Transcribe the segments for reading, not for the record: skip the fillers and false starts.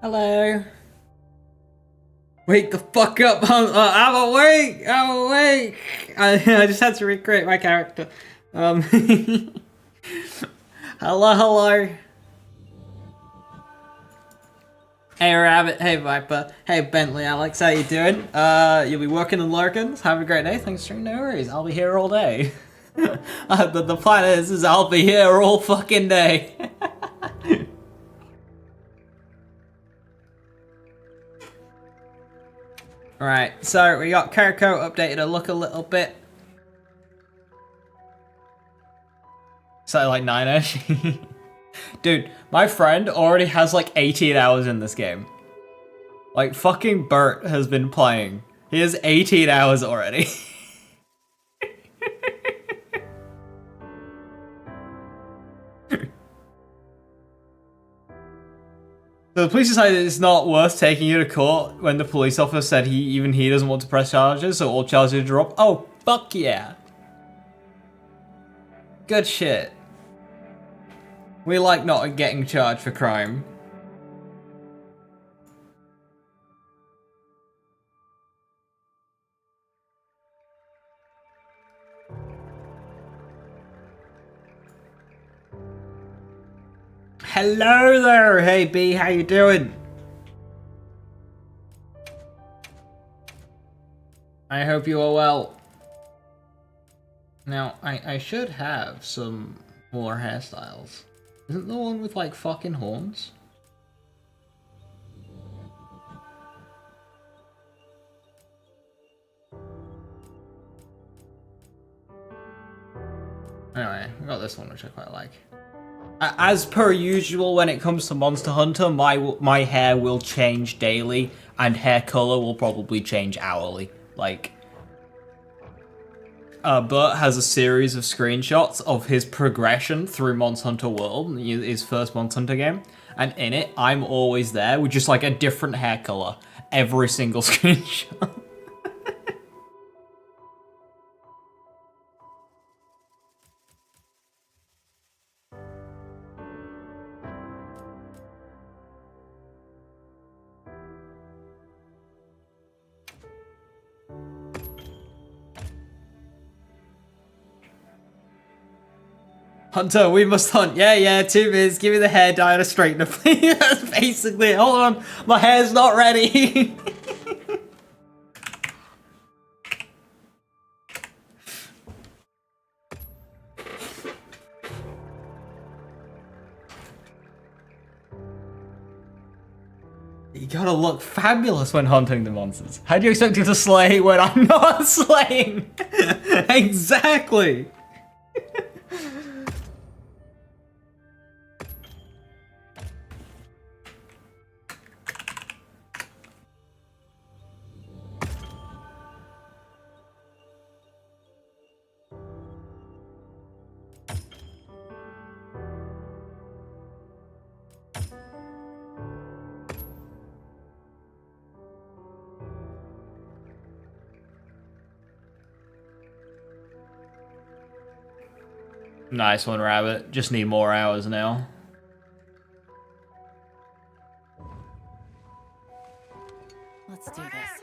Hello. Wake the fuck up! I'm awake! I'm awake! I just had to recreate my character. Hello, hello. Hey Rabbit, hey Viper, hey Bentley, Alex, how you doing? You'll be working in Larkins? Have a great day, thanks for no worries, I'll be here all day. The plan is I'll be here all fucking day. Right, so we got Carco updated a look a little bit. So like 9ish. Dude, my friend already has like 18 hours in this game. Like fucking Bert has been playing. He has 18 hours already. So the police decided it's not worth taking you to court when the police officer said even he doesn't want to press charges, so all charges are dropped. Oh, fuck yeah. Good shit. We like not getting charged for crime. Hello there, hey B, how you doing? I hope you are well. Now, I should have some more hairstyles. Isn't the one with like fucking horns? Anyway, we got this one which I quite like. As per usual, when it comes to Monster Hunter, my hair will change daily, and hair color will probably change hourly. Like, Bert has a series of screenshots of his progression through Monster Hunter World, his first Monster Hunter game, and in it, I'm always there with just like a different hair color every single screenshot. Hunter, we must hunt. Yeah, 2 minutes. Give me the hair dye and a straightener, please. That's basically, hold on, my hair's not ready. You gotta look fabulous when hunting the monsters. How do you expect you to slay when I'm not slaying? Exactly. Nice one, Rabbit. Just need more hours now. Let's do this.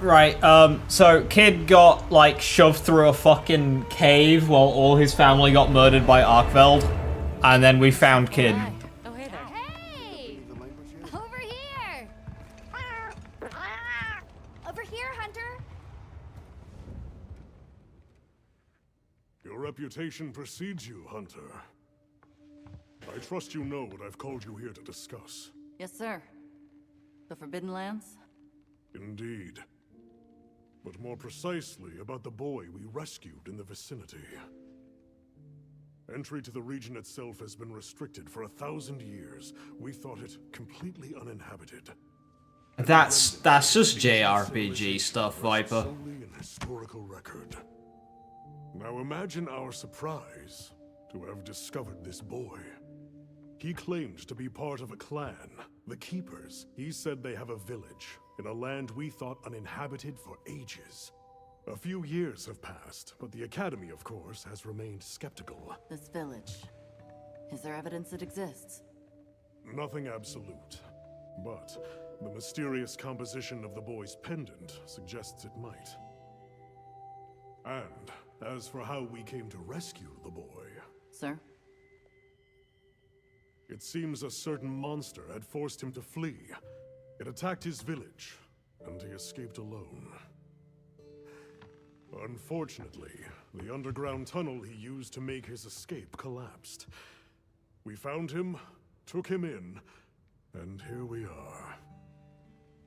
Right, so Kid got, like, shoved through a fucking cave while all his family got murdered by Arkveld. And then we found Kid. Oh, hey there. Hey! Over here! Over here, Hunter! Your reputation precedes you, Hunter. I trust you know what I've called you here to discuss. Yes, sir. The Forbidden Lands? Indeed. But more precisely about the boy we rescued in the vicinity. Entry to the region itself has been restricted for 1,000 years. We thought it completely uninhabited. That's just JRPG stuff, Viper. Solely an historical record. Now imagine our surprise to have discovered this boy. He claimed to be part of a clan, the Keepers. He said they have a village in a land we thought uninhabited for ages. A few years have passed, but the Academy, of course, has remained skeptical. This village. Is there evidence it exists? Nothing absolute, but the mysterious composition of the boy's pendant suggests it might. And as for how we came to rescue the boy, Sir? it seems a certain monster had forced him to flee. It attacked his village, and he escaped alone. Unfortunately, the underground tunnel he used to make his escape collapsed. We found him, took him in, and here we are.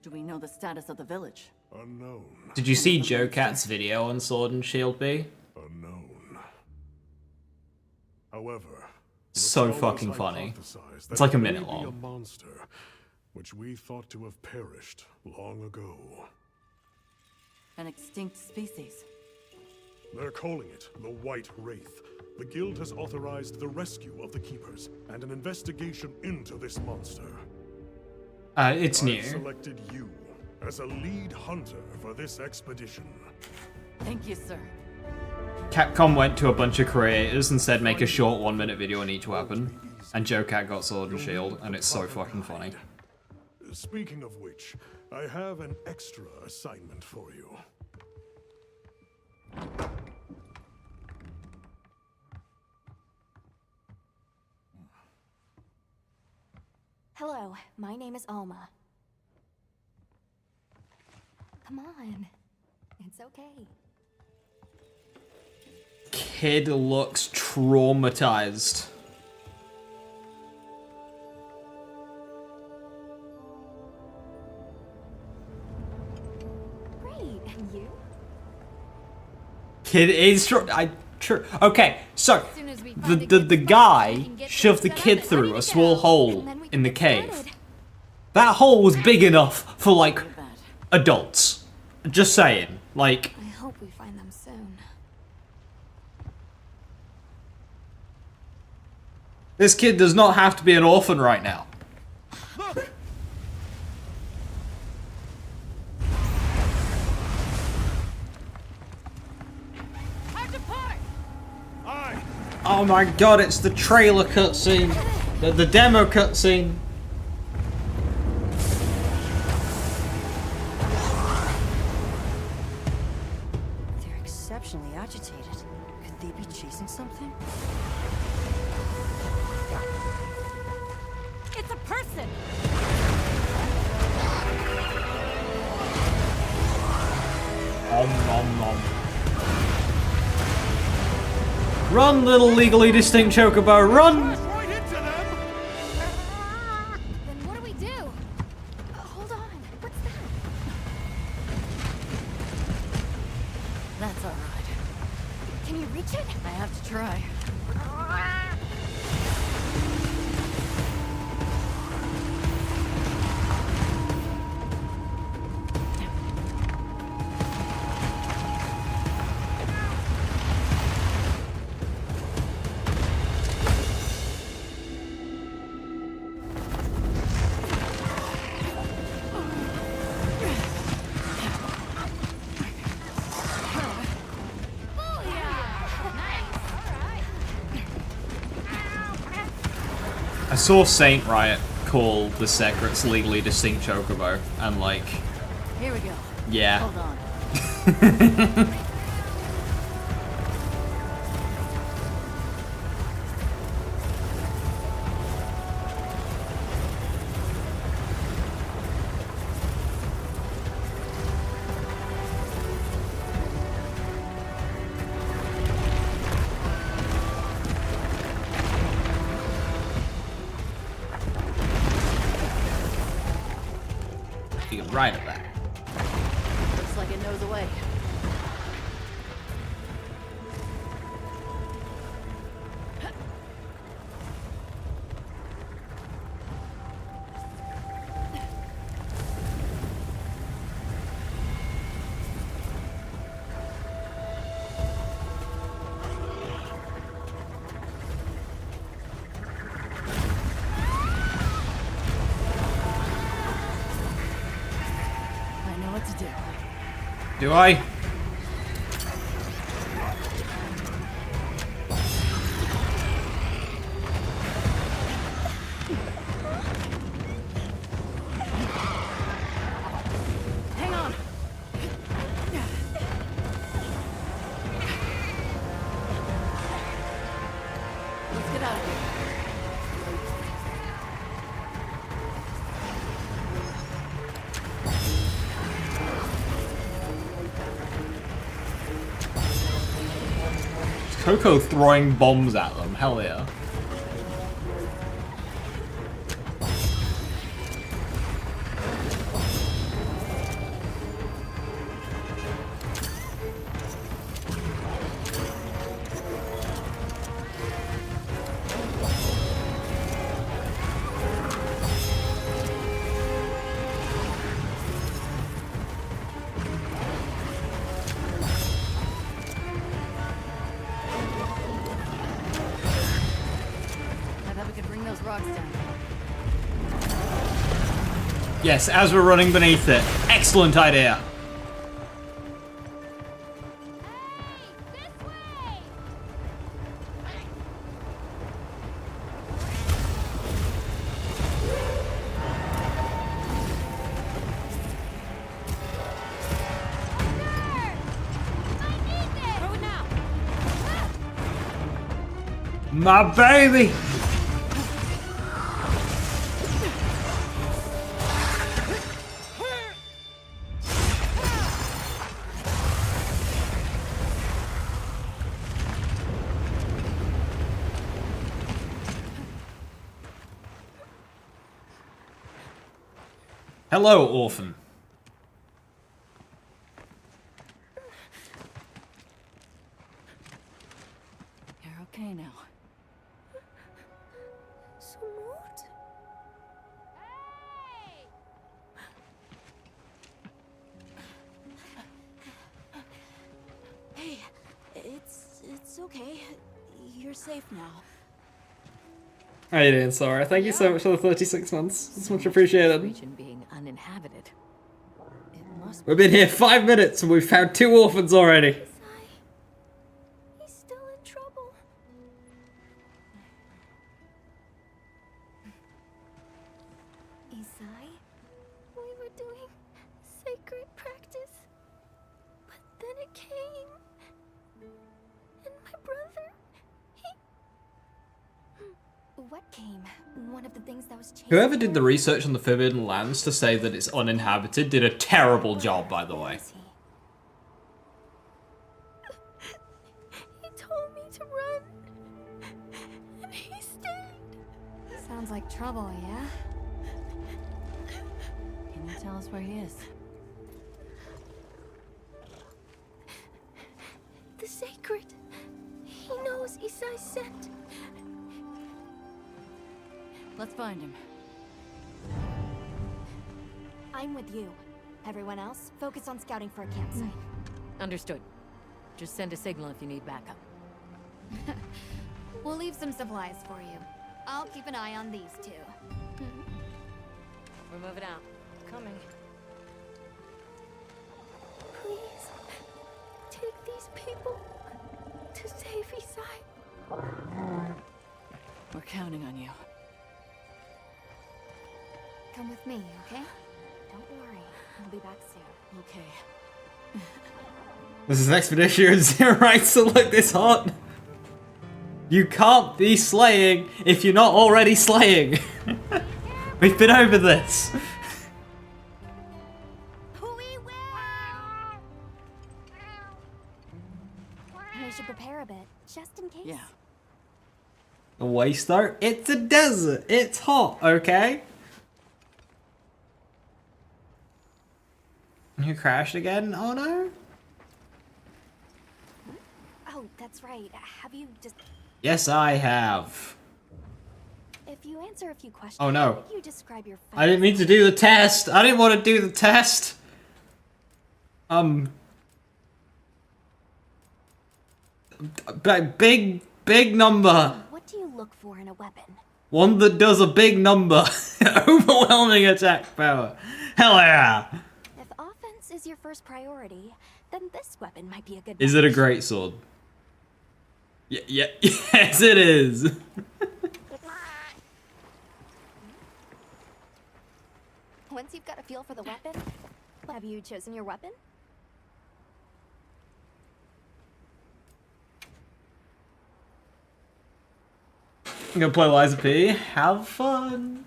Do we know the status of the village? Unknown. Did you see Joe Cat's video on Sword and Shield B? Unknown. However, So the fucking scholars funny. hypothesize It's that like a it minute may be long. a monster, which we thought to have perished long ago. An extinct species. They're calling it the White Wraith. The Guild has authorized the rescue of the Keepers and an investigation into this monster. It's new. I've selected you as a lead hunter for this expedition. Thank you, sir. Capcom went to a bunch of creators and said make a short 1-minute video on each weapon. And Joe Cat got Sword and Shield, and it's so fucking funny. Speaking of which, I have an extra assignment for you. Hello, my name is Alma. Come on. It's okay. Kid looks traumatized. Great, and you? Kid is okay, so As soon as we find a the good spot, we guy can get shoved the things set kid up and through ready a to small go. hole And then we in the can get cave. started. That hole was big enough for like Too bad. adults. Just saying, like. I hope we find them soon. This kid does not have to be an orphan right now. Oh my god, it's the trailer cutscene. The demo cutscene. They're exceptionally agitated. Could they be chasing something? It's a person! Nom nom nom. Run, little legally distinct chocobo, run! Right into them! Then what do we do? Hold on. What's that? That's all right. Can you reach it? I have to try. I saw Saint Riot call the Secret's legally distinct chocobo, and like, Here we go. yeah. Hold on. You can ride it back. Looks like it knows the way. I know what to do. Do I? out of here. Coco throwing bombs at them. Hell yeah. Yes, as we're running beneath it. Excellent idea. My baby! Hello, orphan. You're okay now. Smooth? Hey, it's okay. You're safe now. How you doing, Sora? Thank you so much for the 36 months. It's much appreciated. Region being uninhabited. It must We've been here 5 minutes and we've found 2 orphans already. He's still in trouble. Isai, we were doing sacred practice, but then it came, and my brother, What came? One of the things that was changed. Whoever did the research on the Forbidden Lands to say that it's uninhabited did a terrible job, by the way. He told me to run, and he stayed. Sounds like trouble, yeah? Can you tell us where he is? The sacred. He knows Isai sent. Let's find him. I'm with you. Everyone else, focus on scouting for a campsite. Understood. Just send a signal if you need backup. We'll leave some supplies for you. I'll keep an eye on these two. We're moving out. Coming. Please, take these people to save Isai. We're counting on you. Come with me, okay? Don't worry, I'll be back soon. Okay. This is an expedition with 0 rights to look this hot. You can't be slaying if you're not already slaying. We've been over this. We should prepare a bit, just in case. Yeah. A waster? It's a desert. It's hot, okay? You crashed again? Oh no? Oh, that's right. Have you just... Yes, I have. If you answer a few questions, Oh no. you describe your... I didn't mean to do the test. I didn't want to do the test. Big number. What do you look for in a weapon? One that does a big number. Overwhelming attack power. Hell yeah. If offense is your first priority, then this weapon might be a good Is it a match. great sword? Yeah, yes it is. Once you've got a feel for the weapon, have you chosen your weapon? I'm gonna play Liza P. Have fun.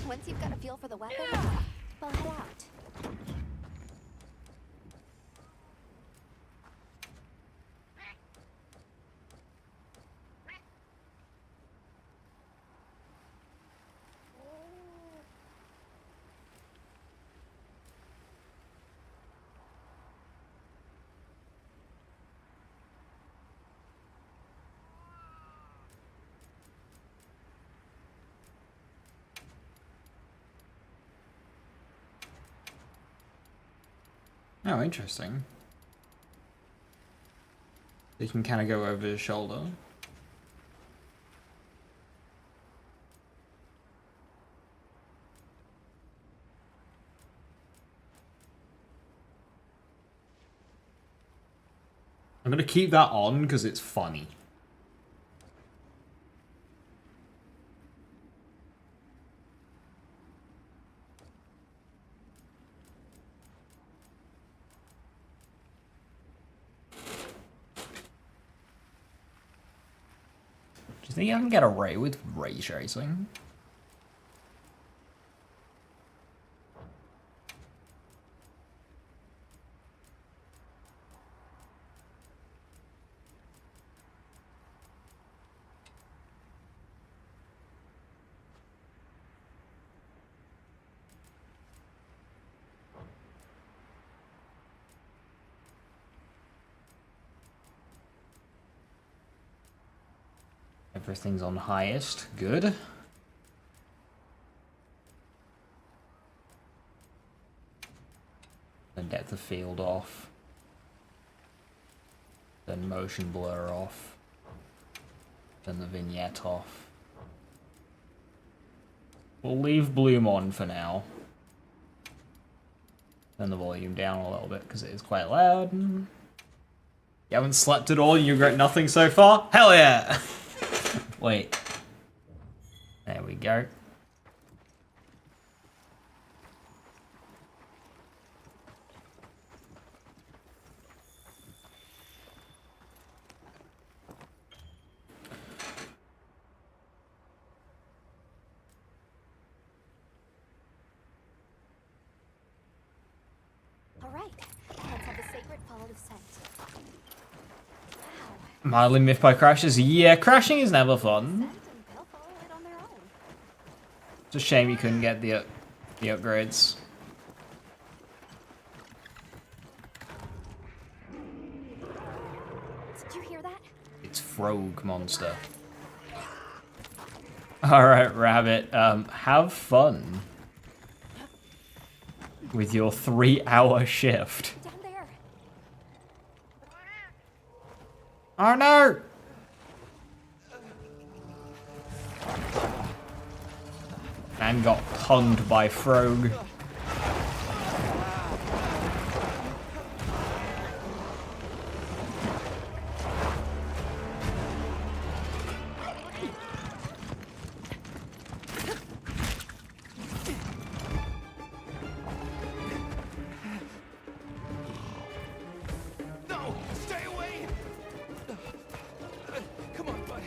Once you've got a feel for the weapon, we'll head out. Oh, interesting. You can kind of go over his shoulder. I'm gonna keep that on because it's funny. Do you think I can get away with ray tracing? Everything's on highest. Good. Then depth of field off. Then motion blur off. Then the vignette off. We'll leave bloom on for now. Turn the volume down a little bit because it is quite loud. You haven't slept at all? You regret nothing so far? Hell yeah! Wait. There we go. All right, let's have the sacred follow the scent. Mildly miffed by crashes? Yeah, crashing is never fun. They'll follow it on their own. It's a shame you couldn't get the upgrades. Did you hear that? It's Frog Monster. Alright, Rabbit, have fun with your 3-hour shift. Down there. Oh no! And got punned by Frog. No! Stay away! Come on, bud.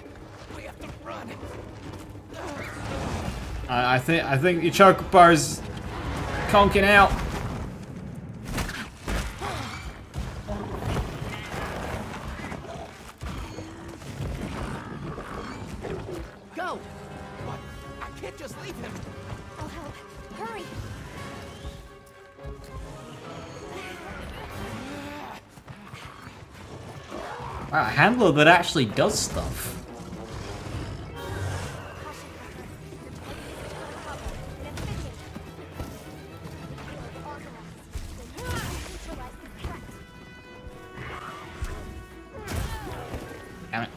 We have to run. I think your chocobar's conking out. Go! But I can't just leave him. I'll help. Hurry. Wow, a handler that actually does stuff. Damn it.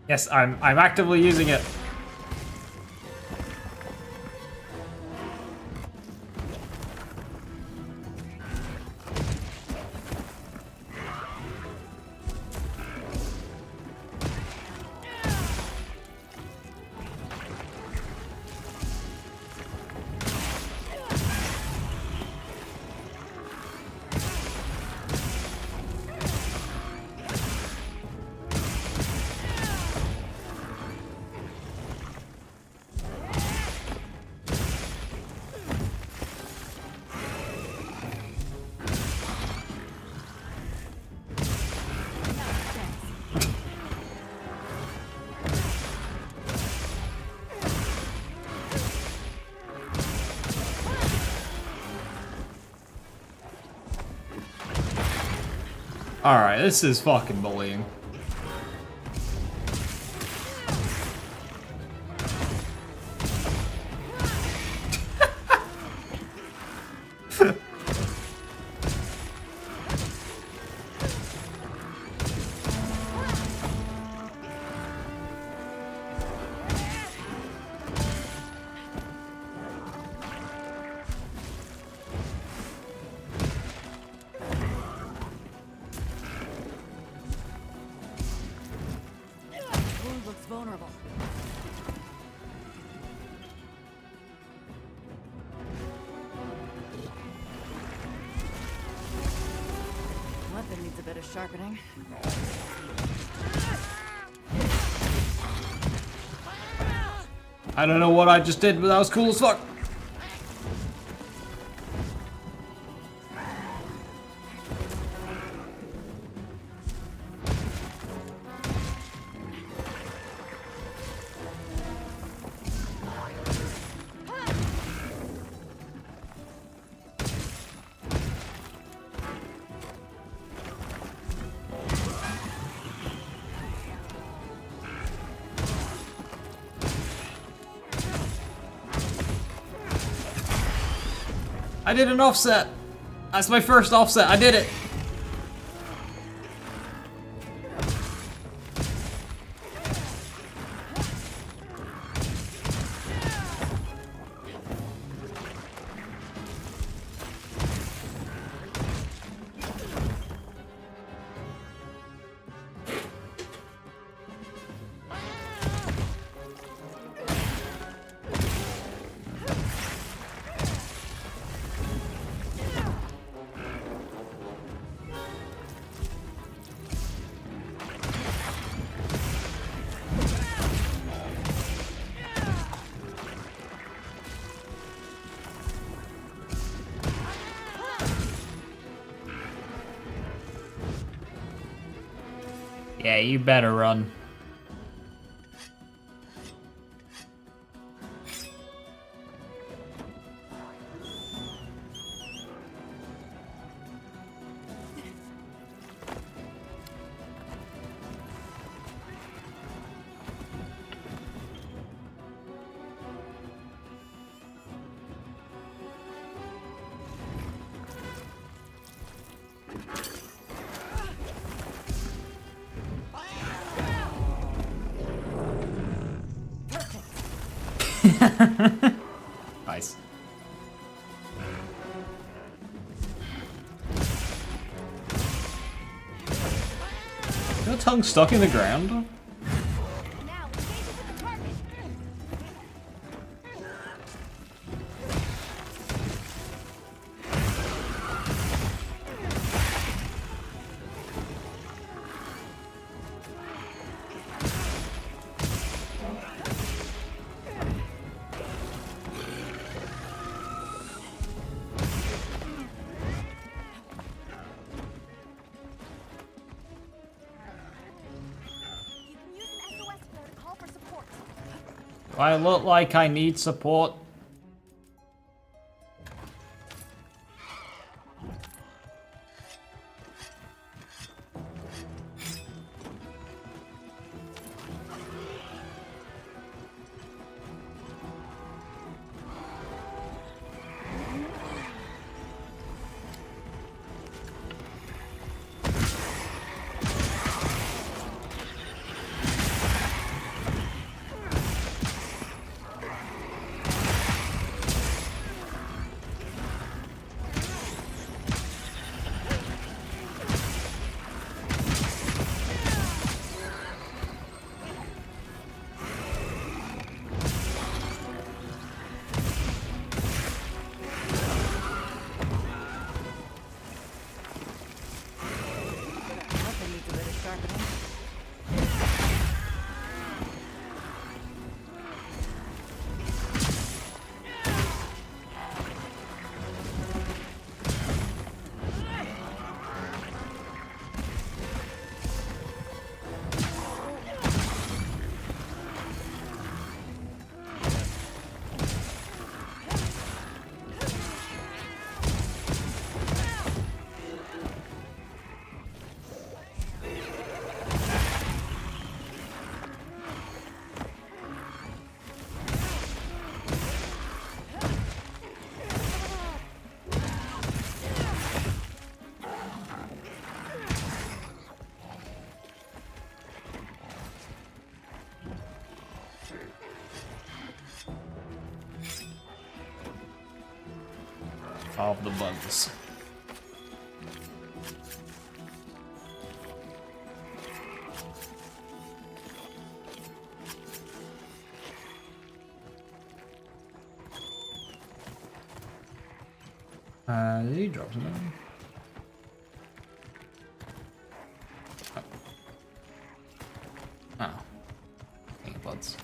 Yes, I'm actively using it. Alright, this is fucking bullying. Wound looks vulnerable. Weapon needs a bit of sharpening. I don't know what I just did, but that was cool as fuck. I did an offset. That's my first offset. I did it. Yeah, you better run. Nice. Your tongue stuck in the ground? Now, engage with the target. You can use an SOS flare to call for support. Do I look like I need support? sharpening. Of the bugs. Did he drop something? Oh. Pink buds.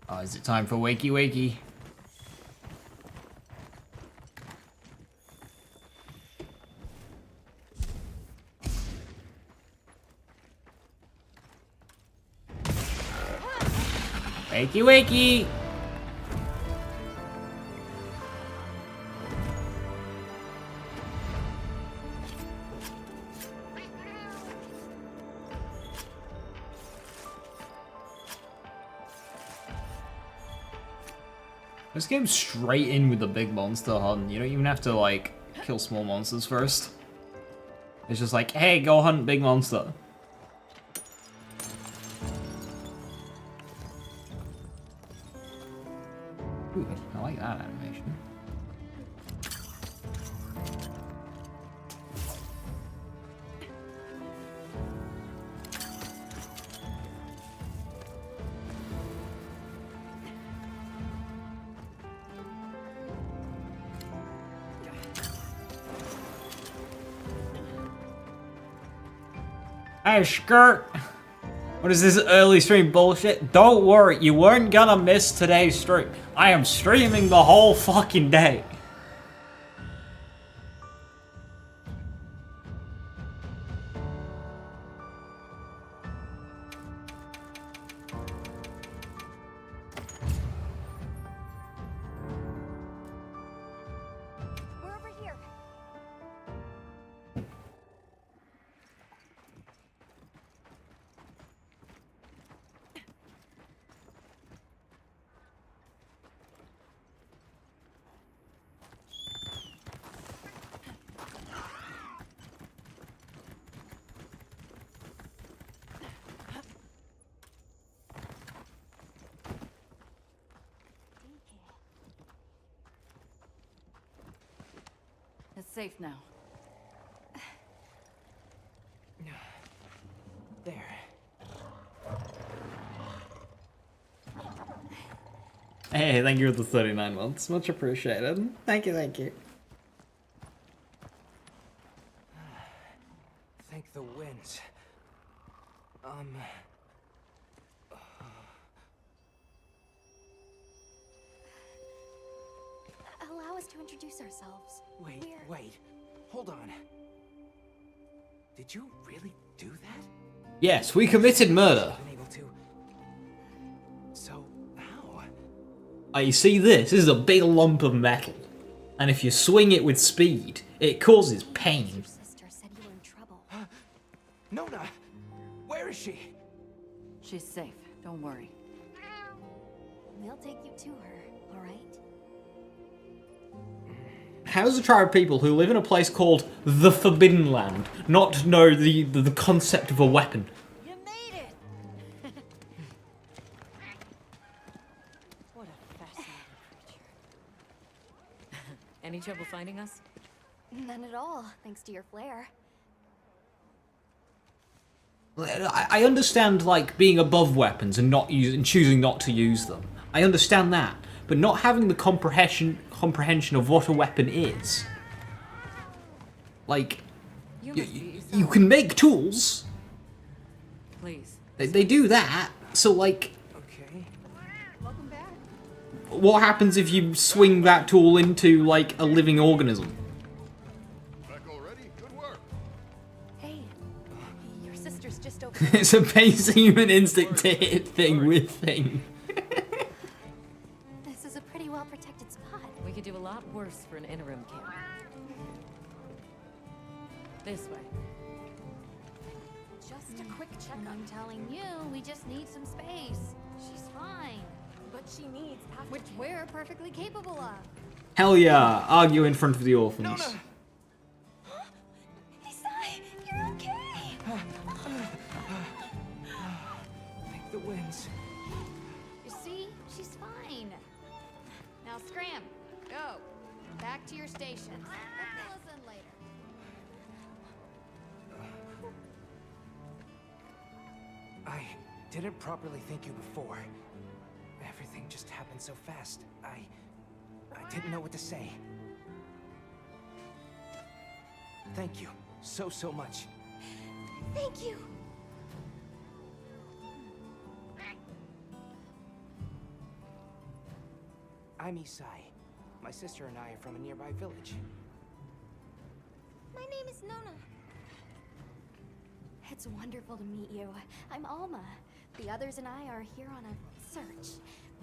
Oh, is it time for wakey wakey? Wakey wakey! This game's straight in with the big monster hunt. You don't even have to, like, kill small monsters first. It's just like, hey, go hunt big monster. Ooh, I like that animation. Hey, skirt! What is this early stream bullshit? Don't worry, you weren't gonna miss today's stream. I am streaming the whole fucking day. We're over here. It's safe now. There. Hey, thank you for the 39 months. Much appreciated. Thank you, thank you. Thank the winds. Allow us to introduce ourselves. Wait, wait. Hold on. Did you really do that? Yes, we committed murder. Been able to. So, how? You see this? This is a big lump of metal. And if you swing it with speed, it causes pain. Your sister said you were in trouble. Nona! Where is she? She's safe. Don't worry. We'll take you to her, alright? How does a tribe of people who live in a place called the Forbidden Land not know the concept of a weapon? You made it! What a fascinating creature. Any trouble finding us? None at all, thanks to your flair. I understand, like, being above weapons and not choosing not to use them. I understand that, but not having the comprehension of what a weapon is. Like, you can make tools. Please. They do that. So like, Okay. what happens if you swing that tool into like a living organism? Back already? Good work. Hey, your sister's just over. It's a basic human instinct to hit thing with thing. This is a pretty well protected spot. We could do a lot worse for an interim camp. This way. Just a quick checkup. I'm telling you, we just need some space. She's fine. But she needs aftercare. Which we're perfectly capable of. Hell yeah, argue in front of the orphans. Isai, you're okay. Like the winds. You see? She's fine. Now scram. Go. Back to your stations. They'll fill us in later. I didn't properly thank you before. Everything just happened so fast. I didn't know what to say. Thank you so much. Thank you. I'm Isai. My sister and I are from a nearby village. My name is Nona. It's wonderful to meet you. I'm Alma. The others and I are here on a search.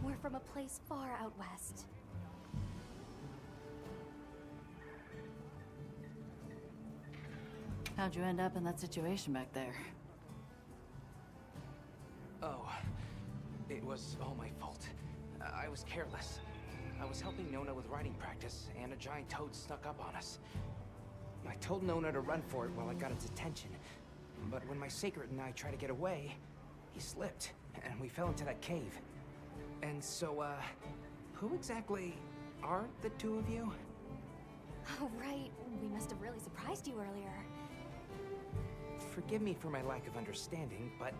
We're from a place far out west. How'd you end up in that situation back there? Oh, it was all my fault. I was careless. I was helping Nona with writing practice, and a giant toad snuck up on us. I told Nona to run for it while I got its attention. But when my sacred and I tried to get away, he slipped, and we fell into that cave. And so, who exactly are the two of you? Oh, right. We must have really surprised you earlier. Forgive me for my lack of understanding, but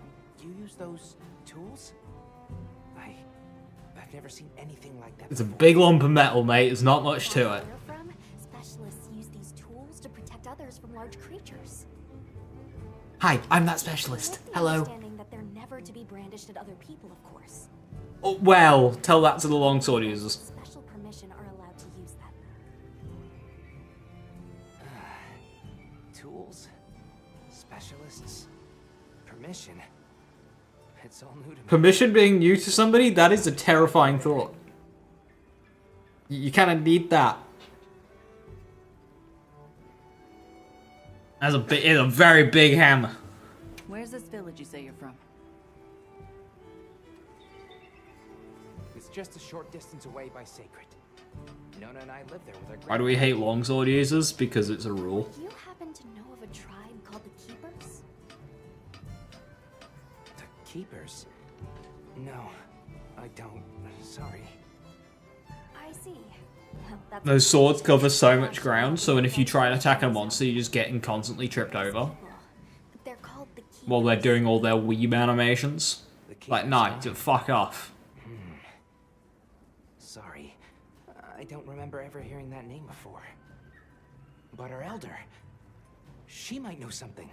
you use those tools? I've never seen anything like that It's a before. big lump of metal, mate. There's not much to it. Where we're from, specialists use these tools to protect others from large creatures. Hi, I'm that specialist. With the Hello. understanding that they're never to be brandished at other people, of course. Oh, well, tell that to the longsword users. Special permission are allowed to use them. Tools? Specialists? Permission? It's all new to me. Permission being new to somebody, that is a terrifying thought. You kind of need that. That's it's a very big hammer. Where's this village you say you're from? It's just a short distance away by Sacred. Nona and I live there with our Why do we hate longsword users? Because it's a rule. Do you happen to know of a tribe called the Keepers? The Keepers? No, I don't. Sorry. I see. Well, that's Those swords cover so much ground, so if you try and attack a monster, you're just getting constantly tripped over. They're called the Keepers. While they're doing all their weeb animations. The Keepers, Like, nah, fuck off. Sorry. I don't remember ever hearing that name before. But our elder, she might know something.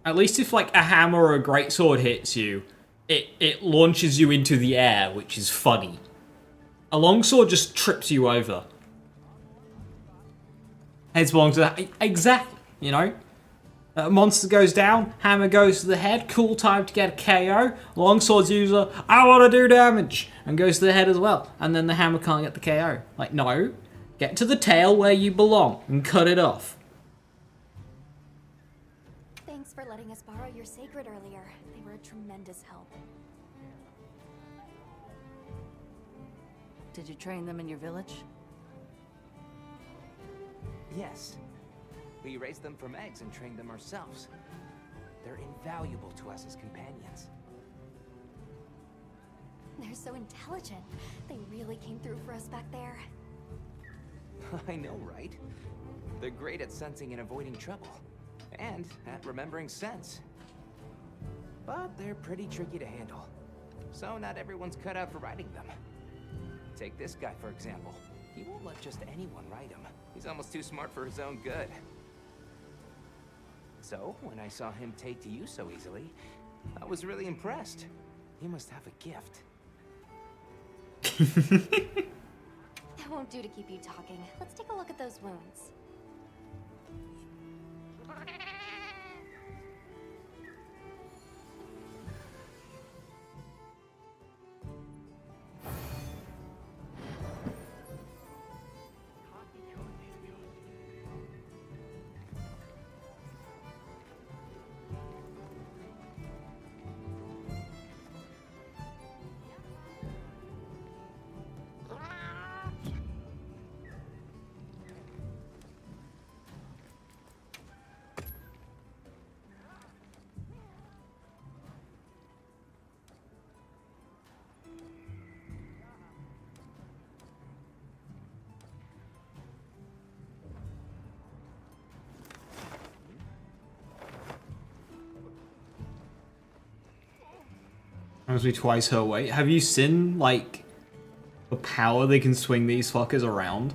At least if, like, a hammer or a greatsword hits you, it launches you into the air, which is funny. A longsword just trips you over. Heads belong to that. Exactly, you know? Monster goes down, hammer goes to the head, cool time to get a KO. Longsword's user, I want to do damage, and goes to the head as well. And then the hammer can't get the KO. Like, no. Get to the tail where you belong and cut it off. Thanks for letting us borrow your sacred earlier. They were a tremendous help. Did you train them in your village? Yes. We raised them from eggs and trained them ourselves. They're invaluable to us as companions. They're so intelligent. They really came through for us back there. I know, right? They're great at sensing and avoiding trouble. And at remembering sense. But they're pretty tricky to handle. so not everyone's cut out for riding them. Take this guy, for example. He won't let just anyone ride him. He's almost too smart for his own good. So, when I saw him take to you so easily, I was really impressed. He must have a gift. That won't do to keep you talking. Let's take a look at those wounds. Must be twice her weight. Have you seen, like, the power they can swing these fuckers around?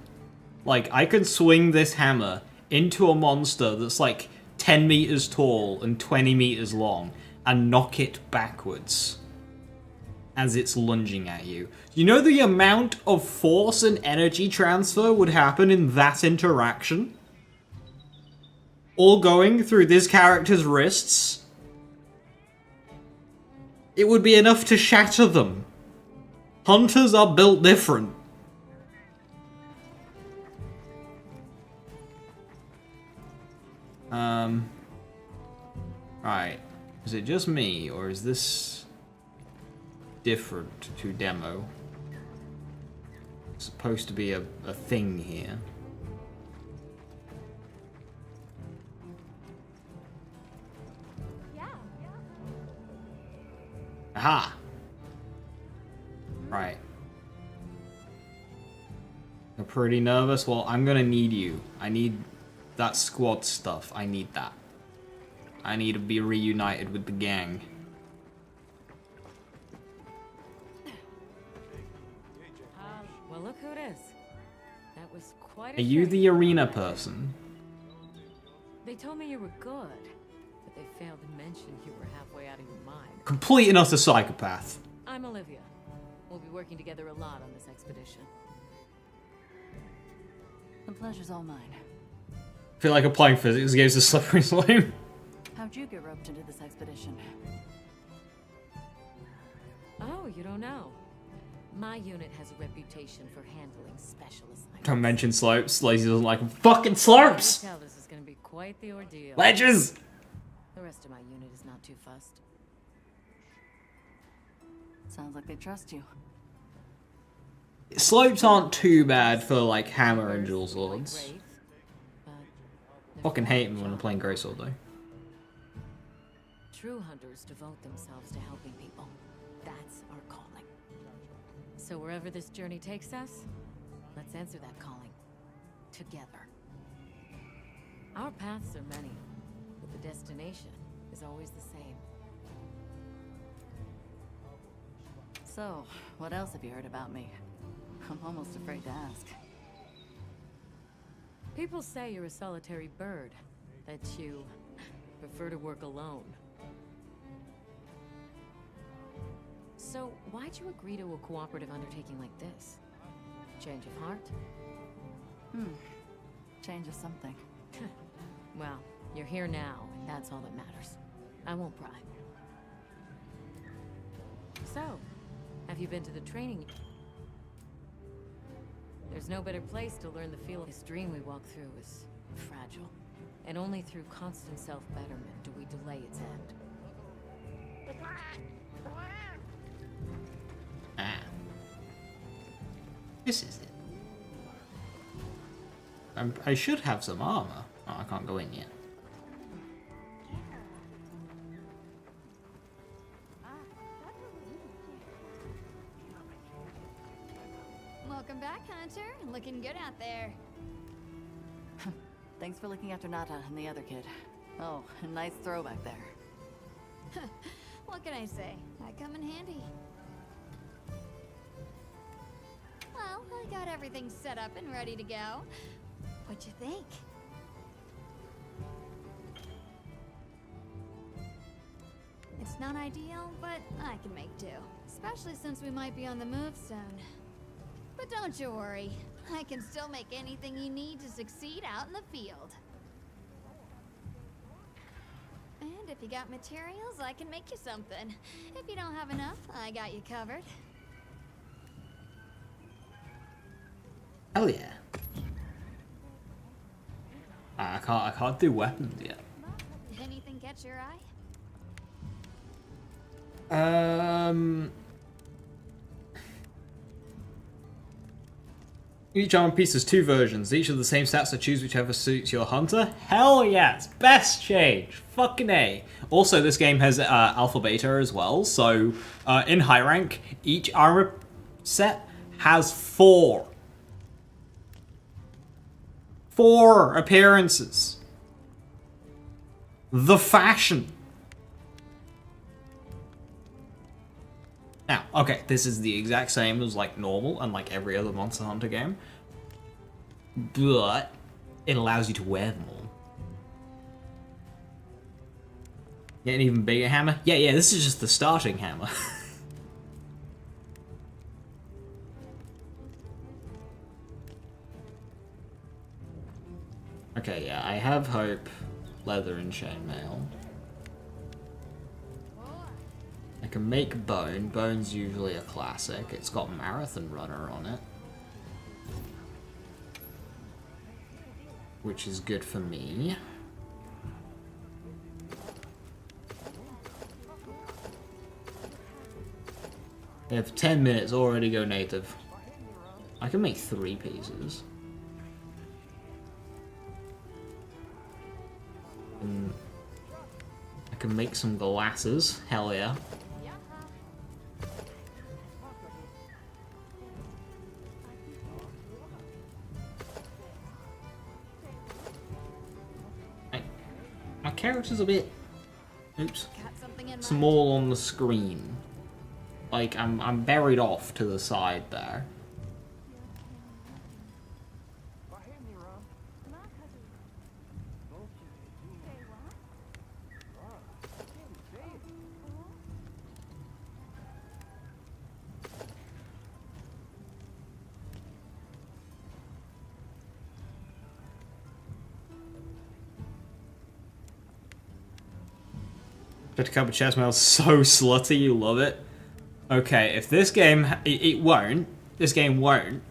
Like, I could swing this hammer into a monster that's like 10 meters tall and 20 meters long and knock it backwards as it's lunging at you. You know the amount of force and energy transfer would happen in that interaction? All going through this character's wrists? It would be enough to shatter them. Hunters are built different. Right. Is it just me, or is this different to demo? It's supposed to be a thing here. Aha! Right. You're pretty nervous? Well, I'm gonna need you. I need that squad stuff. I need that. I need to be reunited with the gang. Well, look who it is. That was quite Are you the arena person? They told me you were good, but they failed to mention you were halfway out of your mind. Complete and utter psychopath. I'm Olivia. We'll be working together a lot on this expedition. The pleasure's all mine. I feel like applying physics games to slippery slope. How'd you get roped into this expedition? Oh, you don't know. My unit has a reputation for handling specialist items. Don't mention slopes. Lazy doesn't like them. Fucking slopes! I can tell this is gonna be quite the ordeal. Ledges! The rest of my unit is not too fussed. Sounds like they trust you. Slopes aren't too bad for like hammer and dual swords. Fucking hate them when I'm playing greatsword though. True hunters devote themselves to helping people. That's our calling. So wherever this journey takes us, let's answer that calling. Together. Our paths are many, but the destination is always the same. So, what else have you heard about me? I'm almost afraid to ask. People say you're a solitary bird, that you prefer to work alone. So, why'd you agree to a cooperative undertaking like this? Change of heart? Change of something. Well, you're here now, and that's all that matters. I won't pry. So, have you been to the training? There's no better place to learn the feel of this dream we walk through is fragile. And only through constant self-betterment do we delay its end. Ah. This is it. I should have some armor. Oh, I can't go in yet. Welcome back, Hunter. Looking good out there. Thanks for looking after Nata and the other kid. Oh, a nice throw back there. What can I say? I come in handy. got everything set up and ready to go. What'd you think? It's not ideal, but I can make do. Especially since we might be on the move soon. But don't you worry. I can still make anything you need to succeed out in the field. And if you got materials, I can make you something. If you don't have enough, I got you covered. Hell yeah. I can't do weapons yet. Anything catch your eye? Each armor piece has 2 versions, each of the same stats, so choose whichever suits your hunter. Hell yes! Best change! Fucking A. Also, this game has alpha beta as well, so in high rank, each armor set has 4 appearances. The fashion. Now, okay, this is the exact same as like normal and like every other Monster Hunter game, but it allows you to wear them all. Get an even bigger hammer? Yeah, this is just the starting hammer. Okay, yeah, I have hope, leather, and chainmail. I can make bone. Bone's usually a classic. It's got marathon runner on it, which is good for me. They have 10 minutes, already go native. I can make 3 pieces. I can make some glasses. Hell yeah. My character's a bit, oops, small on the screen. Like I'm buried off to the side there. Just a couple of chest smells so slutty, you love it. Okay, if this game, it won't, this game won't,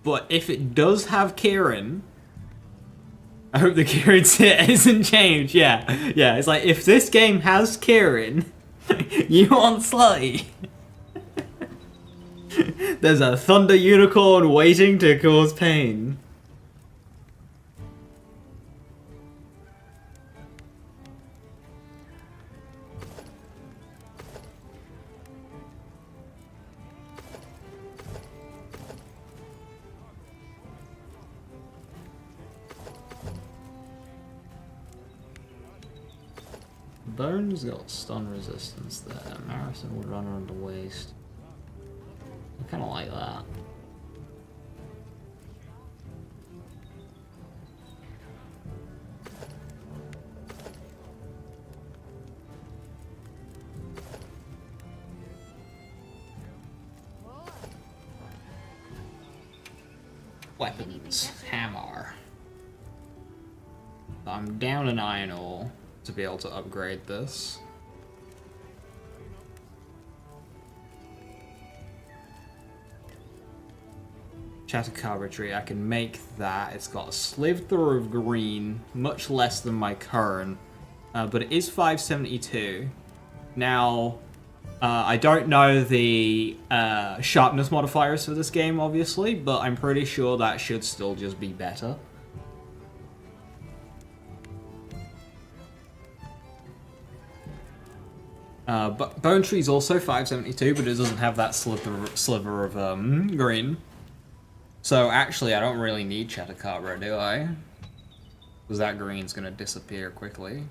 but if it does have Kieran, I hope the Kieran sit isn't changed, yeah, it's like, if this game has Kieran, you want slutty. There's a thunder unicorn waiting to cause pain. Bones got stun resistance there. Marathon would run around the waist. I kind of like that. Weapons. Hammer. I'm down an iron ore to be able to upgrade this. Chattercarberry, I can make that. It's got a slither of green, much less than my current, but it is 572. Now, I don't know the sharpness modifiers for this game, obviously, but I'm pretty sure that should still just be better. But Bone Tree's also 572, but it doesn't have that sliver of green. So actually, I don't really need Chattercarberry, do I? Because that green's gonna disappear quickly.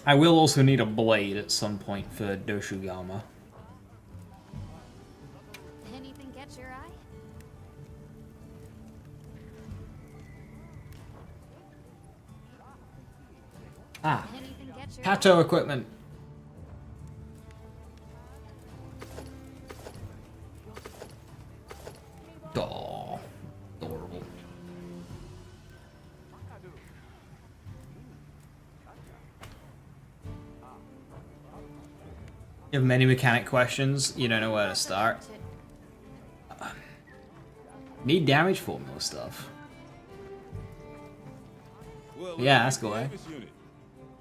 I will also need a blade at some point for Doshugama. Anything catch your eye? Ah, Anything catch your Kato equipment. Oh, adorable. You have many mechanic questions, you don't know where to start. Need damage formula stuff. Well, Yeah, ask away. Davis unit.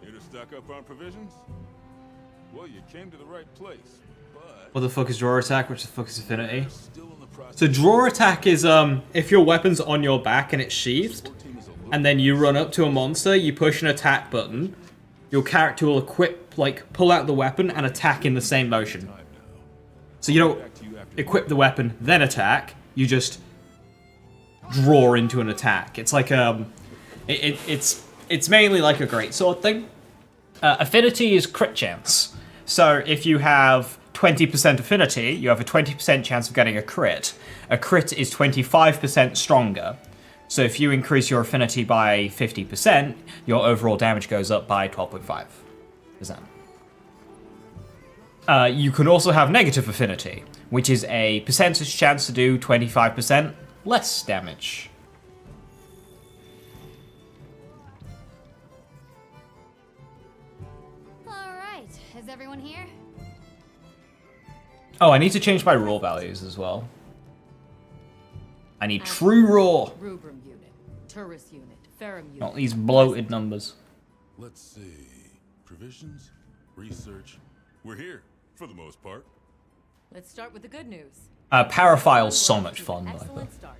Here to stock up on provisions? Well, you came to the right place, but What the fuck is draw attack? Which the fuck is affinity? still in the process. So draw attack is if your weapon's on your back and it's sheathed, and then you run up to a monster, you push an attack button, your character will equip, like, pull out the weapon and attack in the same motion. So you don't equip the weapon, then attack, you just draw into an attack. It's like, it's mainly like a greatsword thing. Affinity is crit chance. So if you have 20% affinity, you have a 20% chance of getting a crit. A crit is 25% stronger. So if you increase your affinity by 50%, your overall damage goes up by 12.5%. You can also have negative affinity, which is a percentage chance to do 25% less damage. Alright, is everyone here? Oh, I need to change my raw values as well. I need true raw, Rubrum unit, Turris unit, Ferrum unit. not these bloated numbers. Let's see. Provisions, research. We're here, for the most part. Let's start with the good news. Paraphile's so much fun, though. Excellent start.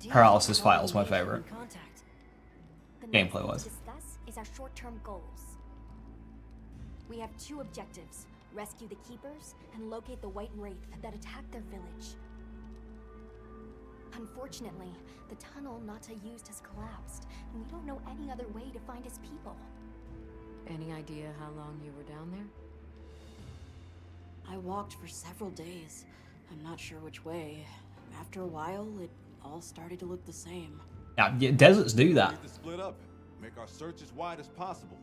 Paralysis File's my favorite. The Gameplay next thing wise. to discuss is our short-term goals. We have two objectives: rescue the Keepers and locate the White Wraith that attacked their village. Unfortunately, the tunnel Nata used has collapsed, and we don't know any other way to find his people. Any idea how long you were down there? I walked for several days. I'm not sure which way. After a while, it all started to look the same. Yeah, deserts do that. Need to split up. Make our search as wide as possible.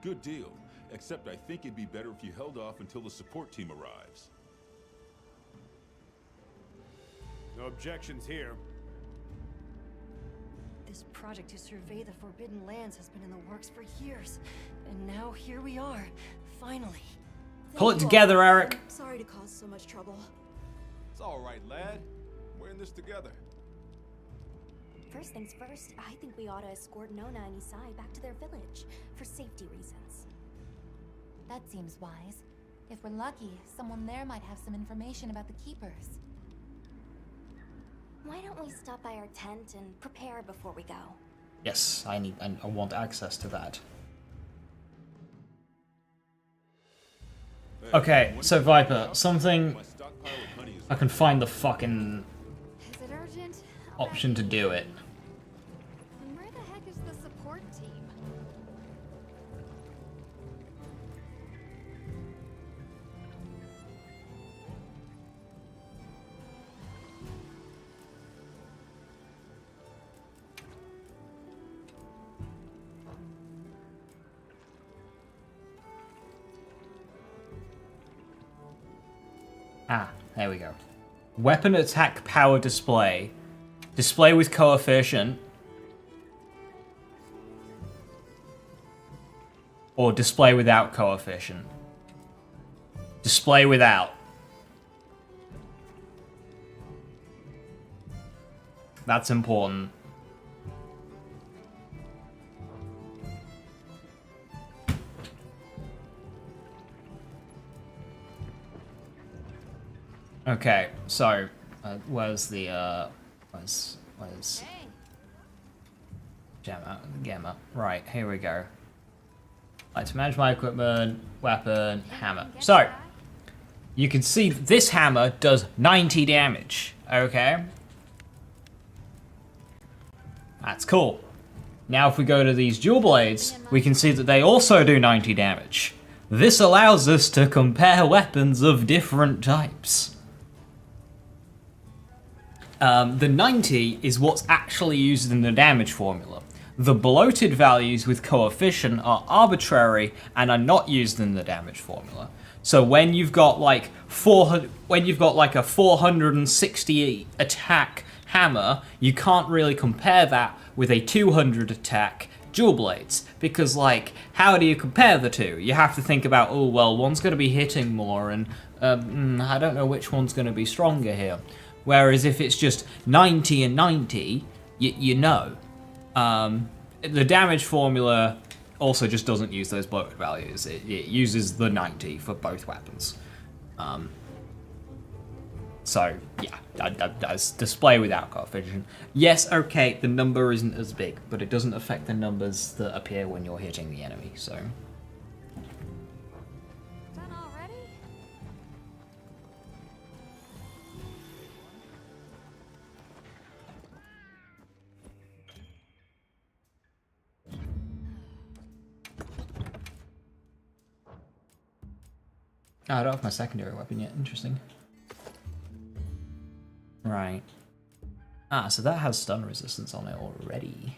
Good deal. Except I think it'd be better if you held off until the support team arrives. No objections here. This project to survey the Forbidden Lands has been in the works for years. And now here we are, finally. Pull it together, Eric. Sorry to cause so much trouble. It's all right, lad. We're in this together. First things first, I think we ought to escort Nona and Isai back to their village, for safety reasons. That seems wise. If we're lucky, someone there might have some information about the Keepers. Why don't we stop by our tent and prepare before we go? Yes, I want access to that. Okay, so Viper, something My stockpile of honey is I can find the fucking Is it urgent? I'll option to do it. And where the heck is the support team? Ah, there we go. Weapon attack power display. Display with coefficient. Or display without coefficient. Display without. That's important. Okay, so where's the where's Hey, Gamma? Right, here we go. Like to manage my equipment, weapon, hammer. So you can see this hammer does 90 damage. Okay, that's cool. Now if we go to these dual blades, we can see that they also do 90 damage. This allows us to compare weapons of different types. The 90 is what's actually used in the damage formula. The bloated values with coefficient are arbitrary and are not used in the damage formula. So when you've got like a 460 attack hammer, you can't really compare that with a 200 attack dual blades, because like, how do you compare the two? You have to think about, oh well, one's going to be hitting more, and I don't know which one's going to be stronger here. Whereas if it's just 90 and 90, you know. The damage formula also just doesn't use those bloated values. It uses the 90 for both weapons. So yeah, that's display without coefficient. Yes, okay, the number isn't as big, but it doesn't affect the numbers that appear when you're hitting the enemy, so. Done already? Oh, I don't have my secondary weapon yet, interesting. Right. Ah, so that has stun resistance on it already.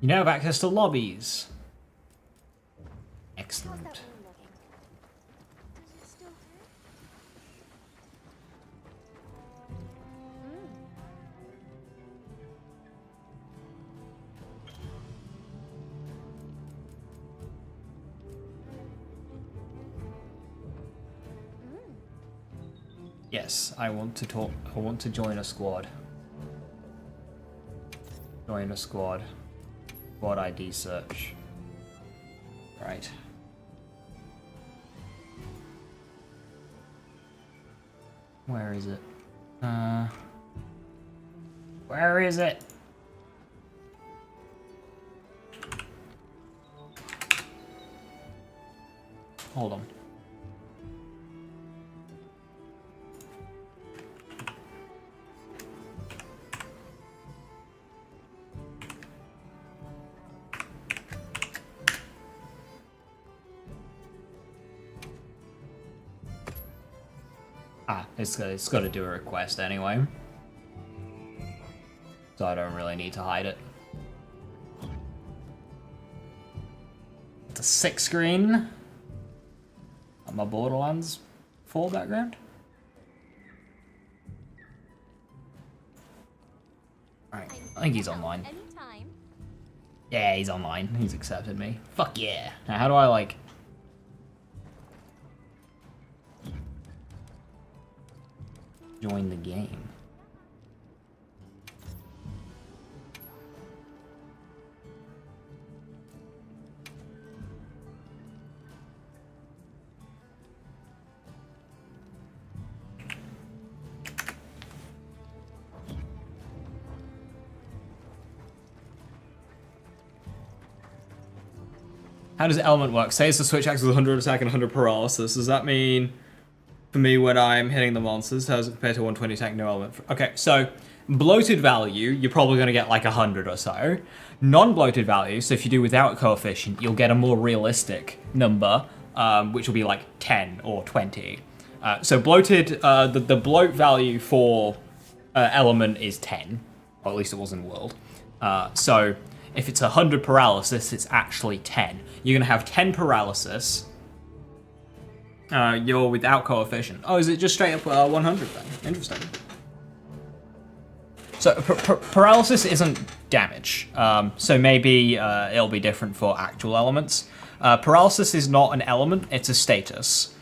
You now have access to lobbies. Excellent. How's that wound looking? Does it still hurt? Yes, I want to talk. I want to join a squad. Join a squad. Squad ID search. Right. Where is it? Where is it? Hold on. Ah, it's got to do a request anyway. So I don't really need to hide it. It's a 6 screen on my Borderlands 4 background. Alright, I think he's online. Anytime. Yeah, he's online. He's accepted me. Fuck yeah. Now how do I like... join the game? How does element work? Say it's the switch acts with 100 attack and 100 paralysis. Does that mean, for me, when I'm hitting the monsters, how does it compare to 120 attack, no element? Okay, so bloated value, you're probably going to get like 100 or so. Non-bloated value, so if you do without coefficient, you'll get a more realistic number, which will be like 10 or 20. So bloated, the bloat value for element is 10, or at least it was in World. So if it's 100 paralysis, it's actually 10. You're going to have 10 paralysis. You're without coefficient. Oh, is it just straight up 100 then? Interesting. So paralysis isn't damage, so maybe it'll be different for actual elements. Paralysis is not an element, it's a status.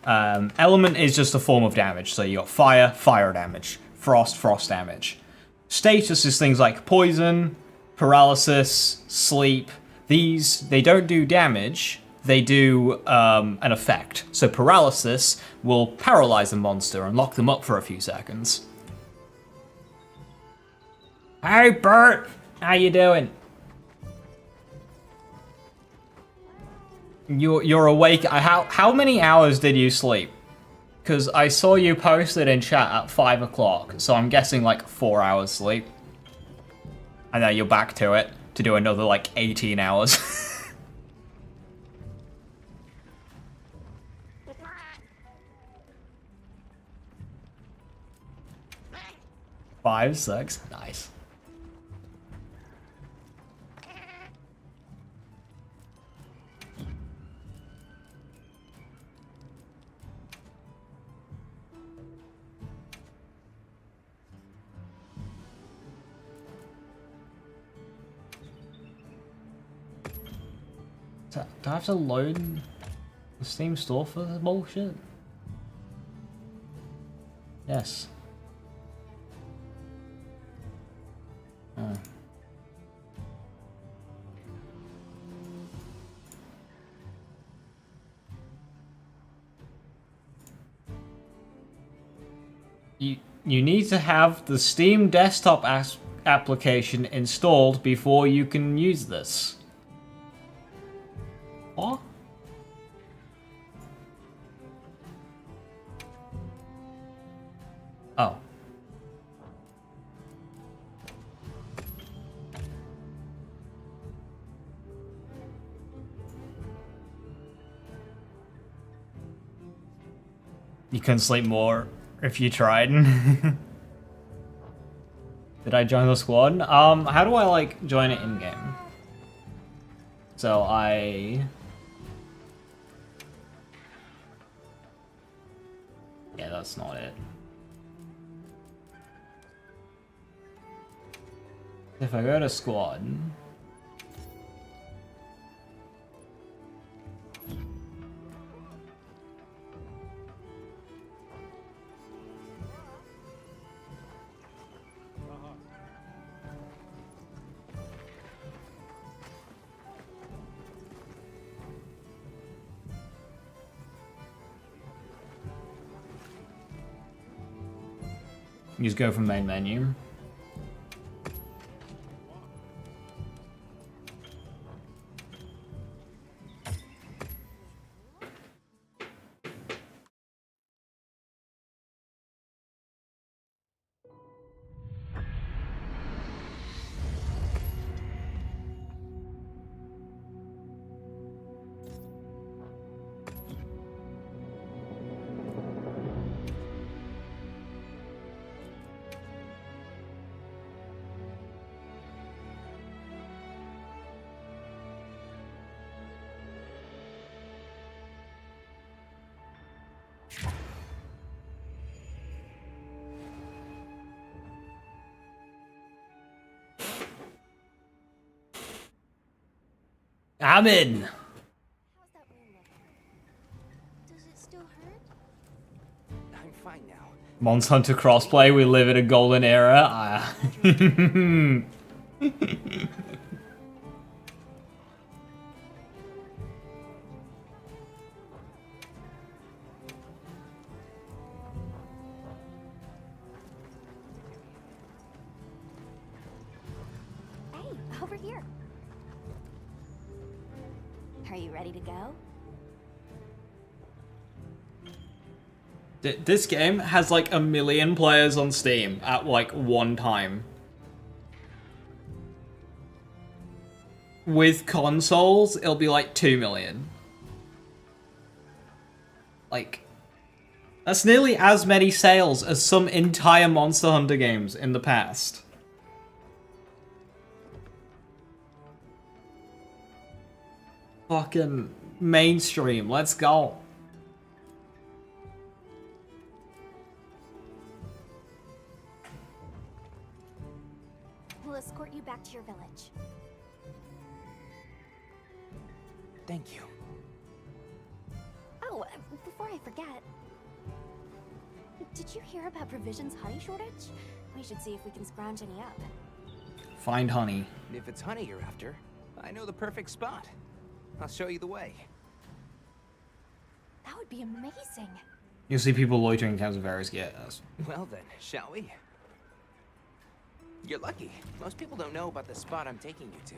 Element is just a form of damage, so you got fire, fire damage, frost, frost damage. Status is things like poison, paralysis, sleep. These, they don't do damage, they do an effect. So paralysis will paralyze a monster and lock them up for a few seconds. Hey Bert, how you doing? You're awake. How many hours did you sleep? Because I saw you posted in chat at 5 o'clock, so I'm guessing like 4 hours sleep. And then you're back to it to do another like 18 hours. 5, 6, nice. Do I have to load the Steam store for this bullshit? Yes. Oh. You need to have the Steam desktop application installed before you can use this. What? Oh. You couldn't sleep more if you tried. Did I join the squad? How do I like join it in game? So yeah, that's not it. If I go to squad, you just go from main menu. I'm in. How's that wound look? Does it still hurt? I'm fine now. Monster Hunter crossplay, we live in a golden era. Hey, over here. Are you ready to go? This game has like 1 million players on Steam at like one time. With consoles, it'll be like 2 million. Like, that's nearly as many sales as some entire Monster Hunter games in the past. Fucking mainstream, let's go. We'll escort you back to your village. Thank you. Oh, before I forget, did you hear about Provision's honey shortage? We should see if we can scrounge any up. Find honey. If it's honey you're after, I know the perfect spot. I'll show you the way. That would be amazing. You'll see people loitering in camps of various gears. Well then, shall we? You're lucky. Most people don't know about the spot I'm taking you to.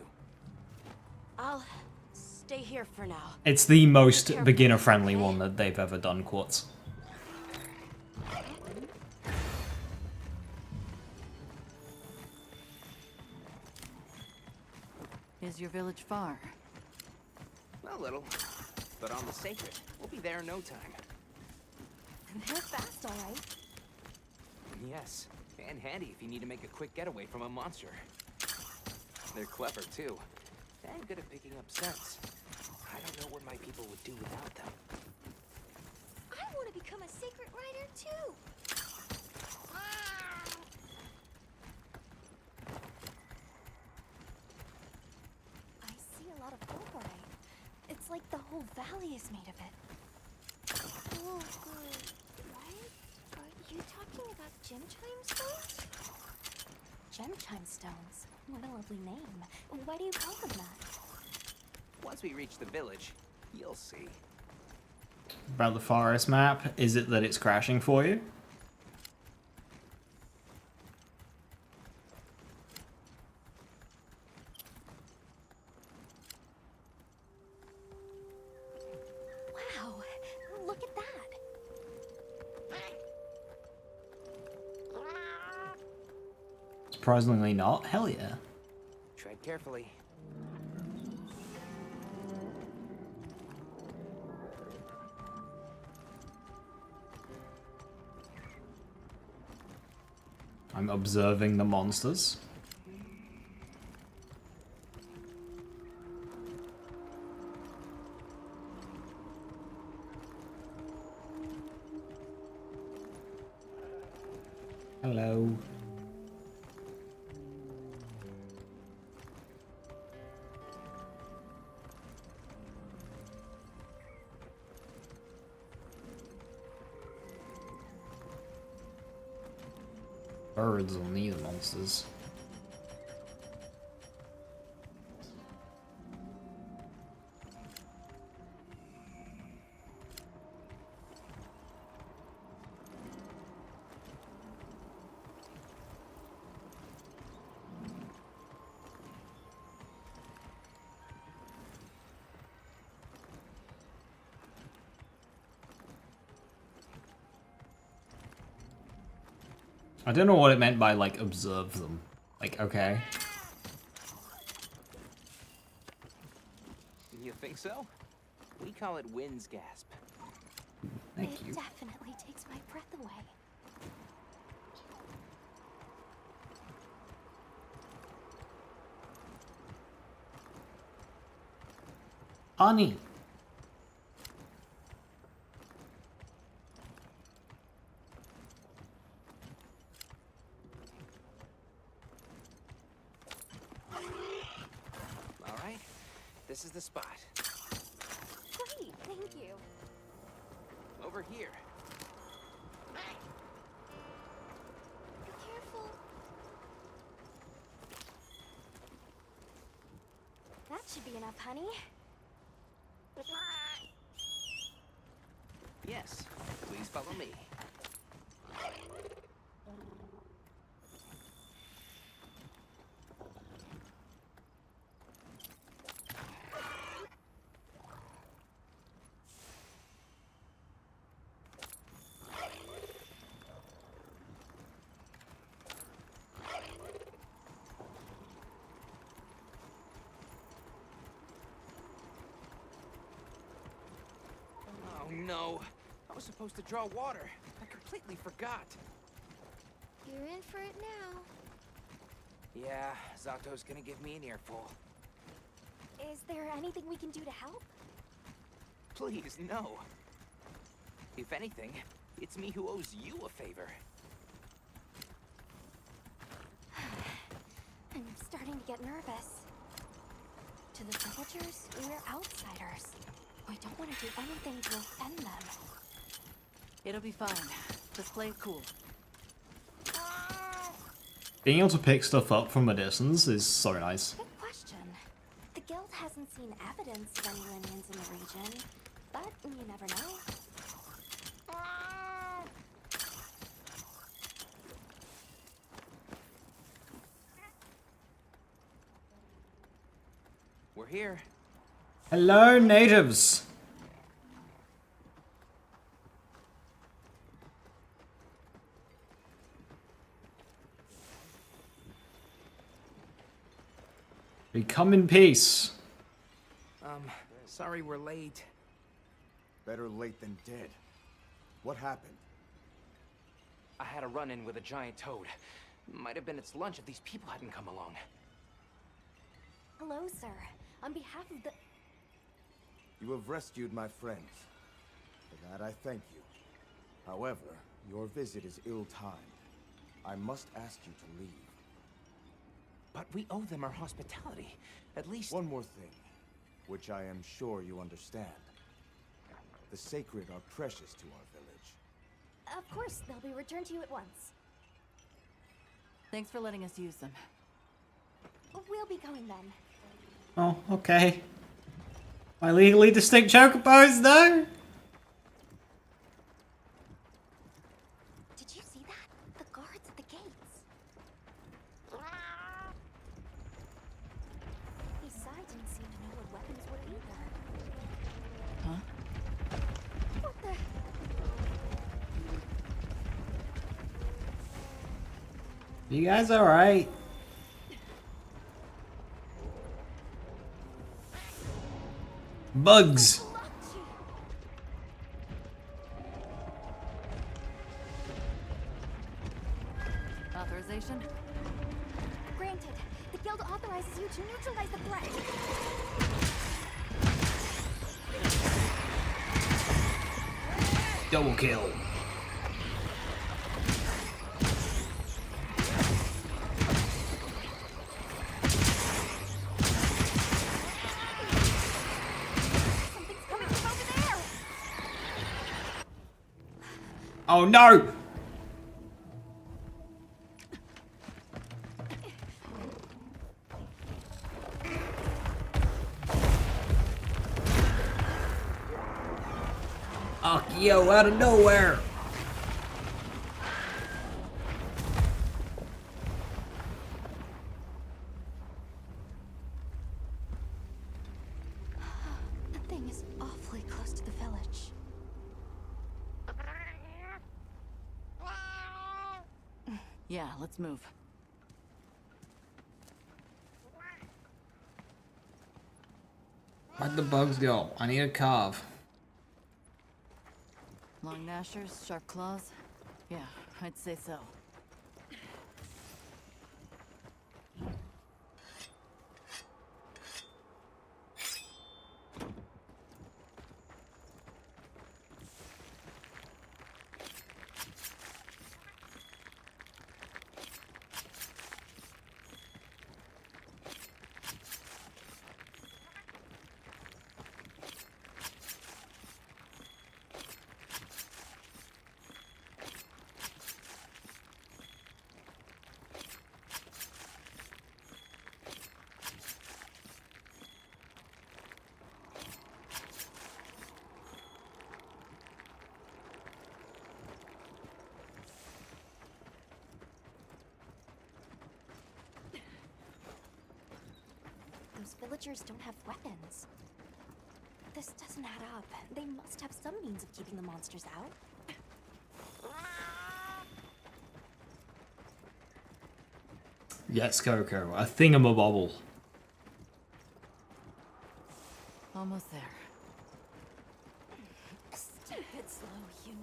I'll stay here for now. It's the most beginner-friendly one that they've ever done, Quartz. Is your village far? A little, but on the sacred. We'll be there in no time. They're fast, all right. Yes, and handy if you need to make a quick getaway from a monster. They're clever, too, and good at picking up scents. I don't know what my people would do without them. I want to become a sacred rider, too. I see a lot of fulgurite. It's like the whole valley is made of it. Fulgurite, right? Are you talking about gem chime stones? Gem chime stones? What a lovely name. Why do you call them that? Once we reach the village, you'll see. About the forest map, is it that it's crashing for you? Wow, look at that. Surprisingly not. Hell yeah. Tread carefully. I'm observing the monsters. Hello. Birds on these monsters. I don't know what it meant by, like, observe them. Like, okay. You think so? We call it wind's gasp. Thank you. It definitely takes my breath away. Honey. This is the spot. Great, thank you. Over here. Be careful. That should be enough, honey. Yes, please follow me. was supposed to draw water. I completely forgot. You're in for it now. Yeah, Zato's gonna give me an earful. Is there anything we can do to help? Please, no. If anything, it's me who owes you a favor. I'm starting to get nervous. To the villagers, we're outsiders. We don't want to do anything to offend them. It'll be fine. Just play it cool. Being able to pick stuff up from a distance is so nice. Good question. The guild hasn't seen evidence of any Linians in the region, but you never know. We're here. Hello, natives. We come in peace. Sorry we're late. Better late than dead. What happened? I had a run-in with a giant toad. Might have been its lunch if these people hadn't come along. Hello, sir. On behalf of the... You have rescued my friends. For that I thank you. However, your visit is ill-timed. I must ask you to leave. But we owe them our hospitality. At least... One more thing, which I am sure you understand. The sacred are precious to our village. Of course, they'll be returned to you at once. Thanks for letting us use them. We'll be going then. Oh, okay. My legally distinct chocobos, though? Did you see that? The guards at the gates. Besides, didn't seem to know what weapons were either. Huh? What the? You guys alright? Bugs. Authorization? Granted, the guild authorizes you to neutralize the threat. Double kill. Something's coming from over there. Oh no! Yo, out of nowhere. That thing is awfully close to the village. Yeah, let's move. Where'd the bugs go? I need a carve. Long gnashers, sharp claws? Yeah, I'd say so. Those villagers don't have weapons. This doesn't add up. They must have some means of keeping the monsters out. Yes, Coco. A thingamabobble. Almost there. Stupid slow humans.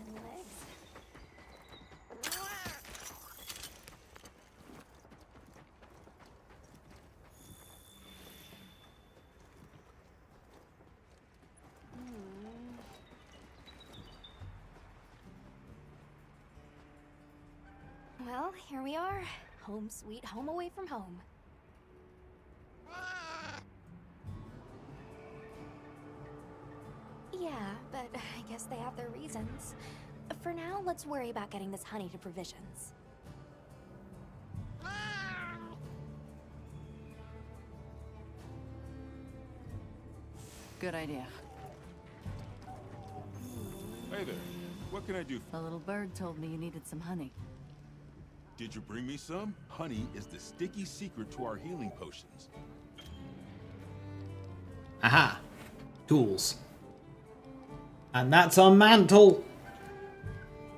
Well, here we are. Home sweet home away from home. Yeah, but I guess they have their reasons. For now, let's worry about getting this honey to provisions. Good idea. Hey there. What can I do? The little bird told me you needed some honey. Did you bring me some? Honey is the sticky secret to our healing potions. Aha. Tools. And that's a mantle.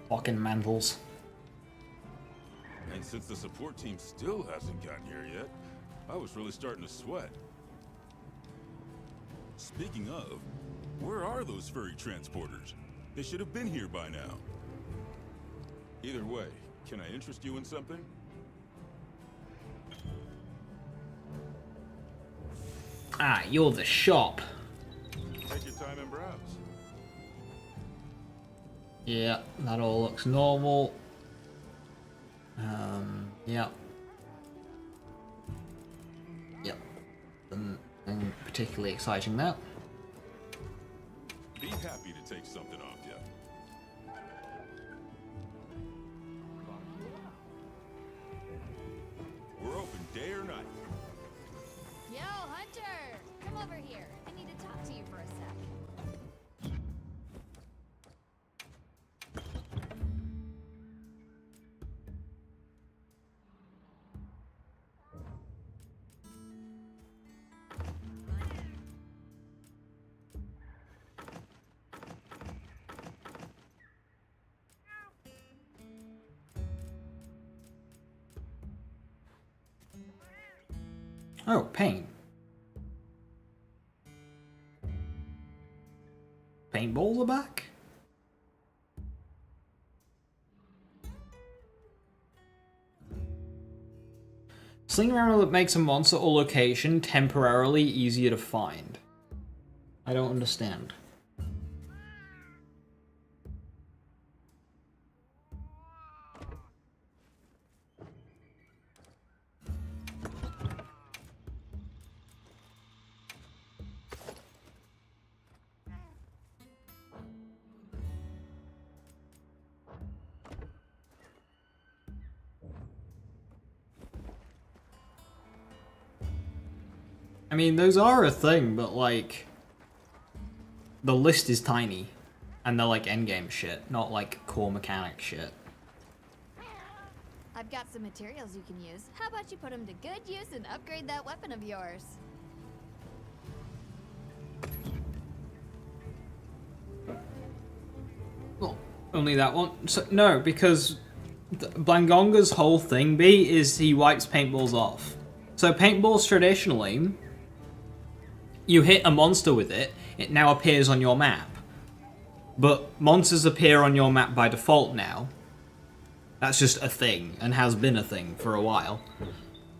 Fucking mantles. And since the support team still hasn't gotten here yet, I was really starting to sweat. Speaking of, where are those furry transporters? They should have been here by now. Either way, can I interest you in something? Ah, you're the shop. Take your time and browse. Yeah, that all looks normal. Yeah. Yep. Nothing particularly exciting there. Be happy to take something off you. We're open day or night. Yo, Hunter! Come over here. I need to talk to you for a sec. Oh, paint. Paintballs are back? Sling around that makes a monster or location temporarily easier to find. I don't understand. I mean, those are a thing, but like, the list is tiny, and they're like endgame shit, not like core mechanic shit. I've got some materials you can use. How about you put them to good use and upgrade that weapon of yours? Well, only that one. So, no, because Blangonga's whole thing, B, is he wipes paintballs off. So paintballs traditionally, you hit a monster with it, it now appears on your map. But monsters appear on your map by default now. That's just a thing, and has been a thing for a while.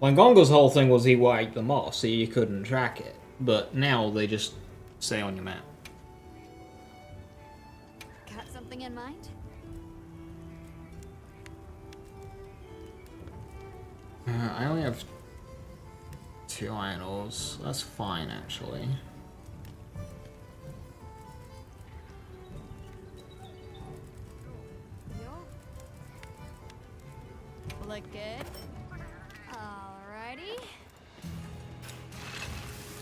Blangonga's whole thing was he wiped them off, so you couldn't track it. But now they just stay on your map. Got something in mind? I only have 2 iron ores. That's fine, actually. Look good. Alrighty.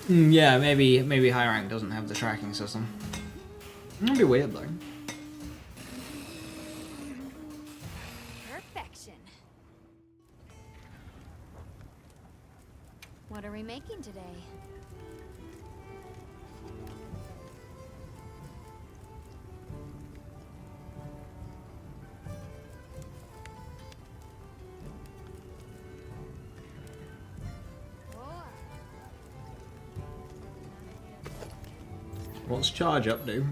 Yeah, maybe high rank doesn't have the tracking system. That'd be weird though. Perfection. What are we making today? What's charge up do?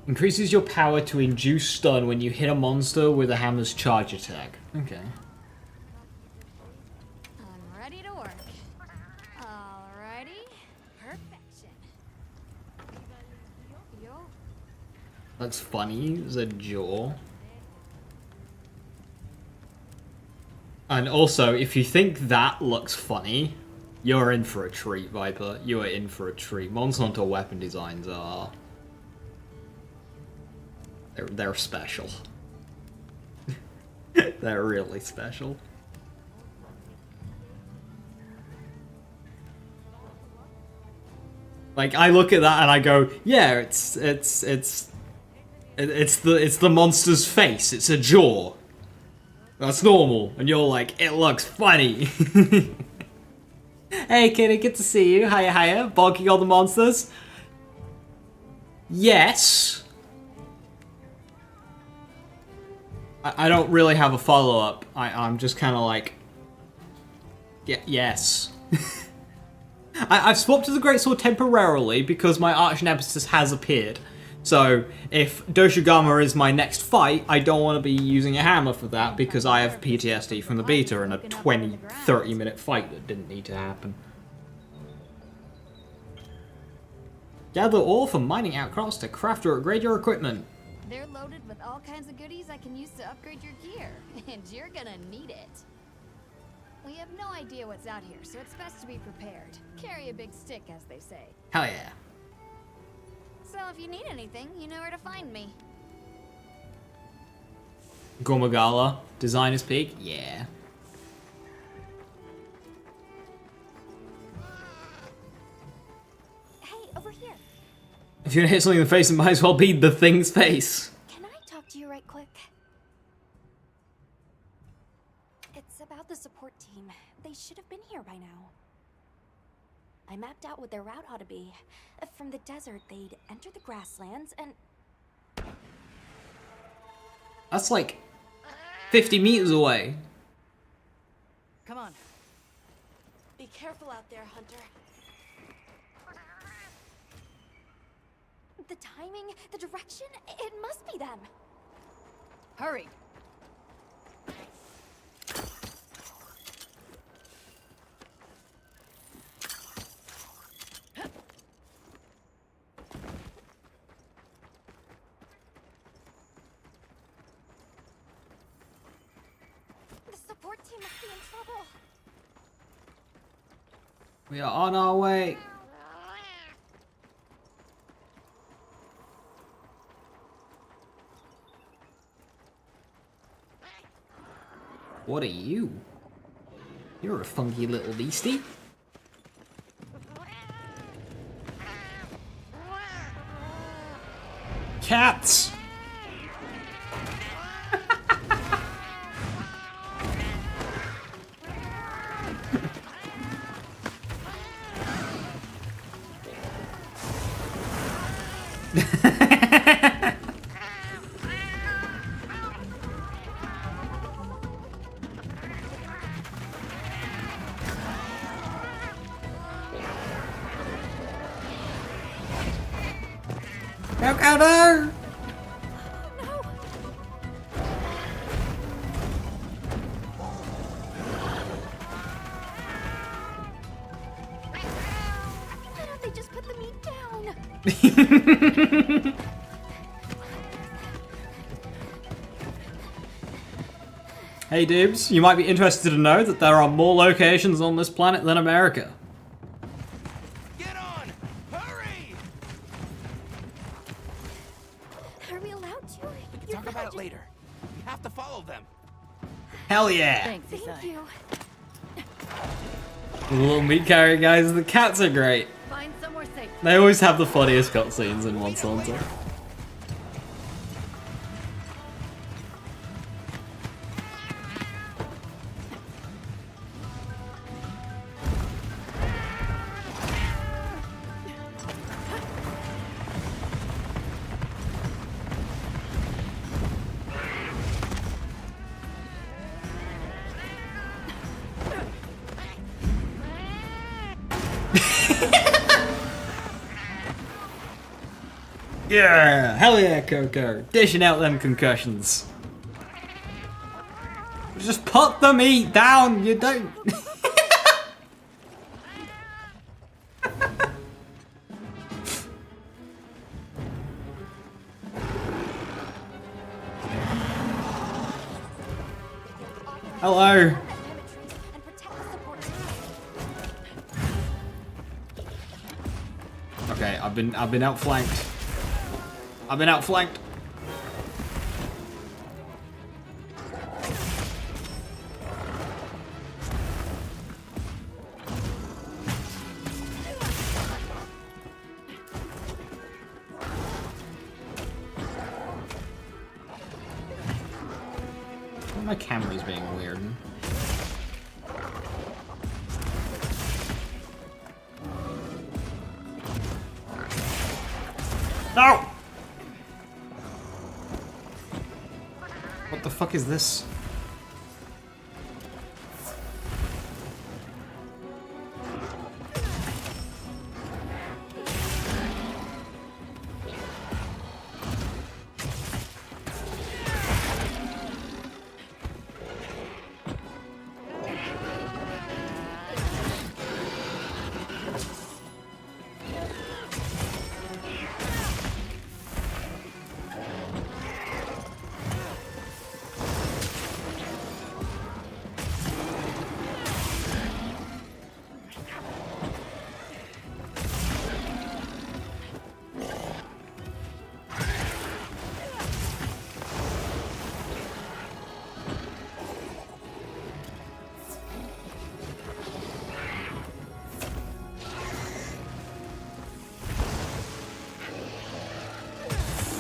Increases your power to induce stun when you hit a monster with a hammer's charge attack. Okay. I'm ready to work. Alrighty. Perfection. That's funny, the jaw. And also, if you think that looks funny, you're in for a treat, Viper. You are in for a treat. Monster Hunter weapon designs are... They're special. They're really special. Like, I look at that and I go, yeah, it's the monster's face. It's a jaw. That's normal. And you're like, it looks funny. Hey, kitty, good to see you. Hiya, hiya. Bonking all the monsters. Yes. I don't really have a follow-up. I'm just kind of like... yes. I've swapped to the Greatsword temporarily because my arch nemesis has appeared. So, if Doshigama is my next fight, I don't want to be using a hammer for that because I have PTSD from the beta in a 20-30 minute fight that didn't need to happen. Gather ore from mining outcrops to craft or upgrade your equipment. They're loaded with all kinds of goodies I can use to upgrade your gear, and you're gonna need it. We have no idea what's out here, so it's best to be prepared. Carry a big stick, as they say. Hell yeah. So if you need anything, you know where to find me. Gomagala, Designer's Peak, yeah. Hey, over here. If you're gonna hit something in the face, it might as well be the thing's face. Can I talk to you right quick? It's about the support team. They should have been here by now. I mapped out what their route ought to be. From the desert, they'd enter the grasslands and... That's like 50 meters away. Come on. Be careful out there, Hunter. The timing, the direction, it must be them. Hurry. The support team must be in trouble. We are on our way. What are you? You're a funky little beastie. Cats! Go, go, no! Why don't they just put the meat down? Hey dudes, you might be interested to know that there are more locations on this planet than America. Get on! Hurry! Are we allowed to? Talk about it later. We have to follow them. Hell yeah! Thanks, Thank Isai. you. The little meat carrier guys, the cats are great. Find somewhere safe. They always have the funniest cutscenes in Monster Hunter. Yeah! Hell yeah, Coco! Dishing out them concussions. Just put the meat down, you don't... Hello! I've been outflanked. I've been outflanked. My camera's being weird. No! What the fuck is this?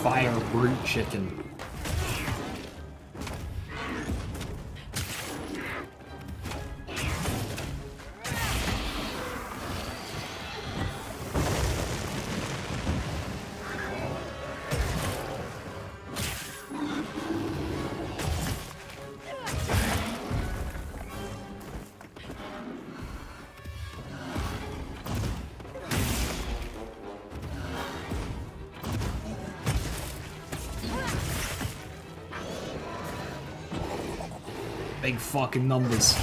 Fire brute chicken. Big fucking numbers.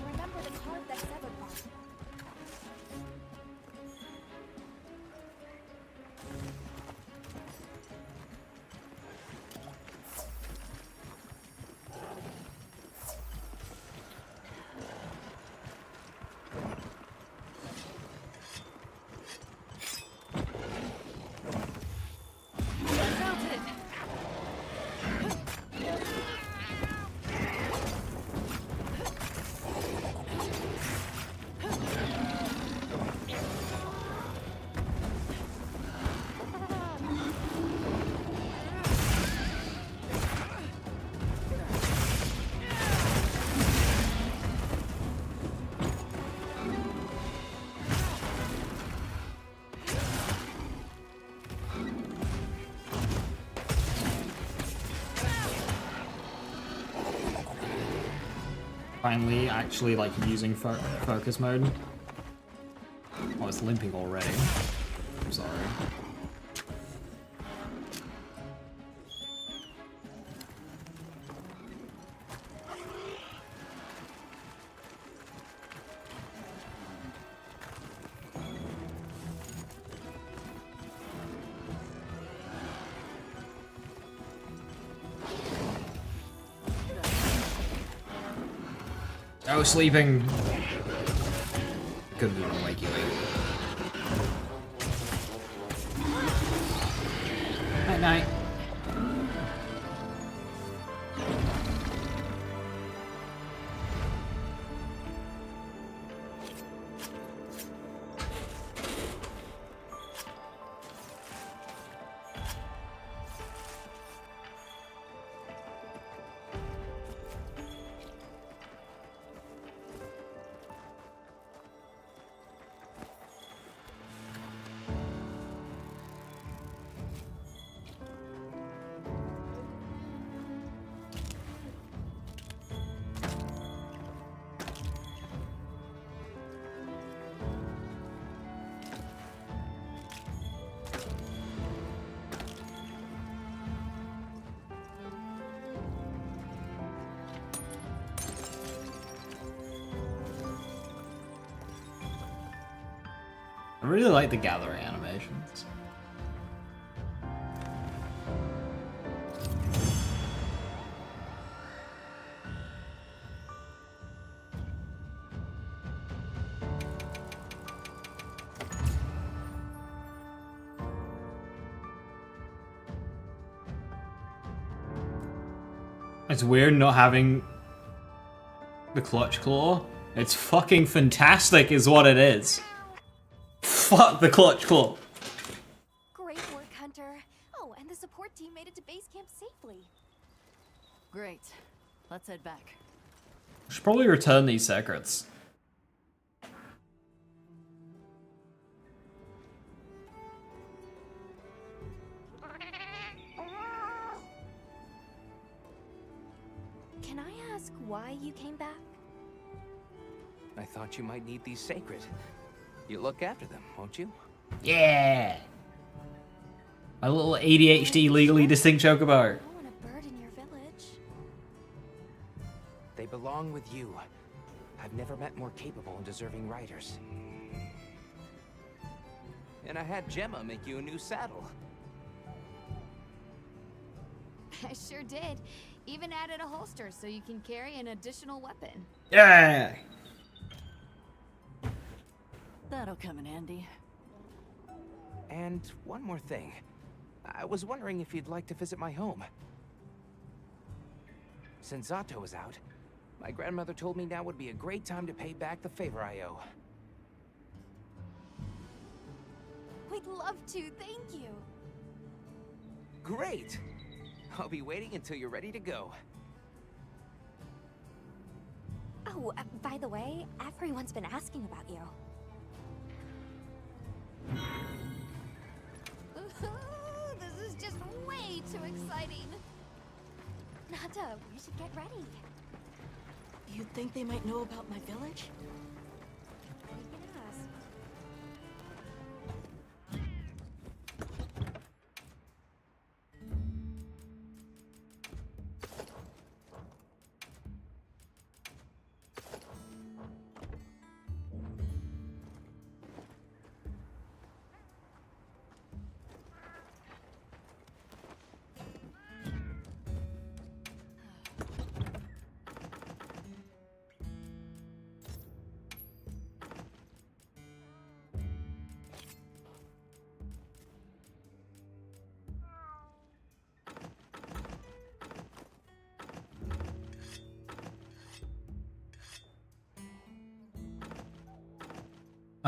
Remember the card that severed one. Finally, actually, like, using focus mode. Oh, it's limping already. I'm sorry. Oh, sleeping. Couldn't even wake you up. Night night. I really like the gathering animations. It's weird not having the clutch claw. It's fucking fantastic is what it is. Fuck the clutch claw. Great work, Hunter. Oh, and the support team made it to base camp safely. Great. Let's head back. I should probably return these secrets. Can I ask why you came back? I thought you might need these sacred. You look after them, won't you? Yeah! My little ADHD legally distinct chocobo. I don't want a bird in your village. They belong with you. I've never met more capable and deserving riders. And I had Gemma make you a new saddle. I sure did. Even added a holster so you can carry an additional weapon. Yeah! That'll come in handy. And one more thing. I was wondering if you'd like to visit my home. Since Zato is out, my grandmother told me now would be a great time to pay back the favor I owe. We'd love to, thank you. Great! I'll be waiting until you're ready to go. Oh, by the way, everyone's been asking about you. This is just way too exciting. Nata, we should get ready. You think they might know about my village? We can ask.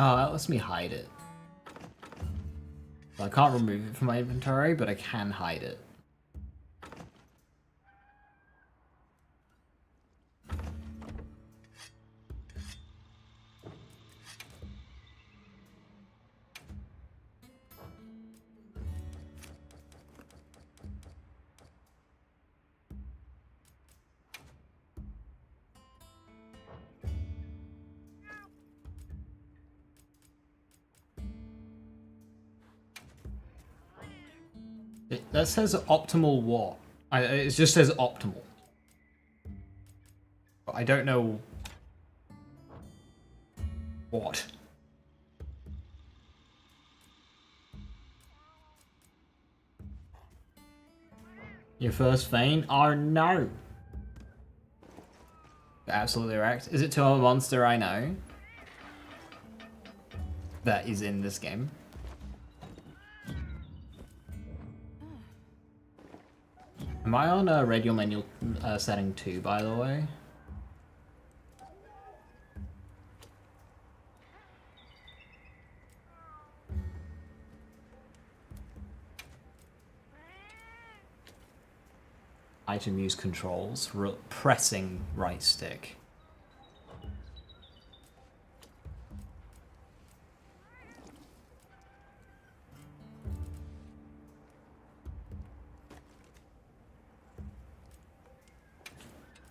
Oh, that lets me hide it. Well, I can't remove it from my inventory, but I can hide it. That says optimal what? It just says optimal. But I don't know what. Your first vein? Oh no! You're absolutely right. Is it to a monster I know that is in this game? Am I on a radio menu setting 2, by the way? Item use controls, pressing right stick.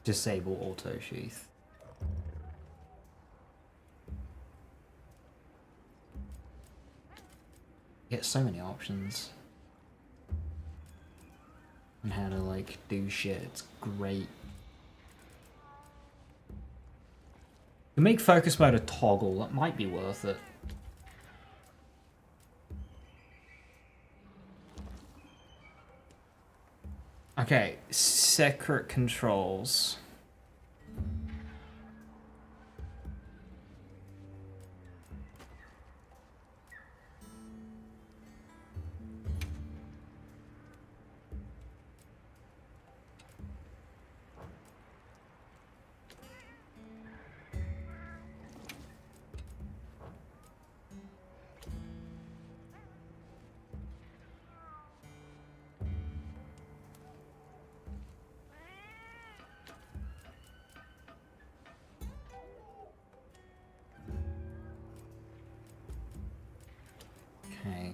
Disable auto sheath. Get so many options on how to like do shit. It's great. You make focus mode a toggle. That might be worth it. Okay, secret controls. Okay.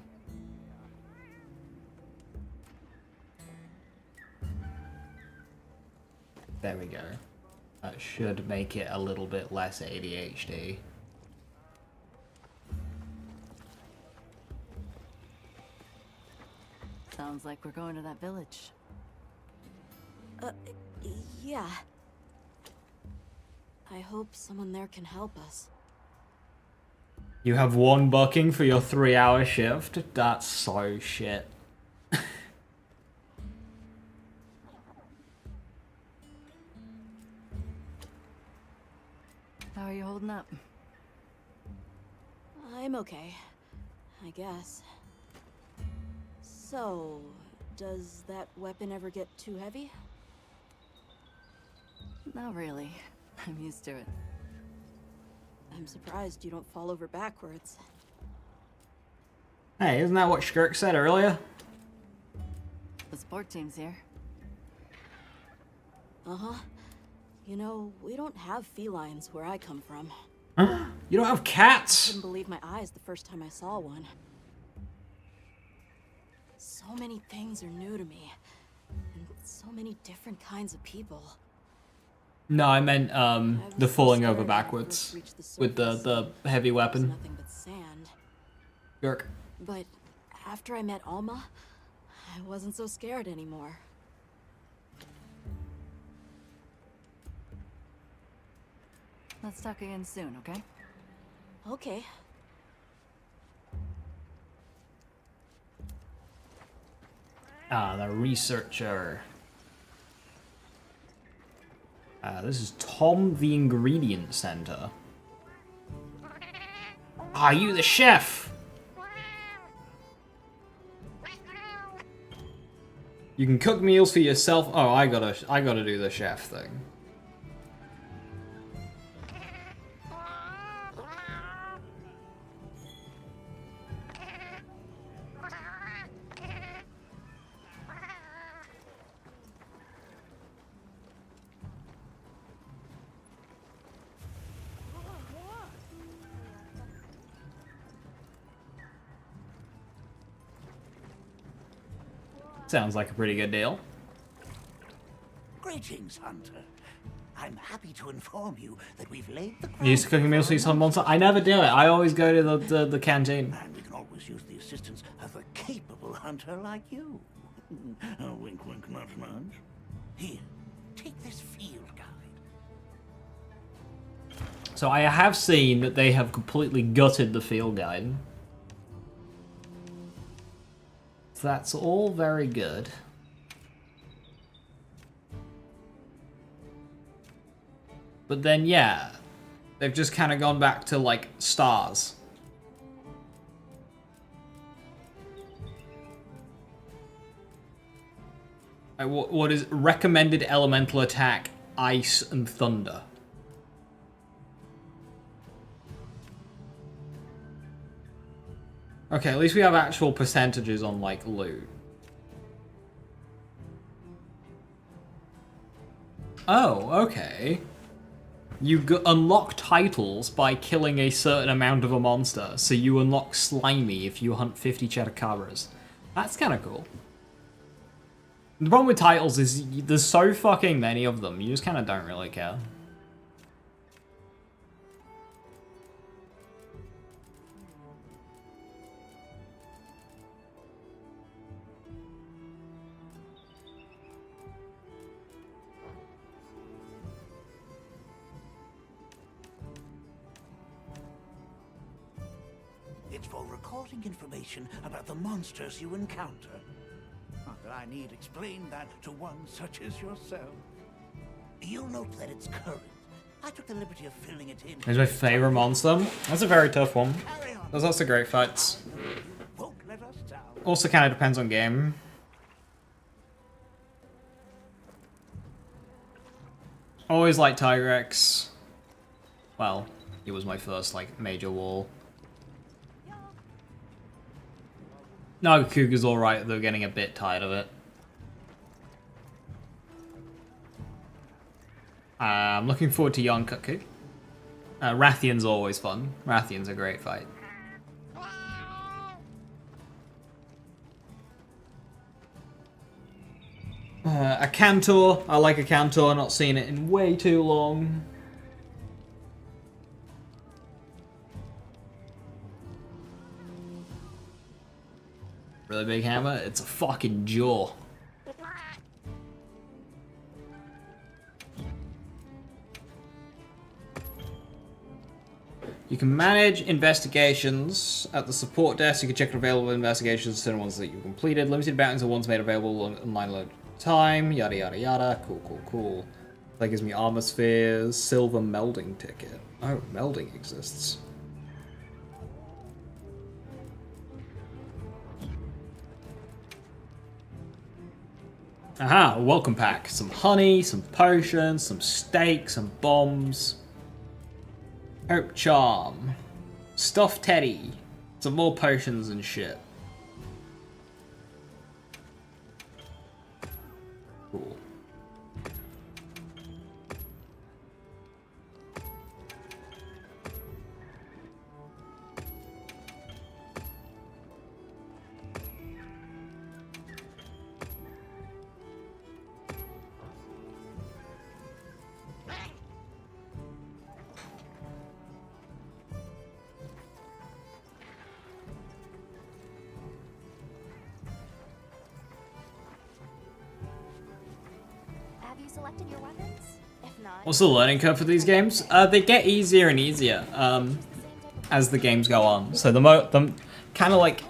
There we go. That should make it a little bit less ADHD. Sounds like we're going to that village. Yeah. I hope someone there can help us. You have one booking for your 3-hour shift? That's so shit. How are you holding up? I'm okay, I guess. So, does that weapon ever get too heavy? Not really. I'm used to it. I'm surprised you don't fall over backwards. Hey, isn't that what Skirk said earlier? The support team's here. Uh-huh. You know, we don't have felines where I come from. You don't have I cats? couldn't believe my eyes the first time I saw one. So many things are new to me. And so many different kinds of people. No, I meant the falling over scared backwards when I first reached with surface. the heavy There's weapon. nothing but sand. Skirk. But after I met Alma, I wasn't so scared anymore. Let's talk again soon, okay? Okay. Ah, the researcher. This is Tom the Ingredient Center. Are you the chef? You can cook meals for yourself. Oh, I gotta do the chef thing. Sounds like a pretty good deal. Greetings, Hunter. I'm happy to inform you that we've laid the You used to cooking meals for some monster? I never do it. I always go to the canteen. And we can always use the assistance of a capable hunter like you. Wink, wink, nudge, nudge. Here, take this field guide. So I have seen that they have completely gutted the field guide. So that's all very good. But then, yeah, they've just kind of gone back to, like, stars. What is recommended elemental attack? Ice and thunder. Okay, at least we have actual percentages on, like, loot. Oh, okay. You unlock titles by killing a certain amount of a monster, so you unlock Slimy if you hunt 50 Chetacaras. That's kind of cool. The problem with titles is there's so fucking many of them, you just kind of don't really care. It's for recording information about the monsters you encounter. I need explain that to one such as yourself. You'll note that it's current. I took the liberty of filling it in. Who's my favorite monster? That's a very tough one. Carry on. There's also great fights. Won't let us down. Also kind of depends on game. Always like Tigrex. Well, it was my first like major wall. Nagakuga's alright, though getting a bit tired of it. I'm looking forward to Yonkaku. Rathian's always fun. Rathian's a great fight. A Cantor. I like a Cantor. Not seen it in way too long. Really big hammer. It's a fucking jaw. You can manage investigations at the support desk. You can check available investigations, certain ones that you completed. Limited bounties are ones made available online load time. Yada yada yada. Cool, cool, cool. That gives me armor spheres. Silver melding ticket. Oh, melding exists. Aha, a welcome pack. Some honey, some potions, some steak, some bombs. Hope charm. Stuffed teddy. Some more potions and shit. Cool. Have you selected your weapons? If not, What's the learning curve for these games? They get easier and easier as the games go on. So the kind of like,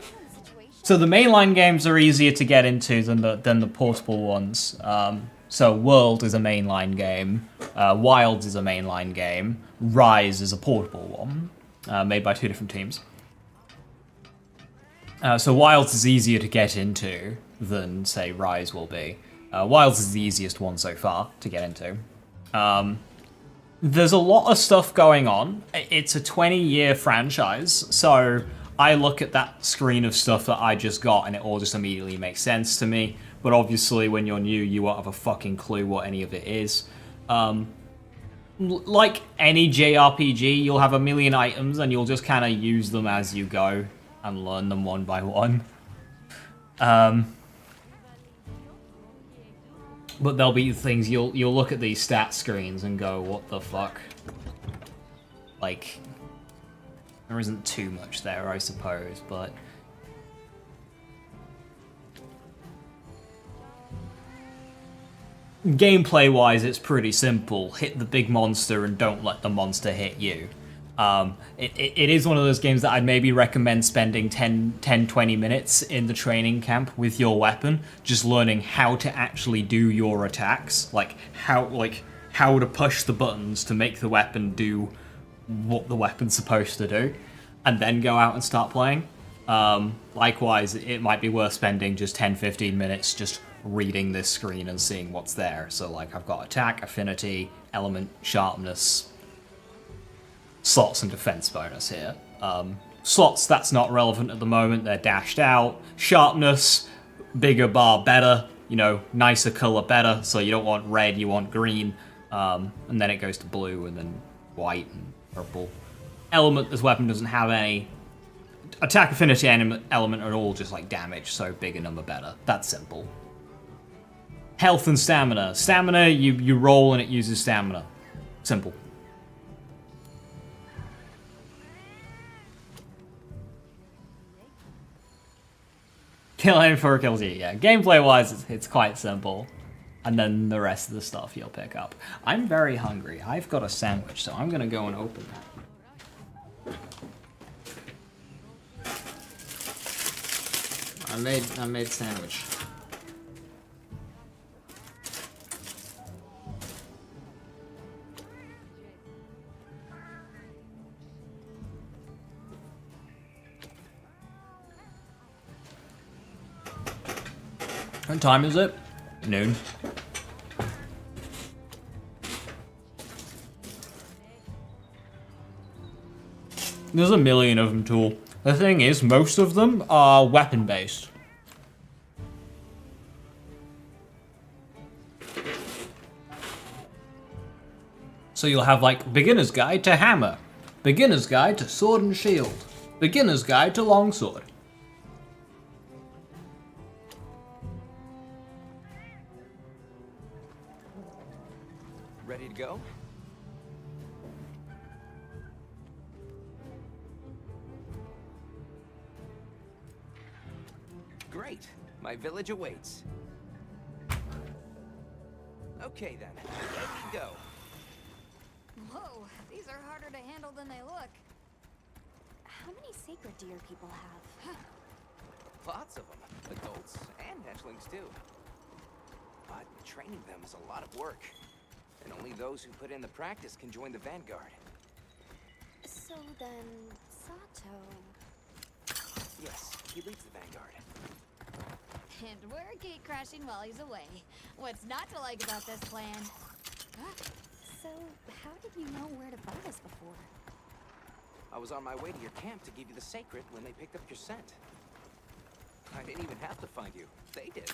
so the mainline games are easier to get into than the portable ones. So World is a mainline game, Wilds is a mainline game, Rise is a portable one, made by two different teams. So Wilds is easier to get into than, say, Rise will be. Wilds is the easiest one so far to get into. There's a lot of stuff going on. It's a 20-year franchise, so I look at that screen of stuff that I just got and it all just immediately makes sense to me. But obviously when you're new, you won't have a fucking clue what any of it is. Like any JRPG, you'll have a million items and you'll just kind of use them as you go and learn them one by one. But there'll be things you'll look at these stat screens and go, what the fuck? Like, there isn't too much there, I suppose, but gameplay-wise, it's pretty simple. Hit the big monster and don't let the monster hit you. It is one of those games that I'd maybe recommend spending 10-20 minutes in the training camp with your weapon, just learning how to actually do your attacks, like how to push the buttons to make the weapon do what the weapon's supposed to do, and then go out and start playing. Likewise, it might be worth spending just 10-15 minutes just reading this screen and seeing what's there. So like I've got attack, affinity, element, sharpness, slots and defense bonus here. Slots, that's not relevant at the moment, they're dashed out. Sharpness, bigger bar better, you know, nicer color better, so you don't want red, you want green. And then it goes to blue and then white and purple. Element, this weapon doesn't have any. Attack, affinity, element are all just like damage, so bigger number better. That's simple. Health and stamina. Stamina, you roll and it uses stamina. Simple. Kill him for kills you, yeah. Gameplay-wise, it's quite simple. And then the rest of the stuff you'll pick up. I'm very hungry. I've got a sandwich, so I'm gonna go and open that. I made sandwich. What time is it? Noon. There's a million of them, Tool. The thing is, most of them are weapon-based. So you'll have, like, Beginner's Guide to Hammer, Beginner's Guide to Sword and Shield, Beginner's Guide to Longsword. Ready to go? Great. My village awaits. Okay then, ready to go. Whoa, these are harder to handle than they look. How many sacred deer people have? Lots of them. Adults and hatchlings too. But training them is a lot of work. And only those who put in the practice can join the Vanguard. So then, Sato... Yes, he leads the Vanguard. And we're gate crashing while he's away. What's not to like about this plan? So, how did you know where to find us before? I was on my way to your camp to give you the sacred when they picked up your scent. I didn't even have to find you. They did.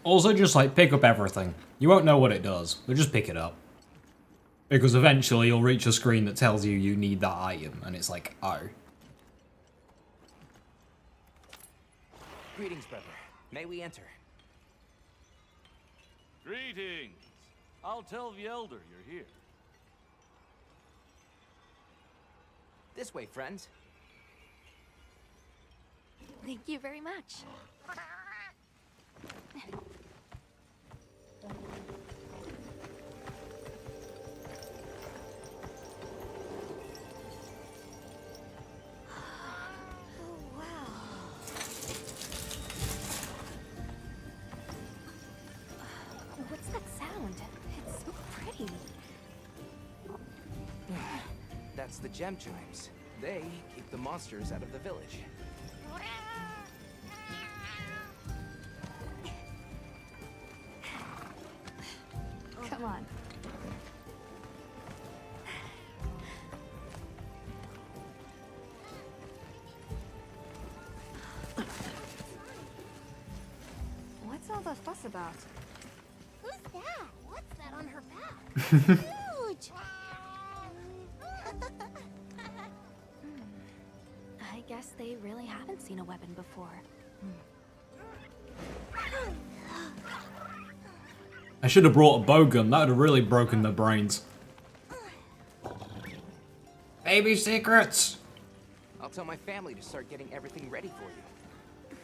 Also, just like pick up everything. You won't know what it does, but just pick it up. Because eventually you'll reach a screen that tells you you need that item, and it's like, oh. Greetings, brother. May we enter? Greetings. I'll tell the elder you're here. This way, friends. Thank you very much. What's that sound? It's so pretty. That's the gem chimes. They keep the monsters out of the village. Come on. What's all the fuss about? Who's that? What's that on her back? Huge! I guess they really haven't seen a weapon before. I should have brought a bowgun. That would have really broken their brains. Baby secrets! I'll tell my family to start getting everything ready for you.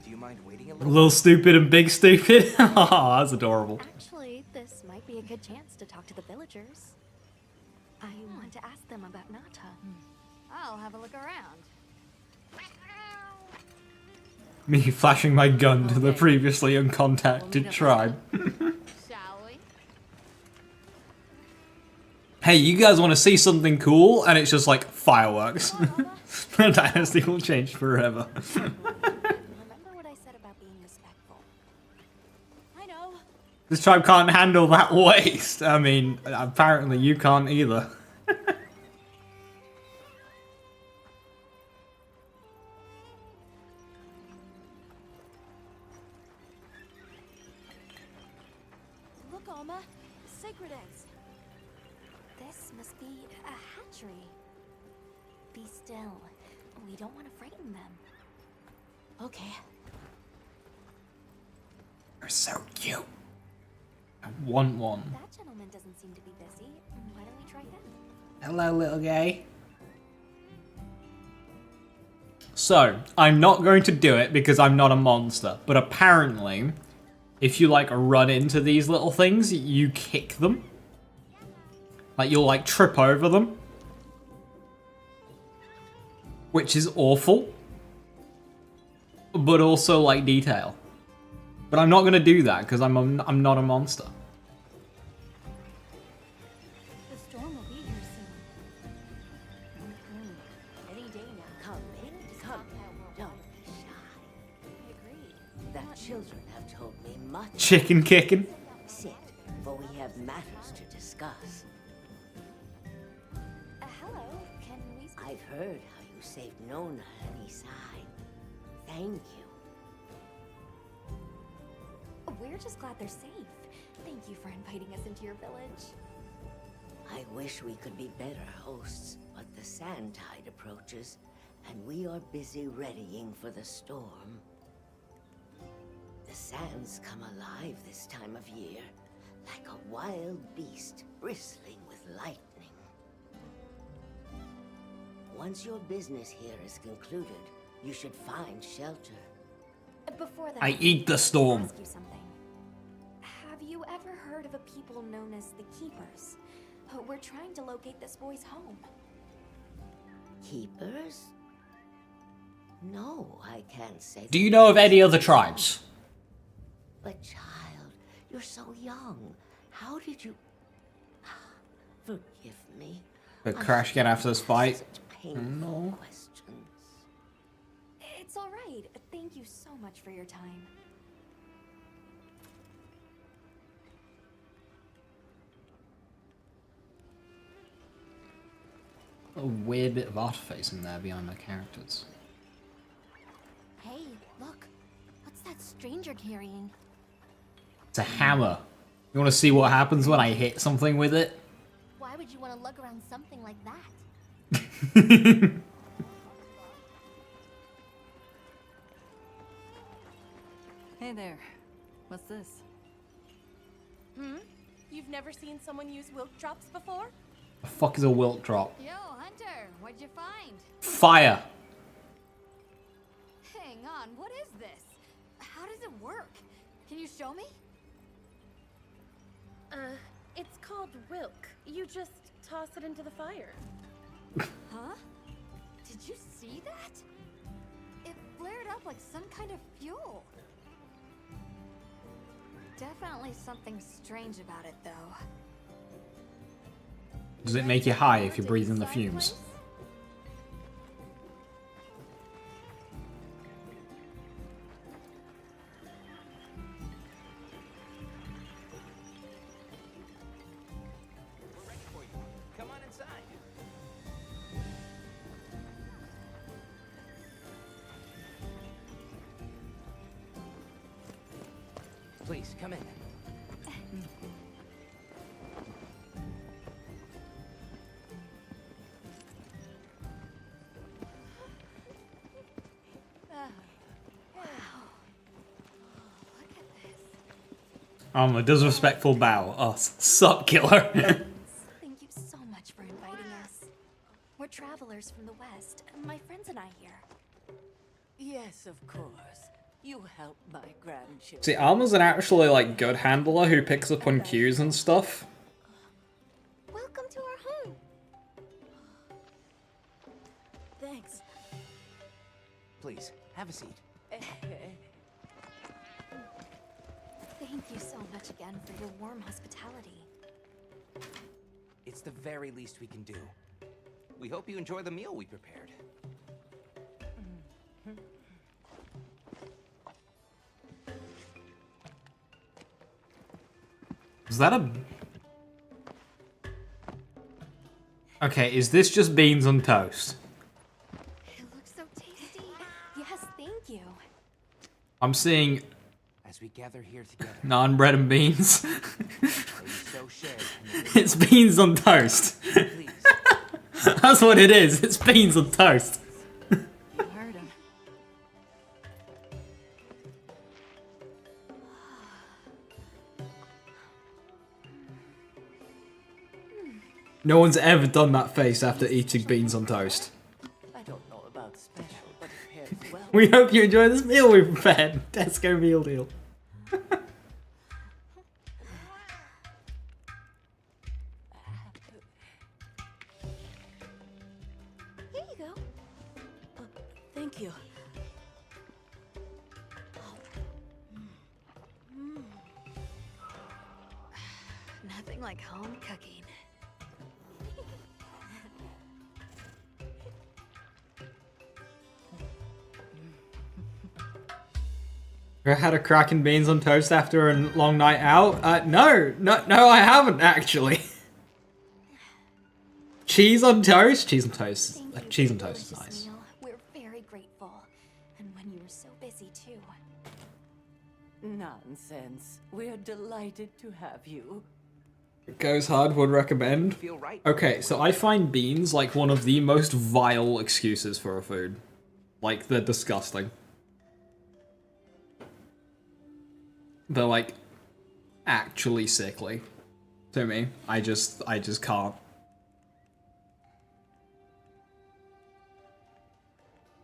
Do you mind waiting a little? Little stupid and big stupid. Oh, that's adorable. Actually, this might be a good chance to talk to the villagers. I want to ask them about Nata. I'll have a look around. Me flashing my gun to the previously uncontacted tribe. Shall we? Hey, you guys want to see something cool? And it's just like fireworks. Dynasty will change forever. Remember what I said about being respectful. I know. This tribe can't handle that waste. I mean, apparently you can't either. Look, Alma. Sacred eggs. This must be a hatchery. Be still. We don't want to frighten them. Okay. You're so cute. I want one. That gentleman doesn't seem to be busy. Why don't we try him? Hello, little guy. So, I'm not going to do it because I'm not a monster, but apparently, if you like run into these little things, you kick them. Like you'll like trip over them. Which is awful. But also like detail. But I'm not gonna do that because I'm not a monster. The storm will be here soon. Any day now. Come in, come. Don't be shy. I agree. The children have told me much. Chicken kicking. Sit, for we have matters to discuss. Hello, can we... I've heard how you saved Nona and Isai. Thank you. We're just glad they're safe. Thank you for inviting us into your village. I wish we could be better hosts, but the sand tide approaches, and we are busy readying for the storm. The sands come alive this time of year, like a wild beast bristling with lightning. Once your business here is concluded, you should find shelter. Before that, I eat the storm. ask you something. Have you ever heard of a people known as the Keepers? We're trying to locate this boy's home. Keepers? No, I can't say. Do you know of any other tribes? But child, you're so young. How did you... Forgive me. But Crash get after this fight. Such painful No. questions. It's all right. Thank you so much for your time. A weird bit of artificing there behind my characters. Hey, look. What's that stranger carrying? It's a hammer. You want to see what happens when I hit something with it? Why would you want to lug around something like that? Hey there. What's this? You've never seen someone use wilt drops before? The fuck is a wilt drop? Yo, Hunter, what'd you find? Fire. Hang on, what is this? How does it work? Can you show me? It's called wilk. You just toss it into the fire. Huh? Did you see that? It flared up like some kind of fuel. Definitely something strange about it, though. Does it make you high if you breathe in the fumes? We're ready for you. Come on inside. Please, come in. A disrespectful bow. Us. Sup, killer. Thank you so much for inviting us. We're travelers from the West, and my friends and I here. Yes, of course. You help my grandchildren. See, Alma's an actually, like, good handler who picks up on cues and stuff. Welcome to our home. Thanks. Please, have a seat. Thank you so much again for your warm hospitality. It's the very least we can do. We hope you enjoy the meal we prepared. Is that a... Okay, is this just beans on toast? It looks so tasty. Yes, thank you. I'm seeing As we gather here together, naan bread and beans. may we so share in the It's beans on toast. Please, That's what it is. It's beans on toast. You heard him. No one's ever done that face after eating beans on toast. I don't know about special, but it pairs well. We hope you enjoy this meal we prepared. Tesco meal deal. Here you go. Thank you. Nothing like home cooking. Ever had a crack and beans on toast after a long night out? No, I haven't actually. Cheese on toast? Cheese on toast. Cheese on toast is nice. Meal. We're very grateful. And when you were so busy too. Nonsense. We're delighted to have you. Goes hard, would recommend. Okay, so I find beans like one of the most vile excuses for a food. Like, they're disgusting. They're like actually sickly to me. I just can't.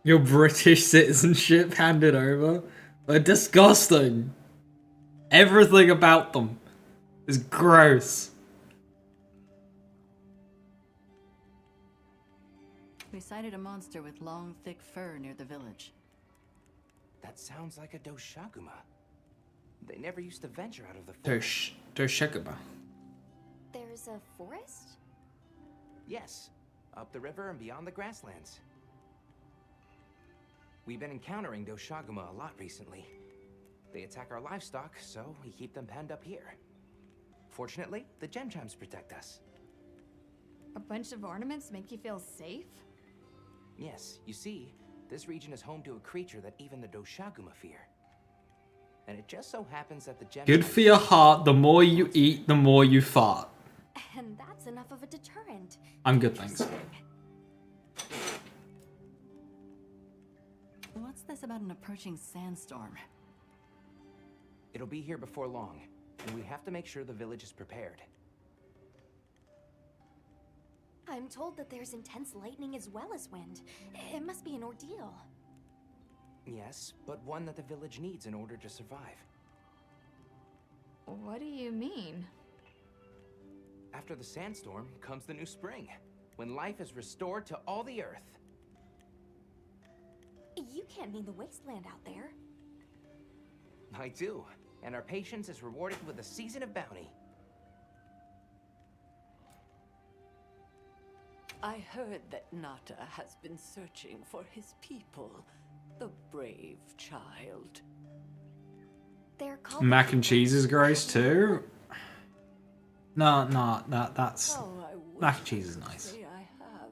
Your British citizenship handed over? They're disgusting. Everything about them is gross. We sighted a monster with long, thick fur near the village. That sounds like a Doshaguma. They never used to venture out of the forest. Doshaguma. There's a forest? Yes, up the river and beyond the grasslands. We've been encountering Doshaguma a lot recently. They attack our livestock, so we keep them penned up here. Fortunately, the gem chimes protect us. A bunch of ornaments make you feel safe? Yes, you see, this region is home to a creature that even the Doshaguma fear. And it just so happens that the gem Good for your heart, the more you eat, the more you fart. And that's enough of a deterrent. I'm good, thanks. What's this about an approaching sandstorm? It'll be here before long, and we have to make sure the village is prepared. I'm told that there's intense lightning as well as wind. It must be an ordeal. Yes, but one that the village needs in order to survive. What do you mean? After the sandstorm comes the new spring, when life is restored to all the earth. You can't mean the wasteland out there. I do, and our patience is rewarded with a season of bounty. I heard that Nata has been searching for his people. The brave child. They're called Mac and cheese is gross too. No, that's Oh, I wish mac and cheese is I could nice. say I have,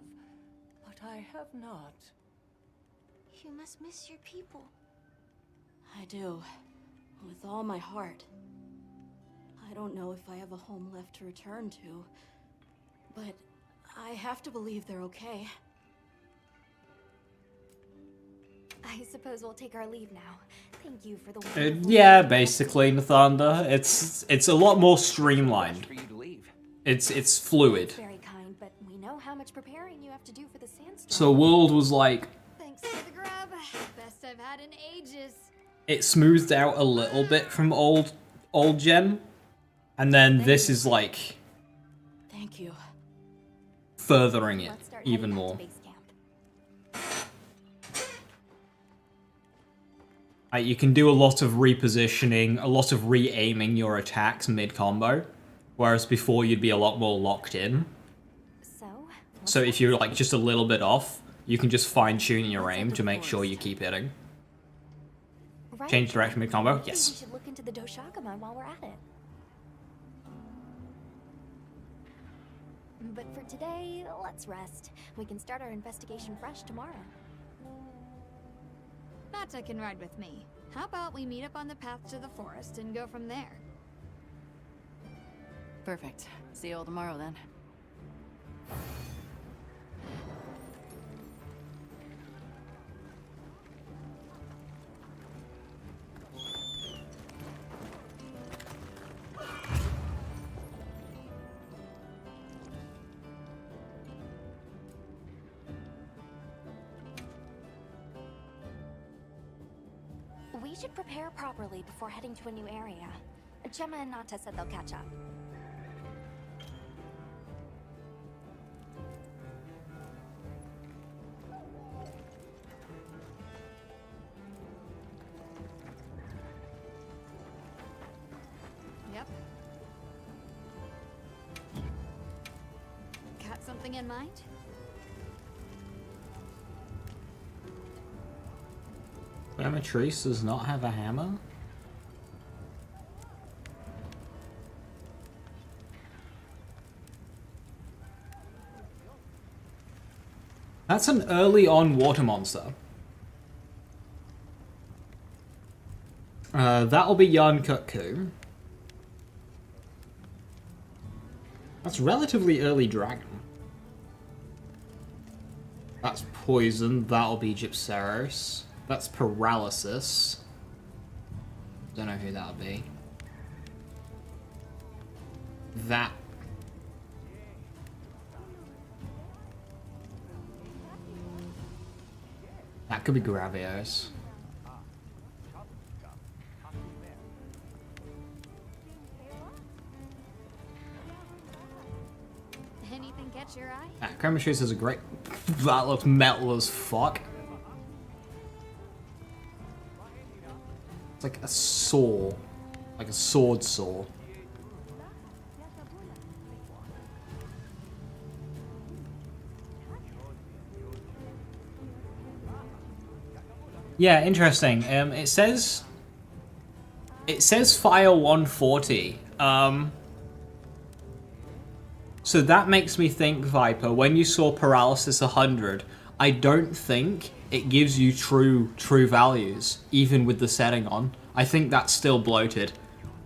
but I have not. You must miss your people. I do. With all my heart. I don't know if I have a home left to return to, but I have to believe they're okay. I suppose we'll take our leave now. Thank you for the Yeah, basically, Nathanda. It's a lot more streamlined. It's fluid. Very kind, but we know how much preparing you have to do for the sandstorm. So World was like, Thanks for the grub. Best I've had in ages. it smoothed out a little bit from old gen, and then this is like Thank you. furthering it even more. You can do a lot of repositioning, a lot of re-aiming your attacks mid-combo, whereas before you'd be a lot more locked in. So if you're like just a little bit off, you can just fine-tune your aim to make sure you keep hitting. Right. Change direction mid-combo? Maybe Yes. we should look into the Doshagama while we're at it. But for today, let's rest. We can start our investigation fresh tomorrow. Nata can ride with me. How about we meet up on the path to the forest and go from there? Perfect. See you all tomorrow then. We should prepare properly before heading to a new area. Gemma and Nata said they'll catch up. Yep. something in mind? Amatrice does not have a hammer? That's an early on water monster. That'll be Yarn Kutku. That's relatively early dragon. That's poison. That'll be Gypceros. That's paralysis. Don't know who that'll be. That. That could be Gravios. Anything catch your eye? Ah, Chromatrice is a great. That looks metal as fuck. It's like a saw. Like a sword saw. Yeah, interesting. It says fire 140. So that makes me think, Viper, when you saw paralysis 100, I don't think it gives you true values, even with the setting on. I think that's still bloated.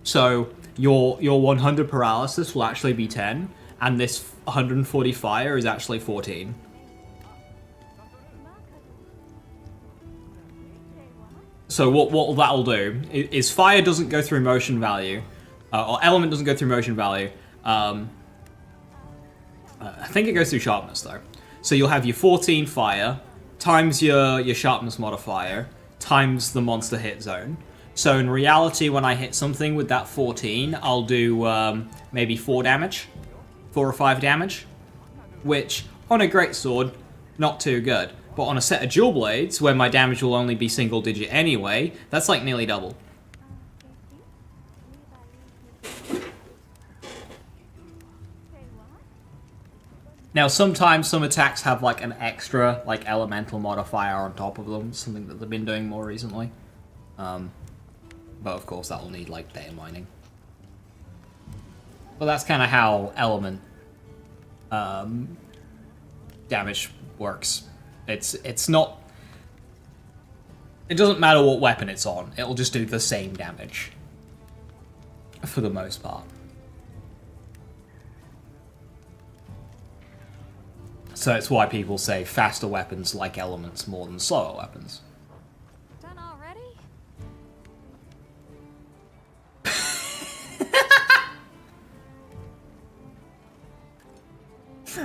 So your 100 paralysis will actually be 10, and this 140 fire is actually 14. So what that'll do is fire doesn't go through motion value, or element doesn't go through motion value. I think it goes through sharpness though. So you'll have your 14 fire times your sharpness modifier times the monster hit zone. So in reality, when I hit something with that 14, I'll do maybe 4 or 5 damage, which on a greatsword, not too good. But on a set of dual blades, where my damage will only be single digit anyway, that's like nearly double. Now, sometimes some attacks have like an extra like elemental modifier on top of them, something that they've been doing more recently. But of course, that will need like data mining. But that's kind of how element damage works. It's not. It doesn't matter what weapon it's on; it'll just do the same damage for the most part. So it's why people say faster weapons like elements more than slower weapons. Done already?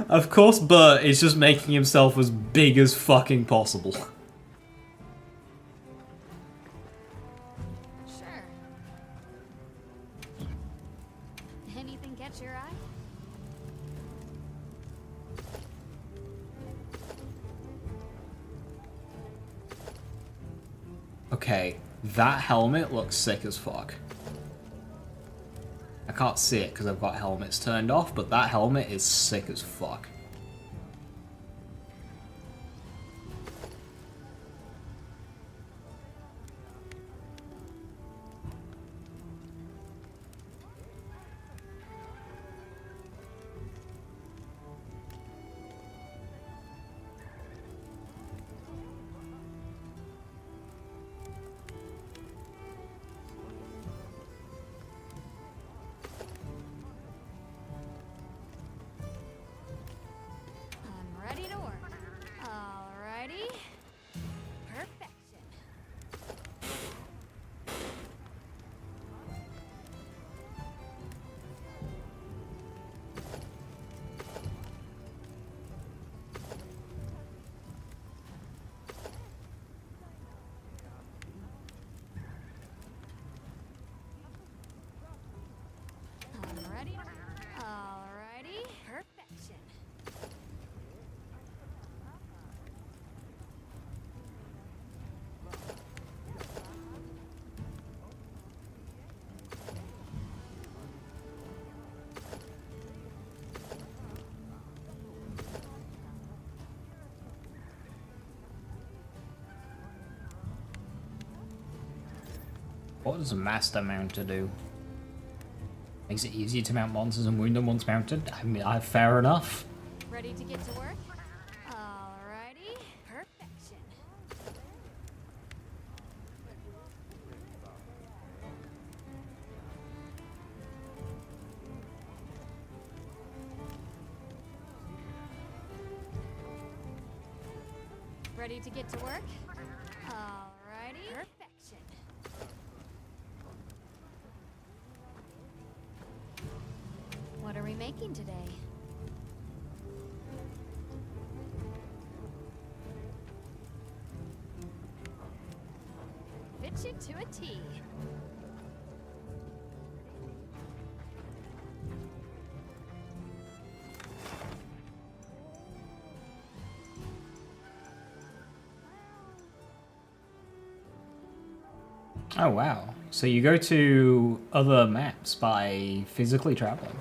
Of course, Bert is just making himself as big as fucking possible. Sure. Anything catch your eye? Okay, that helmet looks sick as fuck. I can't see it because I've got helmets turned off, but that helmet is sick as fuck. What does a master mounter do? Makes it easier to mount monsters and wound them once mounted? I mean, fair enough. Ready to get to work? Alrighty. Perfection. Ready to get to work? Alrighty. Perfection. What are we making today? Fits you to a T. Oh wow. So you go to other maps by physically traveling.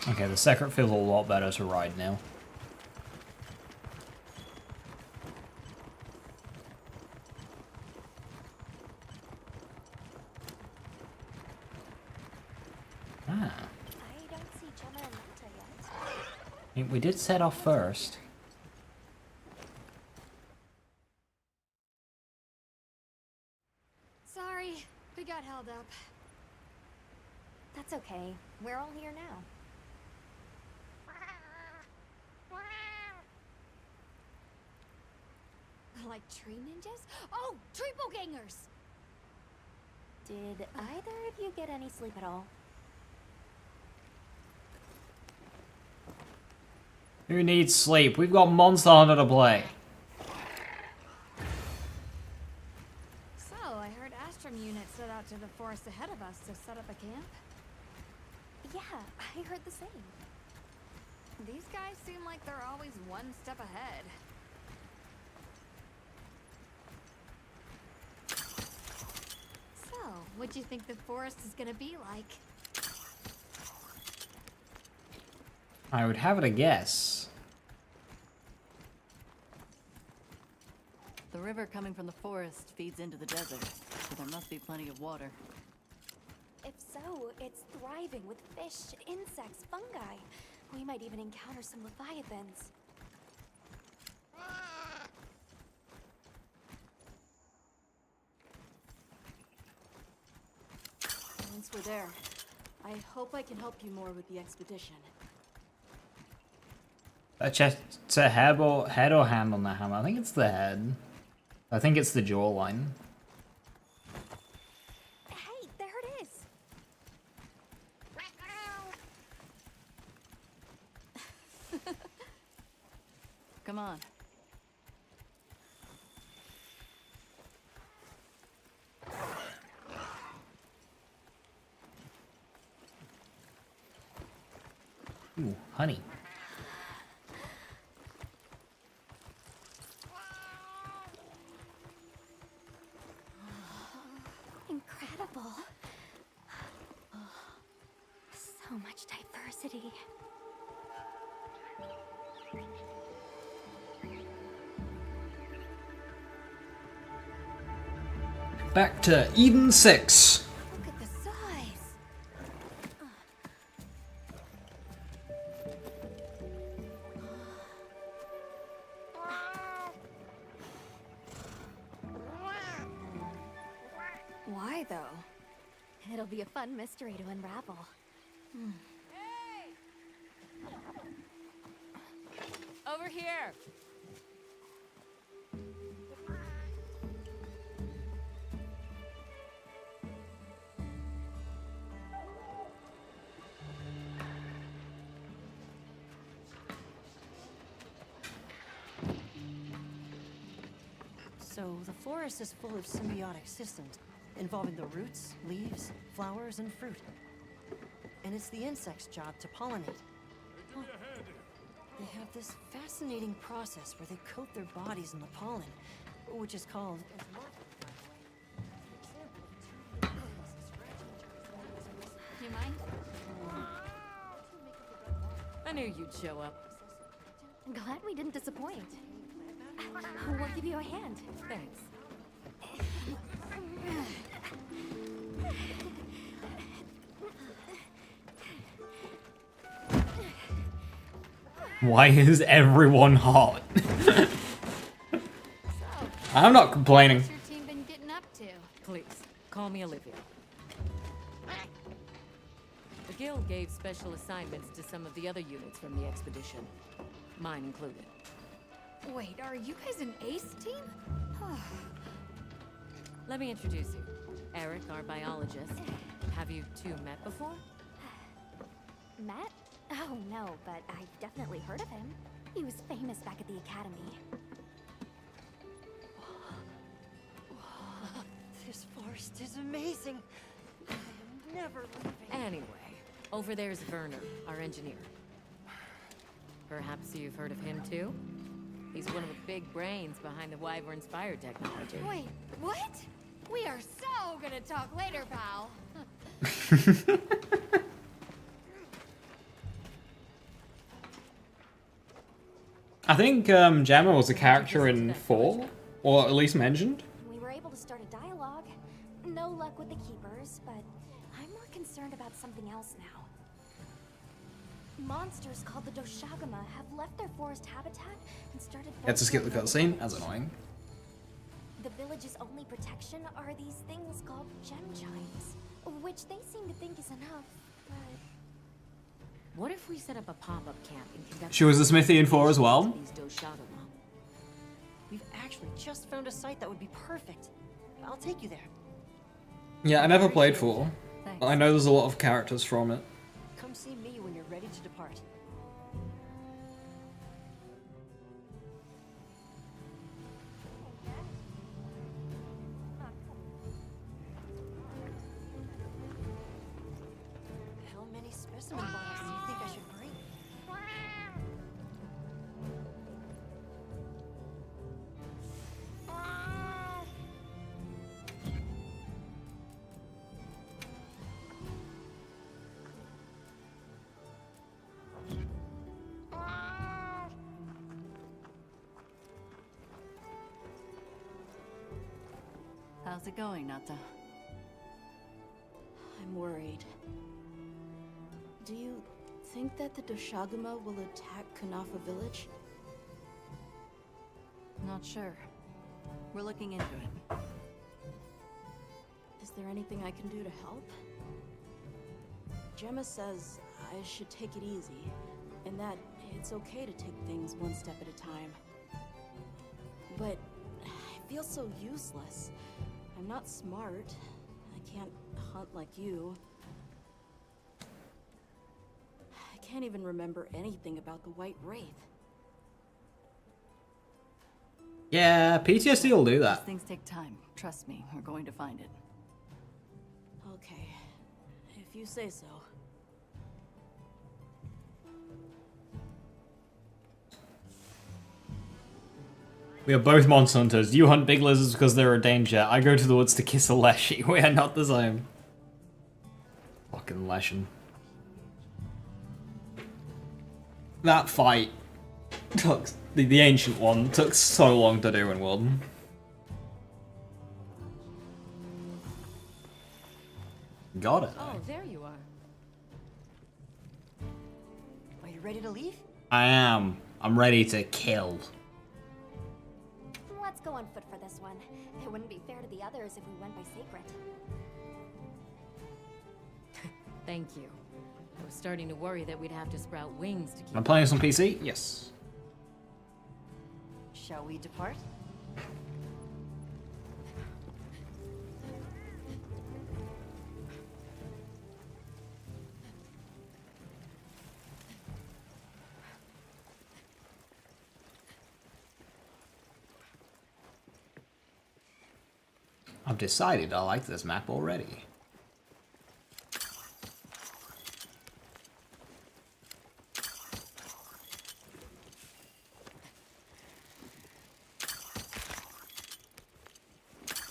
Okay, the second feels a lot better to ride now. Ah. I don't see Gemma and Manta yet. We did set off first. Sorry, we got held up. That's okay. We're all here now. Like tree ninjas? Oh, triple gangers! Did either of you get any sleep at all? Who needs sleep? We've got Monster Hunter to play. So, I heard Astrum units set out to the forest ahead of us to set up a camp. Yeah, I heard the same. These guys seem like they're always one step ahead. So, what'd you think the forest is gonna be like? I would have it a guess. The river coming from the forest feeds into the desert, so there must be plenty of water. If so, it's thriving with fish, insects, fungi. We might even encounter some leviathans. Once we're there, I hope I can help you more with the expedition. It's a head or hand on the hammer. I think it's the head. I think it's the jawline. Hey, there it is! Come on. Ooh, honey. Incredible. So much diversity. Back to Eden 6. Look at the size! Why, though? It'll be a fun mystery to unravel. Over here! So the forest is full of symbiotic systems, involving the roots, leaves, flowers, and fruit. And it's the insect's job to pollinate. Huh. They have this fascinating process where they coat their bodies in the pollen, which is called... You mind? I knew you'd show up. Glad we didn't disappoint. We'll give you a hand. Thanks. Why is everyone hot? I'm not complaining. What's your team been getting up to? Please, call me Olivia. The Guild gave special assignments to some of the other units from the expedition. Mine included. Wait, are you guys an ace team? Let me introduce you. Eric, our biologist. Have you two met before? Matt? Oh no, but I've definitely heard of him. He was famous back at the academy. This forest is amazing. I am never leaving. Anyway, over there's Werner, our engineer. Perhaps you've heard of him too? He's one of the big brains behind the Wyvern's fire technology. Wait, what? We are so gonna talk later, pal. I think Gemma was a character in 4, or at least mentioned. We were able to start a dialogue. No luck with the keepers, but I'm more concerned about something else now. Monsters called the Doshagama have left their forest habitat and started... Had to skip the cutscene. That's annoying. The village's only protection are these things called gem chimes, which they seem to think is enough, but... What if we set up a pop-up camp and conduct... She was a smithy in 4 as well. These Doshagama? We've actually just found a site that would be perfect. I'll take you there. Yeah, I never played 4. Thanks. But I know there's a lot of characters from it. Come see me when you're ready to depart. How many specimen bottles do you think I should bring? How's it going, Nata? I'm worried. Do you think that the Doshagama will attack Kanafa village? Not sure. We're looking into it. Is there anything I can do to help? Gemma says I should take it easy, and that it's okay to take things one step at a time. But I feel so useless. I'm not smart. I can't hunt like you. I can't even remember anything about the White Wraith. Yeah, PTSD will do that. These things take time. Trust me, we're going to find it. Okay, if you say so. We are both monster hunters. You hunt big lizards because they're a danger. I go to the woods to kiss a leshy. We are not the same. Fucking leshen. That fight took the ancient one took so long to do in World. Got it. Oh, there you are. Are you ready to leave? I am. I'm ready to kill. Let's go on foot for this one. It wouldn't be fair to the others if we went by Sacred. Thank you. I was starting to worry that we'd have to sprout wings to keep... I'm playing this on PC? Yes. Shall we depart? I've decided I like this map already.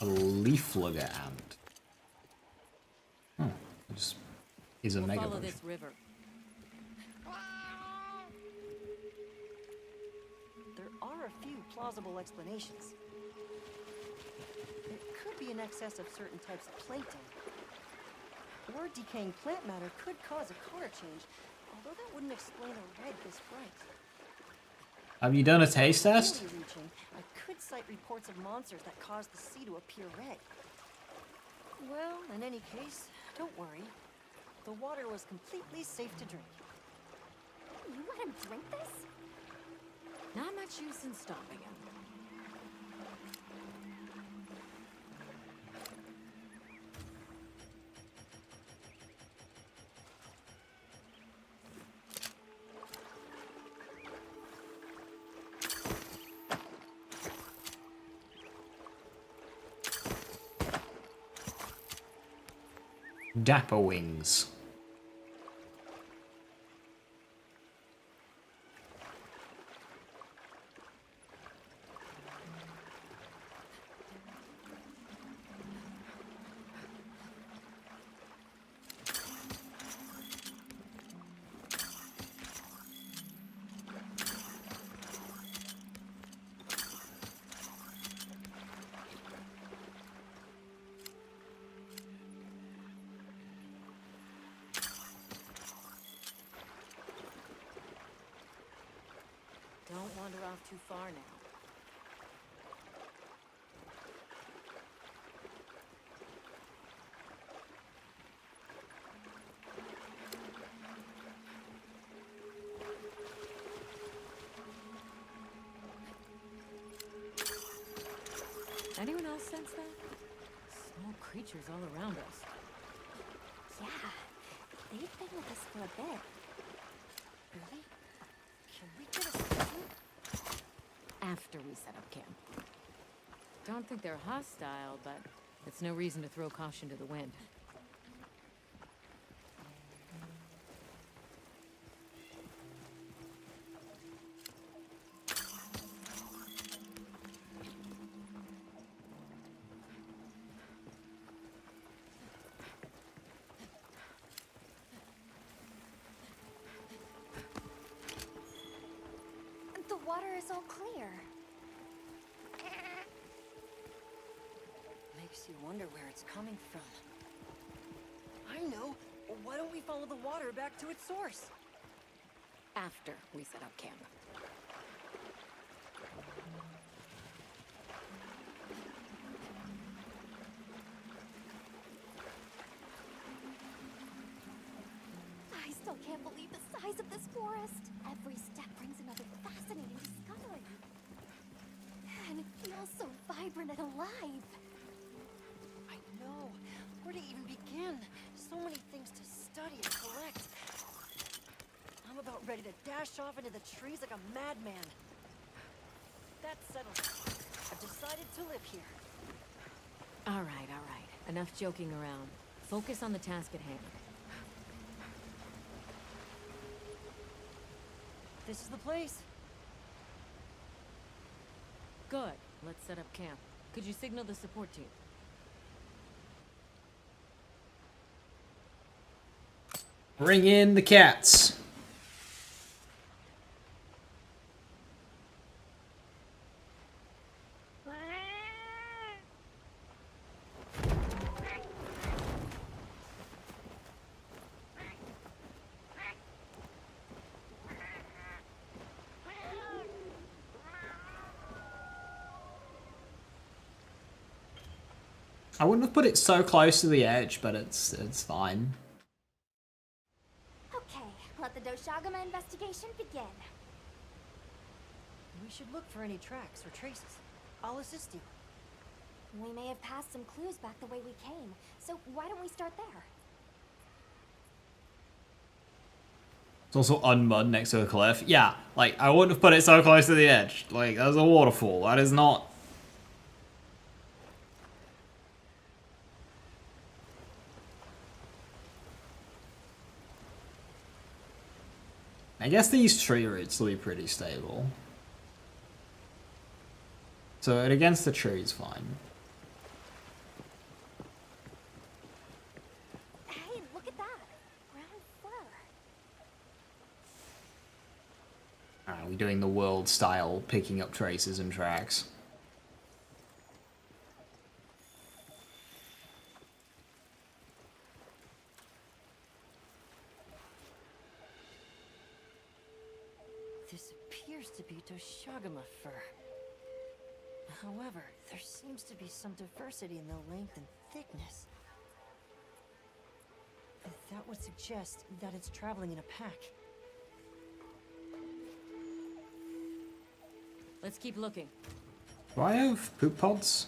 A leaf lugger ant. Just is a mega Follow bush. this river. There are a few plausible explanations. It could be an excess of certain types of plankton. Or decaying plant matter could cause a color change, although that wouldn't explain a red this bright. Have you done a taste test? Really reaching, I could cite reports of monsters that cause the sea to appear red. Well, in any case, don't worry. The water was completely safe to drink. You let him drink this? Not much use in stopping him. Dapper wings. Don't wander off too far now. Anyone else sense that? Small creatures all around us. Yeah, they've been with us for a bit. Really? Can we get a solution? After we set up camp. Don't think they're hostile, but it's no reason to throw caution to the wind. The water is all clear. Makes you wonder where it's coming from. I know. Why don't we follow the water back to its source? After we set up camp. I still can't believe the size of this forest. Every step brings another fascinating discovery. And it feels so vibrant and alive. I know. Where to even begin? So many things to study and collect. I'm about ready to dash off into the trees like a madman. That settles it. I've decided to live here. All right, all right. Enough joking around. Focus on the task at hand. This is the place. Good. Let's set up camp. Could you signal the support team? Bring in the cats. I wouldn't have put it so close to the edge, but it's fine. Okay, let the Doshagama investigation begin. We should look for any tracks or traces. I'll assist you. We may have passed some clues back the way we came, so why don't we start there? It's also unmud next to the cliff. Yeah, like, I wouldn't have put it so close to the edge. Like, there's a waterfall. That is not... I guess these tree roots will be pretty stable. So against the trees, fine. Hey, look at that. Brown fur. We're doing the world style, picking up traces and tracks. This appears to be Doshagama fur. However, there seems to be some diversity in the length and thickness. That would suggest that it's traveling in a pack. Let's keep looking. Do I have poop pods?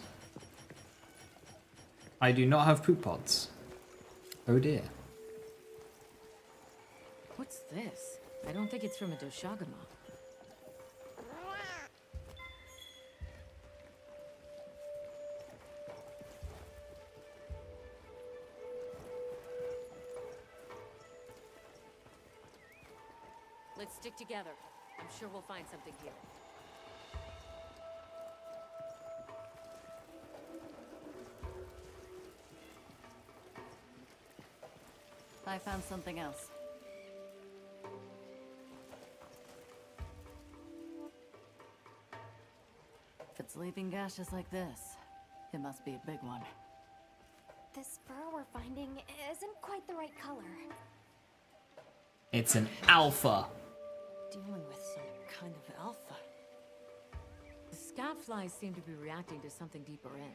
I do not have poop pods. Oh dear. What's this? I don't think it's from a Doshagama. Let's stick together. I'm sure we'll find something here. I found something else. If it's leaving gashes like this, it must be a big one. This fur we're finding isn't quite the right color. It's an alpha. Dealing with some kind of alpha. The scat flies seem to be reacting to something deeper in.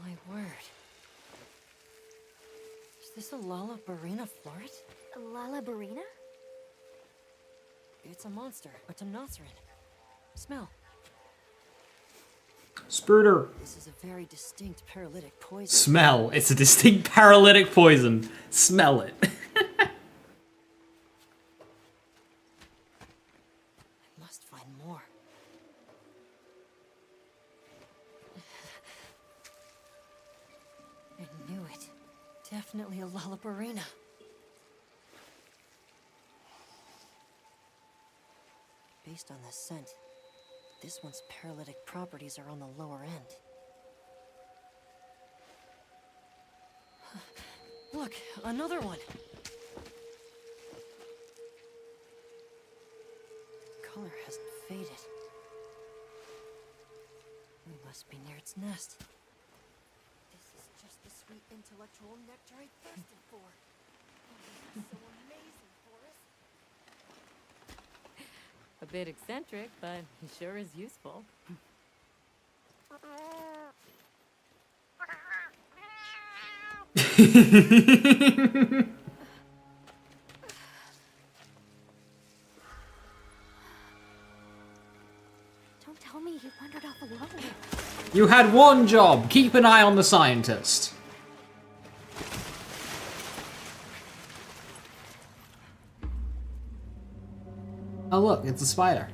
My word. Is this a Lalabarina floret? A Lalabarina? It's a monster, a Temnoceran. Smell. Spurter. This is a very distinct paralytic poison. Smell. It's a distinct paralytic poison. Smell it. I must find more. I knew it. Definitely a Lalabarina. Based on the scent, this one's paralytic properties are on the lower end. Look, another one. Color hasn't faded. We must be near its nest. This is just the sweet intellectual nectar I thirsted for. Oh, this is so amazing, Forrest. A bit eccentric, but he sure is useful. Don't tell me you wandered off alone. You had one job. Keep an eye on the scientist. Oh look, it's a spider.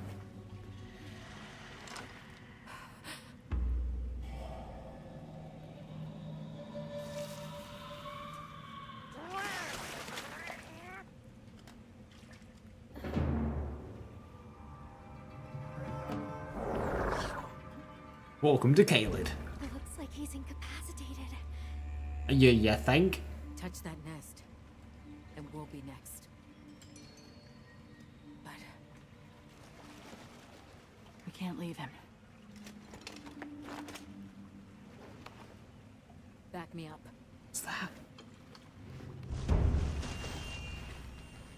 Welcome to Caelid. It looks like he's incapacitated. You think? Touch that nest, and we'll be next. But We can't leave him. back me up. What's that?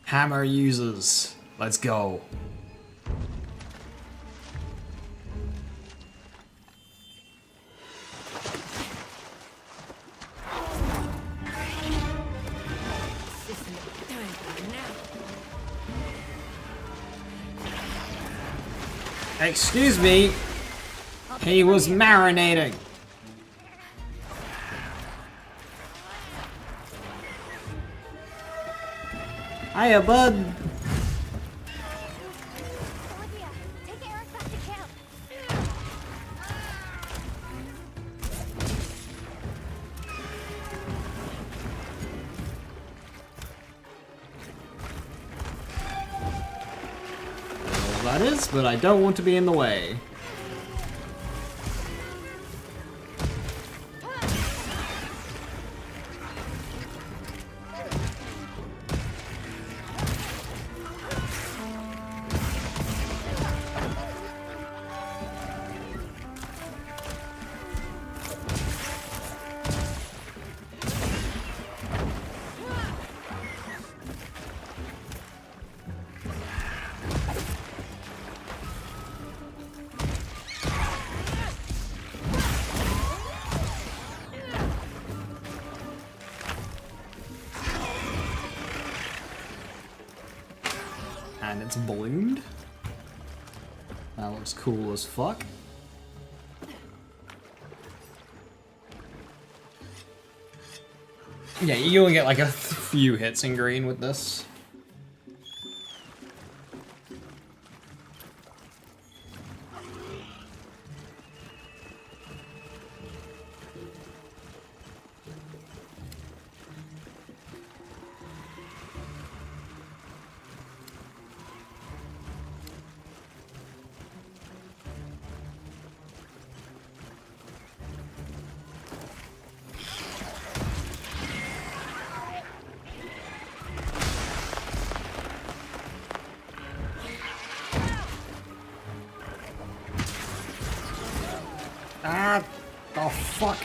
Hammer users. Let's go. Excuse me. He was marinating. Hiya, bud. Olivia, take Eric back to camp. Well, that is, but I don't want to be in the way. And it's ballooned. That looks cool as fuck. Yeah, you only get like a few hits in green with this. Ah, oh fuck.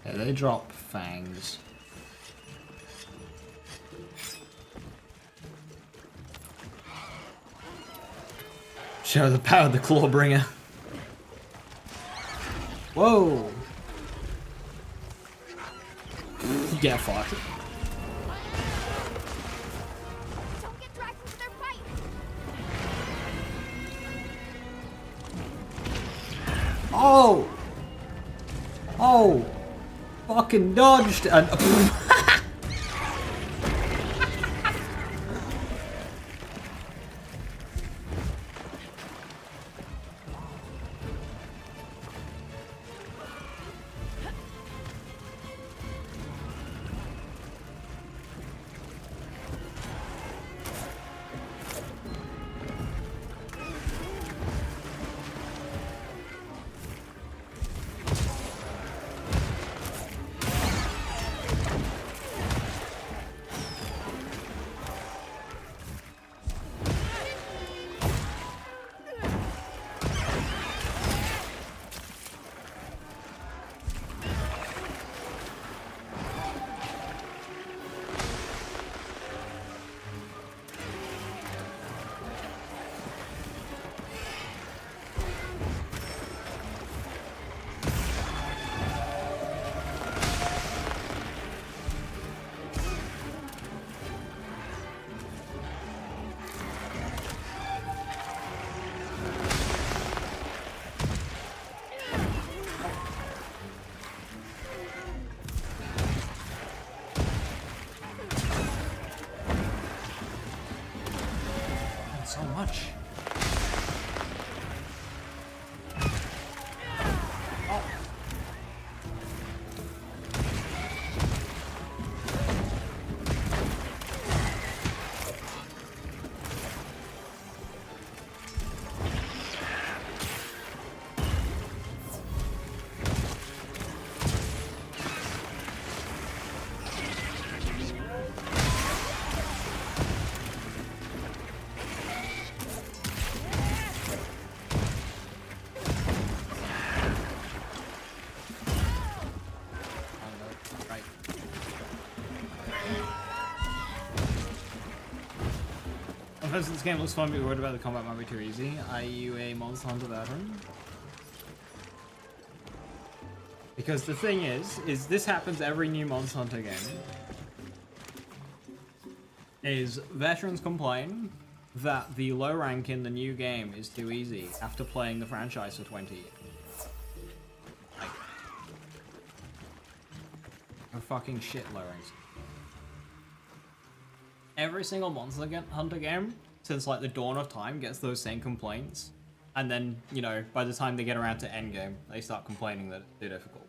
Yeah, they drop fangs. Show the power of the Clawbringer. Whoa! Get fucked. Don't get dragged into their fight. Oh! Oh! Fucking dodged and so much. First, this game looks fun, but you're worried about the combat might be too easy. Are you a Monster Hunter veteran? Because the thing is this happens every new Monster Hunter game. Is veterans complain that the low rank in the new game is too easy after playing the franchise for 20 years. Like, a fucking shit low ranks. Every single Monster Hunter game since like the dawn of time gets those same complaints, and then, you know, by the time they get around to endgame, they start complaining that it's too difficult.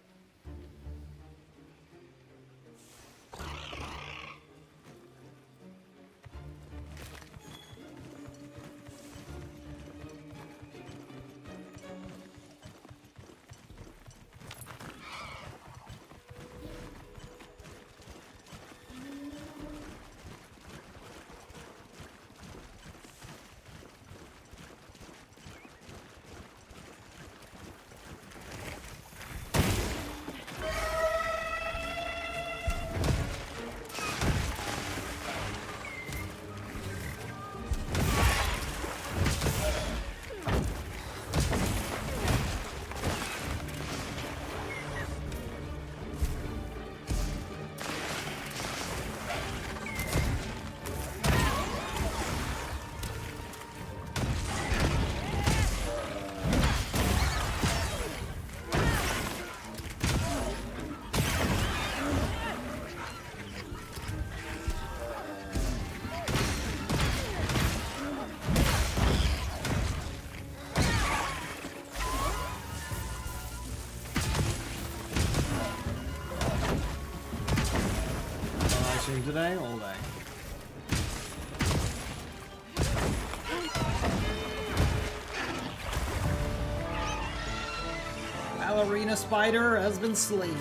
Today, all day. Ballerina spider has been slain.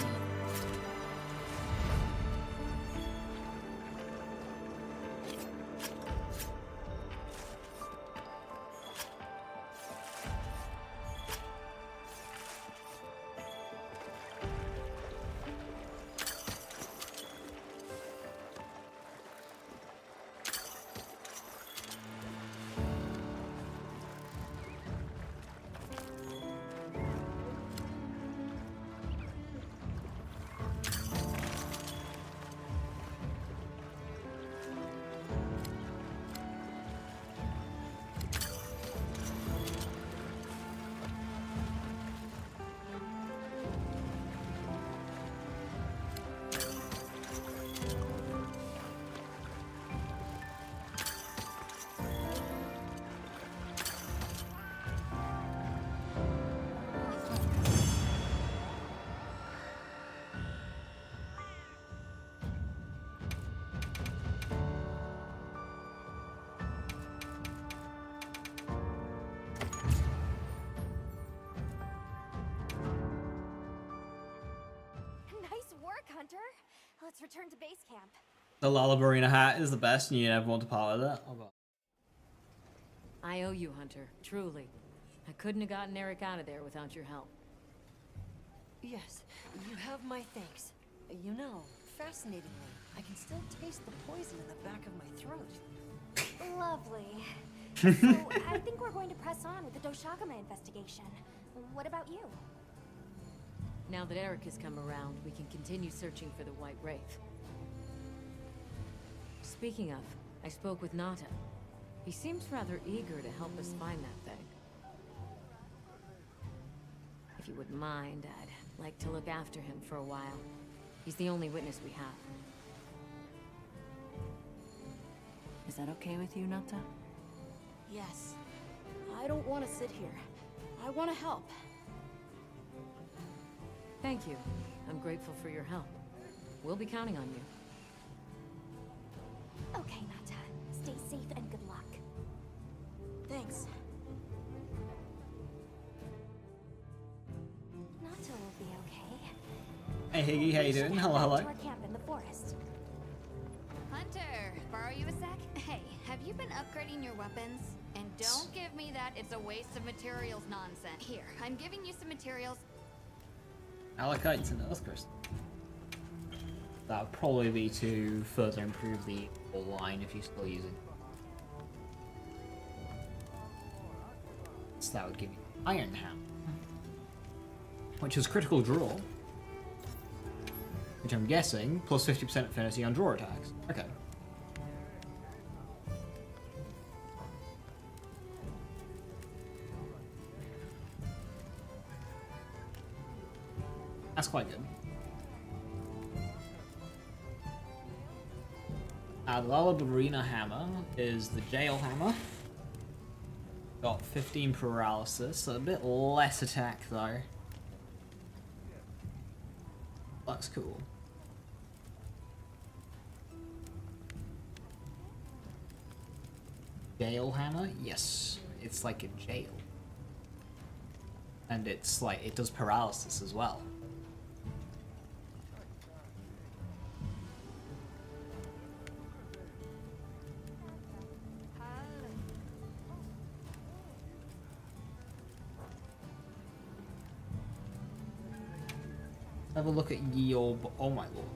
Hunter. Let's return to base camp. The Lullabarina hat is the best and you never want to part with it. I owe you, Hunter. Truly. I couldn't have gotten Eric out of there without your help. Yes, you have my thanks. You know, fascinatingly, I can still taste the poison in the back of my throat. Lovely. So, I think we're going to press on with the Doshagama investigation. What about you? Now that Eric has come around, we can continue searching for the White Wraith. Speaking of, I spoke with Nata. He seems rather eager to help us find that thing. If you wouldn't mind, I'd like to look after him for a while. He's the only witness we have. Is that okay with you, Nata? Yes. I don't want to sit here. I want to help. Thank you. I'm grateful for your help. We'll be counting on you. Okay, Nata. Stay safe and good luck. Thanks. Nata will be okay. Hey Higgy, how you doing? Hello, hello. To our camp in the forest. Hunter, borrow you a sec? Hey, have you been upgrading your weapons? And don't give me that it's a waste of materials nonsense. Here, I'm giving you some materials. Alakites and Earth Crystal. That would probably be to further improve the line if you're still using. So that would give you Iron Hammer, which is critical draw, which I'm guessing plus 50% affinity on draw attacks. Okay. That's quite good. The La Ballerina Hammer is the Jail Hammer. Got 15 paralysis, so a bit less attack though. That's cool. Jail Hammer? Yes. It's like a jail. And it's like, it does paralysis as well. Have a look at your... Oh my lord.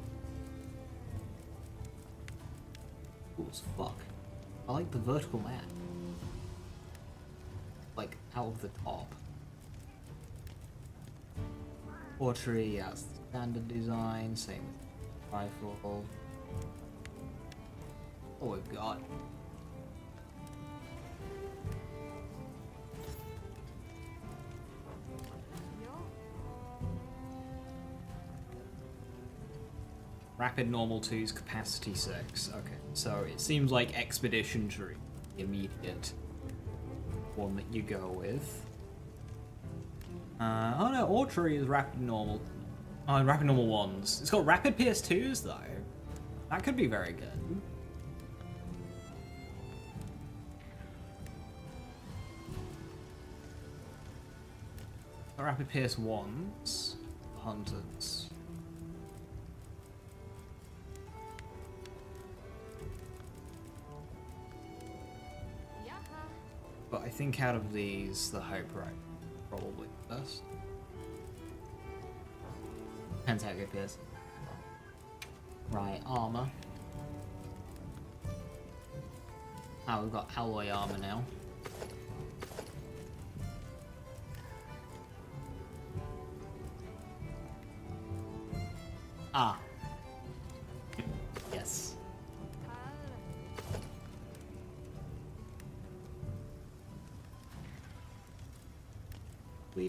Cool as fuck. I like the vertical map. Like, out of the top. Portrait, yeah, it's the standard design, same with rifle. Oh, we've got... Rapid normal 2's capacity 6. Okay, so it seems like expedition tree, the immediate one that you go with. Oh no, Orchery is rapid normal. Oh, rapid normal 1s. It's got rapid PS2s though. That could be very good. Rapid PS1s, Hunters. But I think out of these, the Hope Right probably the best. Depends how good it is. Right, armor. Oh, we've got alloy armor now. Ah. Yes.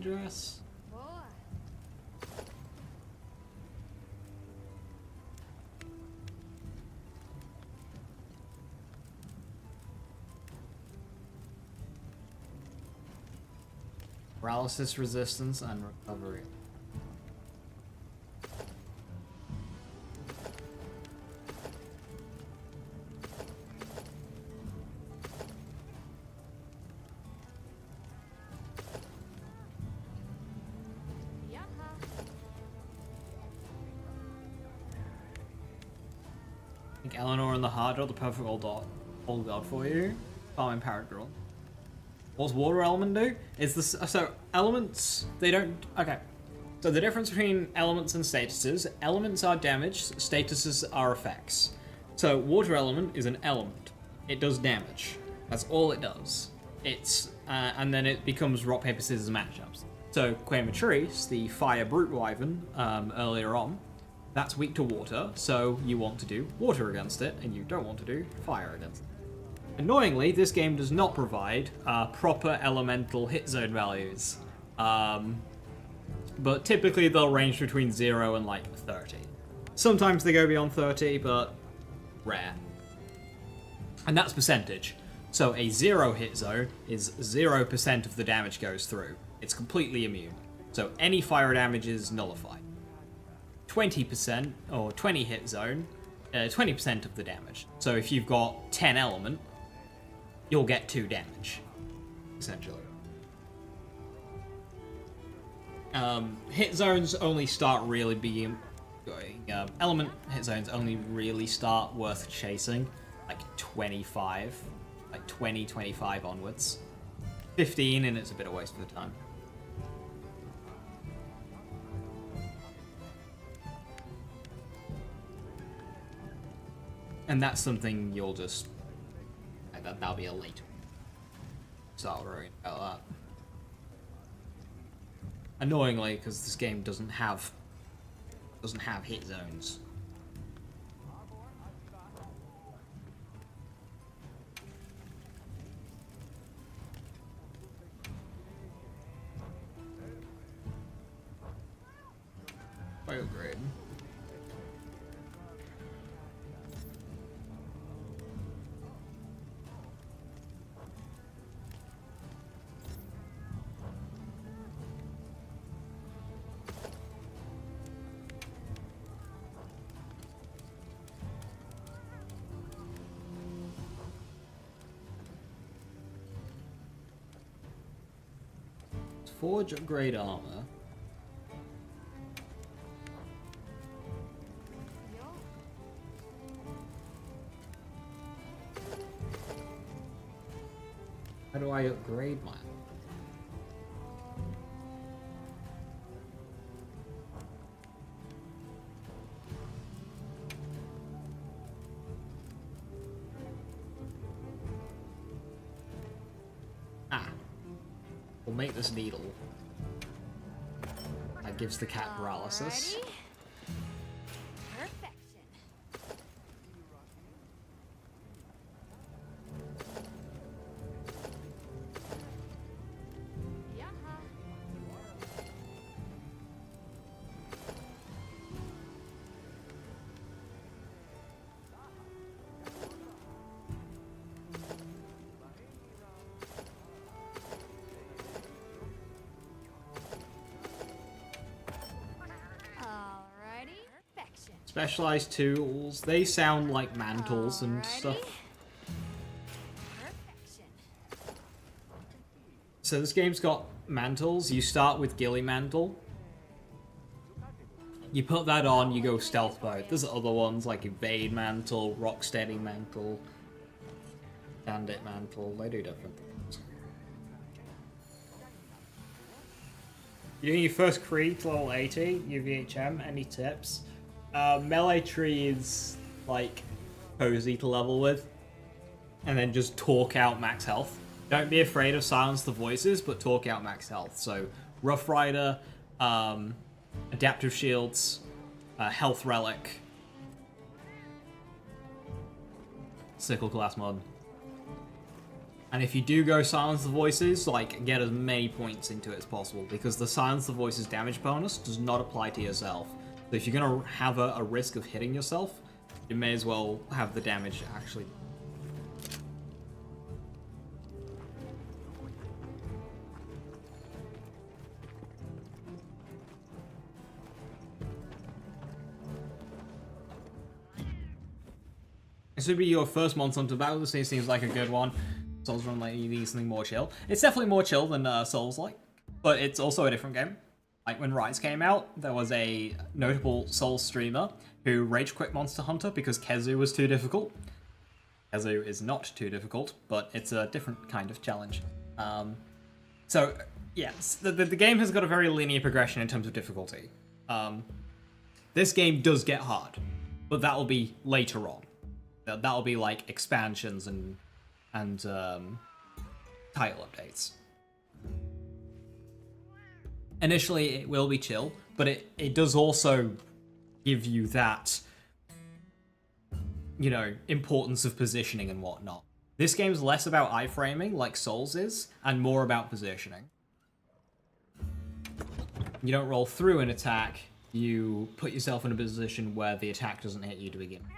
Dress. Paralysis resistance and recovery. I think Eleanor and the Hard Girl, the perfect old god for you. Farm empowered girl. What's water element do? Is this so elements? They don't. Okay. So the difference between elements and statuses: elements are damage, statuses are effects. So water element is an element. It does damage. That's all it does. It's and then it becomes rock paper scissors matchups. So Quematrice, the fire brute wyvern earlier on. That's weak to water, so you want to do water against it, and you don't want to do fire against it. Annoyingly, this game does not provide proper elemental hit zone values. But typically they'll range between 0 and like 30. Sometimes they go beyond 30, but rare. And that's percentage. So a 0 hit zone is 0% of the damage goes through. It's completely immune. So any fire damage is nullified. 20% or 20 hit zone, 20% of the damage. So if you've got 10 element, you'll get 2 damage, essentially. Hit zones only start really being element hit zones only really start worth chasing like 25, like 20, 25 onwards. 15 and it's a bit of a waste of the time. And that's something you'll just... that'll be a late. Start worrying about that. Annoyingly, because this game doesn't have hit zones. Biograde. Forge upgrade armor. How do I upgrade mine? Ah. We'll make this needle. That gives the cat paralysis. Specialized tools. They sound like mantles and stuff. So this game's got mantles. You start with Ghillie Mantle. You put that on, you go stealth mode. There's other ones like Evade Mantle, Rocksteady Mantle, Bandit Mantle. They do different things. You're doing your first Creed to level 80, UVHM. Any tips? Melee tree is like cozy to level with, and then just talk out max health. Don't be afraid of silence the voices, but talk out max health. So Rough Rider, Adaptive Shields, Health Relic, Sickle Class Mod. And if you do go silence the voices, like get as many points into it as possible, because the silence the voices damage bonus does not apply to yourself. So if you're going to have a risk of hitting yourself, you may as well have the damage actually. This would be your first Monster Hunter battle. This seems like a good one. Souls Run like you need something more chill. It's definitely more chill than Souls like, but it's also a different game. Like when Rise came out, there was a notable Souls streamer who rage quit Monster Hunter because Kezu was too difficult. Kezu is not too difficult, but it's a different kind of challenge. So, yes, the game has got a very linear progression in terms of difficulty. This game does get hard, but that will be later on. That'll be like expansions and title updates. Initially, it will be chill, but it does also give you that, you know, importance of positioning and whatnot. This game's less about iframing, like Souls is, and more about positioning. You don't roll through an attack, you put yourself in a position where the attack doesn't hit you to begin with.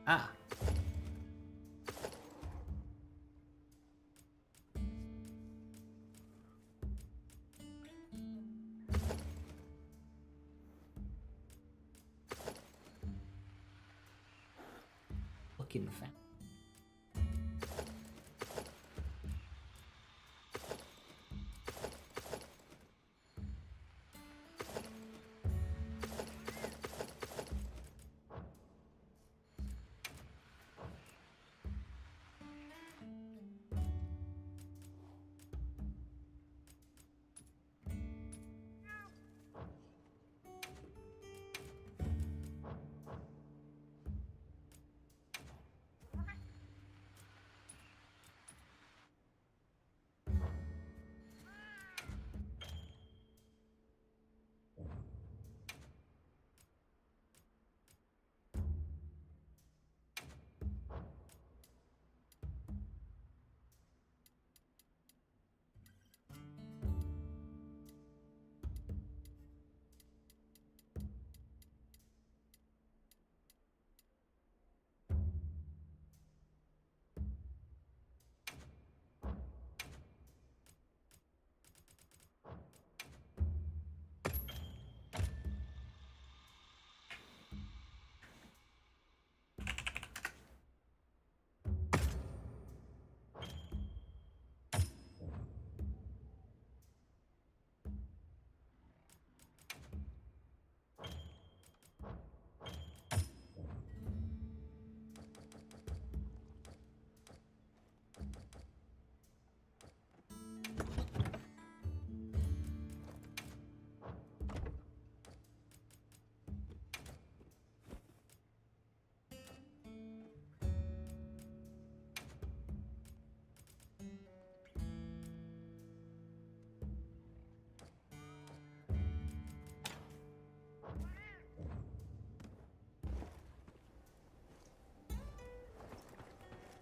Ah. Looking fan.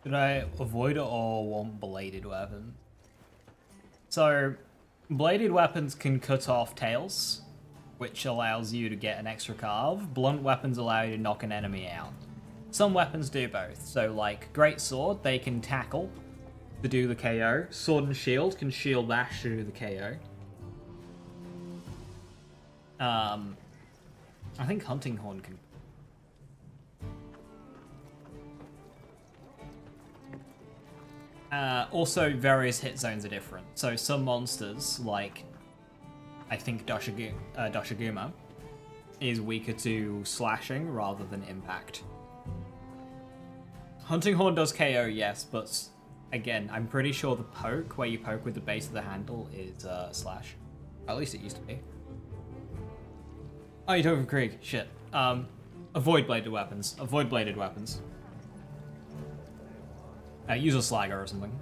Should I avoid it or want bladed weapons? So, bladed weapons can cut off tails, which allows you to get an extra carve. Blunt weapons allow you to knock an enemy out. Some weapons do both. So, like Great Sword, they can tackle to do the KO. Sword and Shield can shield bash to do the KO. I think Hunting Horn can. Also, various hit zones are different. So some monsters, like I think Doshiguma, is weaker to slashing rather than impact. Hunting Horn does KO, yes, but again, I'm pretty sure the poke, where you poke with the base of the handle, is slash. At least it used to be. Oh, you're talking Krieg. Shit. Avoid bladed weapons. Avoid bladed weapons. Use a slagger or something.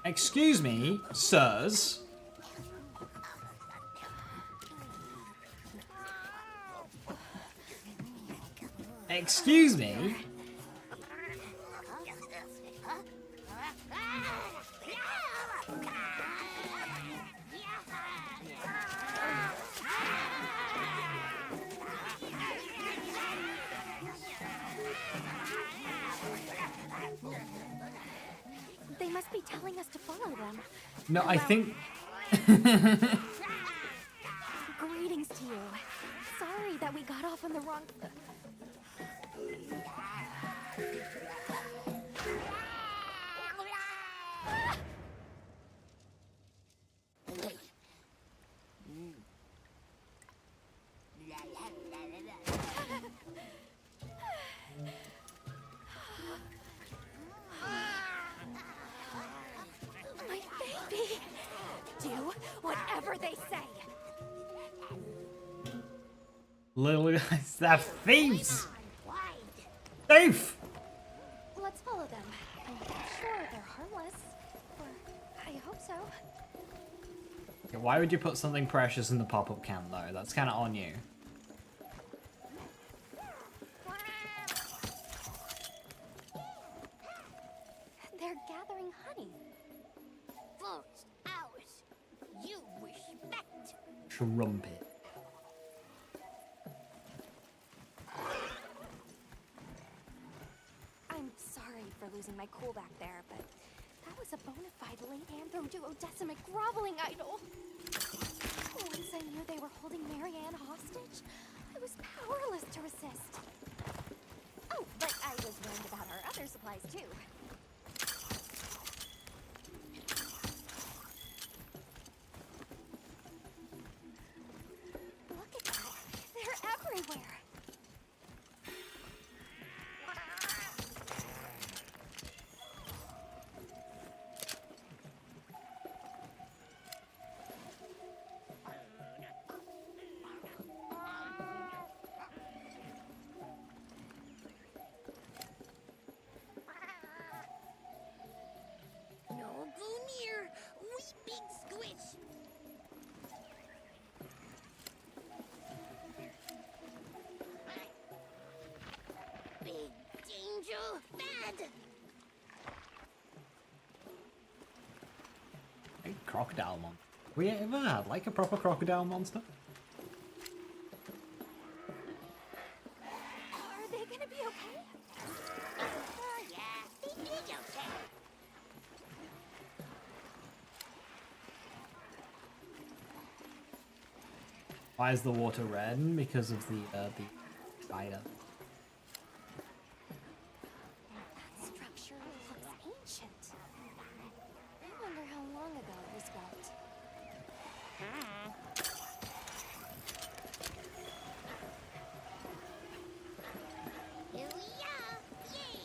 Excuse me, sirs. Excuse me. They must be telling us to follow them. No, I think. Greetings to you. Sorry that we got off on the wrong. My baby! Do whatever they say. Little guys, they're thieves! Thief! Let's follow them. I'm sure they're harmless. Or I hope so. Okay, why would you put something precious in the pop-up can, though? That's kind of on you. They're gathering honey. First, ours. You respect. Trumpet. I'm sorry for losing my cool back there, but that was a bona fide late anthem duodecimic groveling idol. Once I knew they were holding Marianne hostage, I was powerless to resist. Oh, but I was worried about our other supplies too. Look at that. They're everywhere. No go near, we big squish. Big danger, bad. Hey, crocodile monster. We ever had like a proper crocodile monster? Are they gonna be okay? Oh yeah, they did okay. Why is the water red? Because of the spider. That structure looks ancient. I wonder how long ago it was built. Here we are, yay!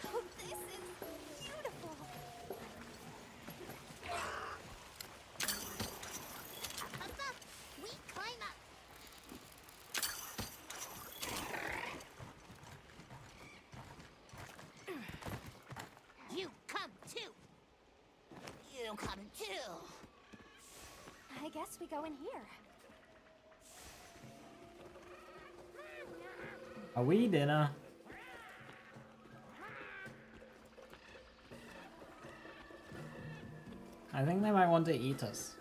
Oh, this is beautiful. guess we go in here. Are we dinner? I think they might want to eat us.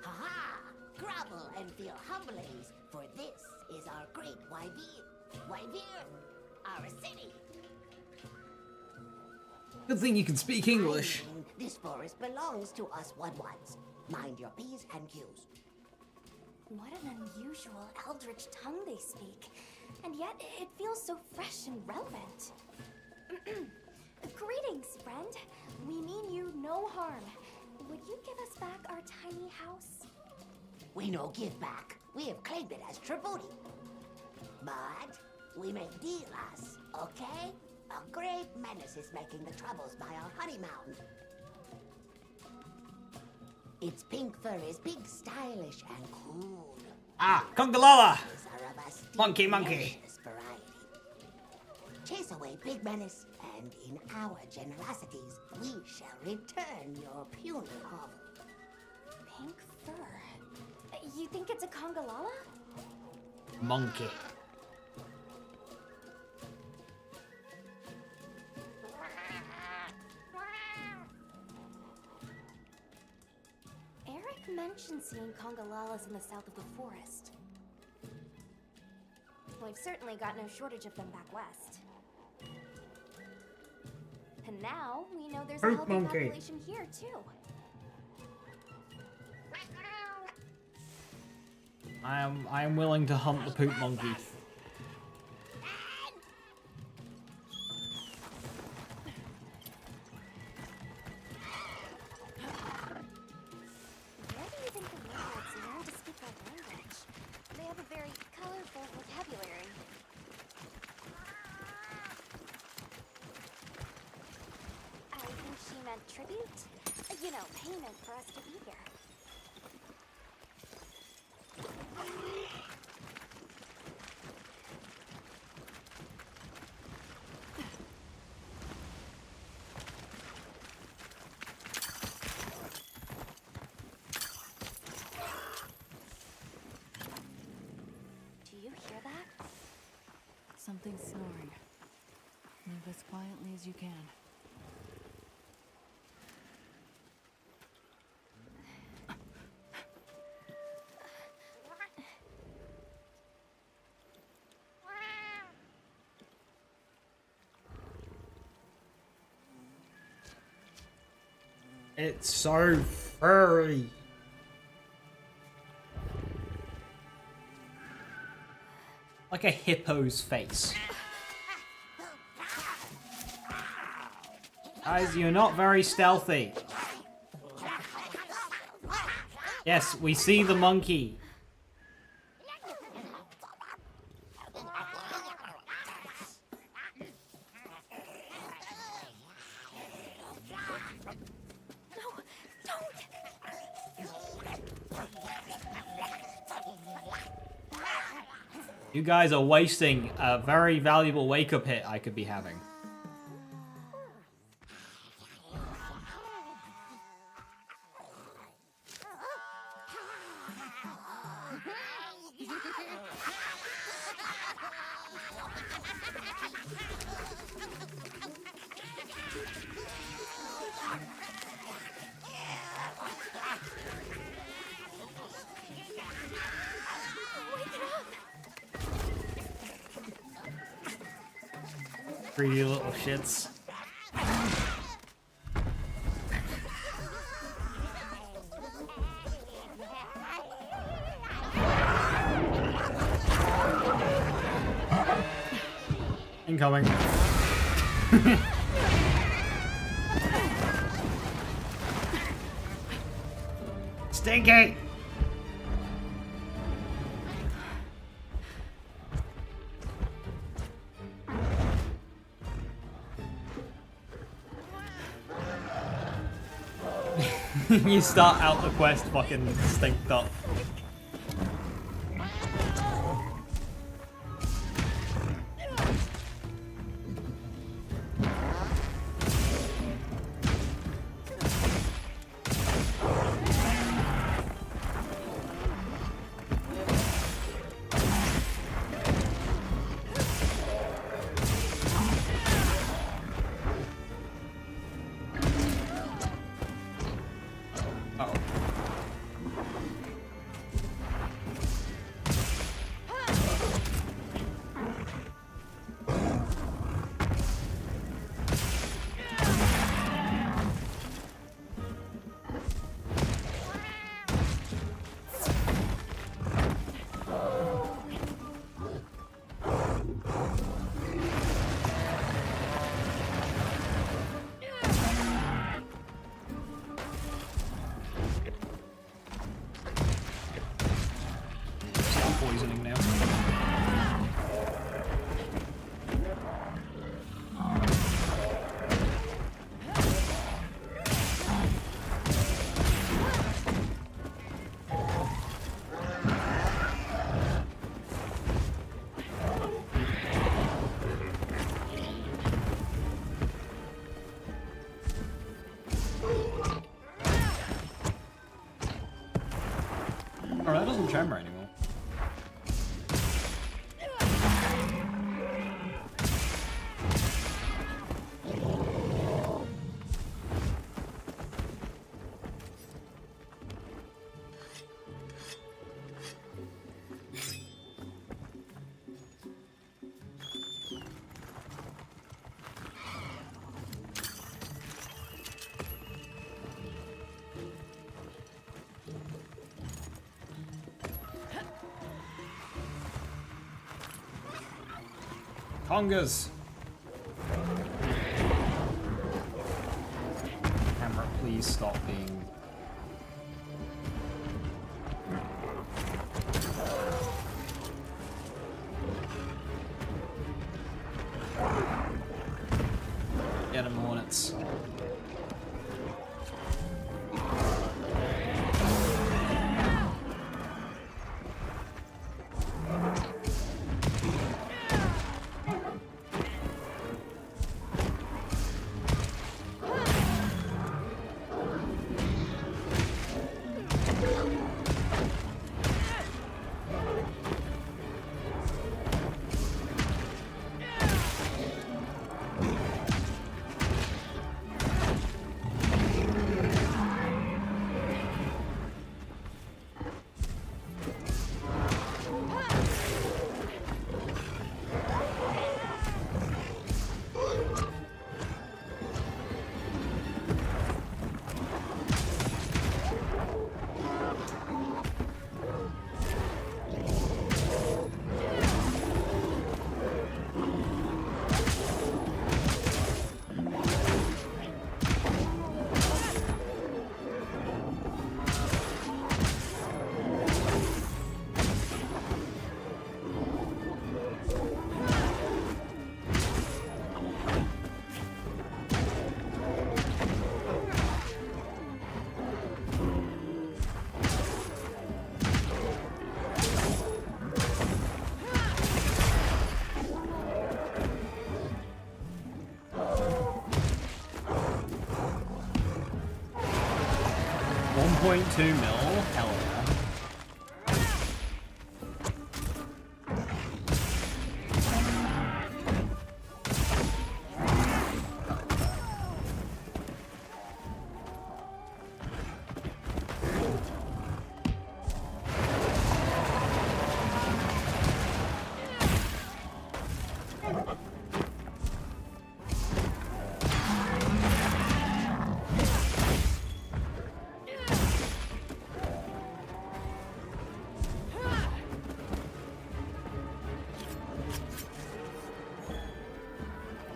Ha-ha! Grovel and feel humblings, for this is our great Wyvir. Wyvir, our city. Good thing you can speak English. This forest belongs to us one-ones. Mind your P's and Q's. What an unusual eldritch tongue they speak. And yet, it feels so fresh and relevant. Greetings, friend. We mean you no harm. Would you give us back our tiny house? We no give back. We have claimed it as tribute. But we make deals, okay? A great menace is making the troubles by our honey mountain. Its pink fur is big, stylish, and cool. Ah, Congalala! These are of a steep, Monkey. delicious variety. Chase away big menace, and in our generosities, we shall return your puny hovel. Pink fur. You think it's a Congalala? Monkey. Eric mentioned seeing Congalalas in the south of the forest. We've certainly got no shortage of them back west. And now we know there's a Fruit healthy monkey. population here too. I am willing to hunt the poop monkey. Where do you think the lizards learn to speak our language? They have a very colorful vocabulary. I think she meant tribute. You know, payment for us to be here. Do you hear that? Something's snoring. Move as quietly as you can. It's so furry. Like a hippo's face. Guys, you're not very stealthy. Yes, we see the monkey. You guys are wasting a very valuable wake-up hit I could be having. Greedy little shits. Incoming. Stinky! You start out the quest fucking stinked up. tremor anymore. Congas! Camera, please stop being... Get him, Hornets. $1.2 mil? Hell yeah.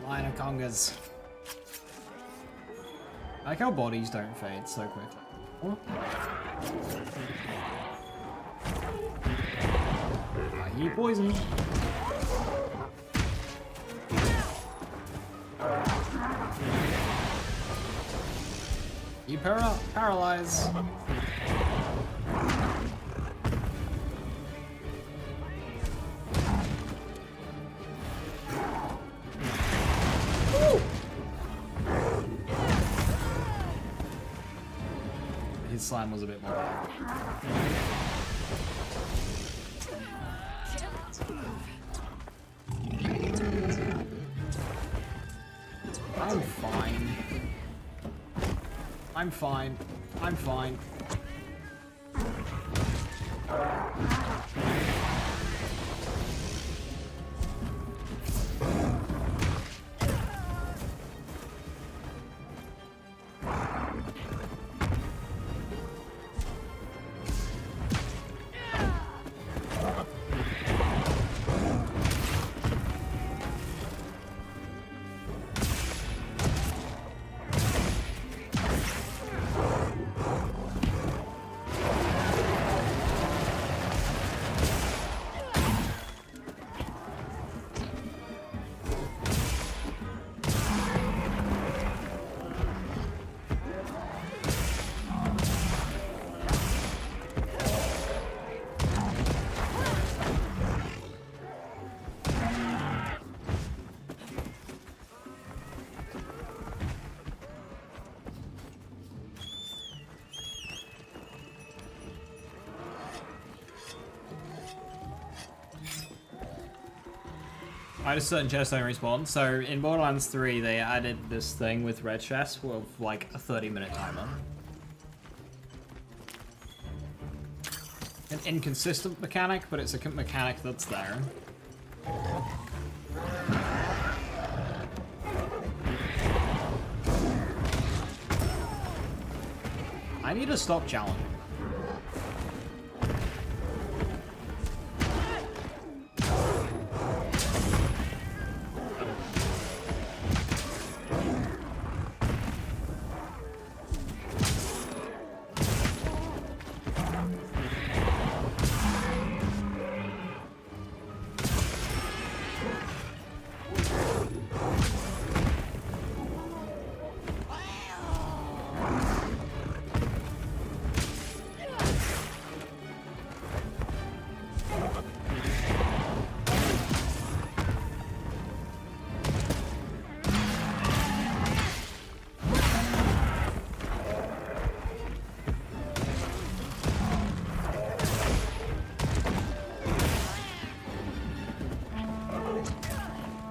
Line of congas. I like how bodies don't fade so quickly. Oh. I hear poison. You paralyze. His slime was a bit more bad. I'm fine. I'm fine. I'm fine. I had a certain chest don't respawn. So in Borderlands 3, they added this thing with red chests with like a 30-minute timer. An inconsistent mechanic, but it's a mechanic that's there. I need to stop challenging.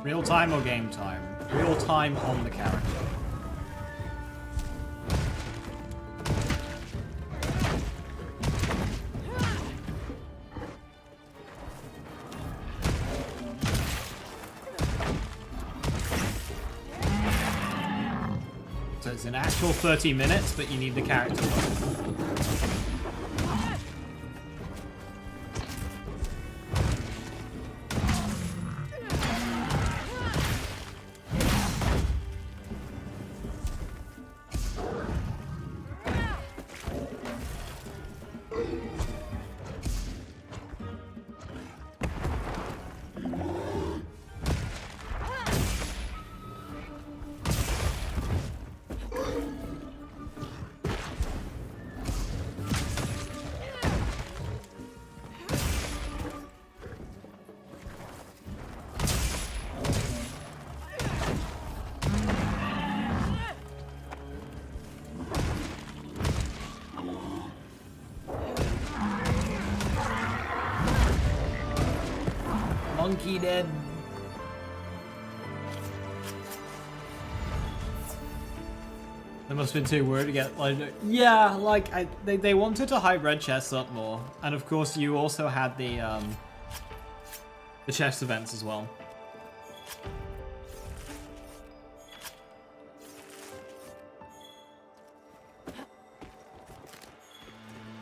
Real time or game time? Real time on the character. So it's an actual 30 minutes, but you need the character. Monkey dead. They must have been too worried to get like, yeah, like they wanted to hype red chests up more, and of course you also had the chest events as well.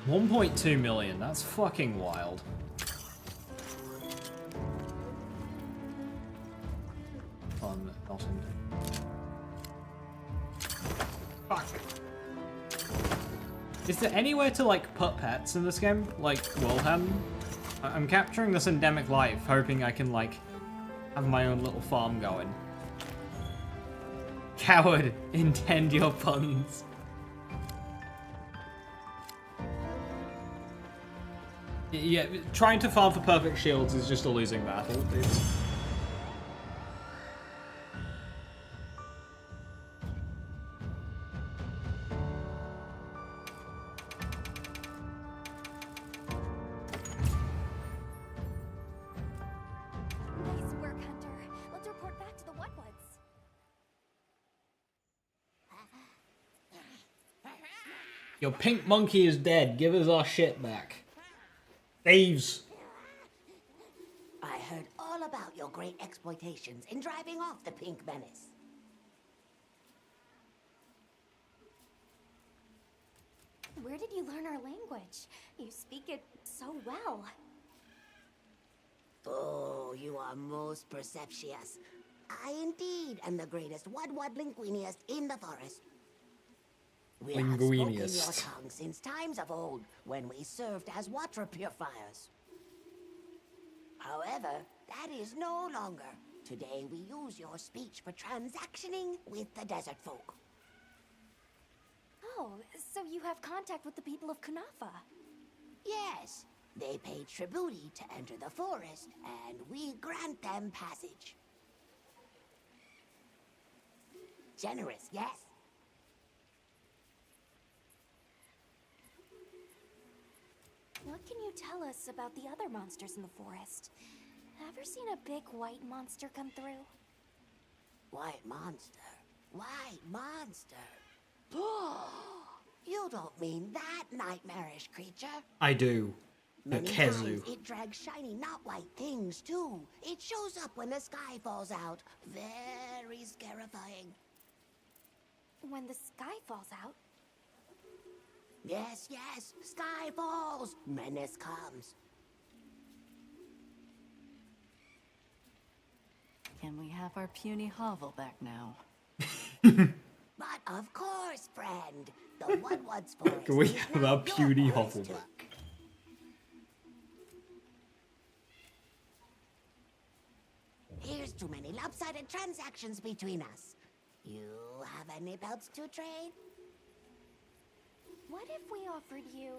$1.2 million. That's fucking wild. Fuck. Is there anywhere to like put pets in this game? Like Wilhelm? I'm capturing this endemic life, hoping I can like have my own little farm going. Coward, intend your puns. Yeah, trying to farm for perfect shields is just a losing battle. Your pink monkey is dead. Give us our shit back. Thieves. I heard all about your great exploitations in driving off the Pink Menace. Where did you learn our language? You speak it so well. Oh, you are most perceptious. I indeed am the greatest Wud-Wud-Linguiniest in the forest. We have spoken your tongue since times of old, when we served as water purifiers. However, that is no longer. Today we use your speech for transactioning with the desert folk. Oh, so you have contact with the people of Kunafa? Yes, they pay tribute to enter the forest, and we grant them passage. Generous, yes? What can you tell us about the other monsters in the forest? ever seen a big white monster come through? White monster? White monster? You don't mean that nightmarish creature? I do. The Many Kezu. times it drags shiny, not white things, too. It shows up when the sky falls out. Very scarifying. When the sky falls out? Yes, yes. Sky falls. Menace comes. Can we have our puny hovel back now? But of course, friend. The Woodward's forest Can we is have now our your puny forest, hovel too. back? Here's too many lopsided transactions between us. You have any belts to trade? What if we offered you,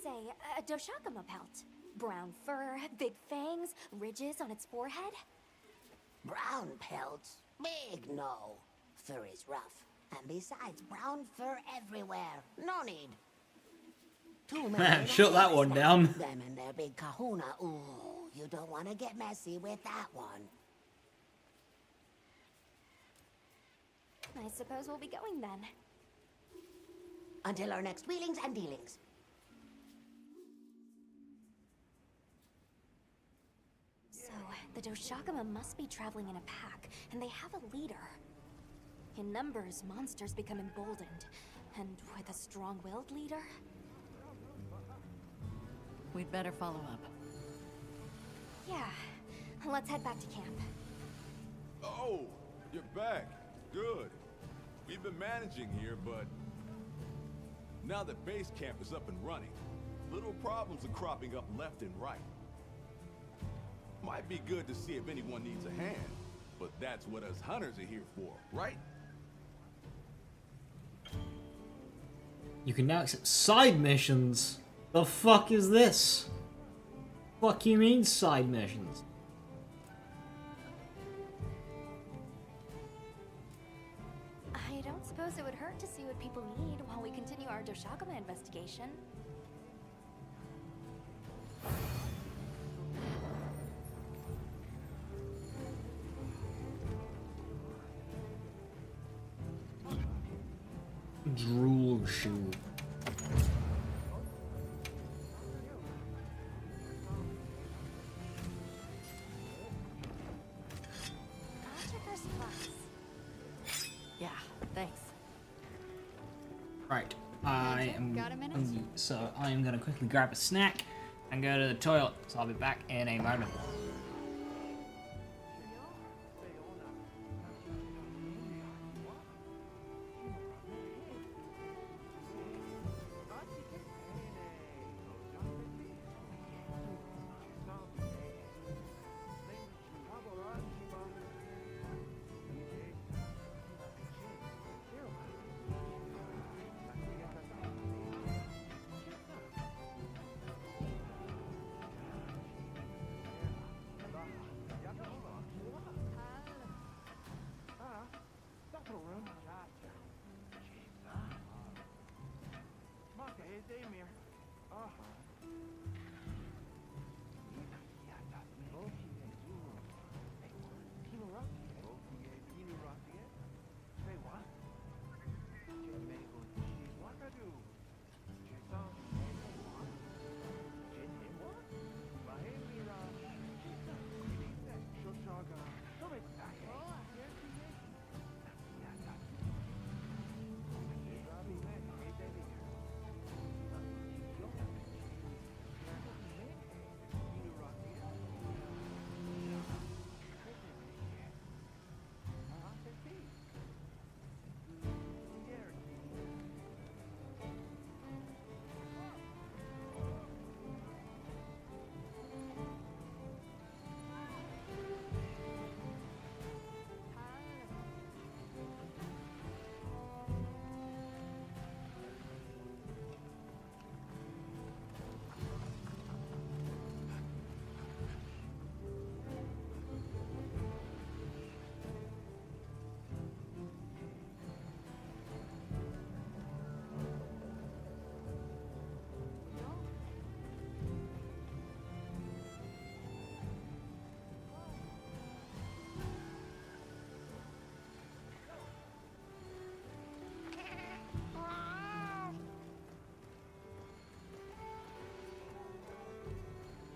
say, a Doshakama pelt? Brown fur, big fangs, ridges on its forehead? Brown pelts? Big no. Fur is rough. And besides, brown fur everywhere. No need. Too many. Shut that one down. Them and their big kahuna. Ooh, you don't want to get messy with that one. I suppose we'll be going then. Until our next wheelings and dealings. So, the Doshakama must be traveling in a pack, and they have a leader. In numbers, monsters become emboldened, and with a strong-willed leader? We'd better follow up. Yeah, let's head back to camp. Oh, you're back. Good. We've been managing here, but now that base camp is up and running, little problems are cropping up left and right. Might be good to see if anyone needs a hand, but that's what us hunters are here for, right? You can now accept side missions. The fuck is this? Fuck you mean side missions? I don't suppose it would hurt to see what people need while we continue our Doshakama investigation. Drool shoe. I'll check our supplies. Yeah, thanks. Right. I am. Got a minute? So I am gonna quickly grab a snack and go to the toilet. So I'll be back in a moment.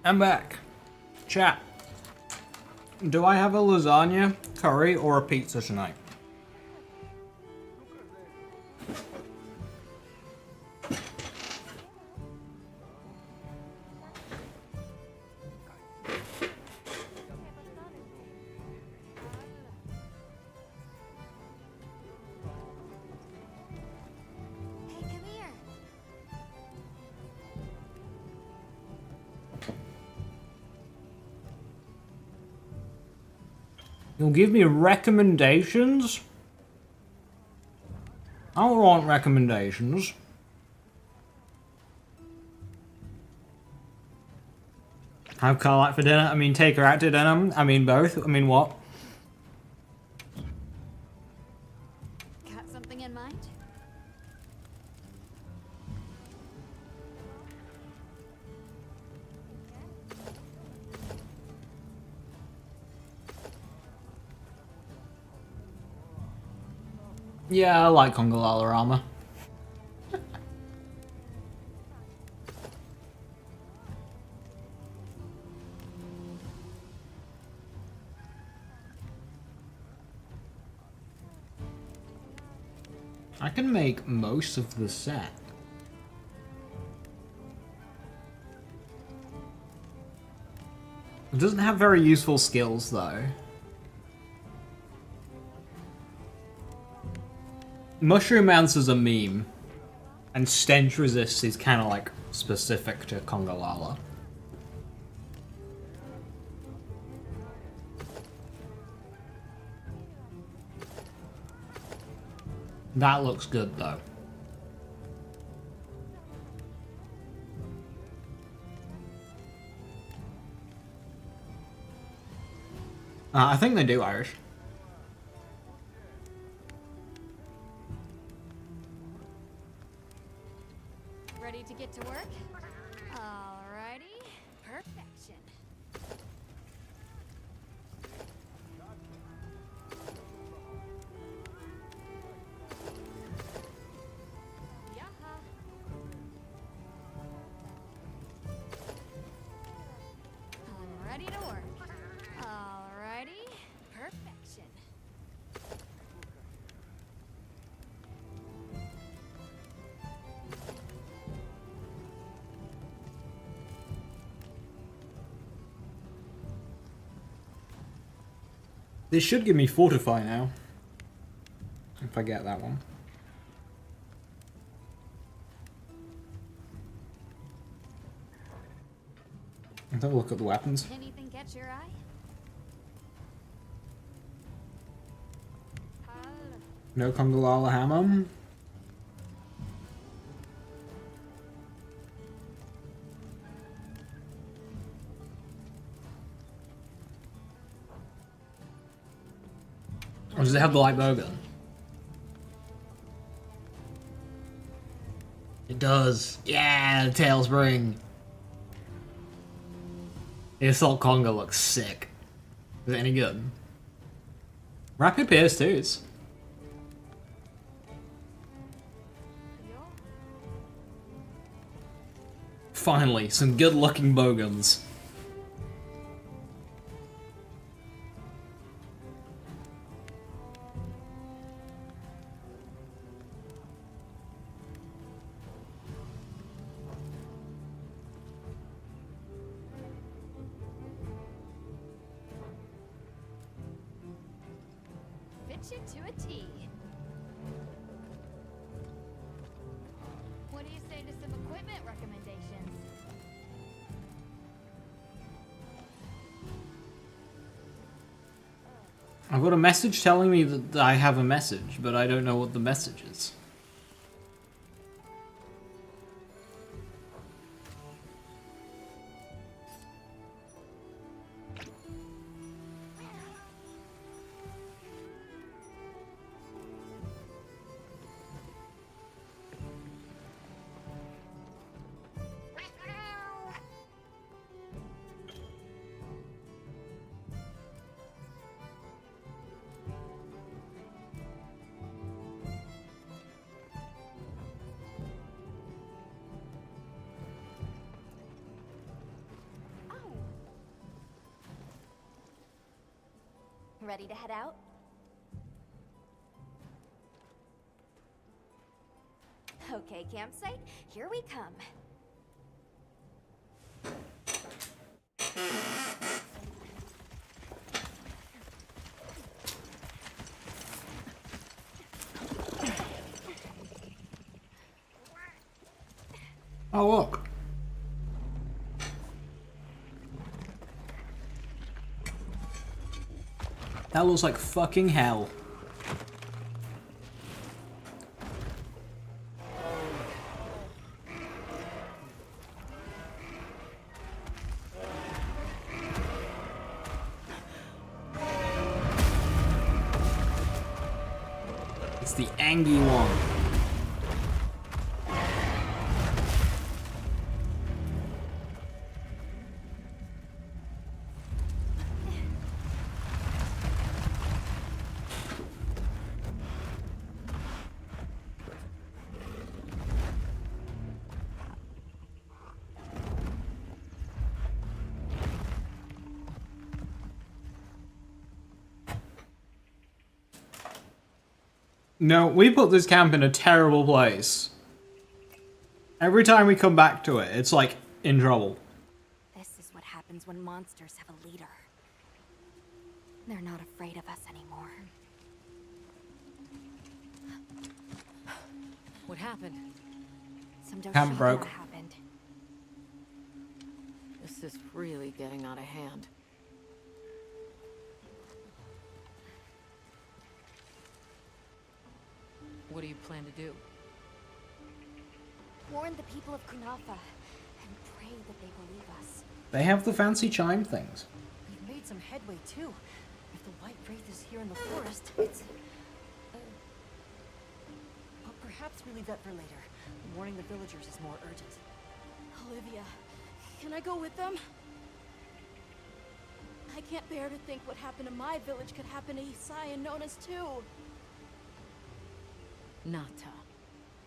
I'm back. Chat. Do I have a lasagna, curry, or a pizza tonight? Hey, come here. You'll give me recommendations? I don't want recommendations. Have Carl for dinner? I mean, take her out to dinner? I mean, both? I mean, what? Got something in mind? Yeah, I like Congalala armor. I can make most of the set. It doesn't have very useful skills though. Mushroom answers a meme, and stench resist is kind of like specific to Congalala. That looks good though. I think they do Irish. Ready to get to work? Alrighty. Perfection. Yaha. I'm ready to work. Alrighty. Perfection. This should give me Fortify now. If I get that one. Let's have a look at the weapons. Anything catch your eye? No Congalala hammer. Or does it have the light bowgun? It does. Yeah, the tail spring. The Assault Conga looks sick. Is it any good? Rapid PS2s. Finally, some good looking bowguns. Fit you to a T. What do you say to some equipment recommendations? I've got a message telling me that I have a message, but I don't know what the message is. Ready to head out? Okay, campsite, here we come. Oh, look. That looks like fucking hell. It's the angry one. No, we put this camp in a terrible place. Every time we come back to it, it's like in trouble. This is what happens when monsters have a leader. They're not afraid of us anymore. What happened? Some Camp broke. happened. This is really getting out of hand. What do you plan to do? Warn the people of Kunafa and pray that they believe us. They have the fancy chime things. We've made some headway too. If the White Wraith is here in the forest, it's... But perhaps we leave that for later. Warning the villagers is more urgent. Olivia, can I go with them? I can't bear to think what happened to my village could happen to Isai and Nona's too. Nata,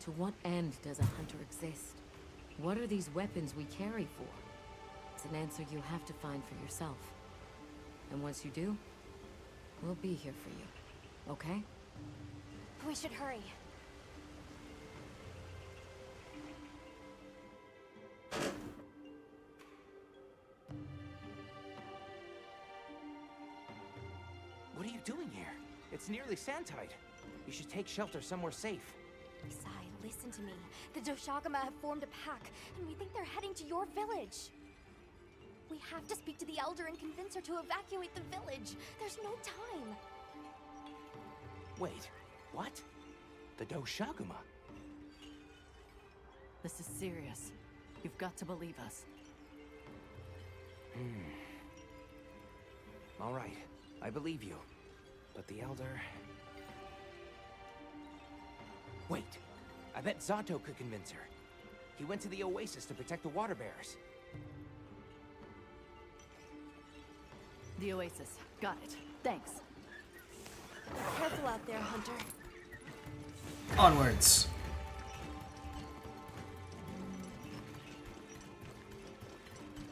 to what end does a hunter exist? What are these weapons we carry for? It's an answer you have to find for yourself. And once you do, we'll be here for you, okay? We should hurry. What are you doing here? It's nearly sand-tide. You should take shelter somewhere safe. Isai, listen to me. The Doshagama have formed a pack, and we think they're heading to your village. We have to speak to the Elder and convince her to evacuate the village. There's no time. Wait, what? The Doshagama? This is serious. You've got to believe us. All right, I believe you. But the Elder... Wait, I bet Zato could convince her. He went to the Oasis to protect the water bearers. The Oasis. Got it. Thanks. Careful out there, Hunter. Onwards.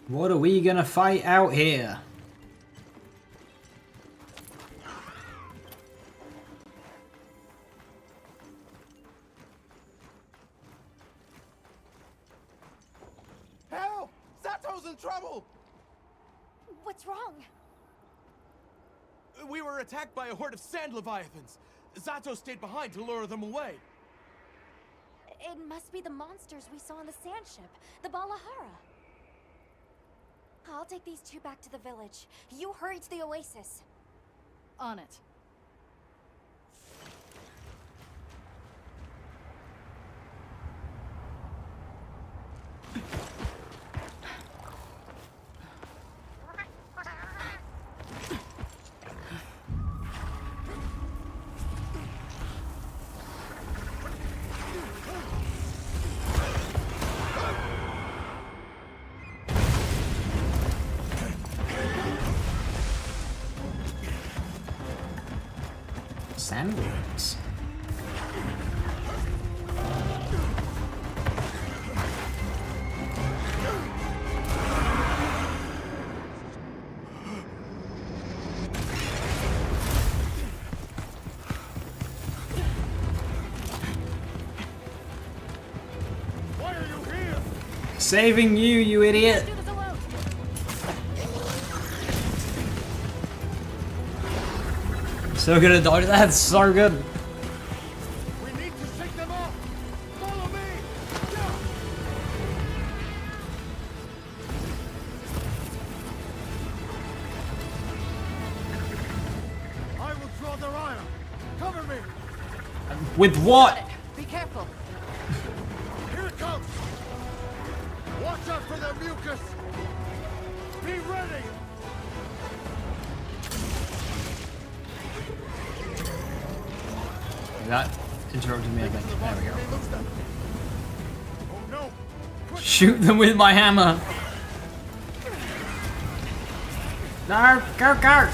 What are we gonna fight out here? Help! Zato's in trouble! What's wrong? We were attacked by a horde of sand leviathans. Zato stayed behind to lure them away. It must be the monsters we saw on the sand ship, the Balahara. I'll take these two back to the village. You hurry to the Oasis. On it. Sandworms. Saving you, you idiot. So good at dodge. That's so good. We need to shake them off. Follow me. I will draw their ire. Cover me. With what? Be careful. Here it comes. Watch out for their mucus. Be ready. That interrupted me, I think. There we go. Oh no. Shoot them with my hammer. No, go, go.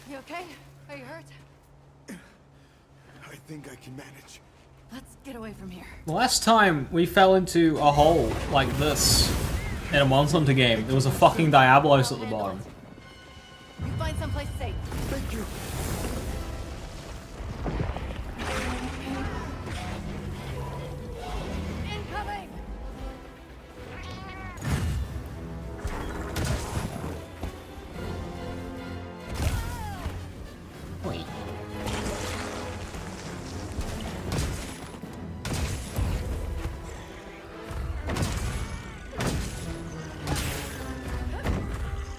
You okay? Are you hurt? I think I can manage. Let's get away from here. The last time we fell into a hole like this in a Monster Hunter game, there was a fucking Diablos at the bottom. You find someplace safe. Thank you. Incoming! Wait.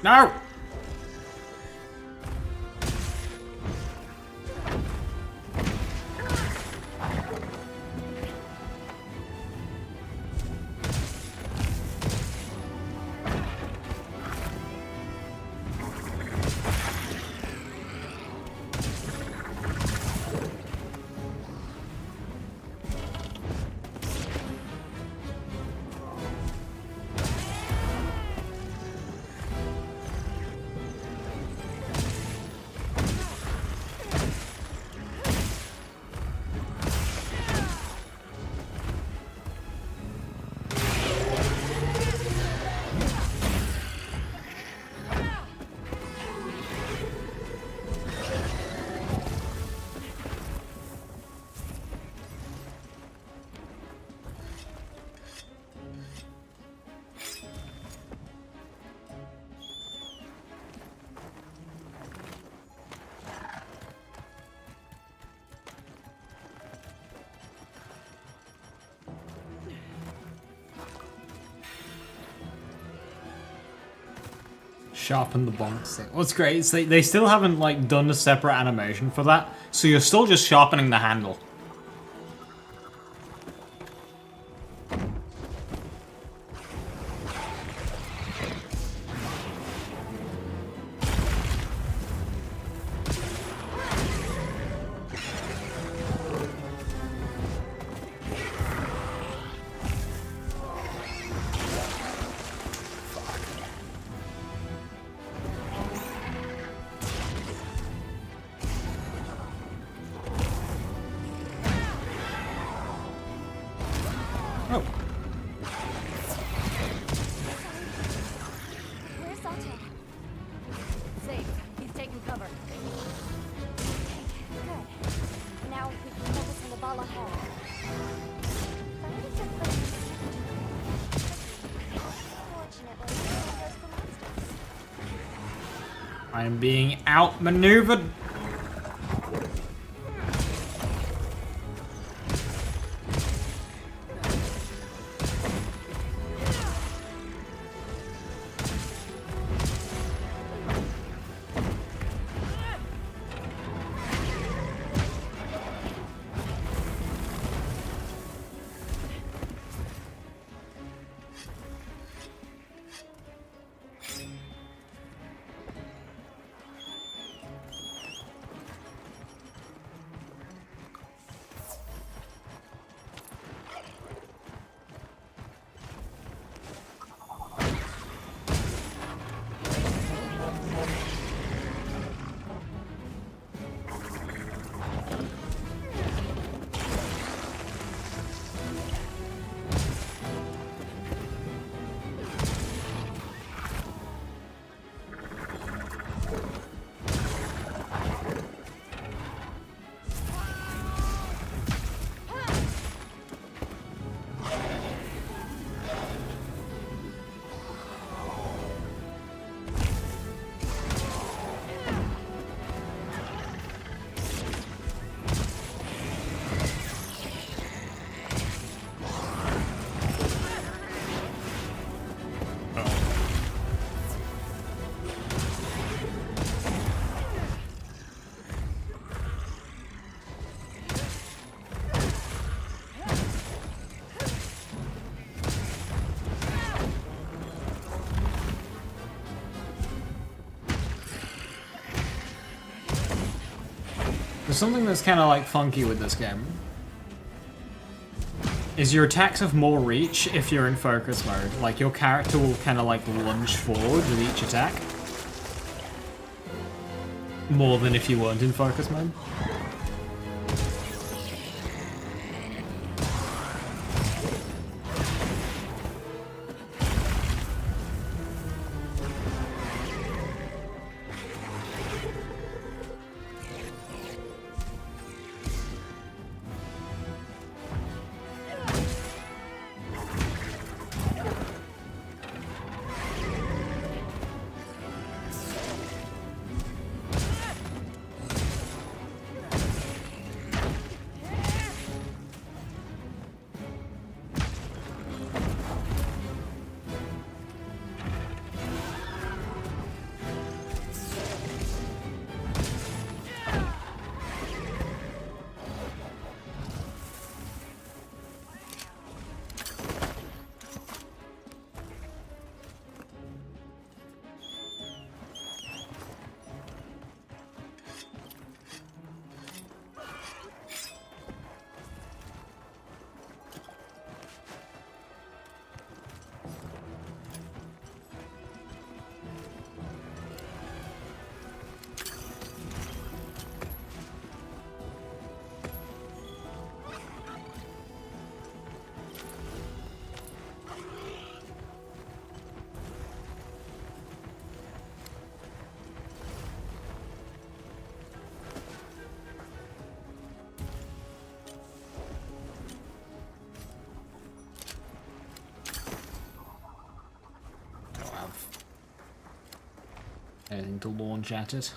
No! Sharpen the bonks thing. What's great is they still haven't like done a separate animation for that, so you're still just sharpening the handle. Oh. Where's Sato? Safe. He's taking cover. Good. Now we can focus on the ball ahead. Fortunately, there's the monsters. I am being outmaneuvered. something that's kind of like funky with this game is your attacks have more reach if you're in focus mode. Like your character will kind of like lunge forward with each attack. More than if you weren't in focus mode. Anything to launch at it.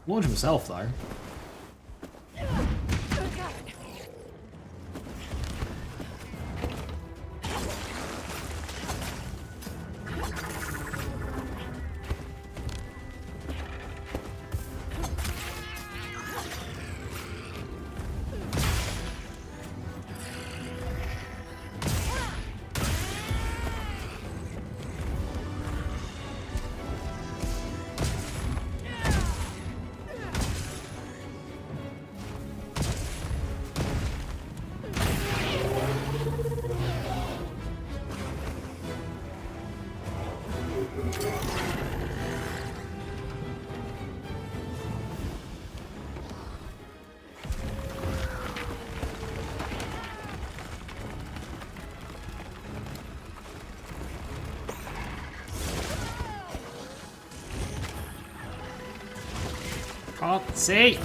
Launch himself, though. Can't see.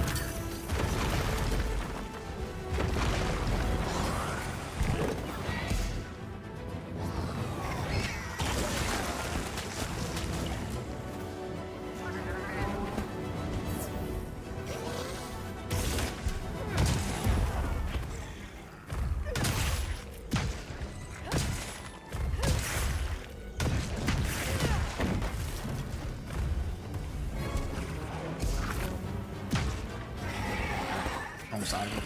Side of it.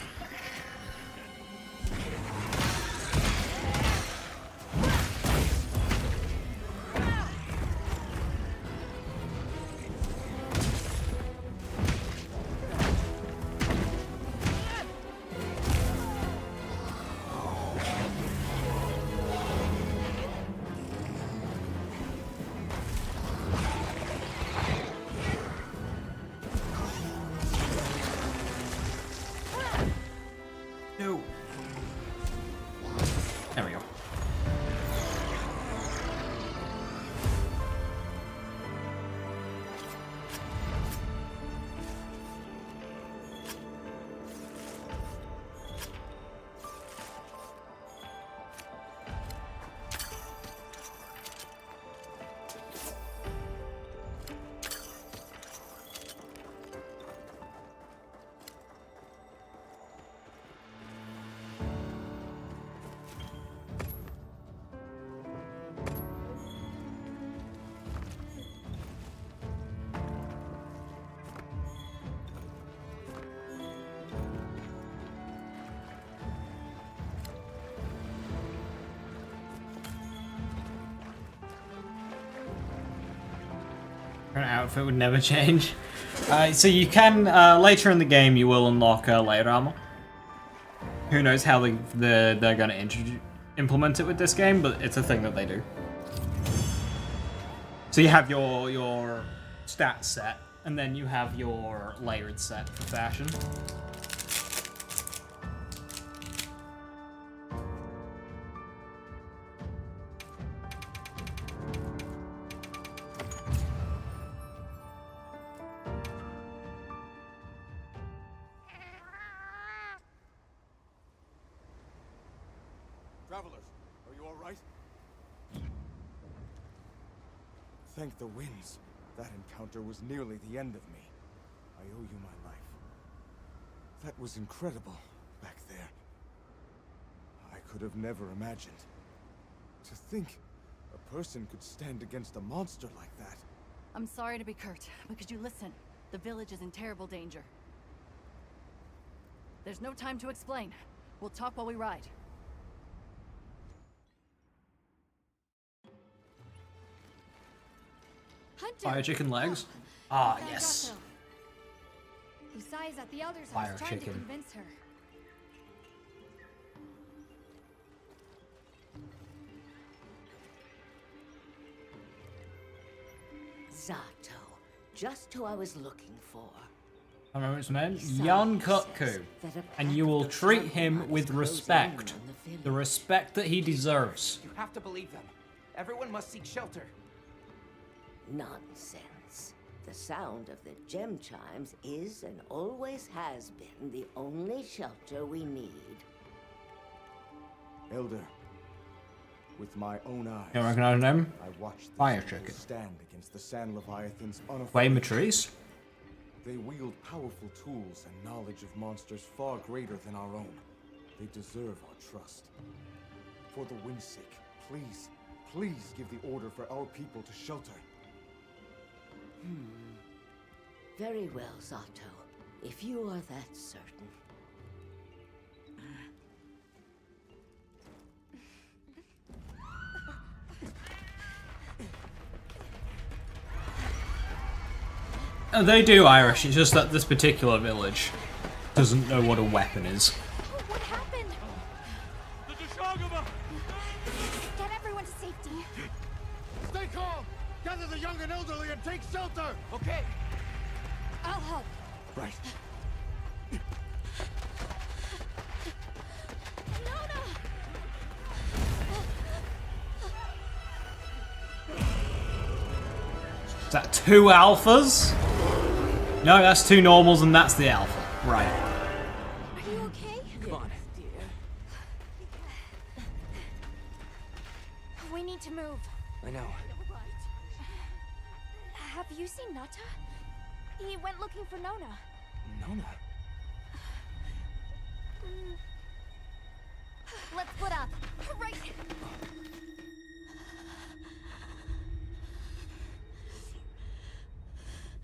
No. There we go. Her outfit would never change. So you can, later in the game, you will unlock layer armor. Who knows how they're going to implement it with this game, but it's a thing that they do. So you have your stat set, and then you have your layered set for fashion. Travelers, are you all right? Thank the winds. That encounter was nearly the end of me. I owe you my life. That was incredible, back there. I could have never imagined. To think a person could stand against a monster like that. I'm sorry to be curt, but could you listen? The village is in terrible danger. There's no time to explain. We'll talk while we ride. Hunter! Fire chicken legs? Ah, Found yes. Zato. Usai's at the Elder's Fire house trying chicken. to convince her. Zato, just who I was looking for. I remember its name, Jan Kutku, and you will treat him with respect. The respect that he deserves. You have to believe them. Everyone must seek shelter. Nonsense. The sound of the gem chimes is and always has been the only shelter we need. Elder, with my own eyes, You recognize him? I watched Fire these chicken. people stand against the sand leviathans unafraid. Flame of trees? They wield powerful tools and knowledge of monsters far greater than our own. They deserve our trust. For the wind's sake, please, please give the order for our people to shelter. Very well, Zato. If you are that certain. They do Irish, it's just that this particular village doesn't know what a weapon is. What happened? Get everyone to safety. Stay calm! Gather the young and elderly and take shelter! Okay. I'll help. Right. Is that 2 alphas? No, that's 2 normals and that's the alpha. Right. Are you okay? Come on. We need to move. I know. Have you seen Nata? He went looking for Nona. Nona? Let's split up. Right.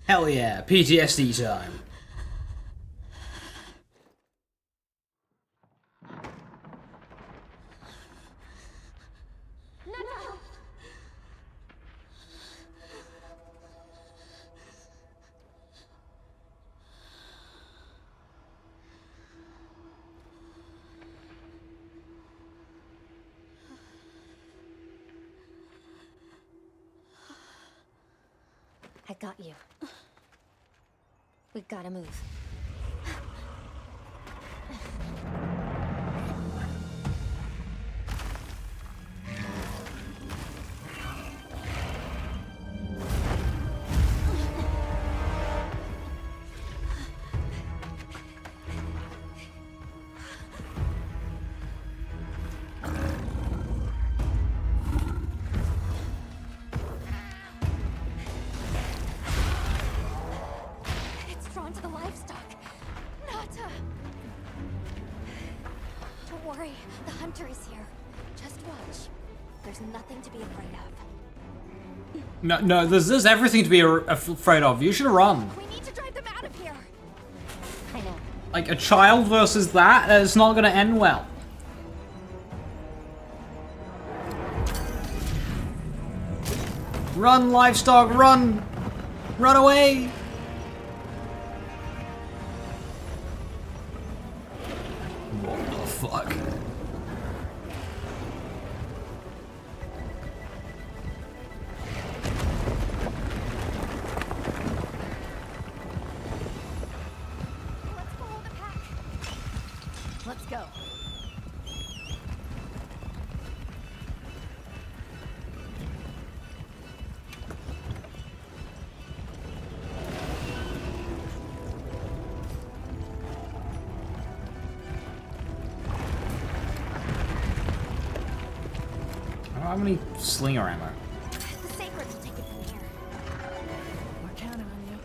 Hell yeah, PTSD time. Nata! I got you. We gotta move. It's drawn to the livestock. Nata! Don't worry, the hunter is here. Just watch. There's nothing to be afraid of. No, there's everything to be afraid of. You should run. We need to drive them out of here. I know. Like, a child versus that, it's not gonna end well. Run, livestock, run! Run away! What the fuck? Let's go. I don't have any slinger ammo. The Sacred will take it from here. We're counting on you.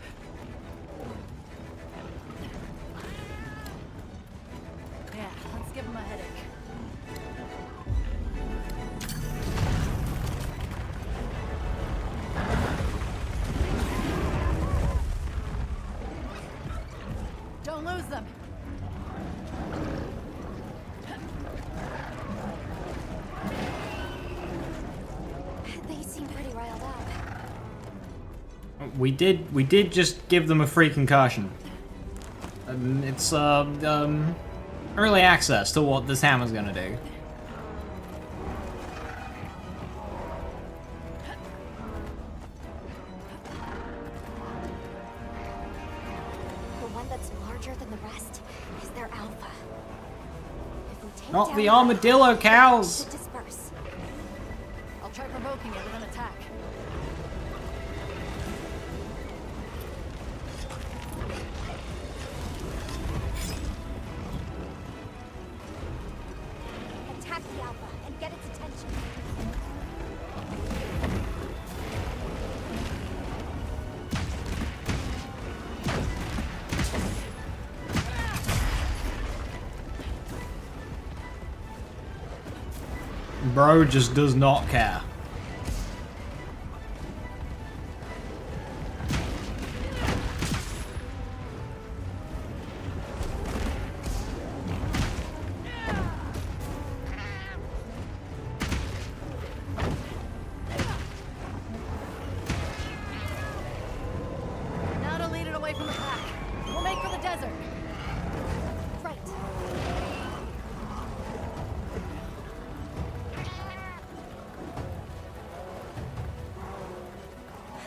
Yeah, let's give him a headache. Don't lose them. They seem pretty riled up. We did just give them a free concussion. It's early access to what this hammer's gonna do. The one that's larger than the rest is their alpha. If we take Not down the that, armadillo cows! it disperse. I'll try provoking it with an attack. Attack the alpha and get its attention. Bro just does not care. Now to lead it away from the pack. We'll make for the desert. Right.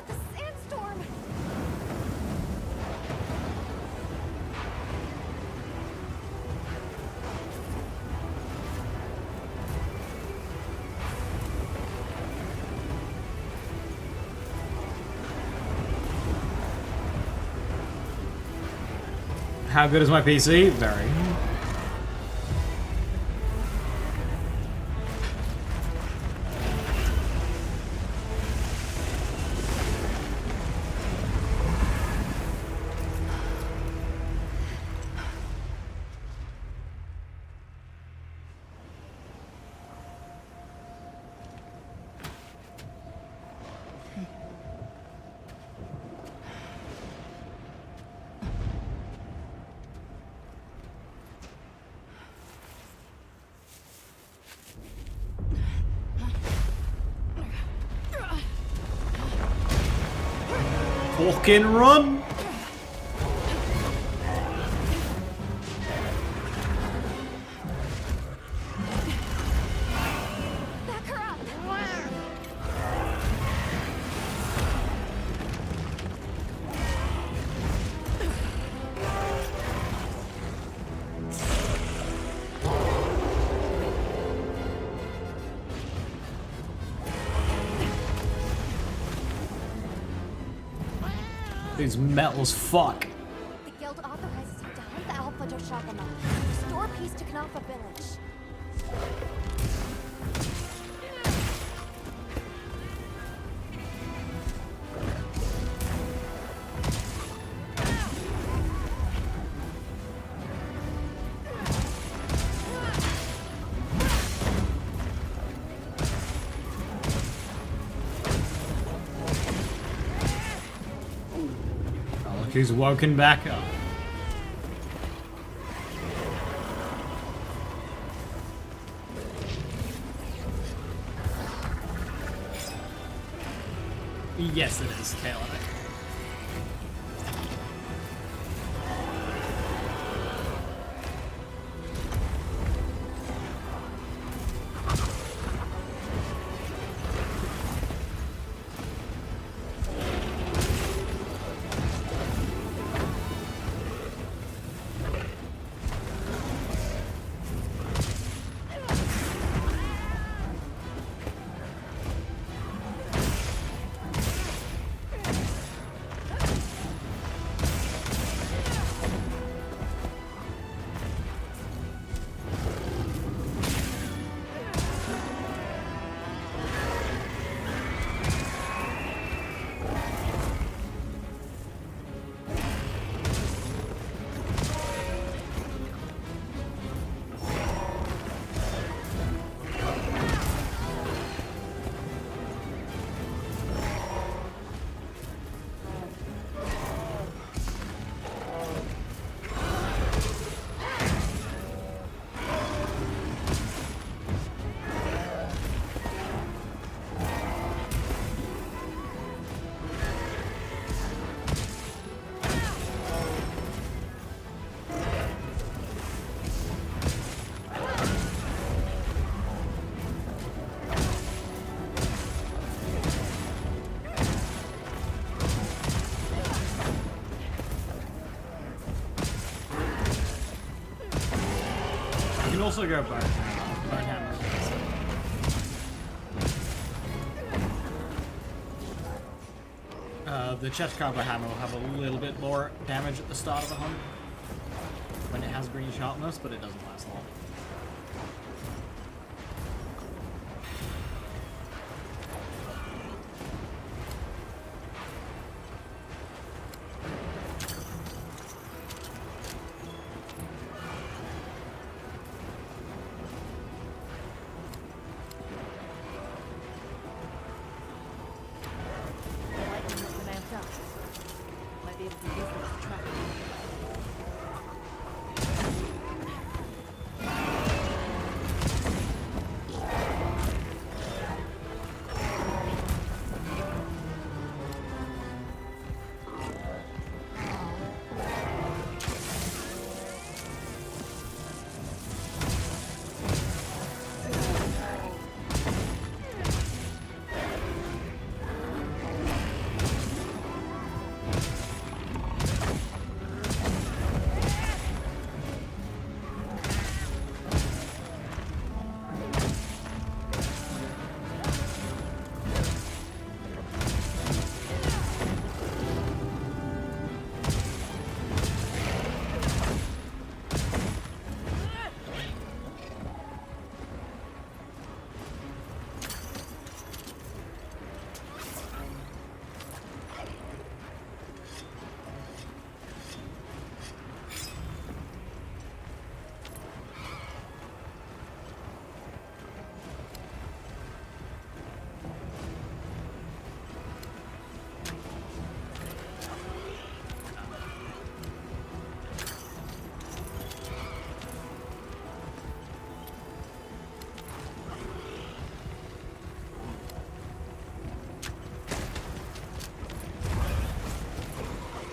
The sandstorm! How good is my PC? Very. Fucking run! Back her up! These metal as fuck. The guild authorizes you to hunt the Alpha Doshagama. Restore peace to Knafa village. Oh, look who's woken back up. Yes, it is. Tail of it. can also go bone hammer. The chest combo hammer will have a little bit more damage at the start of the hunt when it has green sharpness, but it doesn't last long. Might be able to use them as a trap.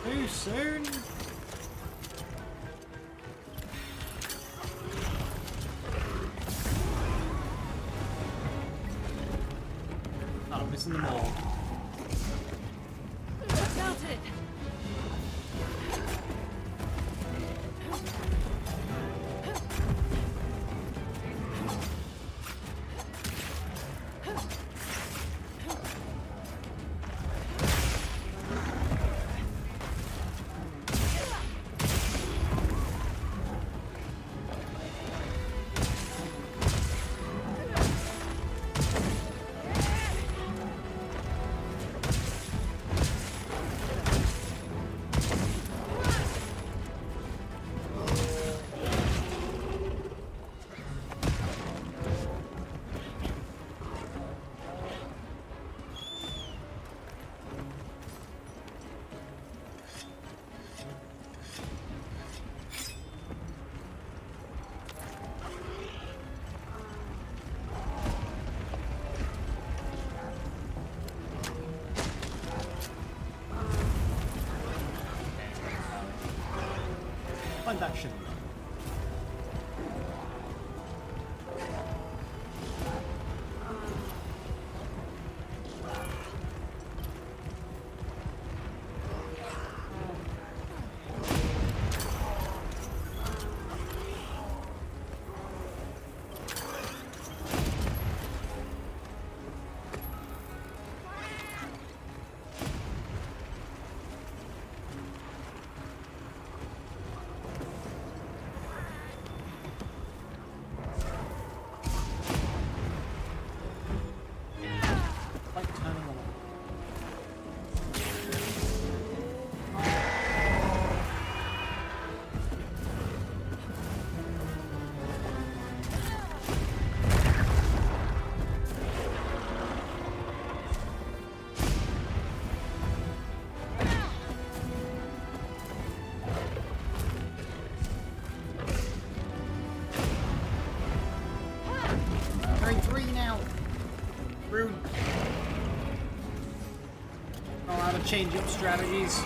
Too soon. Oh, I'm missing them all. Mounted! Find that shit. Rude. Know how to change up strategies.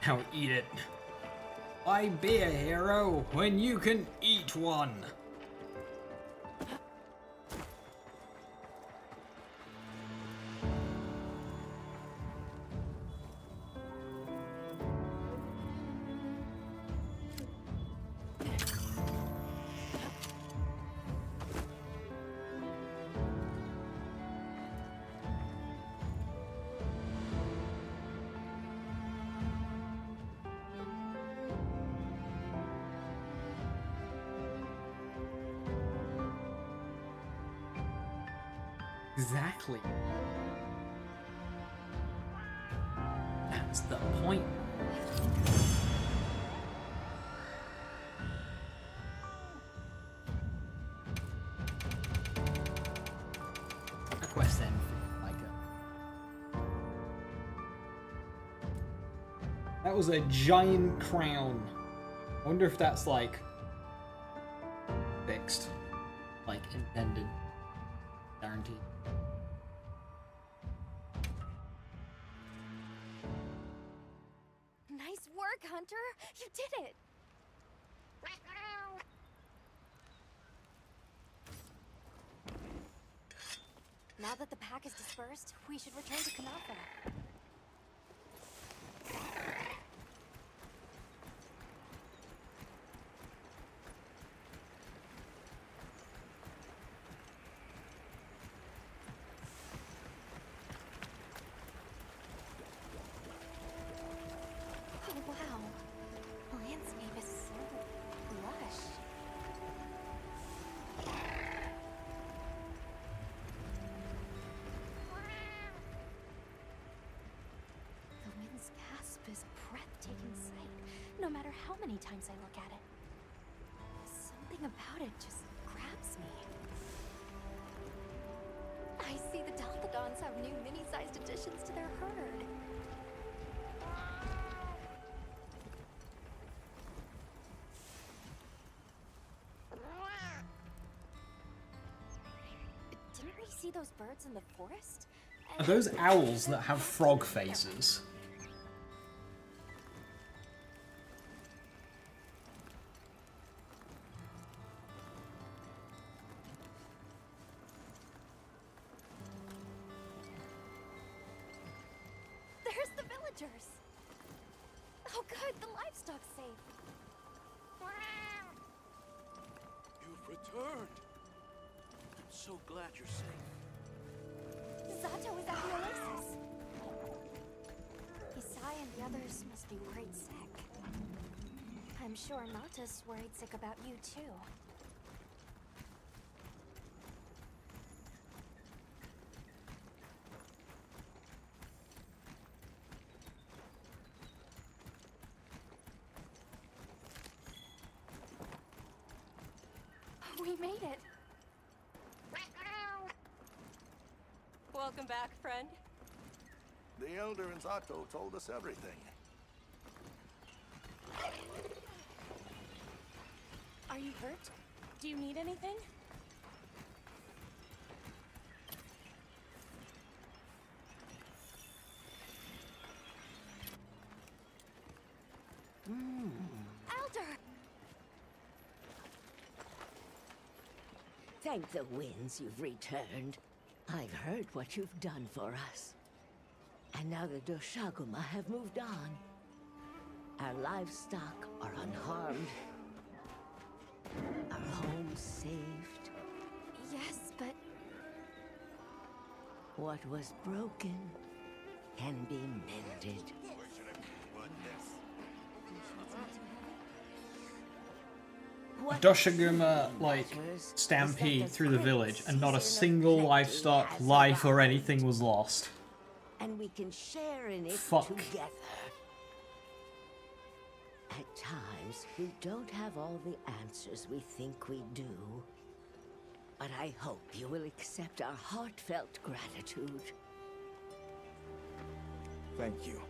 Now eat it. Why be a hero when you can eat one? Exactly. That's the point. A quest end for Micah. That was a giant crown. I wonder if that's like fixed, like intended, guaranteed. Nice work, Hunter! You did it! Now that the pack is dispersed, we should return to Kanafa. Oh wow, the landscape is so lush. The wind's gasp is a breathtaking sight, no matter how many times I look at it. Something about it just grabs me. I see the Dolphodons have new mini-sized additions to their herd. Didn't we see those birds in the forest? Are those owls that have frog faces? There's the villagers! Oh good, the livestock's safe. You've returned. I'm so glad you're safe. Zato is at the oasis. Isai and the others must be worried sick. I'm sure Nata's worried sick about you too. We made it. Welcome back, friend. The Elder and Zato told us everything. Are you hurt? Do you need anything? Elder! Thank the winds you've returned. I've heard what you've done for us. And now the Doshaguma have moved on. Our livestock are unharmed. Our homes saved. Yes, but What was broken can be mended. A Doshaguma, like, stampede through the village, and not a single livestock, life, or anything was lost. And we can share in it Fuck. together. At times, we don't have all the answers we think we do. But I hope you will accept our heartfelt gratitude. Thank you.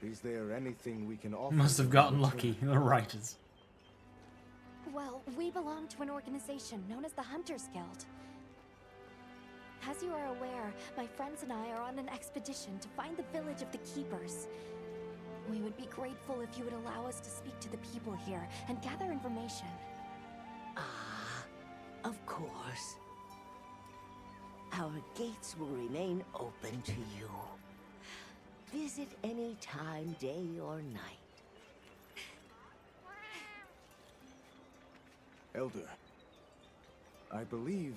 Is there anything we can offer? Must have gotten lucky, the writers. well, we belong to an organization known as the Hunters Guild. As you are aware, my friends and I are on an expedition to find the village of the Keepers. We would be grateful if you would allow us to speak to the people here and gather information. Ah, of course. Our gates will remain open to you. Visit any time, day or night. Elder, I believe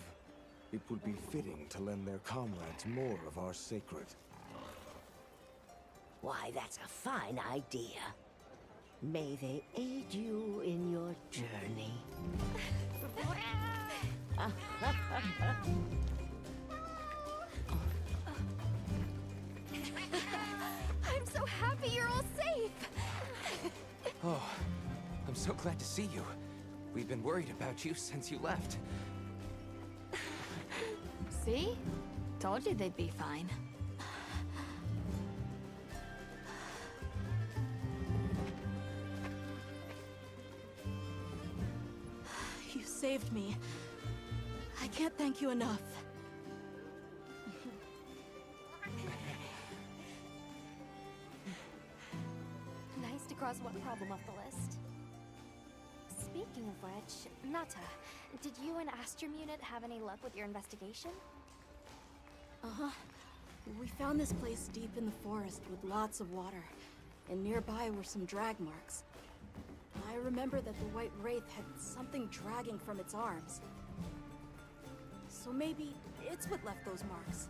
it would be fitting to lend their comrades more of our sacred. Why, that's a fine idea. May they aid you in your journey. I'm so happy you're all safe! Oh, I'm so glad to see you. We've been worried about you since you left. See? Told you they'd be fine. You saved me. I can't thank you enough. Nice to cross one problem off the list. Speaking of which, Nata, did you and Astrum Unit have any luck with your investigation? Uh-huh. We found this place deep in the forest with lots of water, and nearby were some drag marks. I remember that the White Wraith had something dragging from its arms. So maybe it's what left those marks.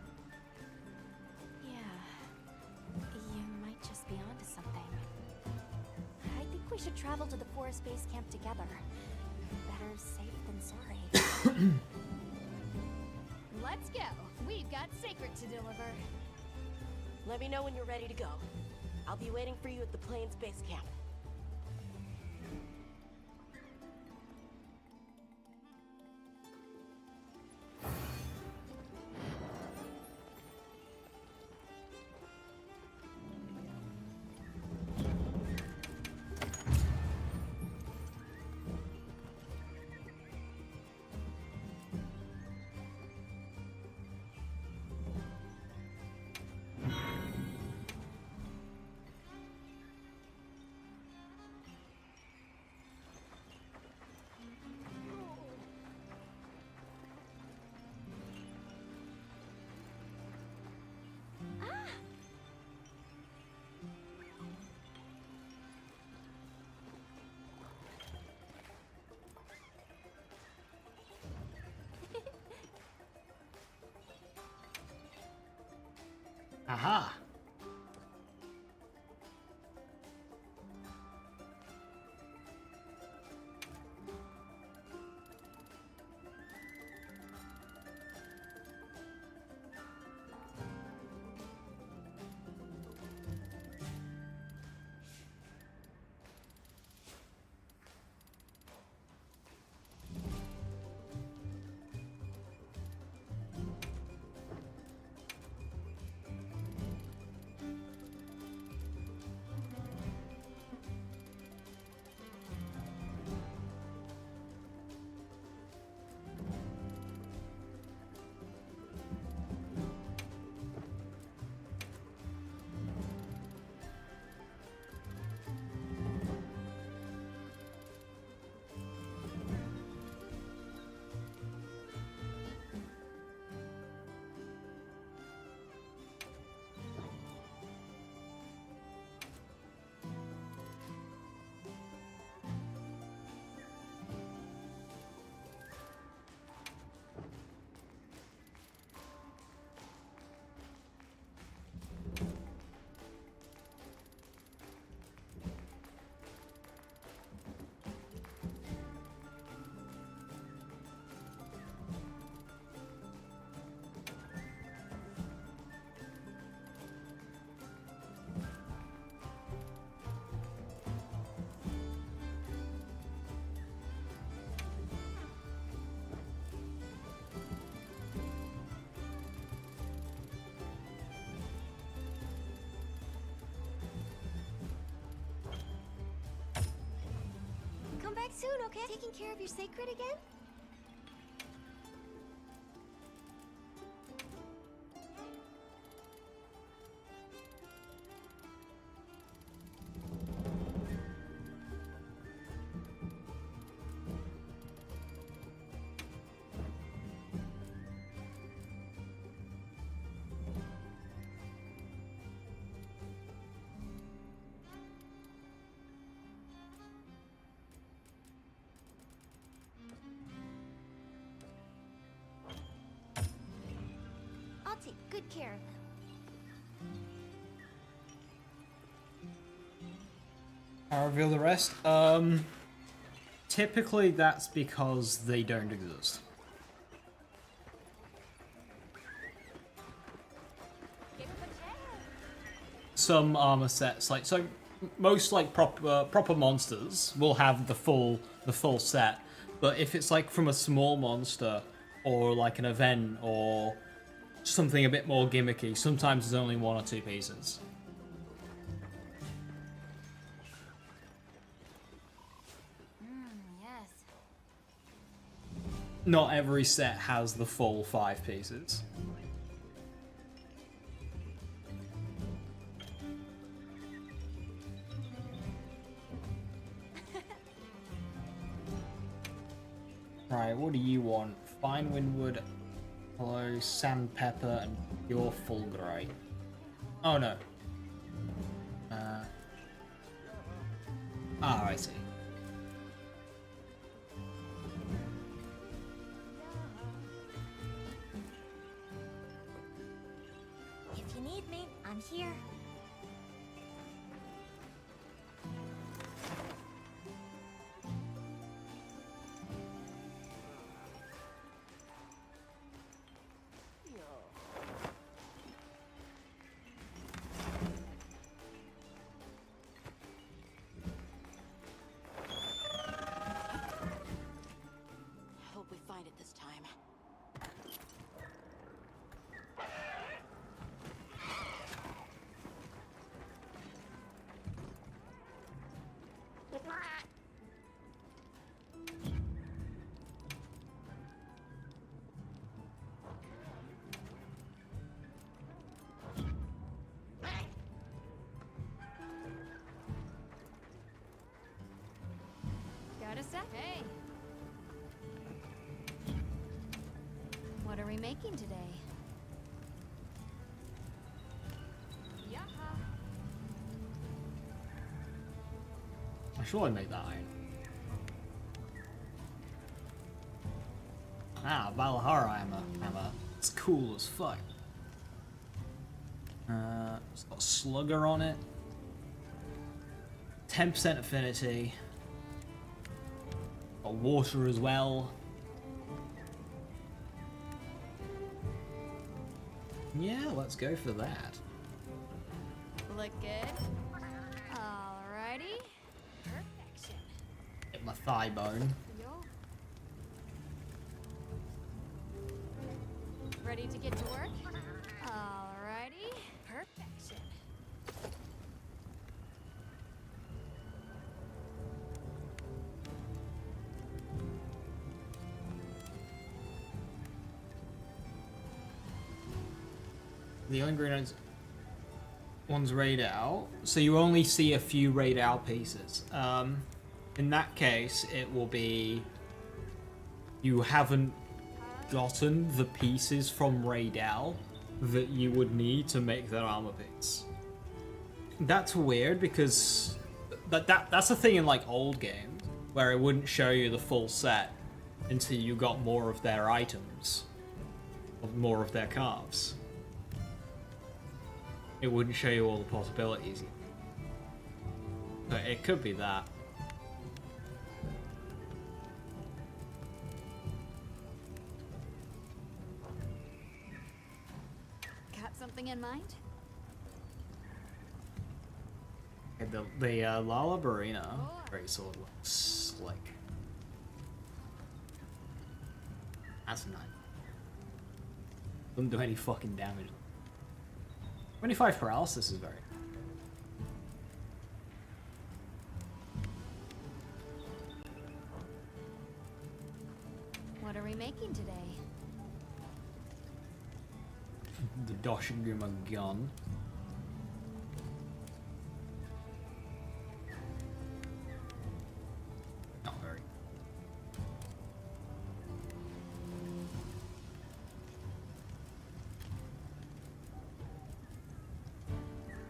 Yeah. You might just be onto something. I think we should travel to the forest base camp together. Better safe than sorry. Let's go. We've got Sacred to deliver. Let me know when you're ready to go. I'll be waiting for you at the Plains base camp. Aha! Come back soon, okay? Taking care of your sacred again? good care of them. I'll reveal the rest. Typically that's because they don't exist. Some armor sets, like so, most like proper monsters will have the full set. But if it's like from a small monster or like an event or something a bit more gimmicky, sometimes there's only 1 or 2 pieces. Yes. Not every set has the full 5 pieces. Right, what do you want? Fine windwood, hello, sandpepper, and pure fulgurite. Oh no. I see. If you need me, I'm here. Hope we find it this time. Got a sec? Hey. What are we making today? Yaha. I sure I made that iron. Ah, Valhalla hammer. It's cool as fuck. It's got a slugger on it. 10% affinity. Got water as well. Yeah, let's go for that. Look good. Alrighty. Perfection. Hit my thigh bone. Yo. Ready to get to work? Alrighty. Perfection. The only green one's raid out, so you only see a few raid out pieces. In that case, it will be you haven't gotten the pieces from raid out that you would need to make that armor piece. That's weird because that's a thing in like old games where it wouldn't show you the full set until you got more of their items, or more of their carves. It wouldn't show you all the possibilities. But it could be that. Got something in mind? The Lala Barina great sword looks slick. That's nice. Doesn't do any fucking damage. 25 paralysis is very. What are we making today? The Doshiguma gun. Not very.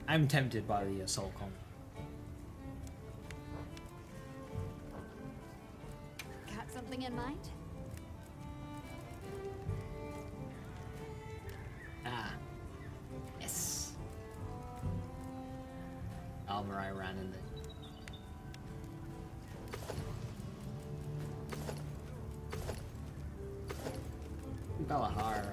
I'm tempted by the assault combat. Got something in mind? Ah, armor I ran in there. Belahara.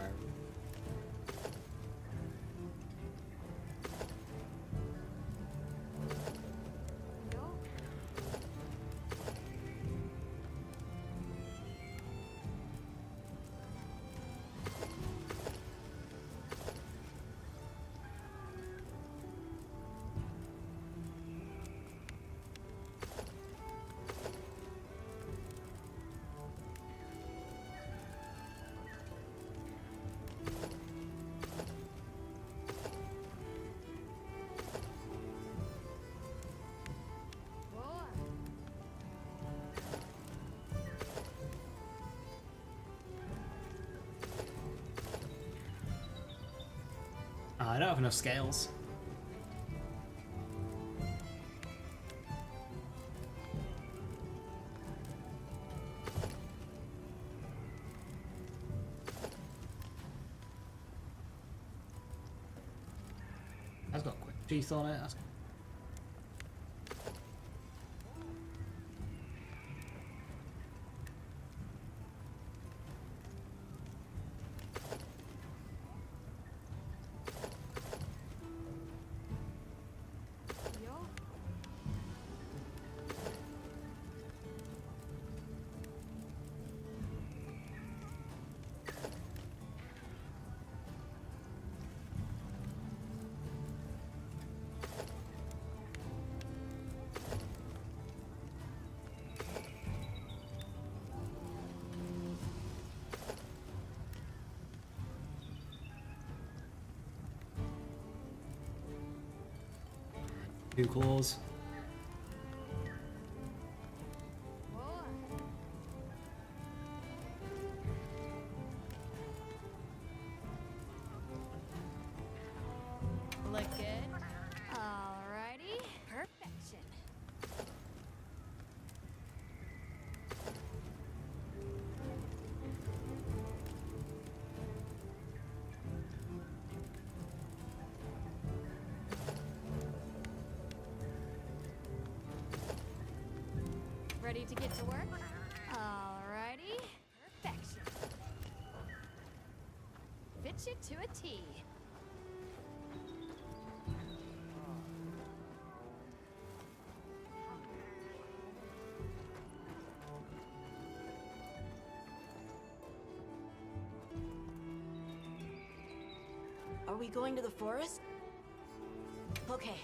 I don't have enough scales. That's got quick teeth on it. That's two claws. Look good. Alrighty. Perfection. Ready to get to work? Alrighty. Perfection. Fit you to a T. Are we going to the forest? Okay.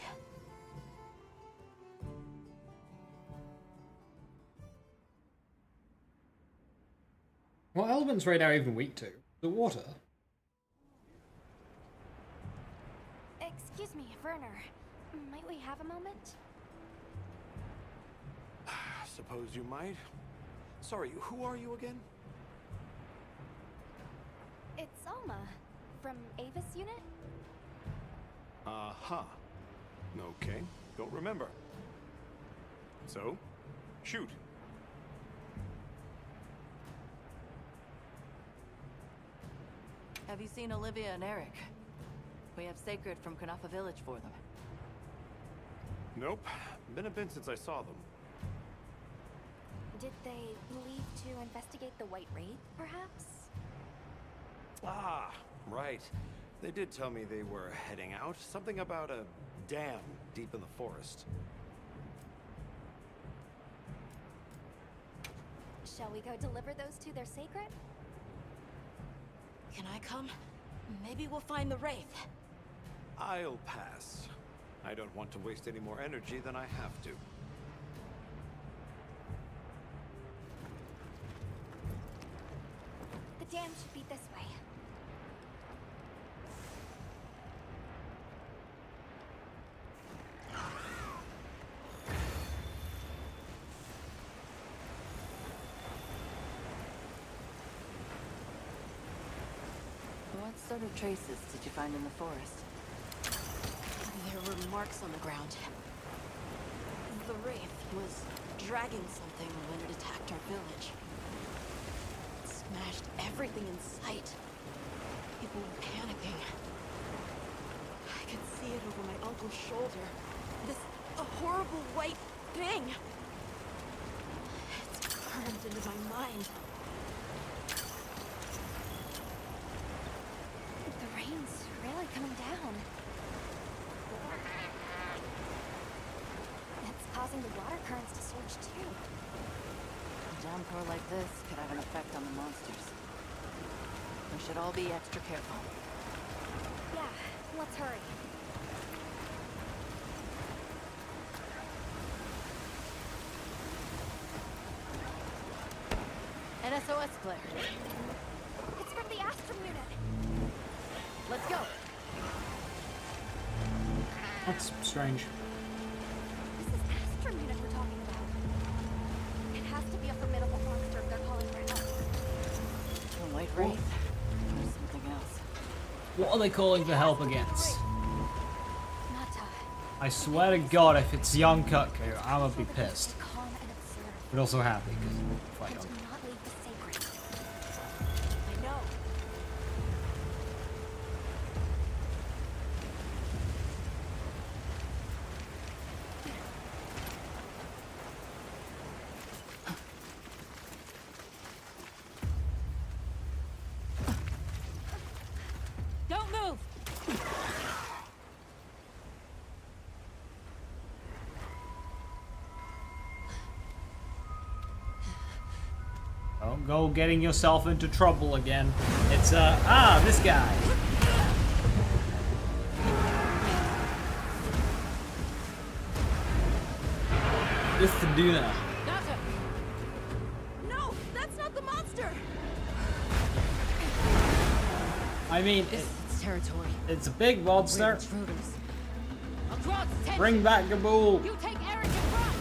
What element's radar even weak to? The water. Excuse me, Werner. Might we have a moment? Suppose you might. Sorry, who are you again? It's Alma, from Avis unit. Uh-huh. Okay, don't remember. So, shoot. Have you seen Olivia and Eric? We have Sacred from Kanafa Village for them. Nope. Been a bit since I saw them. Did they leave to investigate the White Wraith, perhaps? Ah, right. They did tell me they were heading out. Something about a dam deep in the forest. Shall we go deliver those to their sacred? Can I come? Maybe we'll find the Wraith. I'll pass. I don't want to waste any more energy than I have to. The dam should be this way. What sort of traces did you find in the forest? There were marks on the ground. The Wraith was dragging something when it attacked our village. It smashed everything in sight. People were panicking. I could see it over my uncle's shoulder. This a horrible white thing. It's burned into my mind. The rain's really coming down. It's causing the water currents to surge too. A downpour like this could have an effect on the monsters. We should all be extra careful. Yeah, let's hurry. An SOS flare. It's from the Astrum unit. Let's go. That's strange. This is Astrum unit we're talking about. It has to be a formidable monster if they're calling for help. The White Wraith. Or something else. What are they calling for help against? Nata. I swear to God, if it's young Cutco, I'm gonna be pissed. Calm and observe. But also happy, because fight And on. do not leave the sacred. I know. Don't move! Don't go getting yourself into trouble again. It's, this guy. Mr. Duna. Nata! No, that's not the monster! I mean, It's territory. it's a big monster. Intruders. Across tension. Bring back Gabool. You take Eric and run!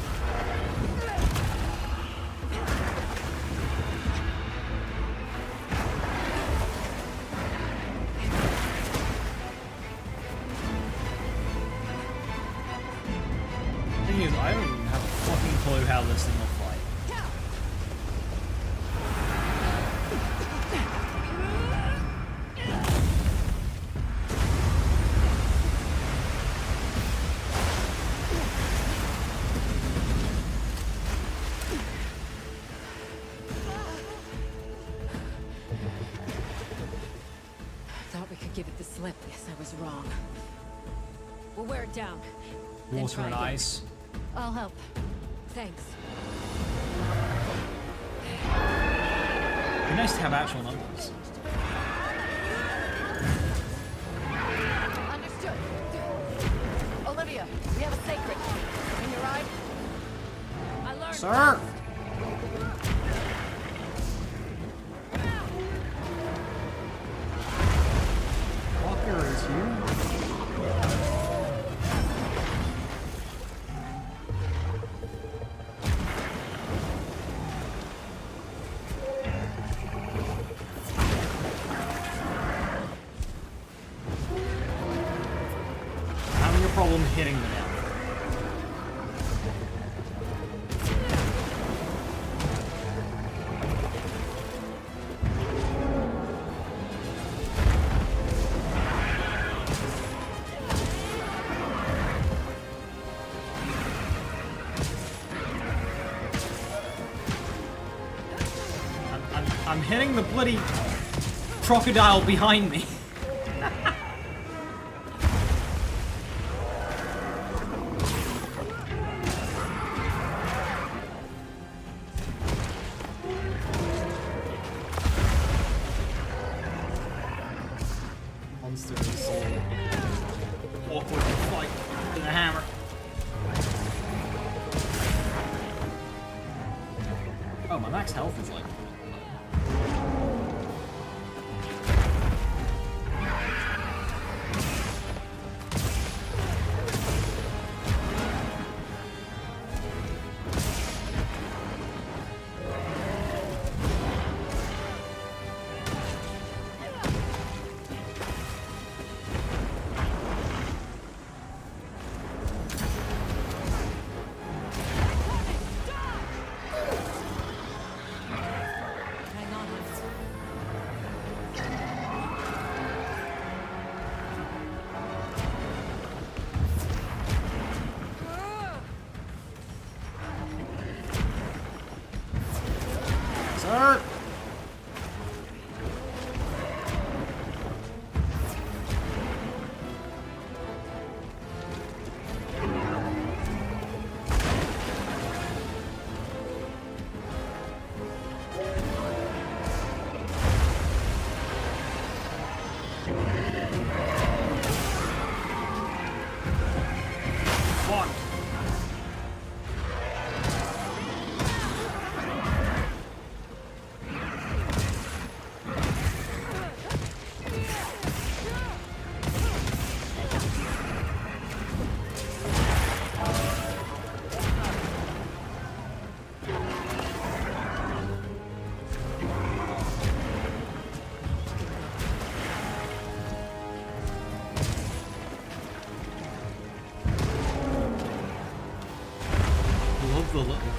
Thing is, I don't even have a fucking clue how this thing will fight. Thought we could give it the slip. Guess I was wrong. We'll wear it down. Then Water try and again. ice. I'll help. Thanks. It'd be nice to have actual numbers. Understood. Olivia, we have a sacred. Can you ride? I learned. Sir! Walker is here. Having a problem hitting the nail. I'm hitting the bloody crocodile behind me. Monster is so awkward to fight with a hammer. Oh, my max health is like...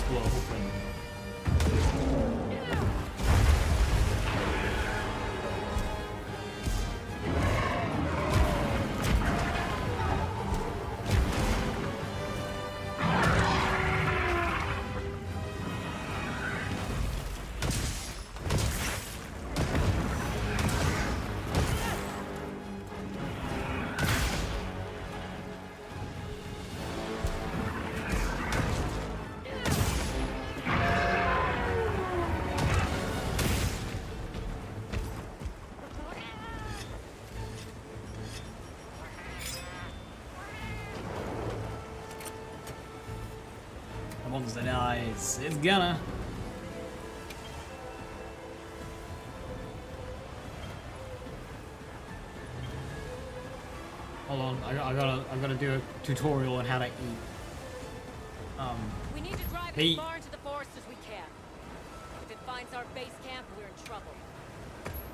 explore, hopefully. Monster dies. It's gonna. Hold on, I gotta do a tutorial on how to eat. We need to drive Hey. as far into the forest as we can. If it finds our base camp, we're in trouble.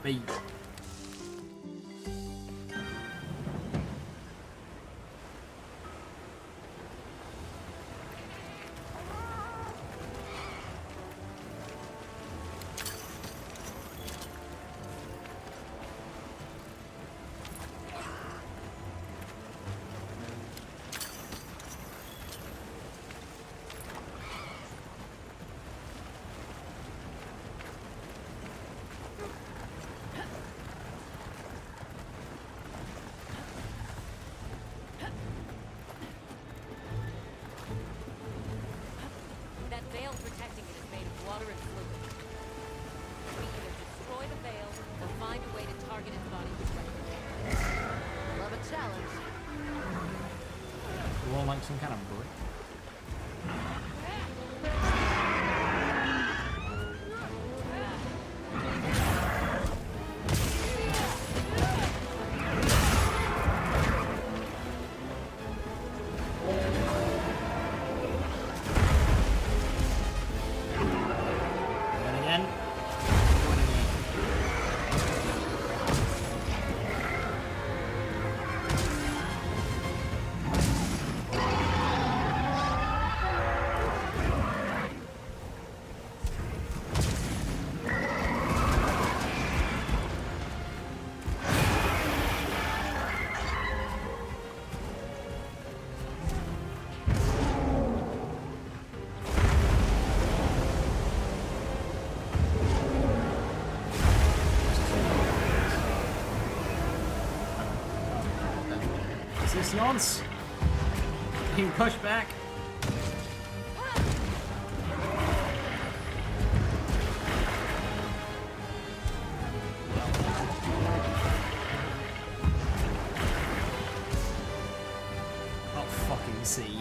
Beat. That veil protecting it is made of water and fluid. We either destroy the veil or find a way to target its body directly. Love a challenge. Roll like some kind of brick. Is this nonce? You can push back. Oh, fucking see.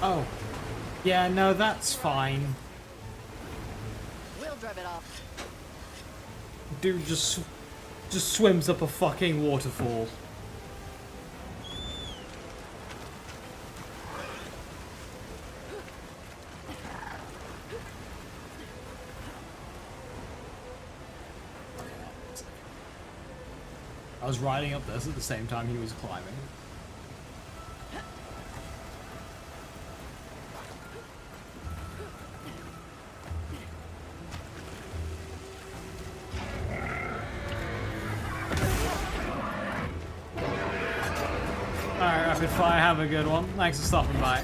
Oh. Yeah, no, that's fine. We'll drive it off. Dude just swims up a fucking waterfall. I was riding up this at the same time he was climbing. Alright, Rapid Fire, have a good one. Thanks for stopping by.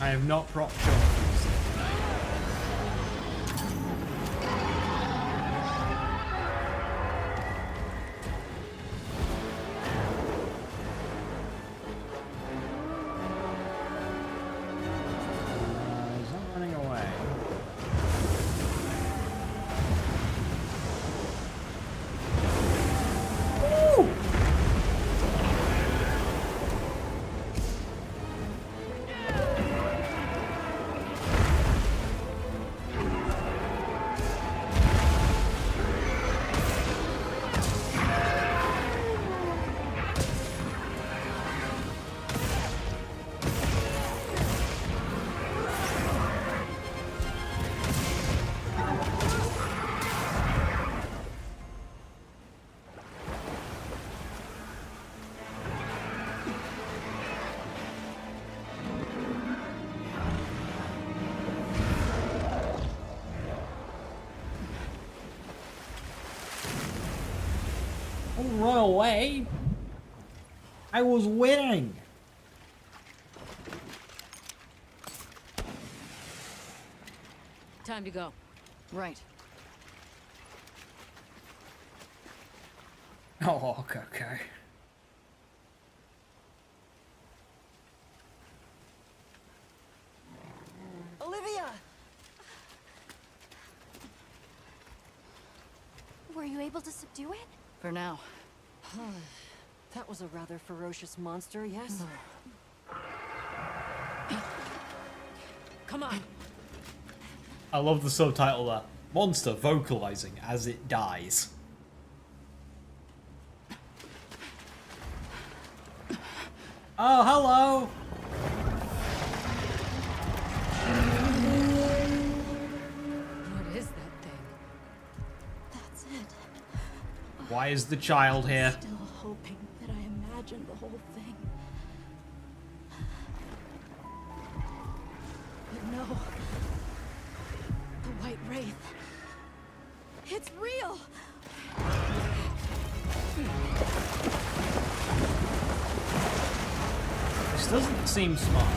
I have not propped short. He's not running away. Woo! Don't run away. I was winning. Time to go. Right. Oh, okay. Olivia! Were you able to subdue it? For now. That was a rather ferocious monster, yes? Come on. I love the subtitle there. Monster vocalizing as it dies. Oh, hello! What is that thing? That's it. Why is the child here? Still hoping that I imagined the whole thing. But no. The White Wraith. It's real! This doesn't seem smart.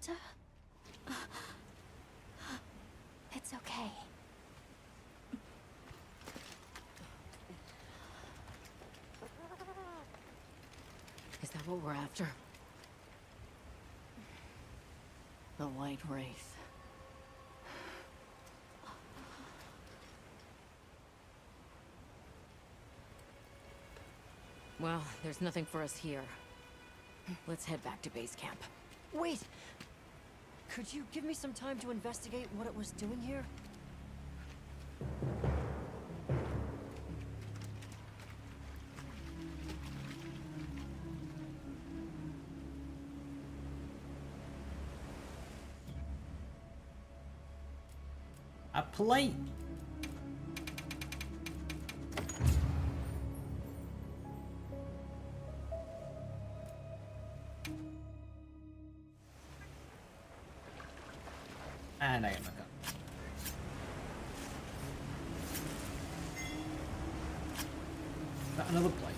Nata? It's okay. Is that what we're after? The White Wraith. Well, there's nothing for us here. Let's head back to base camp. Wait! Could you give me some time to investigate what it was doing here? A plate. And I get back up. Got another plate.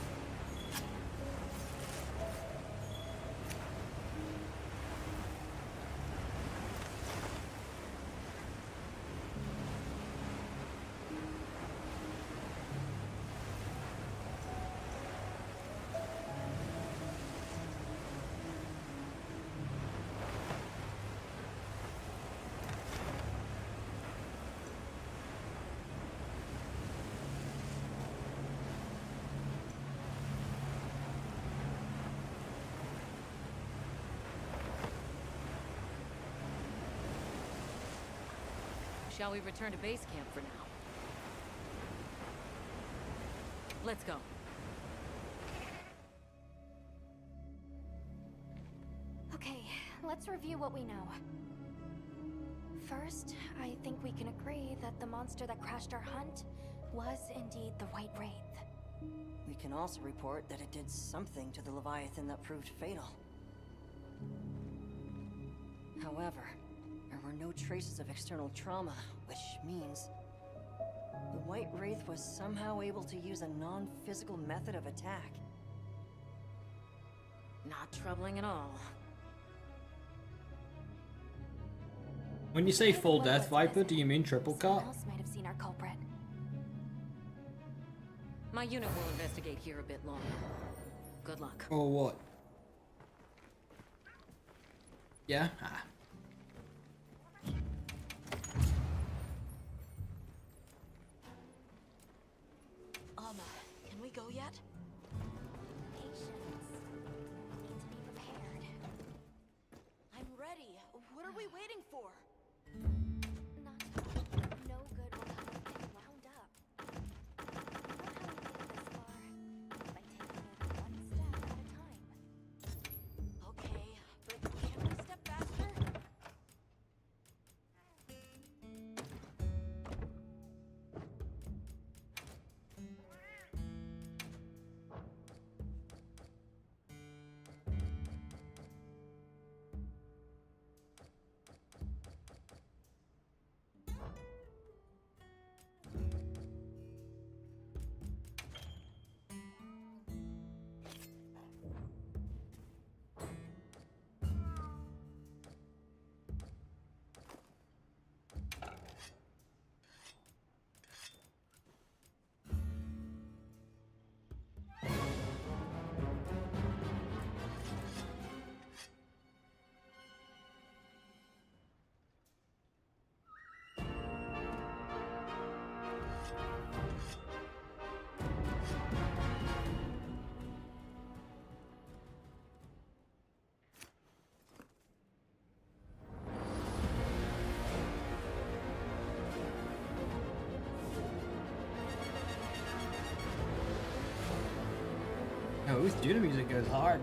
Shall we return to base camp for now? Let's go. Okay, let's review what we know. First, I think we can agree that the monster that crashed our hunt was indeed the White Wraith. We can also report that it did something to the Leviathan that proved fatal. However, there were no traces of external trauma, which means the White Wraith was somehow able to use a non-physical method of attack. Not troubling at all. When you say full death Viper, do you mean triple Someone cut? else might have seen our culprit. My unit will investigate here a bit longer. Good luck. Or what? Yeah? Ah. Can we go yet? Patience. Need to be prepared. I'm ready. What are we waiting for? No good will come of getting wound up. You know how we made it this far? By taking it one step at a time. Okay, but can't we step faster? Oh, this Judah music goes hard.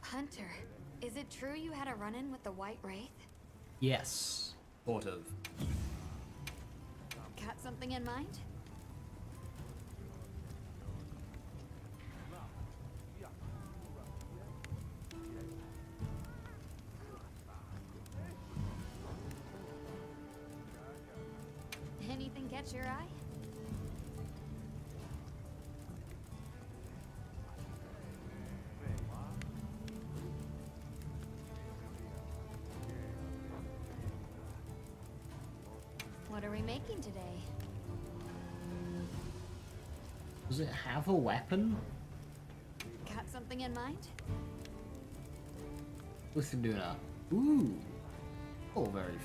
Hunter, is it true you had a run-in with the White Wraith? Yes. Sort of. Got something in mind? catch your eye? What are we making today? Does it have a weapon? Got something in mind? What's it doing now? Ooh. Oh, very fun.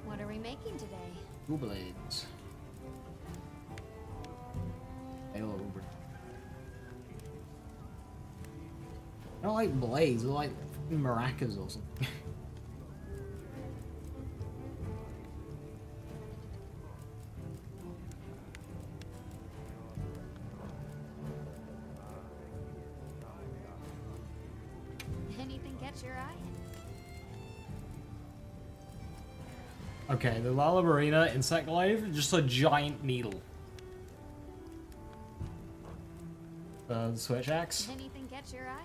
What are we making today? Two blades. Halo Uber. I don't like blades, they're like maracas or something. Anything catch your eye? Okay, the Lala Marina insect glaive, just a giant needle. The switch axe. Anything catch your eye?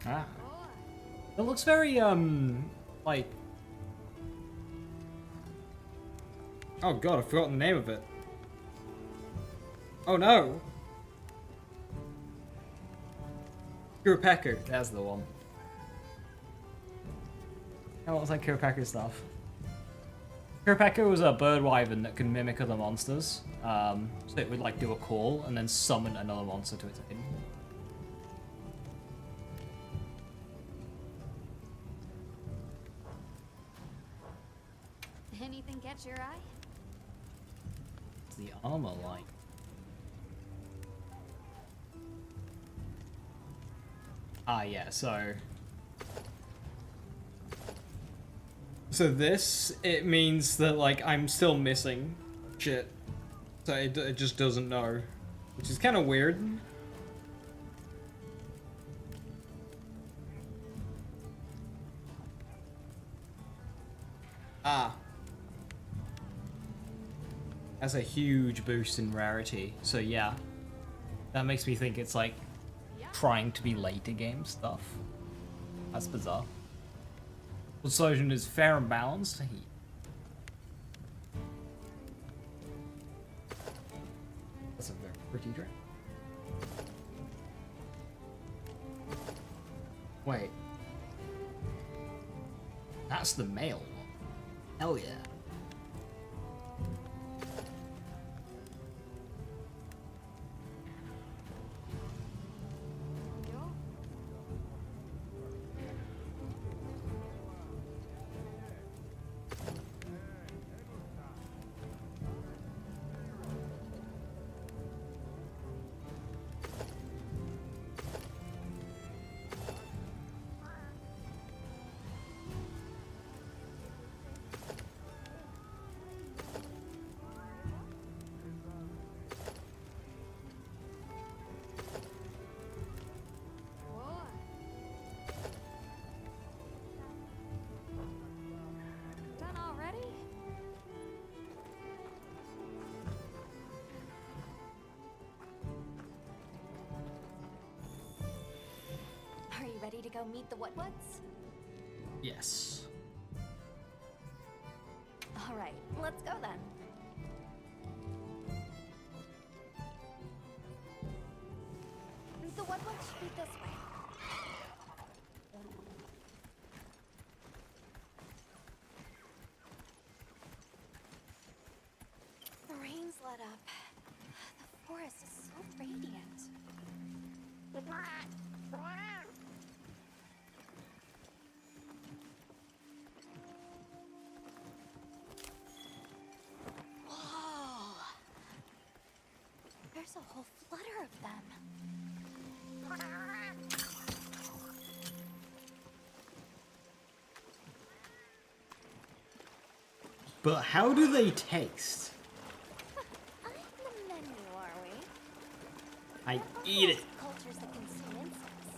Ah. It looks very, like... Oh god, I've forgotten the name of it. Oh no! Kuropeku, that's the one. It looks like Kuropeku stuff. Kuropeku was a bird wyvern that can mimic other monsters. So it would like do a call and then summon another monster to its aid. Anything catch your eye? It's the armor like. Ah, yeah, so this, it means that, like, I'm still missing shit. So it just doesn't know. Which is kind of weird. Ah. That's a huge boost in rarity. So yeah. That makes me think it's, like, trying to be later game stuff. That's bizarre. The solution is fair and balanced. That's a very pretty drink. Wait. That's the male one. Hell yeah. Done already? Are you ready to go meet the Woods? Yes. All right, let's go then. The Woods should be this way. The rain's let up. The forest is so radiant. Whoa! There's a whole flutter of them. But how do they taste? On the menu, are we? I eat it. Cultures that consume insects.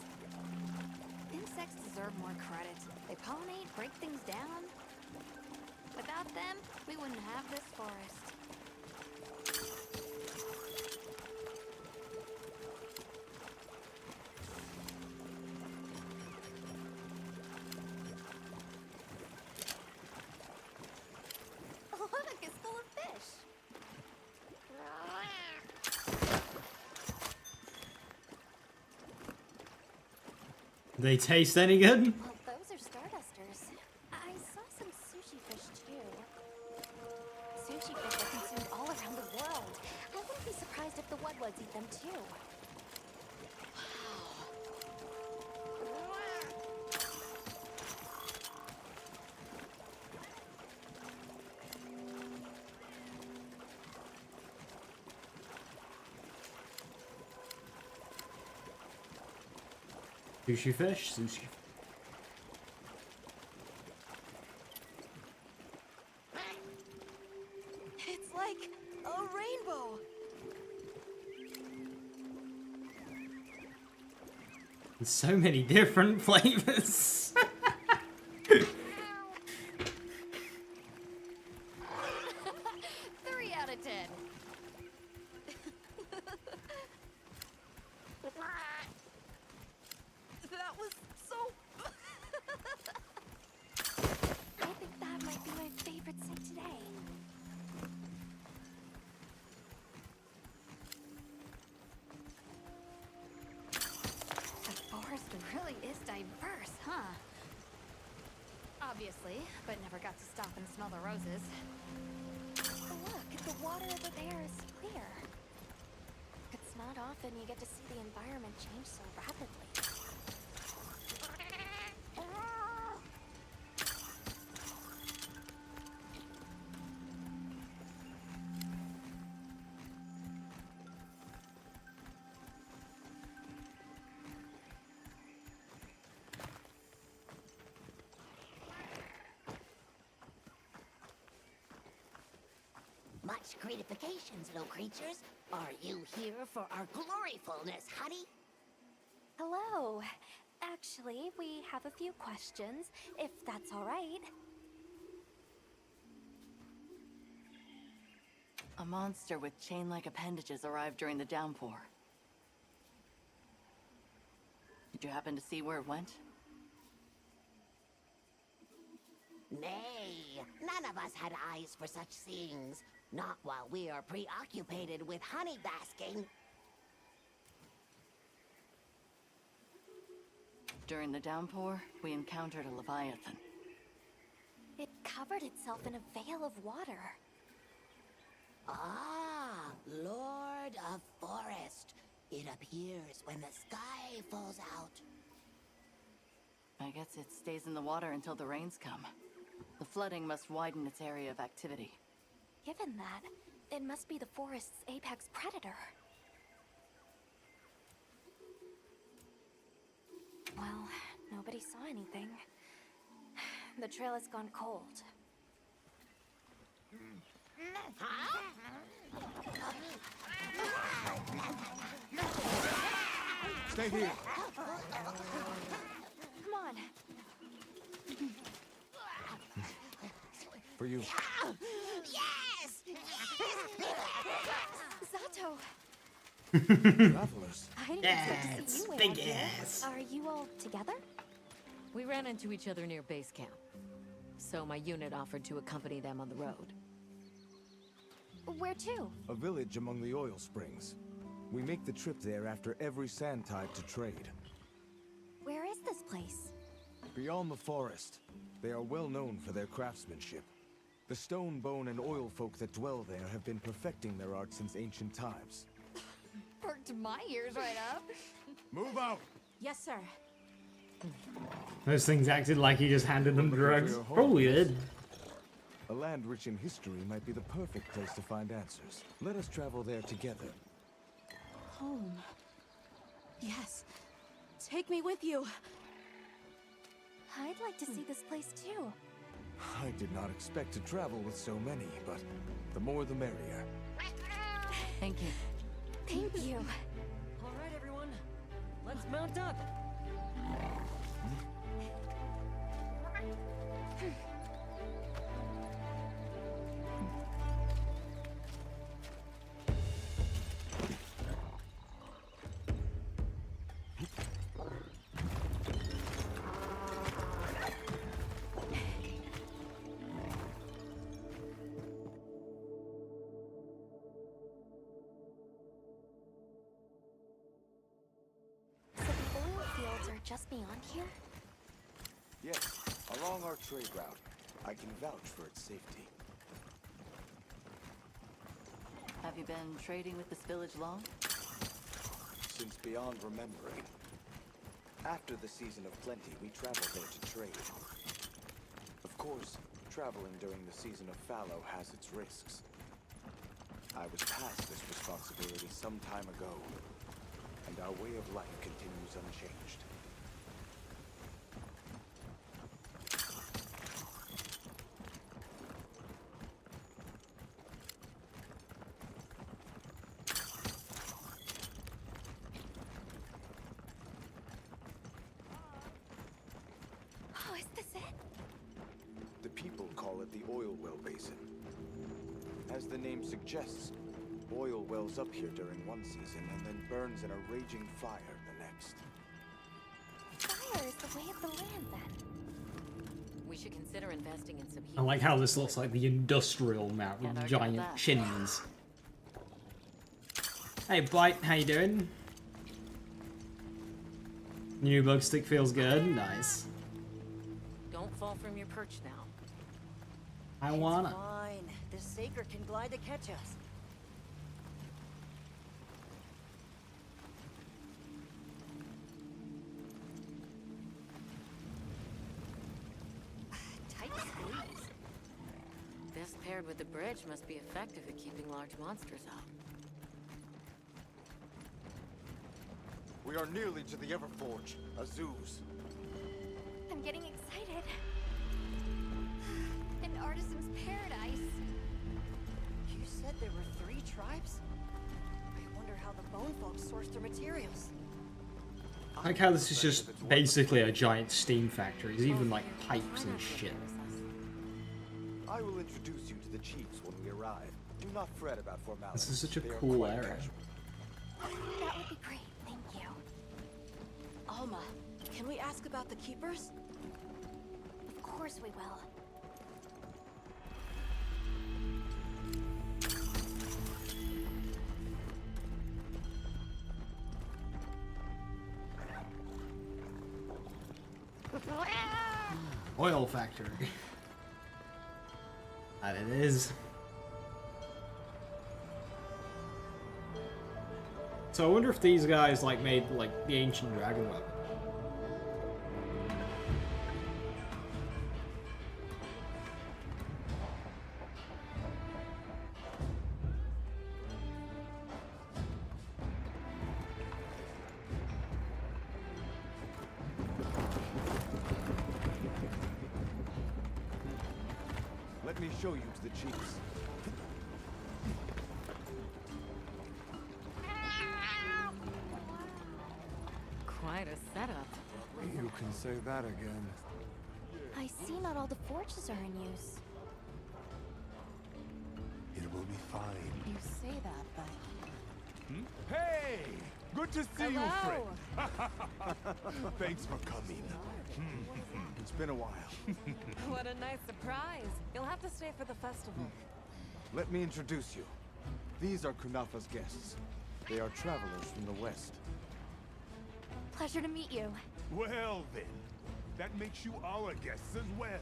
Insects deserve more credit. They pollinate, break things down. Without them, we wouldn't have this forest. They taste any good? Well, those are Stardusters. I saw some sushi fish too. Sushi fish are consumed all around the world. I wouldn't be surprised if the Woodwoods eat them too. Sushi fish? Sushi. It's like a rainbow. There's so many different flavors. 3 out of 10. That was so... I think that might be my favorite sight today. The forest really is diverse, huh? Obviously, but never got to stop and smell the roses. Look, the water over there is clear. It's not often you get to see the environment change so rapidly. Much gratifications, little creatures. Are you here for our gloryfulness, honey? Hello. Actually, we have a few questions, if that's all right. A monster with chain-like appendages arrived during the downpour. Did you happen to see where it went? Nay, none of us had eyes for such things. Not while we are preoccupied with honey basking. During the downpour, we encountered a leviathan. It covered itself in a veil of water. Ah, Lord of Forest. It appears when the sky falls out. I guess it stays in the water until the rains come. The flooding must widen its area of activity. Given that, it must be the forest's apex predator. Well, nobody saw anything. The trail has gone cold. Stay here. Come on. For you. Yes! Zato! Travelers. I didn't expect to see you way big out here. ass. Are you all together? We ran into each other near base camp, so my unit offered to accompany them on the road. Where to? A village among the oil springs. We make the trip there after every sand tide to trade. Where is this place? Beyond the forest, they are well known for their craftsmanship. The stone, bone, and oil folk that dwell there have been perfecting their art since ancient times. Perked my ears right up. Move out! Yes, sir. Those things acted like he just handed them Looking for drugs. your home, Probably yes? did. A land rich in history might be the perfect place to find answers. Let us travel there together. Home. Yes. Take me with you. I'd like to see this place too. I did not expect to travel with so many, but the more the merrier. Thank you. Thank you. All right, everyone. Let's mount up. So the oil just beyond here? Yes, along our trade route. I can vouch for its safety. Have you been trading with this village long? Since beyond remembering. After the season of plenty, we travel there to trade. Of course, traveling during the season of fallow has its risks. I was passed this responsibility some time ago, and our way of life continues unchanged. Oh, is this it? The people call it the oil well basin. As the name suggests, oil wells up here during one season and then burns in a raging fire the next. Fire is the way of the land, then. We should consider investing in some heat. I like how this looks like the industrial map with Can't argue with giant that. chimneys. Hey, Bite, how you doing? New bug stick feels good. Nice. Don't fall from your perch now. I It's wanna. fine. This Saker can glide to catch us. Tight squeeze. This paired with the bridge must be effective at keeping large monsters out. We are nearly to the Everforge, Azuz. I'm getting excited. An artisan's paradise. You said there were 3 tribes? I wonder how the bone folks source their materials. I like how this is just basically a giant steam factory. There's even like pipes and shit. I will introduce you to the chiefs when we arrive. Do not fret about formalities. This is such a They are cool quite area. casual. That would be great, thank you. Alma, can we ask about the keepers? Of course we will. Oil factory. That it is. So I wonder if these guys like made like the ancient dragon weapon. Let me show you to the chiefs. Quite a setup. You can say that again. I see not all the forges are in use. It will be fine. You say that, but... Hey! Good to see Hello. you, friend. Thanks for coming. It's been a while. What a nice surprise. You'll have to stay for the festival. Let me introduce you. These are Kunafa's guests. They are travelers from the west. Pleasure to meet you. Well then, that makes you our guests as well.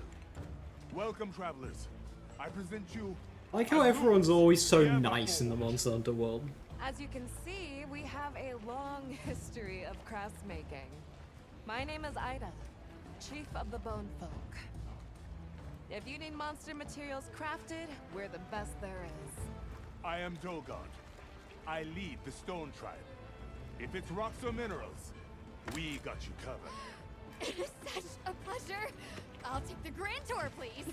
Welcome, travelers. I present you... I like how everyone's always so nice in the Monster Hunter world. As you can see, we have a long history of crafts making. My name is Ida, Chief of the Bone Folk. If you need monster materials crafted, we're the best there is. I am Dolgard. I lead the Stone Tribe. If it's rocks or minerals, we got you covered. It is such a pleasure. I'll take the grand tour, please.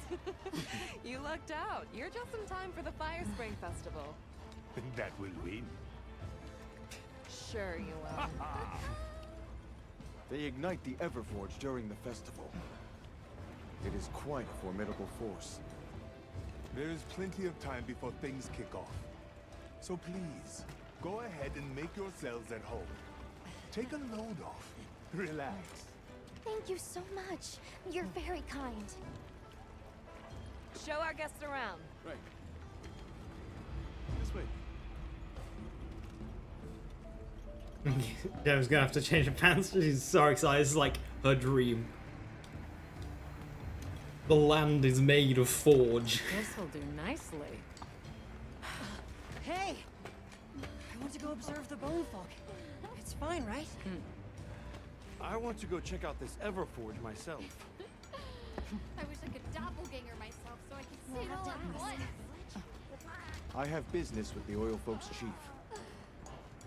You lucked out. You're just in time for the Fire Spring Festival. That will win. Sure you will. They ignite the Everforge during the festival. It is quite a formidable force. There is plenty of time before things kick off. So please, go ahead and make yourselves at home. Take a load off. Relax. Thank you so much. You're very kind. Show our guests around. Right. This way. Joe's gonna have to change her pants. She's so excited. It's like her dream. The land is made of forge. This'll do nicely. Hey! I want to go observe the bone folk. It's fine, right? I want to go check out this Everforge myself. I wish I could doppelganger myself so I could see it all at once. I have business with the oil folks' chief.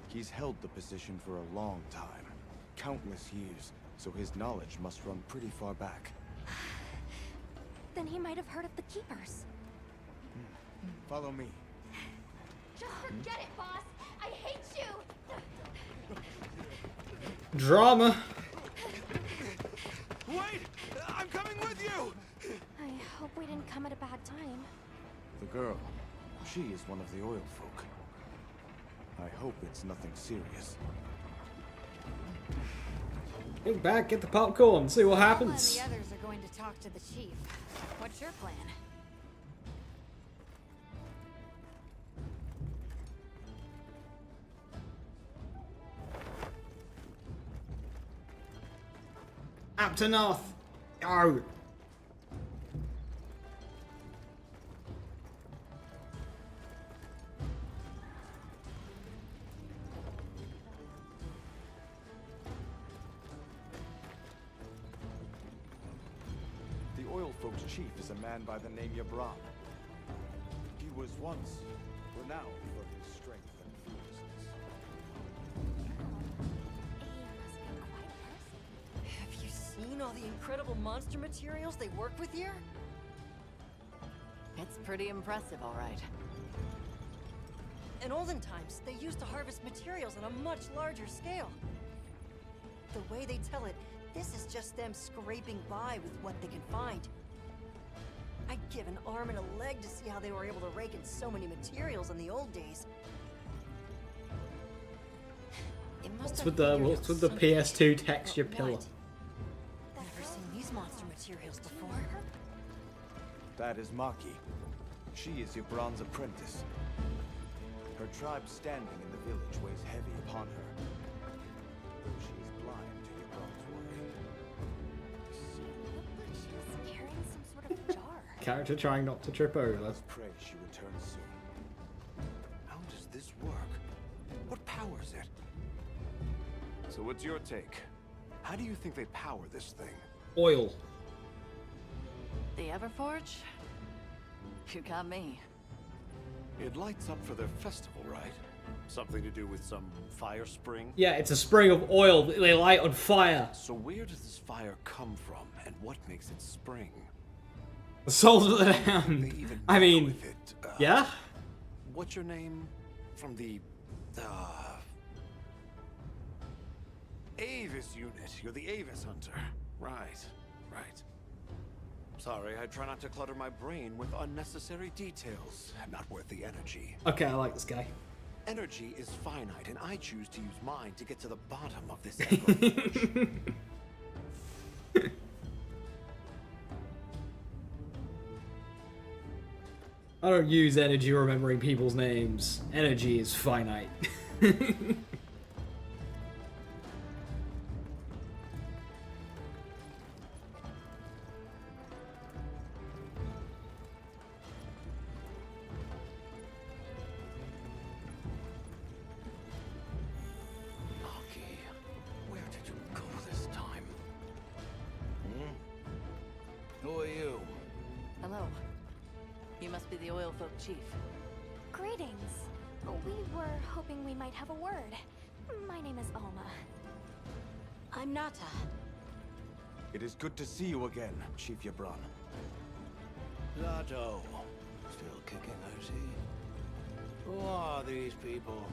He's held the position for a long time. Countless years, so his knowledge must run pretty far back. Then he might have heard of the Keepers. Follow me. Just forget it, boss. I hate you. Drama. Wait! I'm coming with you! I hope we didn't come at a bad time. The girl, she is one of the oil folk. I hope it's nothing serious. Get back, get the popcorn, see what happens. All the others are going to talk to the chief. What's your plan? Up to north. Go. The oil folks' chief is a man by the name Yabran. He was once renowned for his strength and fearlessness. Have you seen all the incredible monster materials they work with here? It's pretty impressive, all right. In olden times, they used to harvest materials on a much larger scale. The way they tell it, this is just them scraping by with what they can find. I'd give an arm and a leg to see how they were able to rake in so many materials in the old days. It must What's have with the something PS2 texture but pillar? what? Never seen these monster materials before. That is Maki. She is Yabran's apprentice. Her tribe standing in the village weighs heavy upon her. Though she is blind to Yabran's work. She's carrying some sort of jar. Character trying not to trip over. Let's pray she returns soon. How does this work? What powers it? So what's your take? How do you think they power this thing? Oil. The Everforge? You got me. It lights up for their festival, right? Something to do with some fire spring? Yeah, it's a spring of oil that they light on fire. So where does this fire come from, and what makes it spring? The souls of the damned. I mean, yeah? What's your name? From the... Avis unit. You're the Avis hunter. Right, right. Sorry, I try not to clutter my brain with unnecessary details. Not worth the energy. Okay, I like this guy. Energy is finite, and I choose to use mine to get to the bottom of this Everforge. I don't use energy remembering people's names. Energy is finite. Where did you go this time? Who are you? Hello. You must be the oil folk chief. Greetings. We were hoping we might have a word. My name is Alma. I'm Nata. It is good to see you again, Chief Yabran. Zato. Still kicking, I see. Who are these people?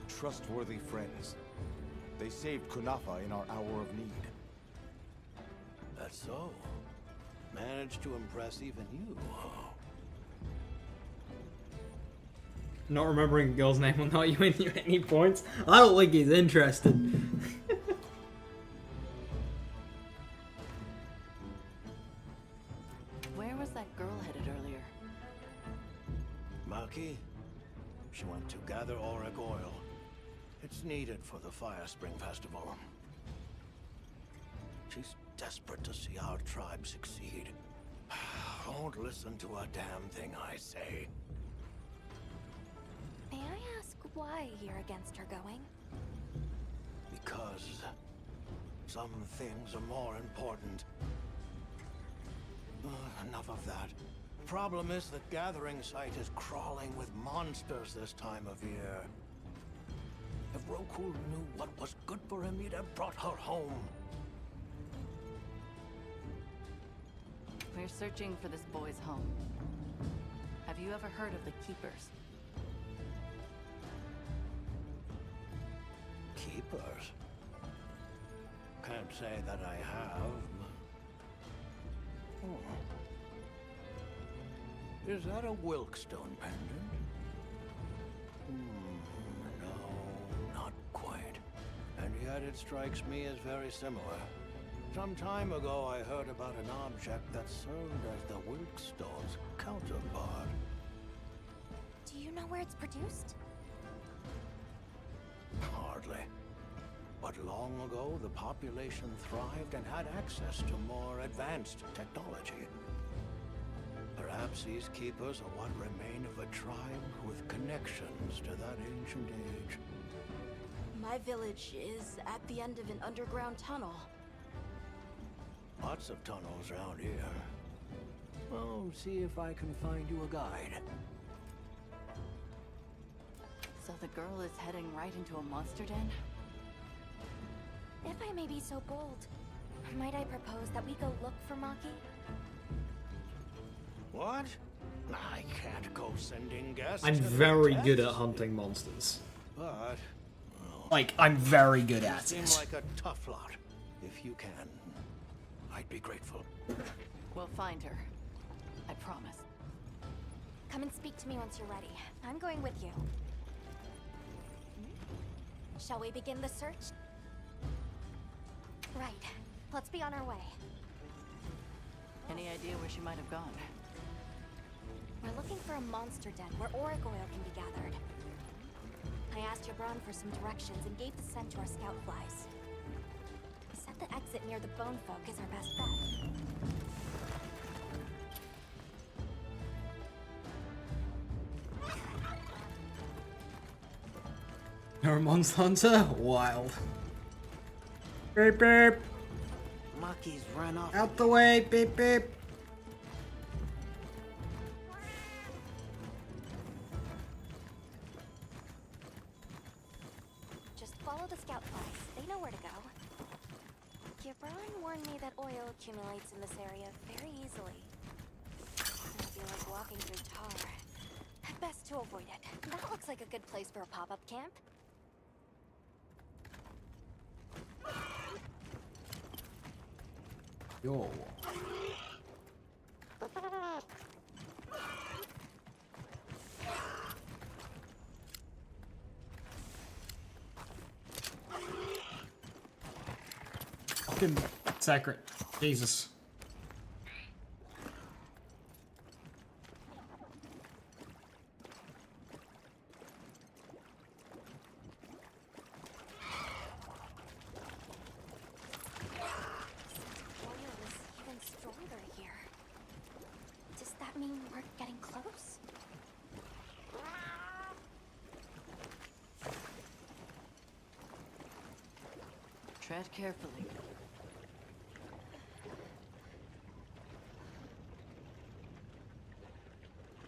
Trustworthy friends. They saved Kunafa in our hour of need. That's so. Managed to impress even you. Not remembering a girl's name will not win you any points. I don't think he's interested. Where was that girl headed earlier? Maki? She went to gather auric oil. It's needed for the Fire Spring Festival. She's desperate to see our tribe succeed. Won't listen to a damn thing I say. May I ask why you're against her going? Because some things are more important. Enough of that. Problem is the gathering site is crawling with monsters this time of year. If Roku knew what was good for him, he'd have brought her home. We're searching for this boy's home. Have you ever heard of the Keepers? Keepers? Can't say that I have. Is that a Wilkstone pendant? No, not quite. And yet it strikes me as very similar. Some time ago I heard about an object that served as the Wilkstone's counterpart. Do you know where it's produced? Hardly. But long ago, the population thrived and had access to more advanced technology. Perhaps these keepers are what remain of a tribe with connections to that ancient age. My village is at the end of an underground tunnel. Lots of tunnels around here. Well, see if I can find you a guide. So the girl is heading right into a monster den? If I may be so bold, might I propose that we go look for Maki? What? I can't go sending guests. I'm to very their good at pets. hunting monsters. But Like, I'm very good at seem it. like a tough lot. If you can, I'd be grateful. We'll find her. I promise. Come and speak to me once you're ready. I'm going with you. Shall we begin the search? Right. Let's be on our way. Any idea where she might have gone? We're looking for a monster den where auric oil can be gathered. I asked Jabron for some directions and gave the scent to our scout flies. He said the exit near the bone folk is our best bet. You're a monster hunter? Wild. Beep beep. Maki's run off. Out the way, beep beep. Just follow the scout flies. They know where to go. Jabron warned me that oil accumulates in this area very easily. It'll be like walking through tar. Best to avoid it. That looks like a good place for a pop-up camp. Yo. Fucking sacred. Jesus. Tread carefully.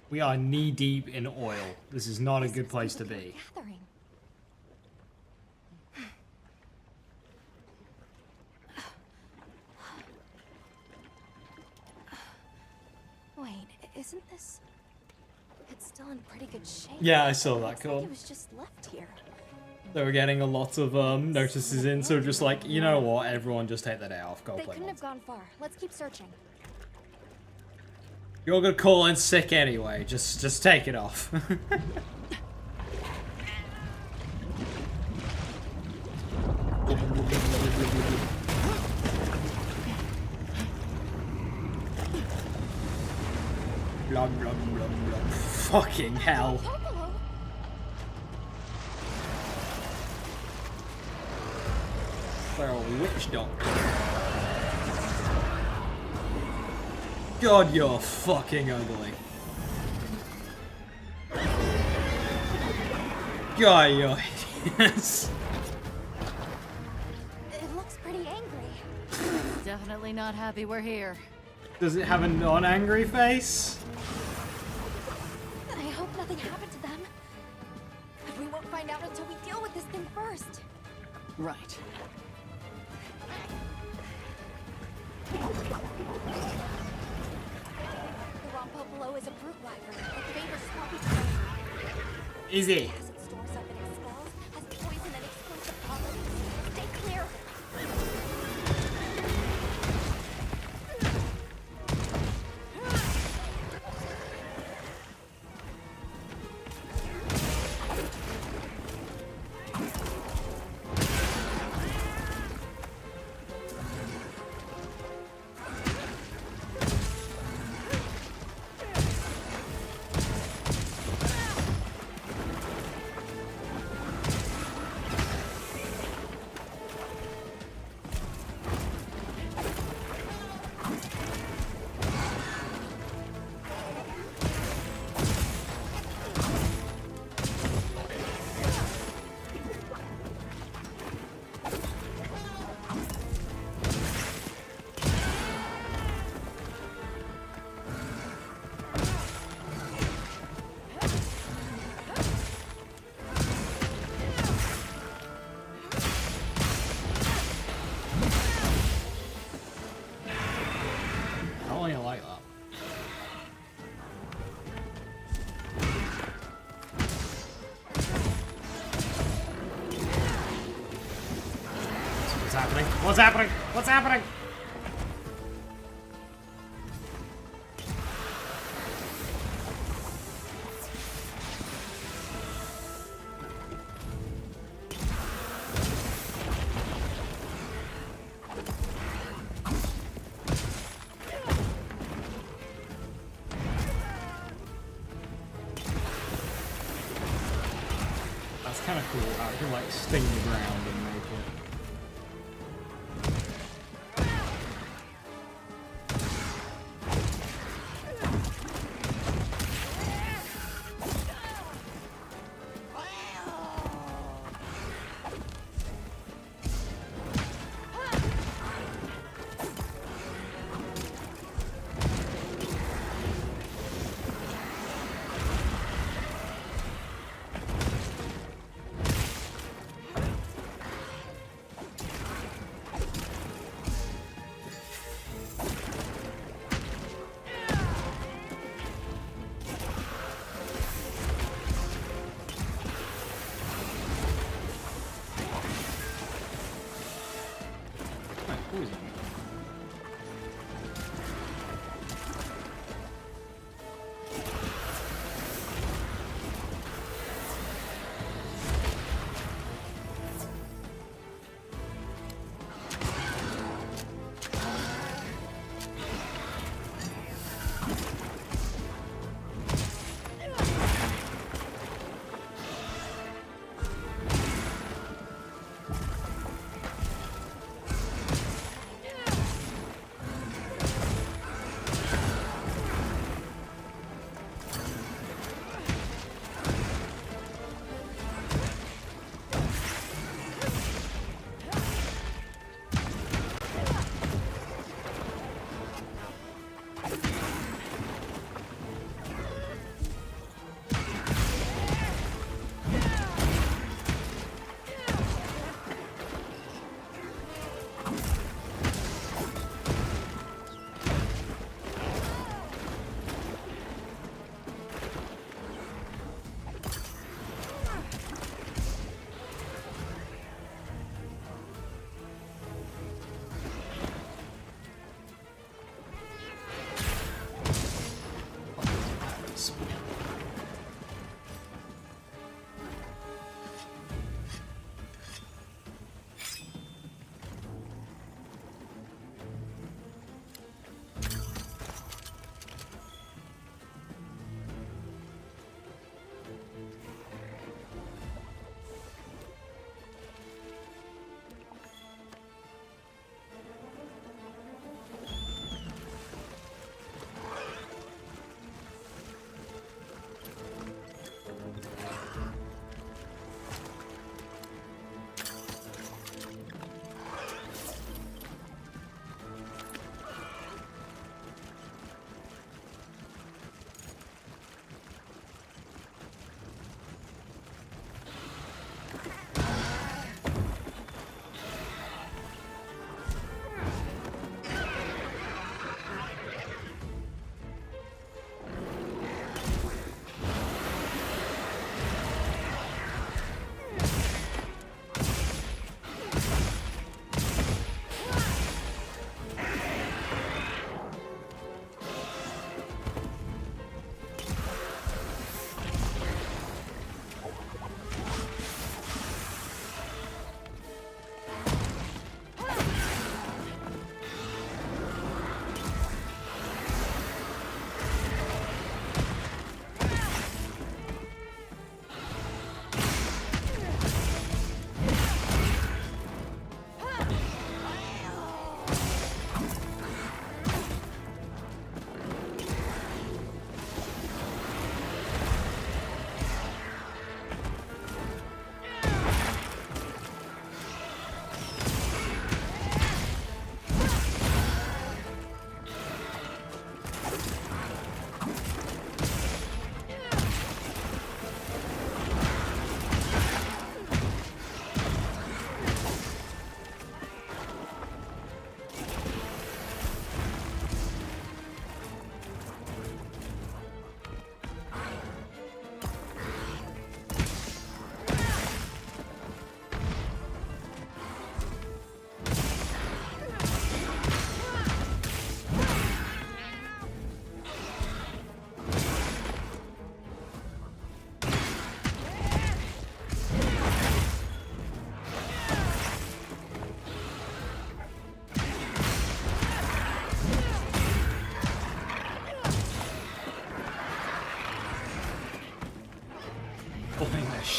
We are knee deep in oil. This is not a good place to be. Gathering. Wait, isn't this? It's still in pretty good shape. Yeah, I saw that, Looks like cool. it was just left here. They were getting a lot of notices in, so just like, you know what, everyone just take the day off, go They play couldn't have Monster. gone far. Let's keep searching. You're gonna call in sick anyway, just take it off. Blum, blum, blum, blum. Fucking hell. witch doctor. God, you're fucking ugly. God, you're hideous. It looks pretty angry. Definitely not happy we're here. Does it have a non-angry face? I hope nothing happened to them. But we won't find out until we deal with this thing first. Right. The Rompo below is a brute wyvern, like Vader's swampy. Easy. Acid stores up in its skulls, has poison and explosive qualities. Stay clear. What's happening? What's happening? What's happening? That's kind of cool. I can like sting the ground and make it.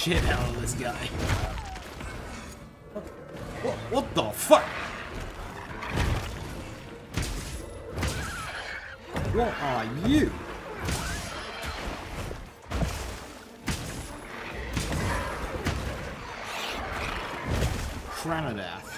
shit out of this guy. What the fuck? What are you? Granadath.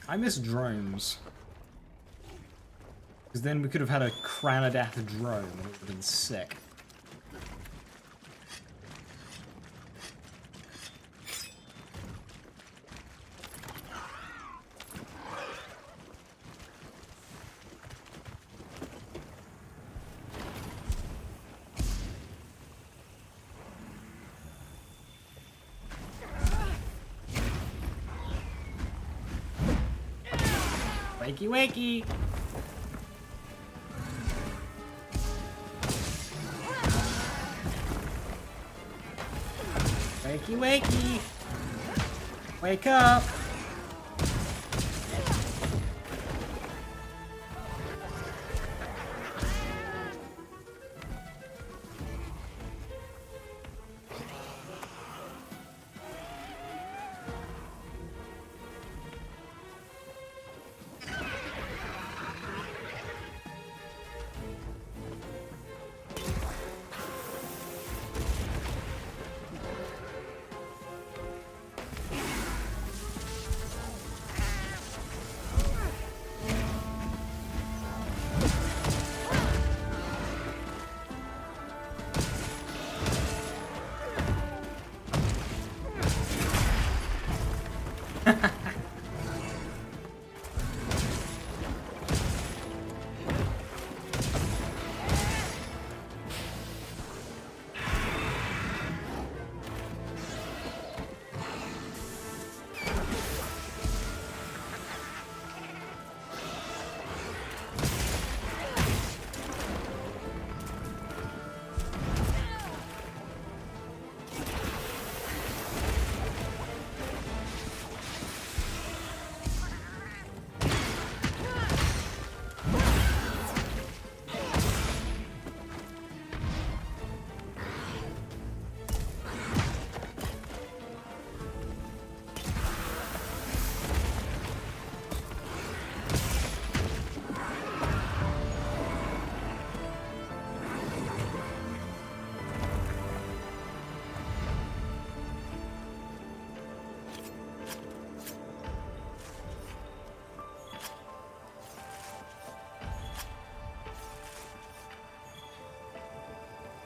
I miss drones. Because then we could have had a Granadath drone and it would have been sick. Wakey wakey! Wakey wakey! Wake up!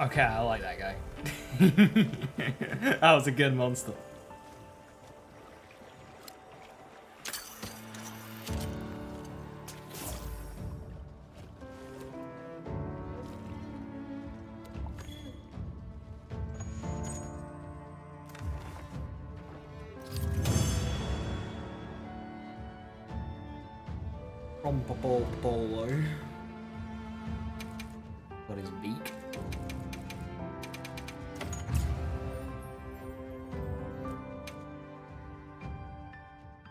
Okay, I like that guy. That was a good monster. Polo. Got his beak.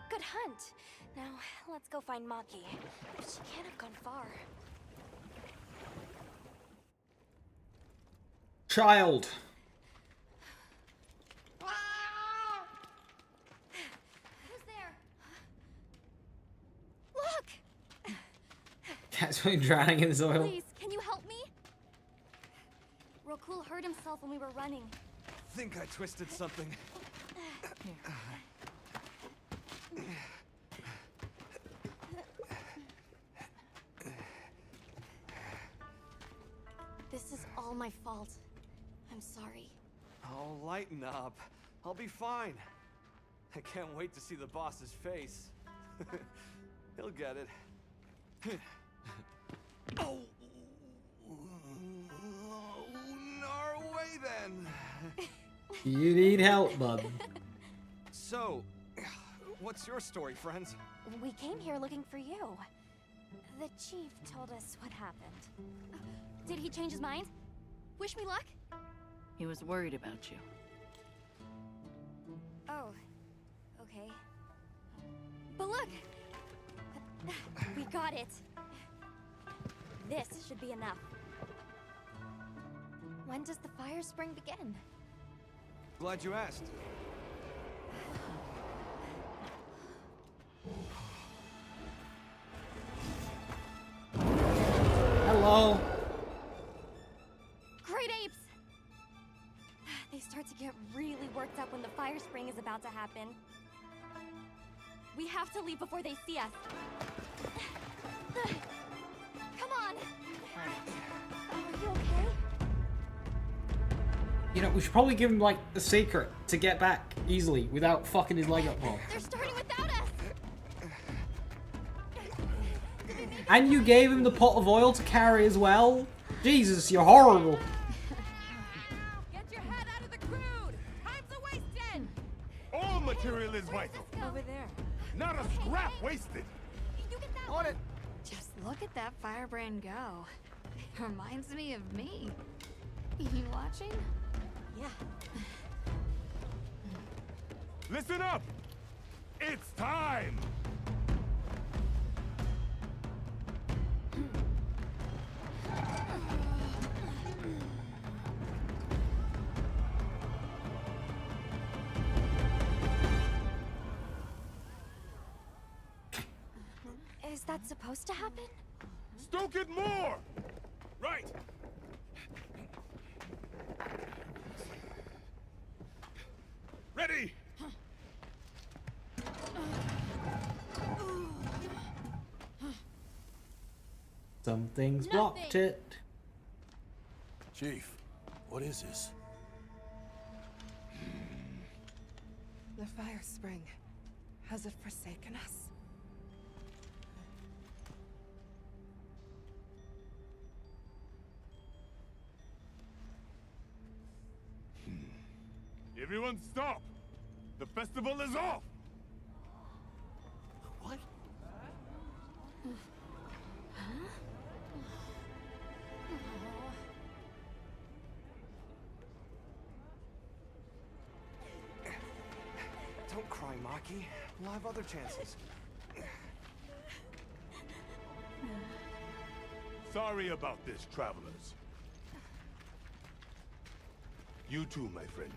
Good hunt. Now, let's go find Maki. She can't have gone far. Child. Who's there? Look! That's when drowning in his oil. Please, can you help me? Rokul hurt himself when we were running. Think I twisted something. This is all my fault. I'm sorry. Oh, lighten up. I'll be fine. I can't wait to see the boss's face. He'll get it. Oh! No way then! You need help, bud. So, what's your story, friends? We came here looking for you. The chief told us what happened. Did he change his mind? Wish me luck? He was worried about you. Oh, okay. But look! We got it. This should be enough. When does the fire spring begin? Glad you asked. Hello. Great apes! They start to get really worked up when the fire spring is about to happen. We have to leave before they see us. Come on! Are you okay? You know, we should probably give him, like, a secret to get back easily without fucking his leg up more. They're starting without us! And you gave him the pot of oil to carry as well? Jesus, you're horrible. Get your head out of the crude! Time's a wasted! All material is vital. Over there. Not a scrap wasted. You get that On it. Just look at that firebrand go. It reminds me of me. You watching? Yeah. Listen up. It's time. Is that supposed to happen? Stoke it more. Right. Ready. Something's blocked it. Chief, what is this? The fire spring. Has it forsaken us? Everyone stop. The festival is off. What? Don't cry, Maki. We'll have other chances. Sorry about this, travelers. You too, my friend.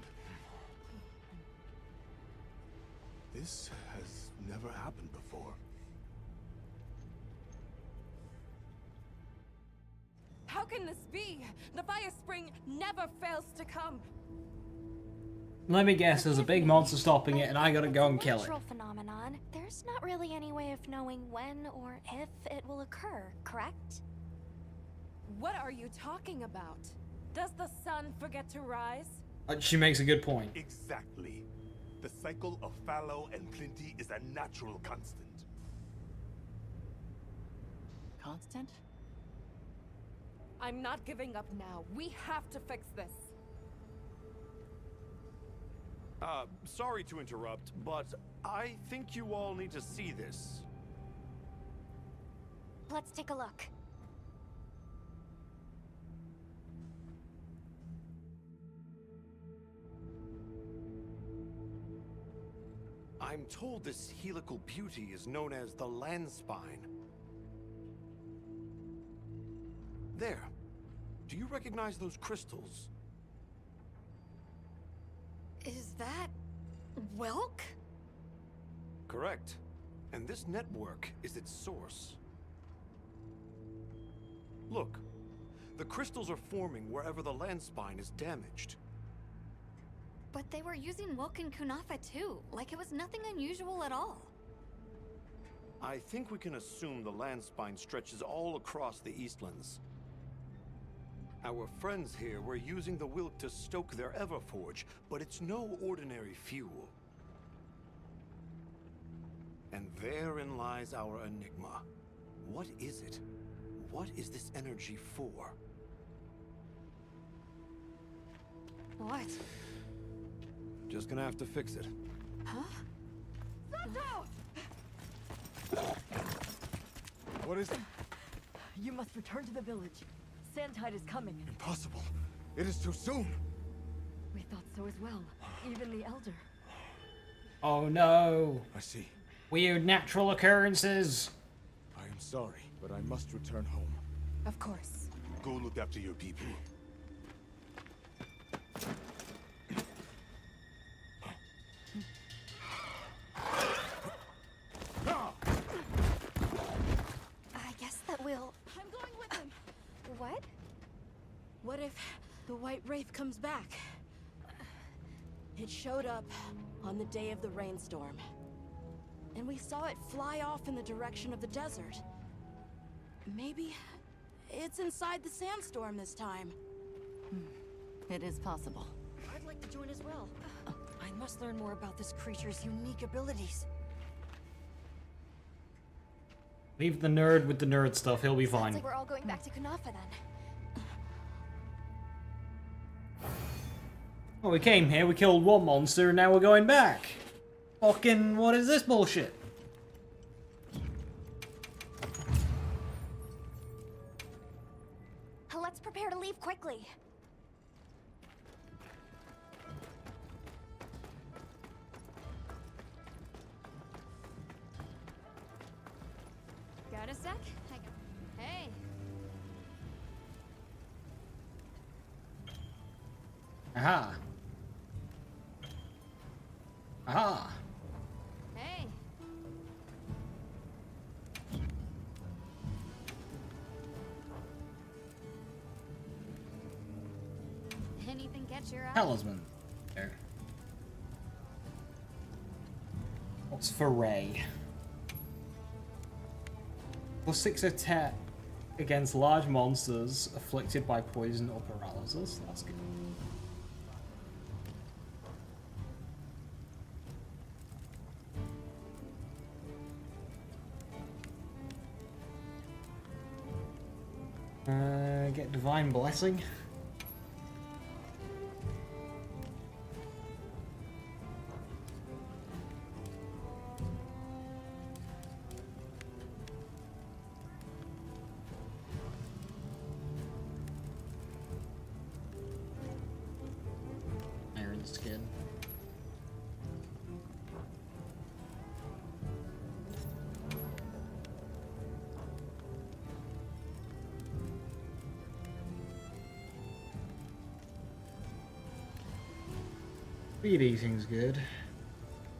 This has never happened before. How can this be? The fire spring never fails to come. Let me guess, there's a big monster stopping it and I gotta go and kill it. Natural phenomenon. There's not really any way of knowing when or if it will occur, correct? What are you talking about? Does the sun forget to rise? She makes a good point. Exactly. The cycle of fallow and plenty is a natural constant. Constant? I'm not giving up now. We have to fix this. Sorry to interrupt, but I think you all need to see this. Let's take a look. I'm told this helical beauty is known as the land spine. There. Do you recognize those crystals? Is that Welk? Correct. And this network is its source. Look, the crystals are forming wherever the land spine is damaged. But they were using Welk and Kunafa too, like it was nothing unusual at all. I think we can assume the land spine stretches all across the Eastlands. Our friends here were using the Wilk to stoke their Everforge, but it's no ordinary fuel. And therein lies our enigma. What is it? What is this energy for? What? Just gonna have to fix it. Huh? What is it? You must return to the village. Sandtide is coming. Impossible. It is too soon. We thought so as well. Even the Elder. Oh no. I see. Weird natural occurrences. I am sorry, but I must return home. Of course. Go look after your people. I guess that we'll... I'm going with him. What? What if the White Wraith comes back? It showed up on the day of the rainstorm. And we saw it fly off in the direction of the desert. Maybe it's inside the sandstorm this time. It is possible. I'd like to join as well. I must learn more about this creature's unique abilities. Leave the nerd with the nerd stuff, he'll be fine. Sounds like we're all going back to Kunafa then. Well, we came here, we killed one monster, and now we're going back. Fucking, what is this bullshit? Let's prepare to leave quickly. Got a sec? Hey. Aha. Aha. Hey. Anything catch your eye? Talisman. There. What's foray? +6 attack against large monsters afflicted by poison or paralysis. That's good. Get Divine Blessing. Iron Skin. Speed eating's good.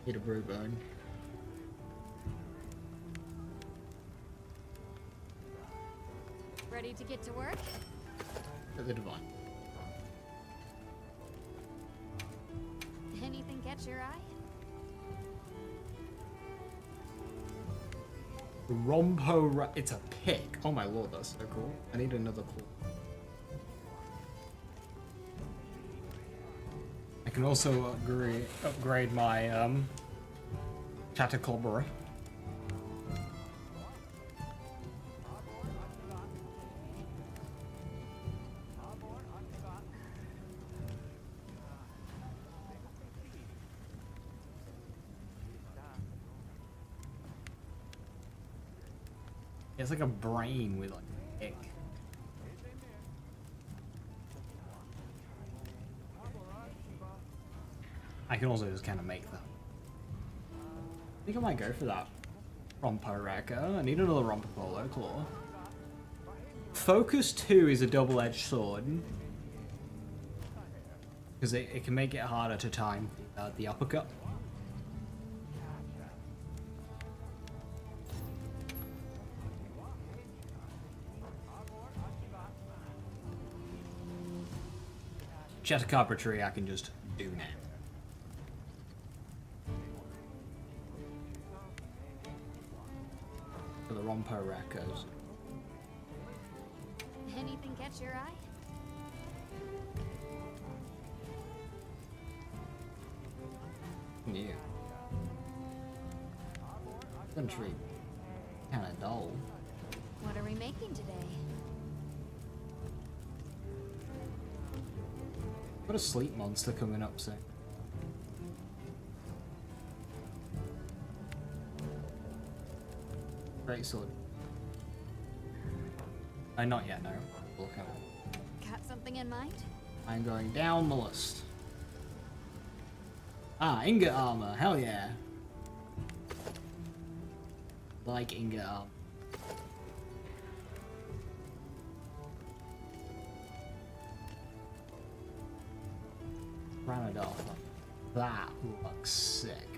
Need a brew bone. Ready to get to work? At the Divine. Anything catch your eye? It's a pick. Oh my lord, that's so cool. I need another claw. I can also upgrade my Cataclobbery. It's like a brain with like a pick. I can also just kind of make them. I think I might go for that. Rompo-Racco. I need another Rompopolo Claw. Focus 2 is a double-edged sword. Because it can make it harder to time the uppercut. Shatter Carpentry I can just do now. For the Rompo-Raccos. Anything catch your eye? Yeah. Country. Kinda dull. What are we making today? Got a sleep monster coming up soon. Great sword. Not yet, no. We'll come on. Got something in mind? I'm going down the list. Ah, ingot armor. Hell yeah. Like ingot armor. Ranadolf. That looks sick.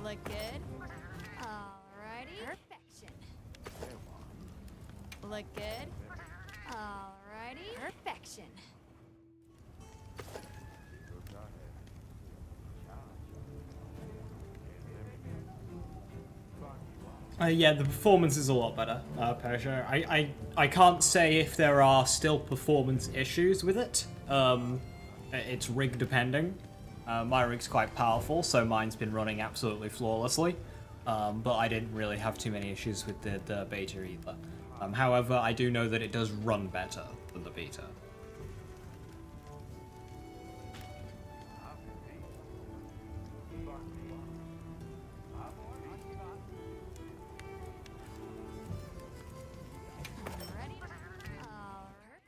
Look good? Alrighty. Perfection. Look good? Alrighty. Perfection. Yeah, the performance is a lot better, Persia. I can't say if there are still performance issues with it. It's rig depending. My rig's quite powerful, so mine's been running absolutely flawlessly. But I didn't really have too many issues with the beta either. However, I do know that it does run better than the beta.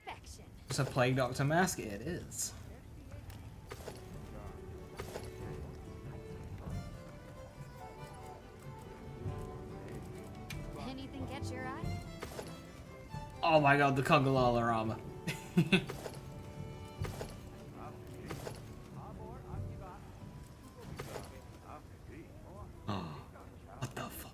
Perfection. It's a Plague Doctor mask? It is. Anything catch your eye? Oh my god, the Congalala armor. Oh, what the fuck?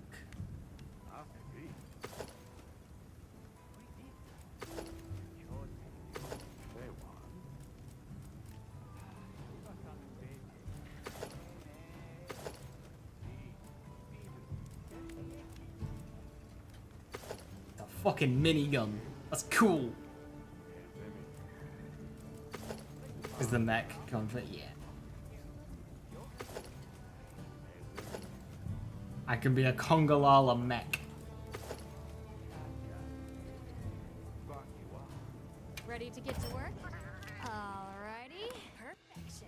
A fucking minigun. That's cool. Is the mech comfort? Yeah. I can be a Congalala mech. Ready to get to work? Alrighty. Perfection.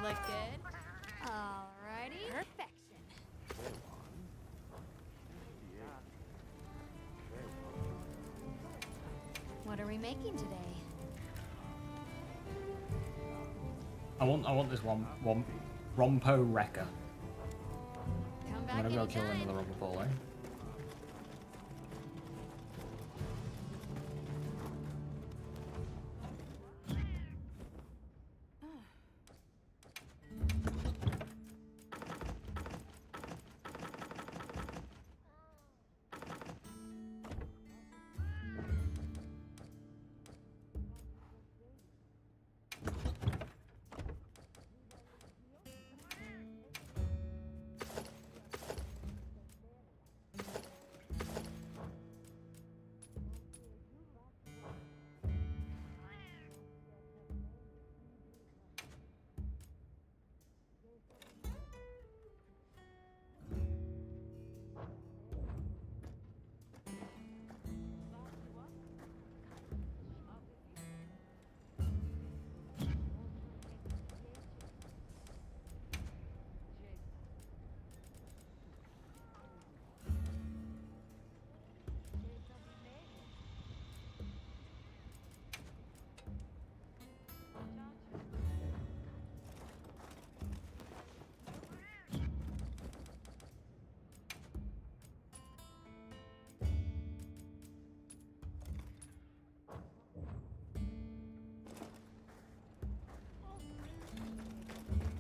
Look good? Alrighty. Perfection. What are we making today? I want this one Rompo Wrecker. Come I'm back gonna go kill anytime. another Rompo Polo.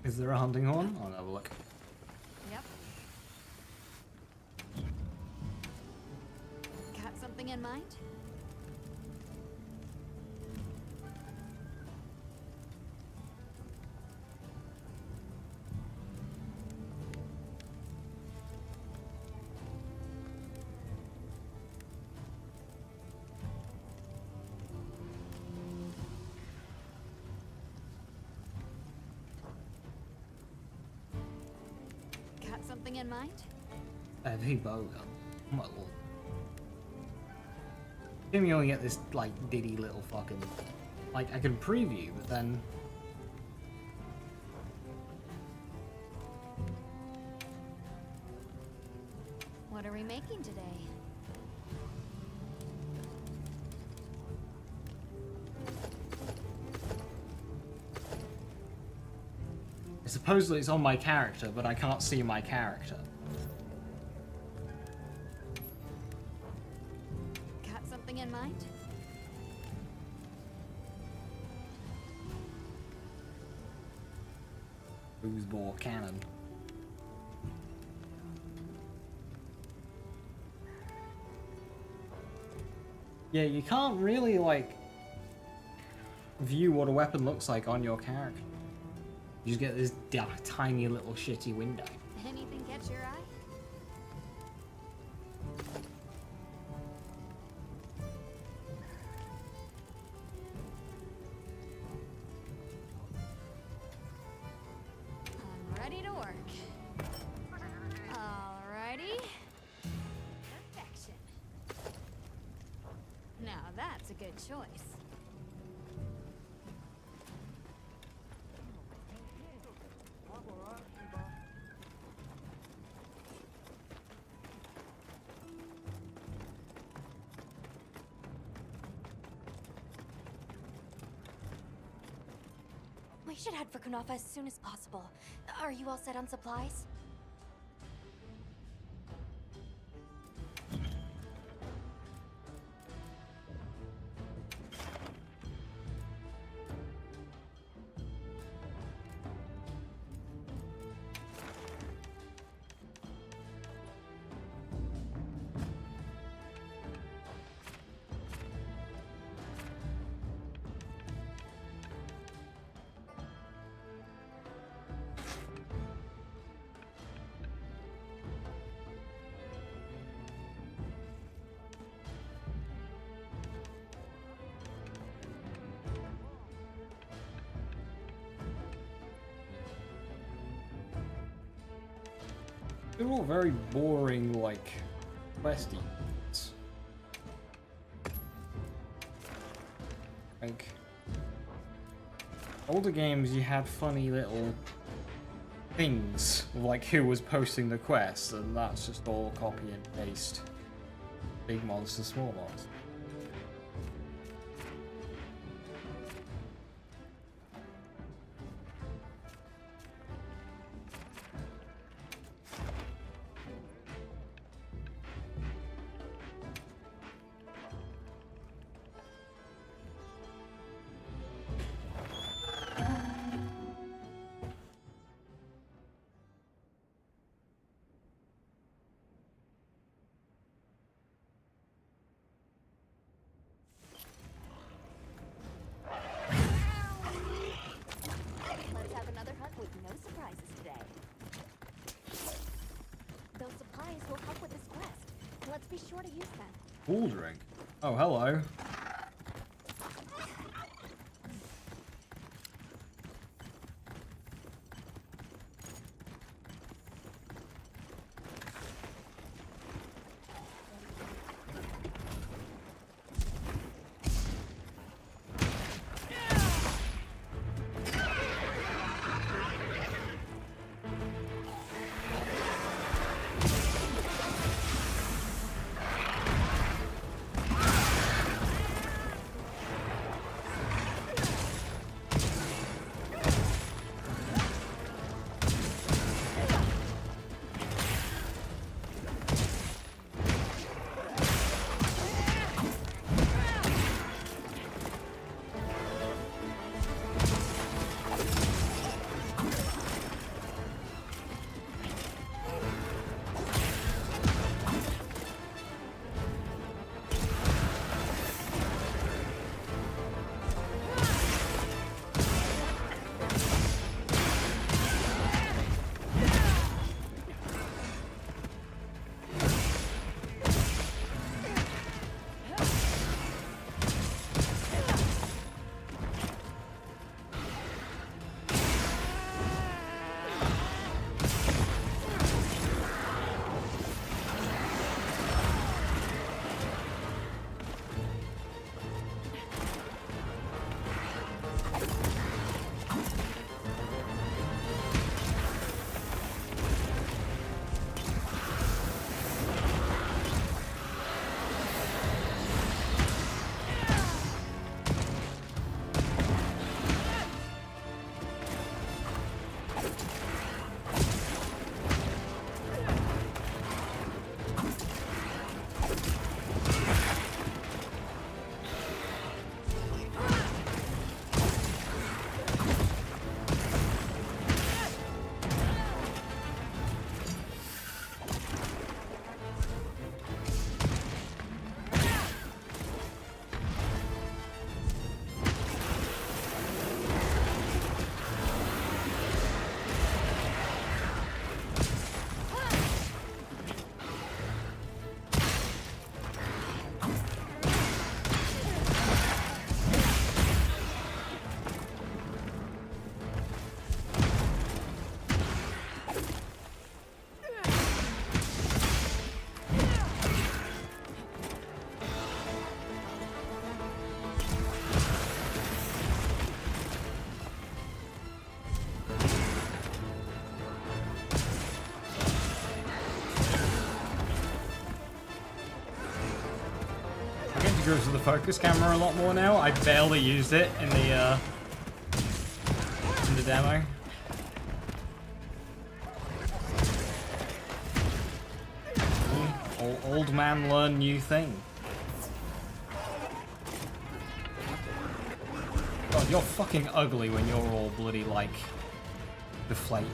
Is there a hunting horn? I'll have a look. Yep. Got something in mind? Got something in mind? A heavy bowgun. Oh my lord. Assuming you only get this, like, diddy little fucking... Like, I can preview, but then... What are we making today? Supposedly it's on my character, but I can't see my character. Got something in mind? Foosball cannon. Yeah, you can't really, like, view what a weapon looks like on your character. You just get this tiny little shitty window. Anything catch your eye? I'm ready to work. Alrighty. Perfection. Now that's a good choice. We should head for Kunafa as soon as possible. Are you all set on supplies? They're all very boring, like, questy. Like, older games you had funny little things, like who was posting the quest, and that's just all copy and paste. Big monster, small monster. Let's have another hunt with no surprises today. Those supplies will help with this quest. Let's be sure to use them. Cool drink. Oh, hello. of the focus camera a lot more now. I barely used it in the demo. Old man learn new thing. God, you're fucking ugly when you're all bloody like deflated.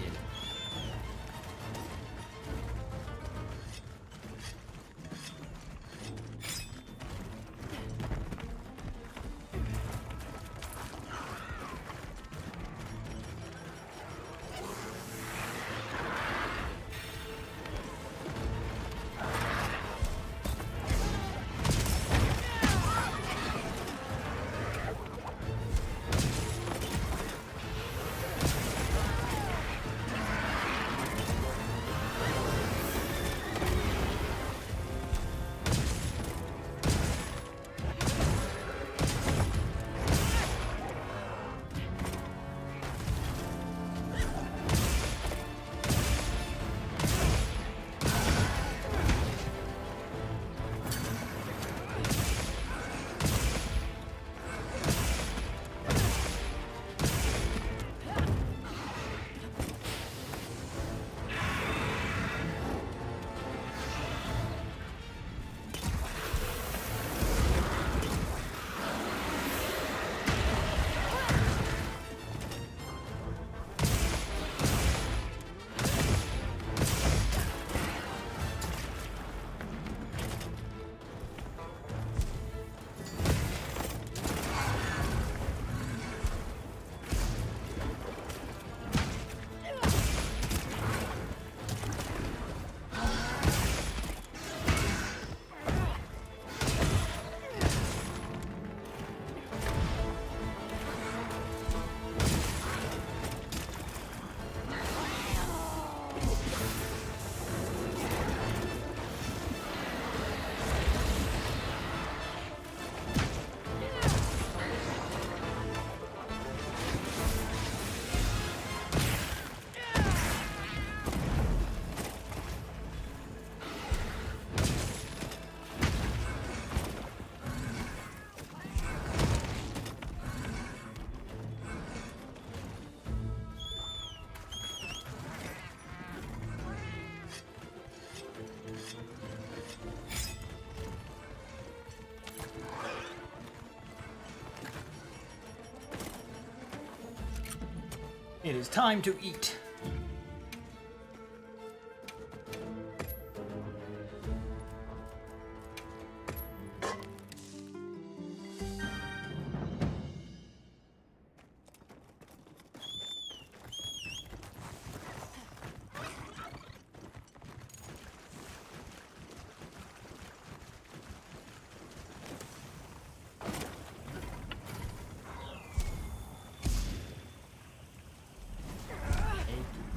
It is time to eat.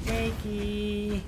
Jakey.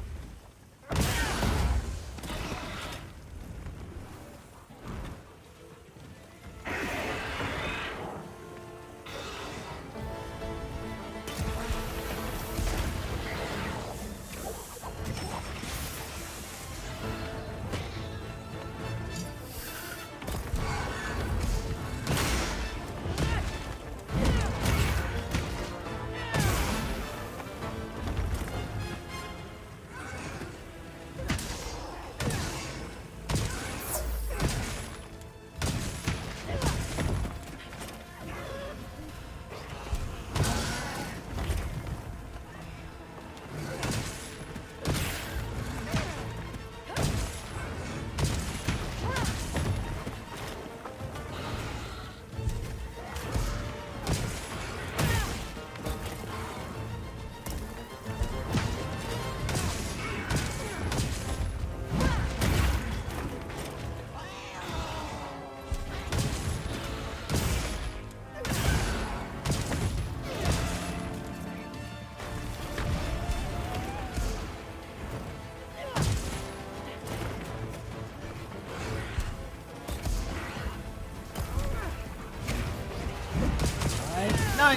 No!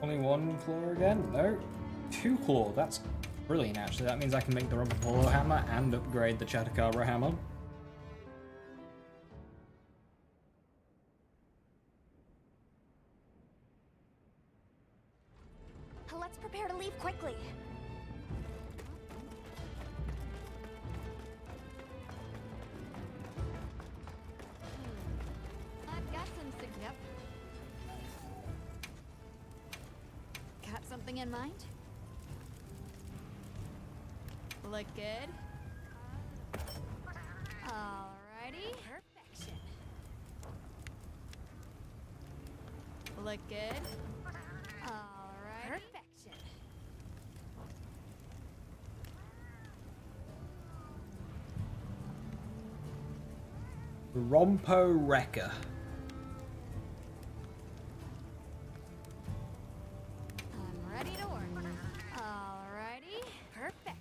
Only one claw again? No. 2 claw. That's brilliant, actually. That means I can make the rubber polo hammer and upgrade the Chattacabra hammer. Let's prepare to leave quickly. I've got some yep. Got something in mind? Look good? Alrighty. Perfection. Look good? Alrighty. Perfection. Rompo Wrecker. I'm ready to work. Alrighty. Perfection.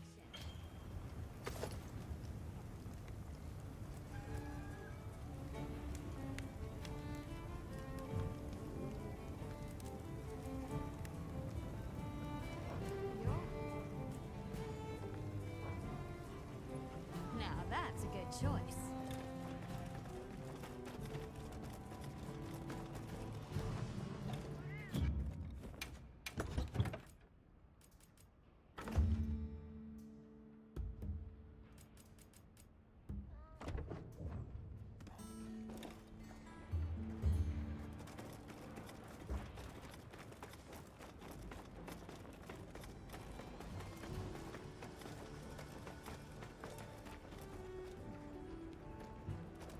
Now that's a good choice.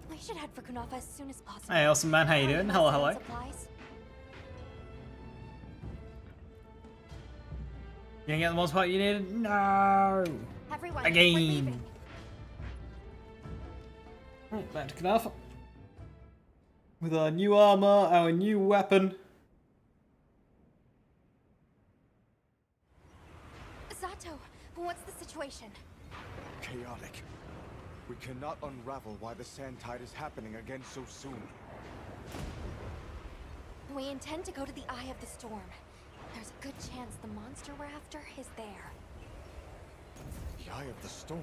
We should head for Kunafa as soon as possible. Hey, awesome man, how you doing? Hello, hello. Supplies? You gonna get the most part you needed? No! Everyone, we're Again! leaving. Right, back to Kunafa. With our new armor, our new weapon. Zato, what's the situation? Chaotic. We cannot unravel why the sand tide is happening again so soon. We intend to go to the Eye of the Storm. There's a good chance the monster we're after is there. The Eye of the Storm?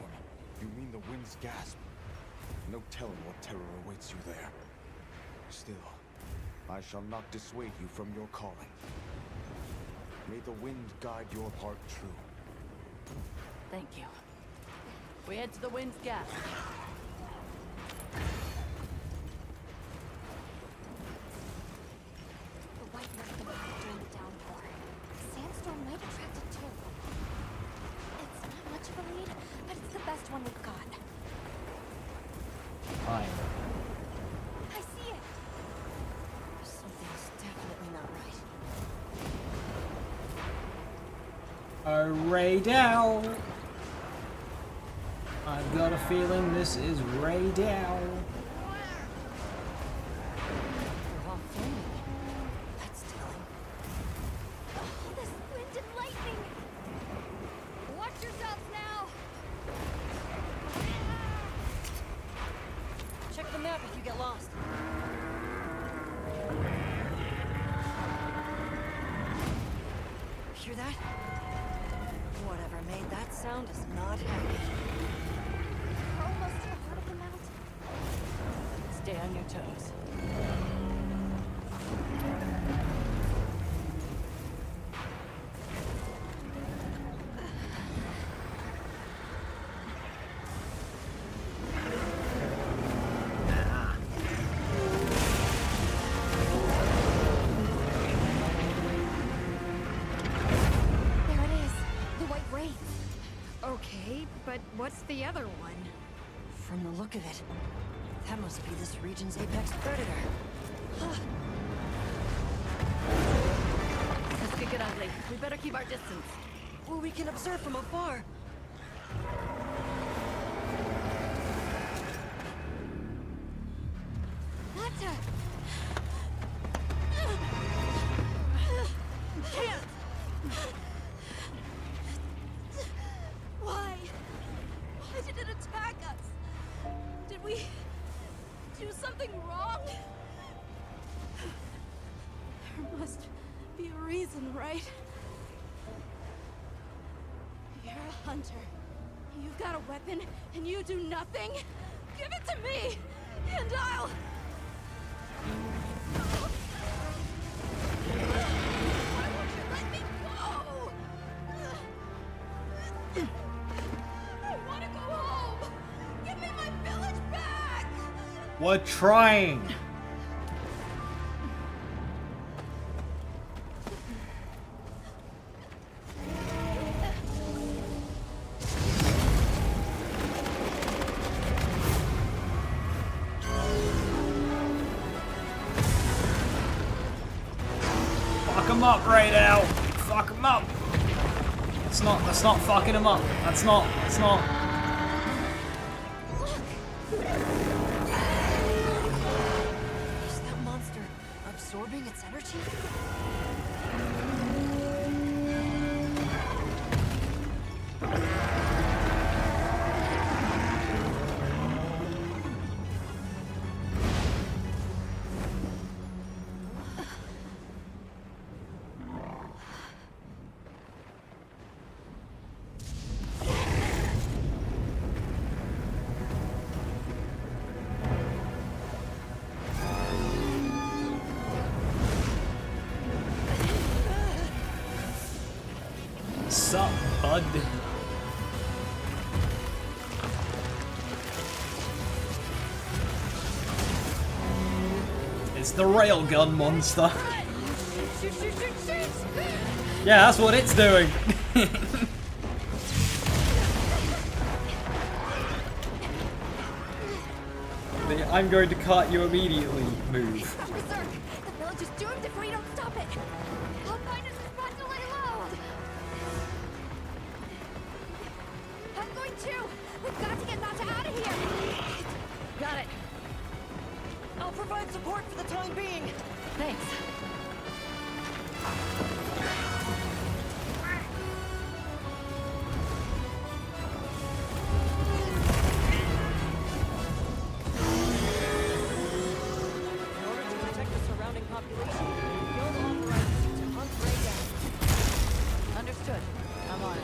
You mean the wind's gasp? No telling what terror awaits you there. Still, I shall not dissuade you from your calling. May the wind guide your heart true. Thank you. We head to the wind's gap. The white must have been during the downpour. The sandstorm might attract it too. It's not much of a lead, but it's the best one we've got. Fine. I see it! Something's definitely not right. Ray Dow. I've got a feeling this is Ray Dow. We're all filming. That's telling. Oh, this wind and lightning! Watch yourselves now! Check the map if you get lost. Hear that? Whatever made that sound is not happy. We're almost to the heart of the mountain. Stay on your toes. There it is. The White Wraith. Okay, but what's the other one? From the look of it, that must be this region's apex predator. This could get ugly. We better keep our distance. Well, we can observe from afar. Nata! Can't! Why? Why did it attack us? Did we do something wrong? There must be a reason, right? You're a hunter. You've got a weapon, and you do nothing? Give it to me, and I'll... Why won't you let me go? I want to go home. Give me my village back. We're trying. Fuck him up right now. Fuck him up. That's not fucking him up. That's not. Is that monster absorbing its energy? Sup, bud? It's the railgun monster. Yeah, that's what it's doing. The I'm going to cut you immediately move. Berserk! The village is doomed if we don't stop it! I'll find us a spot to lay low! I'm going too! We've got to get Nata out of here! Got it. I'll provide support for the time being. Thanks. In order to protect the surrounding population, you'll authorize you to hunt Ray down. Understood. I'm on it.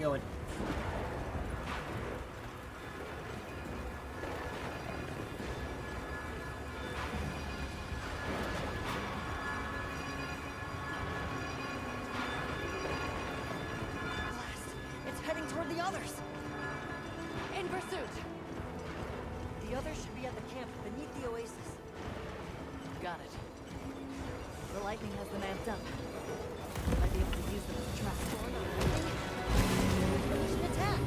Going. It's heading toward the others. In pursuit. The others should be at the camp beneath the oasis. Got it. The lightning has them amped up. Might be able to use them as a trap. We should attack.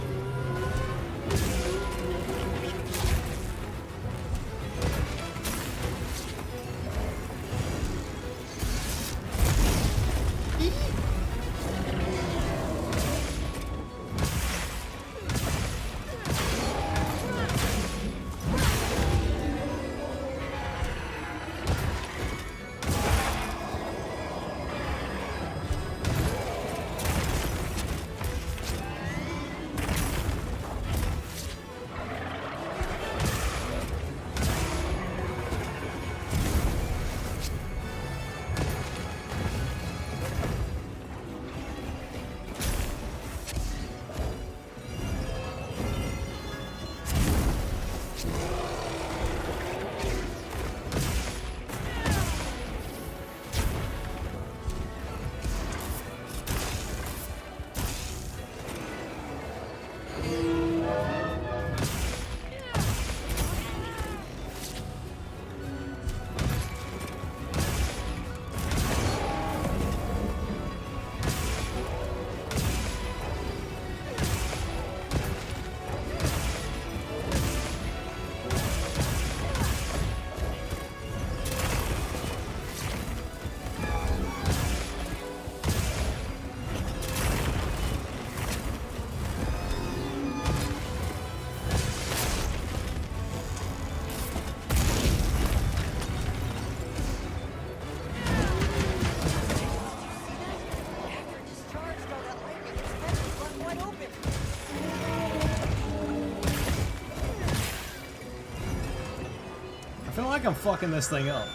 I feel like I'm fucking this thing up.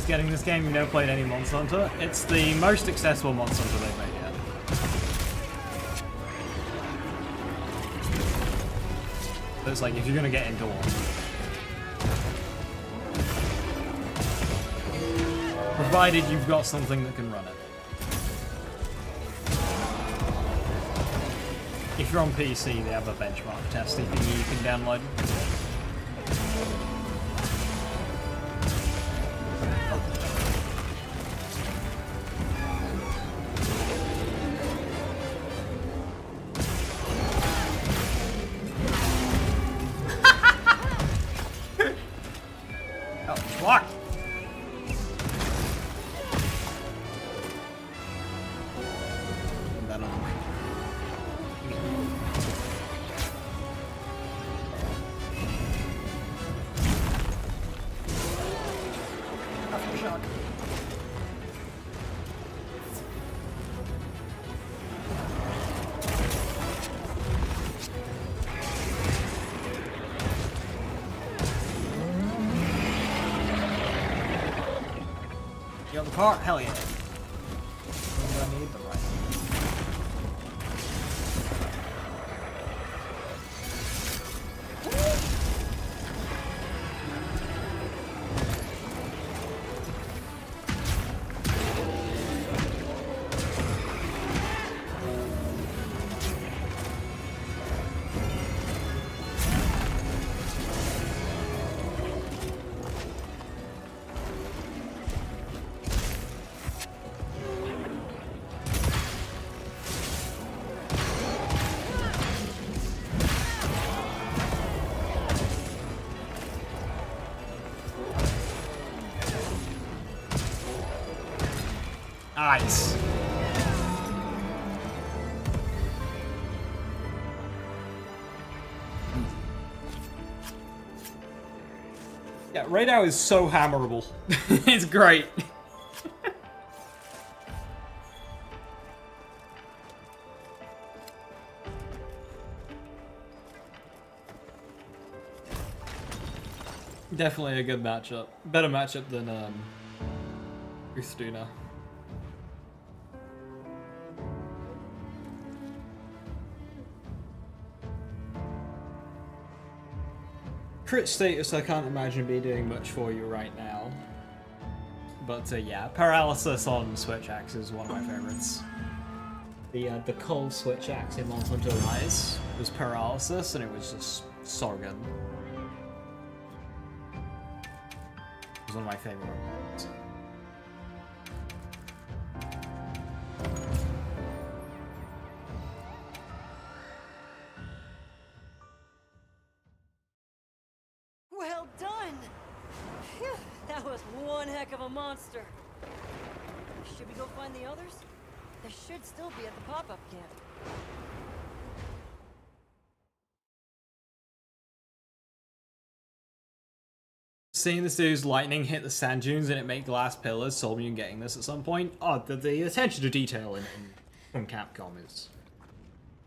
Getting this game, you've never played any Monster Hunter. It's the most accessible Monster Hunter they've made yet. So it's like, if you're gonna get into one, provided you've got something that can run it. If you're on PC, they have a benchmark testing thing you can download. apart? Hell yeah. I need the right. Nice. Yeah, radar is so hammerable. It's great. Definitely a good matchup. Better matchup than Christina. Crit status I can't imagine be doing much for you right now. But yeah, paralysis on Switch Axe is one of my favorites. The cold Switch Axe in Monster Hunter Rise was paralysis and it was just so good. It was one of my favorite ones. Well done! Phew, that was one heck of a monster. Should we go find the others? They should still be at the pop-up camp. Seeing this dude's lightning hit the sand dunes and it make glass pillars sold me on getting this at some point. Oh, the attention to detail from Capcom is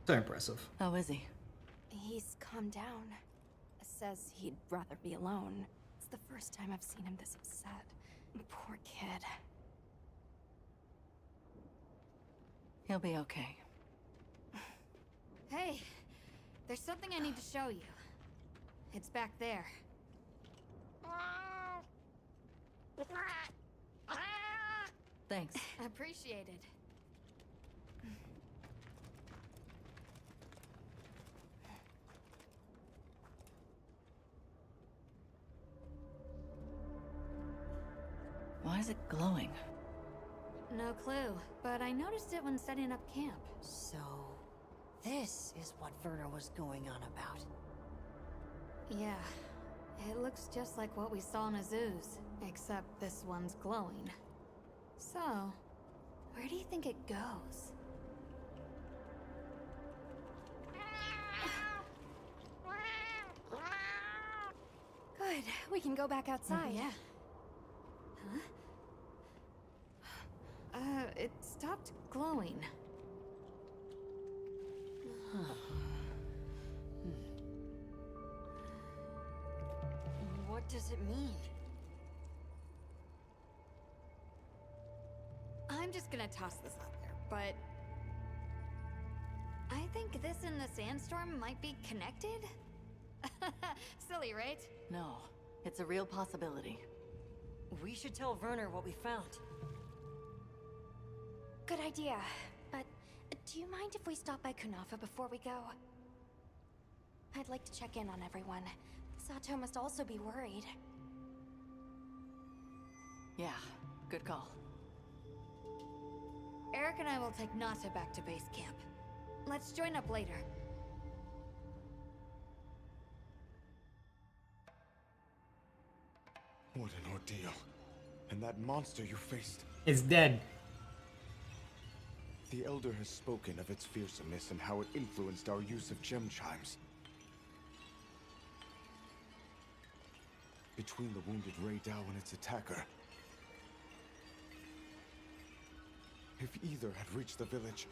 so impressive. How is he? He's calmed down. Says he'd rather be alone. It's the first time I've seen him this upset. Poor kid. He'll be okay. Hey, there's something I need to show you. It's back there. Thanks. Appreciated. Why is it glowing? No clue, but I noticed it when setting up camp. So, this is what Werner was going on about. Yeah, it looks just like what we saw in Azu's, except this one's glowing. So, where do you think it goes? Good, we can go back outside. Yeah. Huh? It stopped glowing. What does it mean? I'm just gonna toss this out there, but I think this and the sandstorm might be connected? Silly, right? No, it's a real possibility. We should tell Werner what we found. Good idea. But do you mind if we stop by Kunafa before we go? I'd like to check in on everyone. Sato must also be worried. Yeah, good call. Eric and I will take Nata back to base camp. Let's join up later. What an ordeal. And that monster you faced is dead. The Elder has spoken of its fearsomeness and how it influenced our use of gem chimes. Between the wounded Rei Dao and its attacker, if either had reached the village,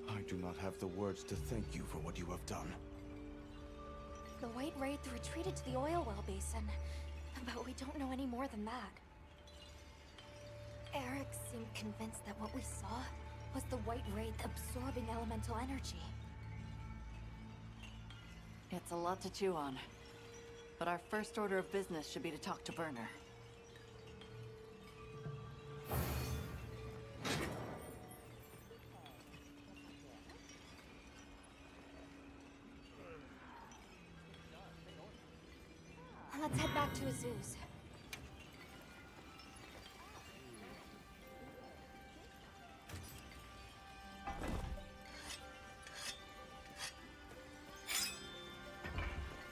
I do not have the words to thank you for what you have done. The White Wraith retreated to the oil well basin, but we don't know any more than that. Eric seemed convinced that what we saw was the White Wraith absorbing elemental energy. It's a lot to chew on. But our first order of business should be to talk to Werner. Let's head back to Azu's.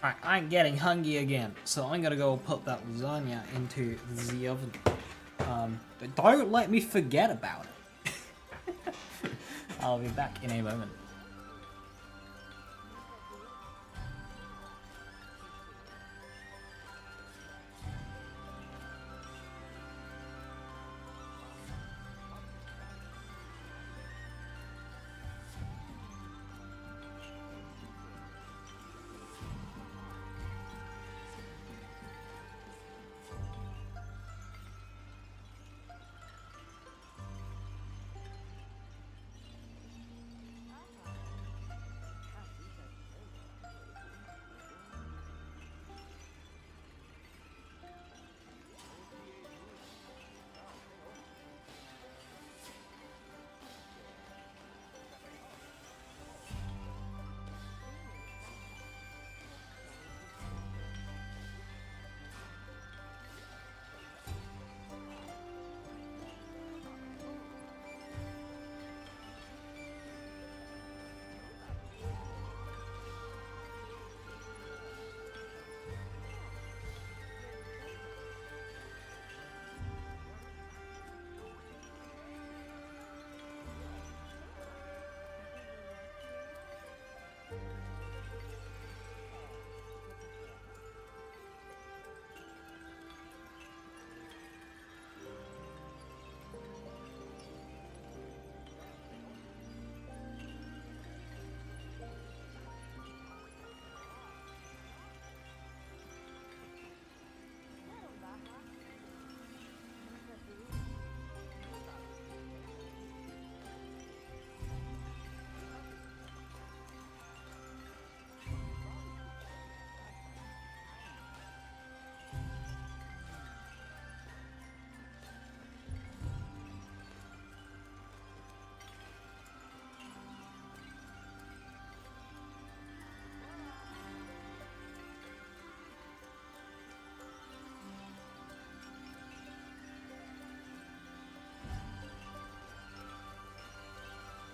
Alright, I'm getting hungry again, so I'm gonna go put that lasagna into the oven. But don't let me forget about it. I'll be back in a moment.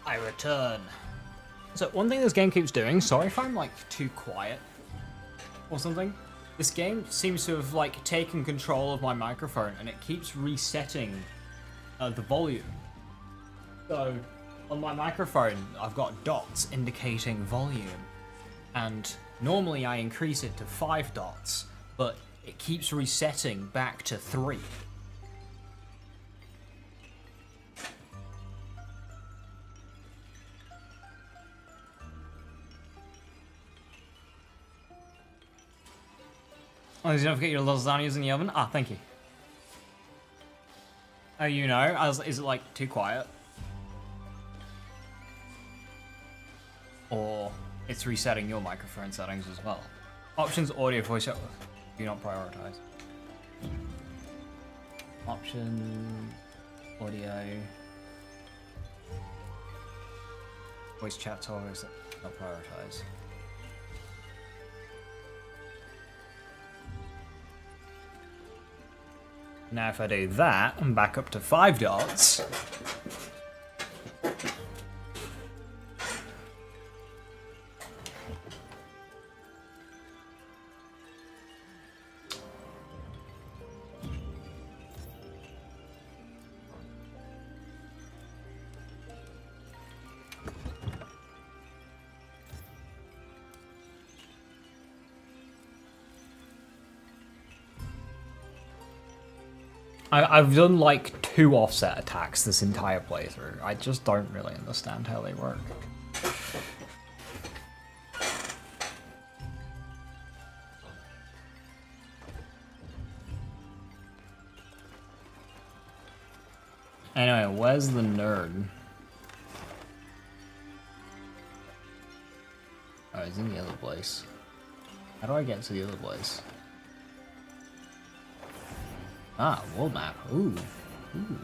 I return. So one thing this game keeps doing, sorry if I'm like too quiet or something, this game seems to have like taken control of my microphone and it keeps resetting the volume. So on my microphone I've got dots indicating volume, and normally I increase it to 5 dots, but it keeps resetting back to 3. Oh, did you not forget your lasagna's in the oven? Ah, thank you. Oh, you know, is it like too quiet? Or it's resetting your microphone settings as well. Options, audio, voice, do not prioritize. Option, audio, voice chat, toys, not prioritize. Now if I do that, I'm back up to 5 dots. I've done like 2 offset attacks this entire playthrough. I just don't really understand how they work. Anyway, where's the nerd? Oh, he's in the other place. How do I get to the other place? Ah, world map. Ooh. Ooh.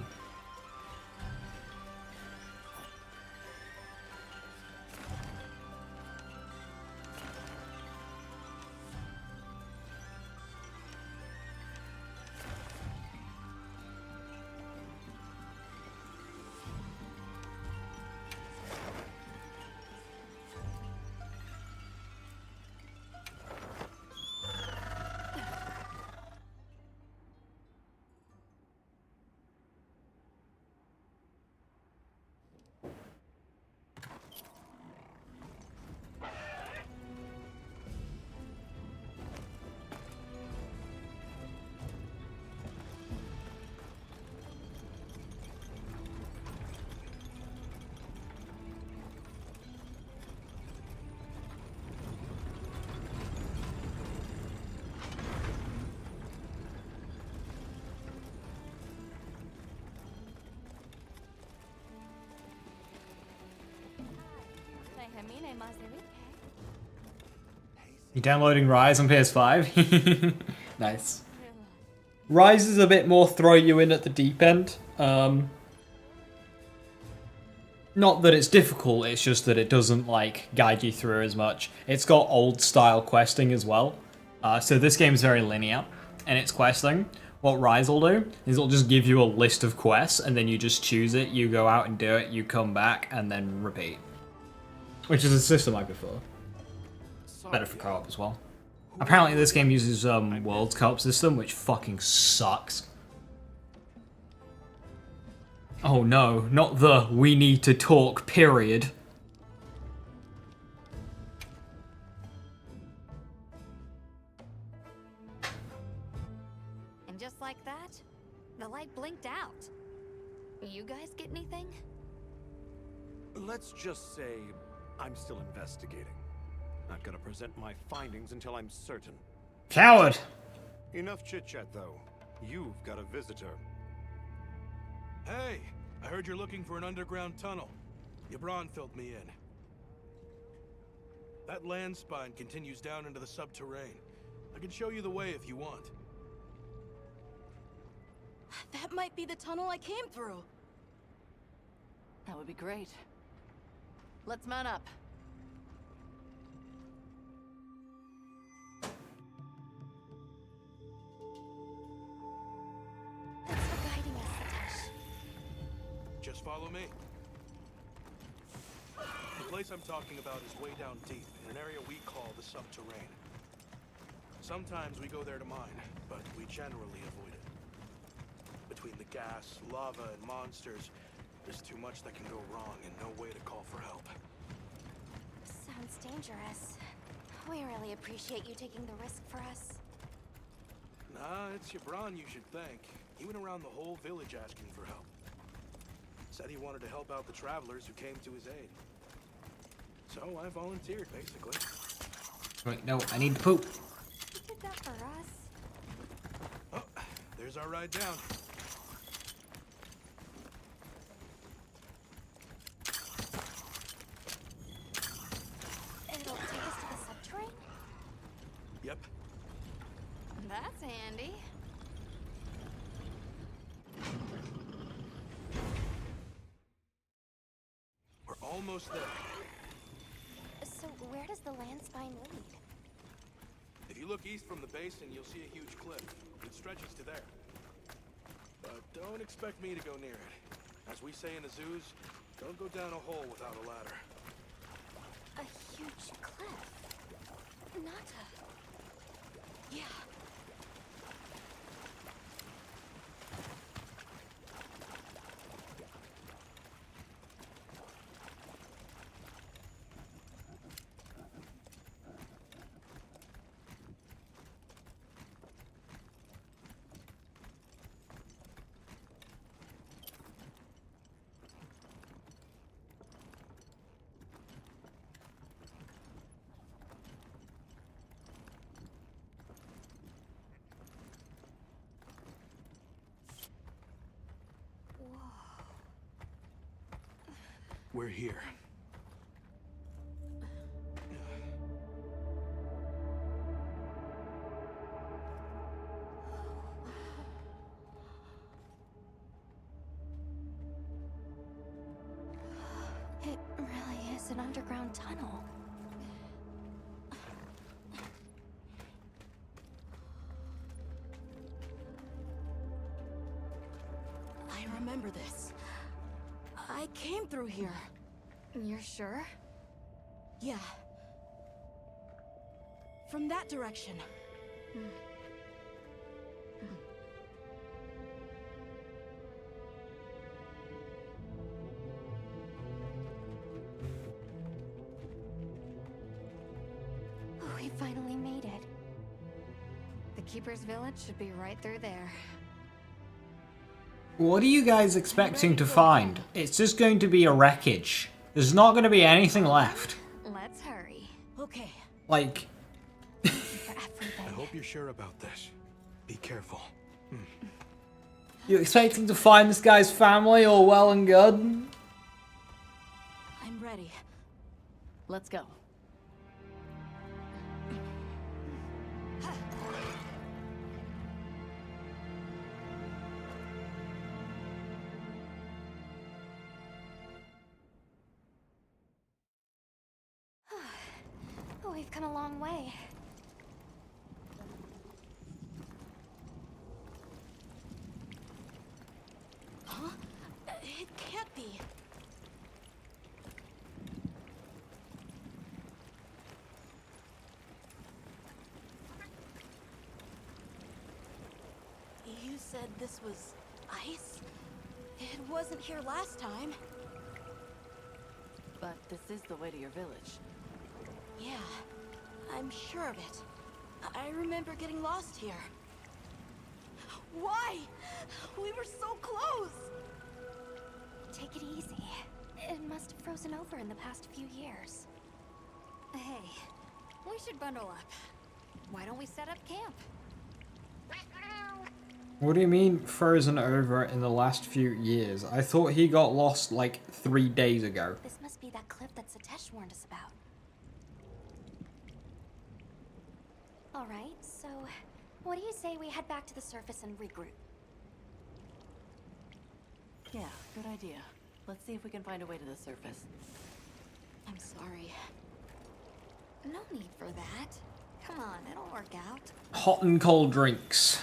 You downloading Rise on PS5? Nice. Rise is a bit more throw you in at the deep end. Not that it's difficult, it's just that it doesn't like guide you through as much. It's got old style questing as well. So this game is very linear in its questing. What Rise will do is it'll just give you a list of quests and then you just choose it, you go out and do it, you come back and then repeat. Which is a system I prefer. Better for co-op as well. Apparently this game uses Worlds co-op system, which fucking sucks. Oh no, not the we need to talk period. And just like that, the light blinked out. You guys get anything? Let's just say I'm still investigating. Not gonna present my findings until I'm certain. Coward! Enough chit-chat, though. You've got a visitor. Hey, I heard you're looking for an underground tunnel. Yabron filled me in. That land spine continues down into the subterranean. I can show you the way if you want. That might be the tunnel I came through. That would be great. Let's mount up. Thanks for guiding us, Satosh. Just follow me. The place I'm talking about is way down deep, in an area we call the subterranean. Sometimes we go there to mine, but we generally avoid it. Between the gas, lava, and monsters, there's too much that can go wrong and no way to call for help. Sounds dangerous. We really appreciate you taking the risk for us. Nah, it's Yabron you should thank. He went around the whole village asking for help. Said he wanted to help out the travelers who came to his aid. So I volunteered, basically. Wait, no, I need to poop. You did that for us. Oh, there's our ride down. It'll take us to the subterranean? Yep. That's handy. We're almost there. So where does the land spine lead? If you look east from the basin, you'll see a huge cliff. It stretches to there. But don't expect me to go near it. As we say in the zoos, don't go down a hole without a ladder. A huge cliff. Not a... Yeah. we're here. It really is an underground tunnel. I remember this. I came through here. You're sure? Yeah. From that direction. We finally made it. The Keeper's Village should be right through there. What are you guys expecting to find? It's just going to be a wreckage. There's not going to be anything left. Let's hurry. Okay. Like... I hope you're sure about this. Be careful. You're expecting to find this guy's family all well and good? I'm ready. Let's go. We've come a long way. Huh? It can't be. You said this was ice? It wasn't here last time. But this is the way to your village. Yeah, I'm sure of it. I remember getting lost here. Why? We were so close! Take it easy. It must have frozen over in the past few years. Hey, we should bundle up. Why don't we set up camp? What do you mean frozen over in the last few years? I thought he got lost like 3 days ago. This must be that cliff that Satesh warned us about. Alright, so what do you say we head back to the surface and regroup? Yeah, good idea. Let's see if we can find a way to the surface. I'm sorry. No need for that. Come on, it'll work out. Hot and cold drinks.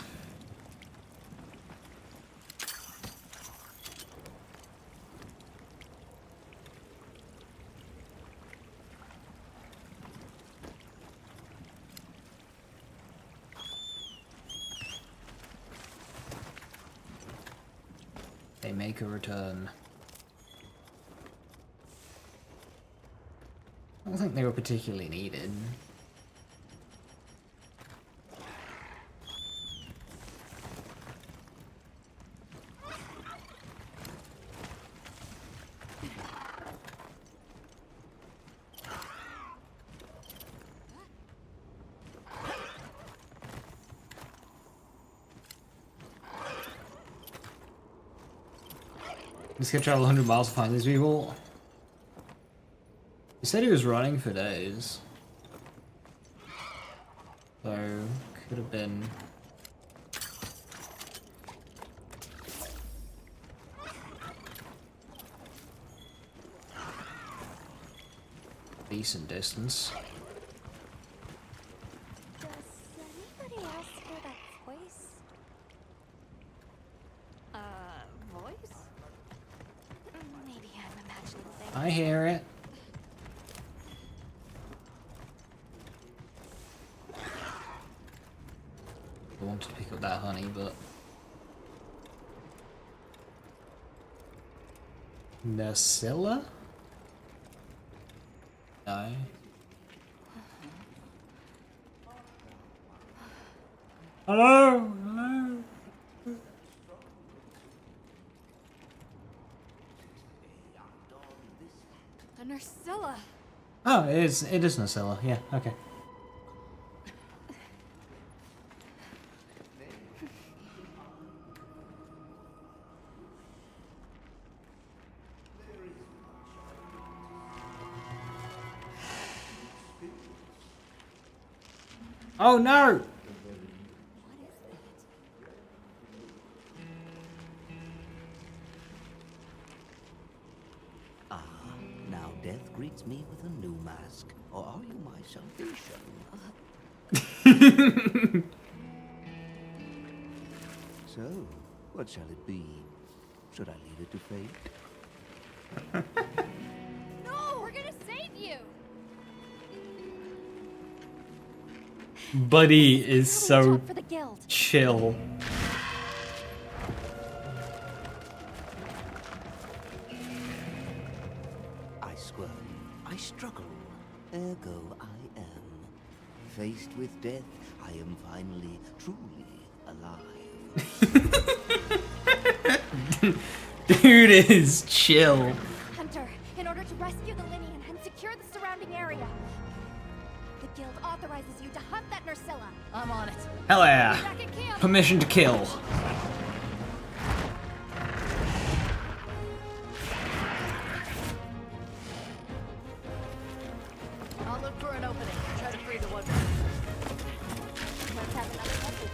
They make a return. I don't think they were particularly needed. He's gonna travel 100 miles to find these people. He said he was running for days. So, could have been... decent distance. Does anybody else hear that voice? Voice? Maybe I'm imagining things. I hear it. I want to pick up that honey, but... Nacilla? No. Hello? Hello? A Nursilla! Oh, it is Nacilla, yeah, okay. Oh no! Ah, now death greets me with a new mask. Or are you my salvation? So, what shall it be? Should I leave it to fate? No, we're gonna save you. Buddy is so for the guild. chill. I squirm, I struggle, ergo I am. Faced with death, I am finally, truly alive. Dude is chill. Hunter, in order to rescue the Linean and secure the surrounding area, the guild authorizes you to hunt that Nursilla. I'm on it. Hell yeah. Permission to kill. I'll look for an opening. Try to free the one. Let's have another look with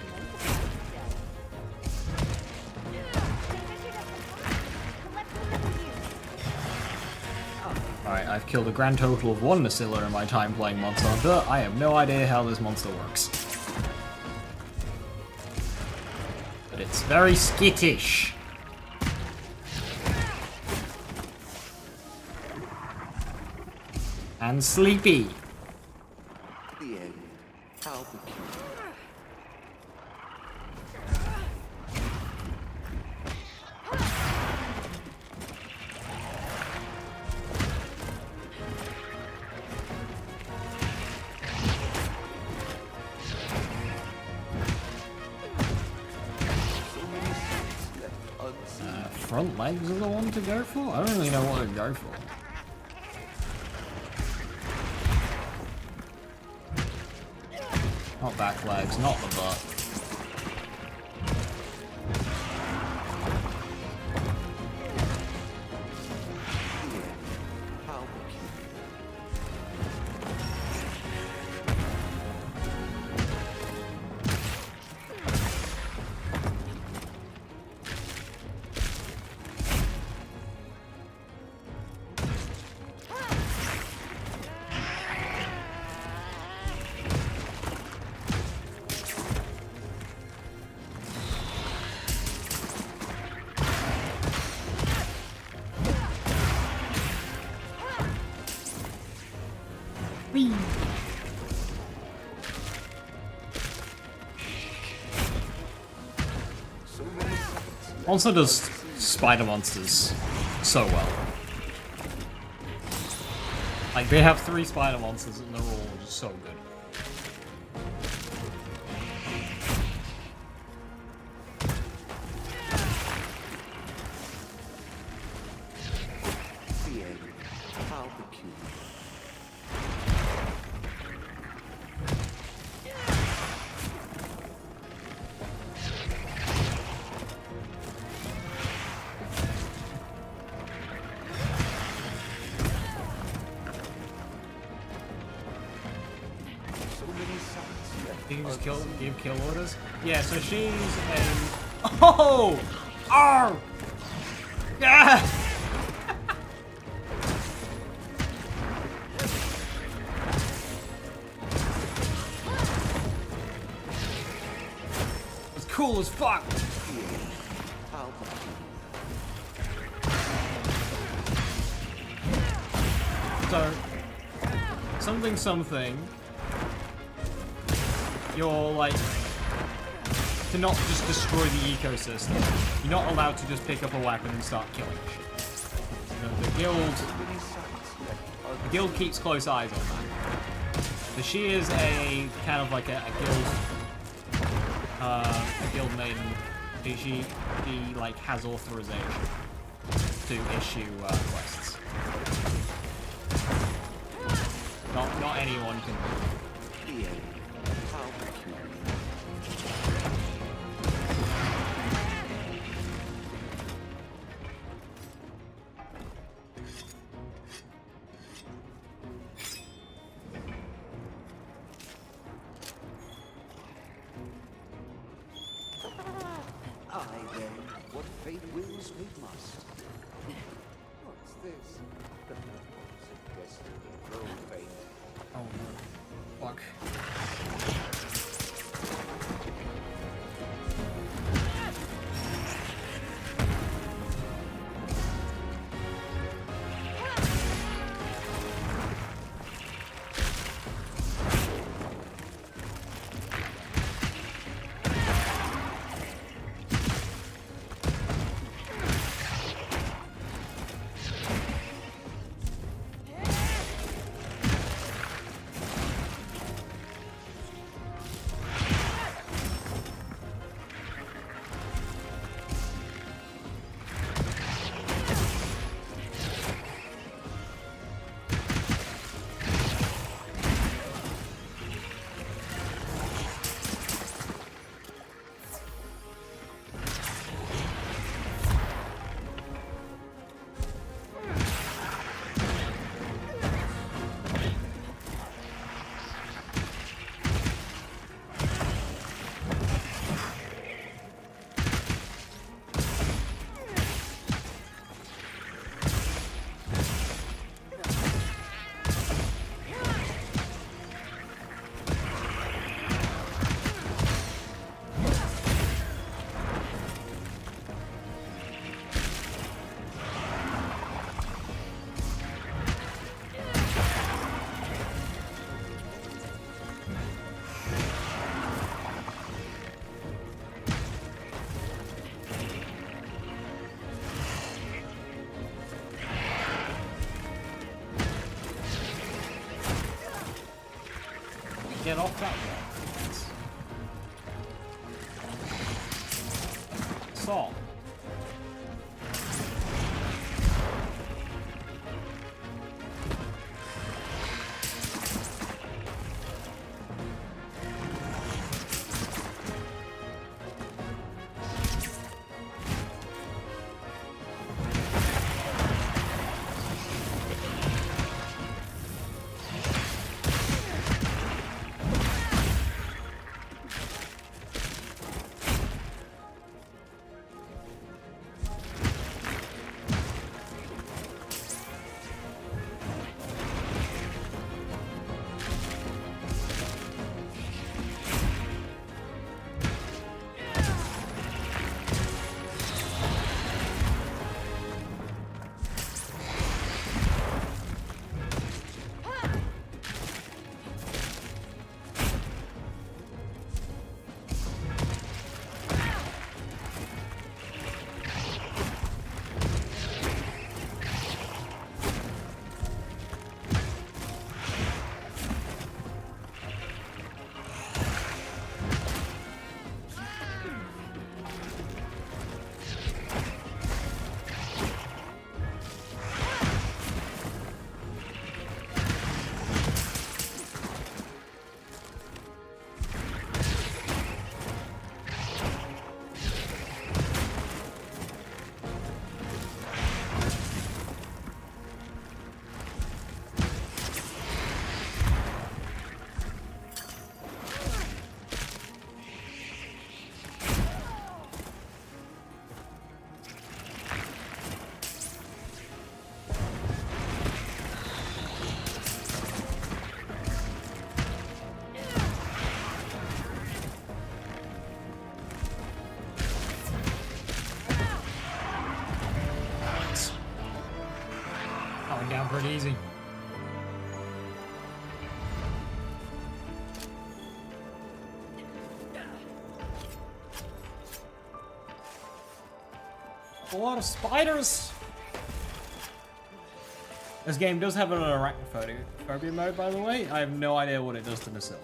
Alright, I've killed a grand total of 1 Nursilla in my time playing Monster Hunter. I have no idea how this monster works. But it's very skittish. And sleepy. The end. How peculiar. Front legs are the one to go for? I don't really know what to go for. Not back legs, not the butt. Also does spider monsters so well. Like, they have 3 spider monsters and they're all just so good. The end. How peculiar. Did you just give kill orders? Yeah, so she's a... Oh! Oh! Ah! It's cool as fuck! So... Something... You're like, to not just destroy the ecosystem. You're not allowed to just pick up a weapon and start killing shit. You know, the guild keeps close eyes on that. So she is a kind of like a guild maiden. She like has authorization to issue quests. Not anyone can. as we must. What's this? The purples of destiny grow faint. Oh no. Fuck. Get off that wall. Saul. Down pretty easy. A lot of spiders. This game does have an arachnophobia mode, by the way. I have no idea what it does to Nasilla.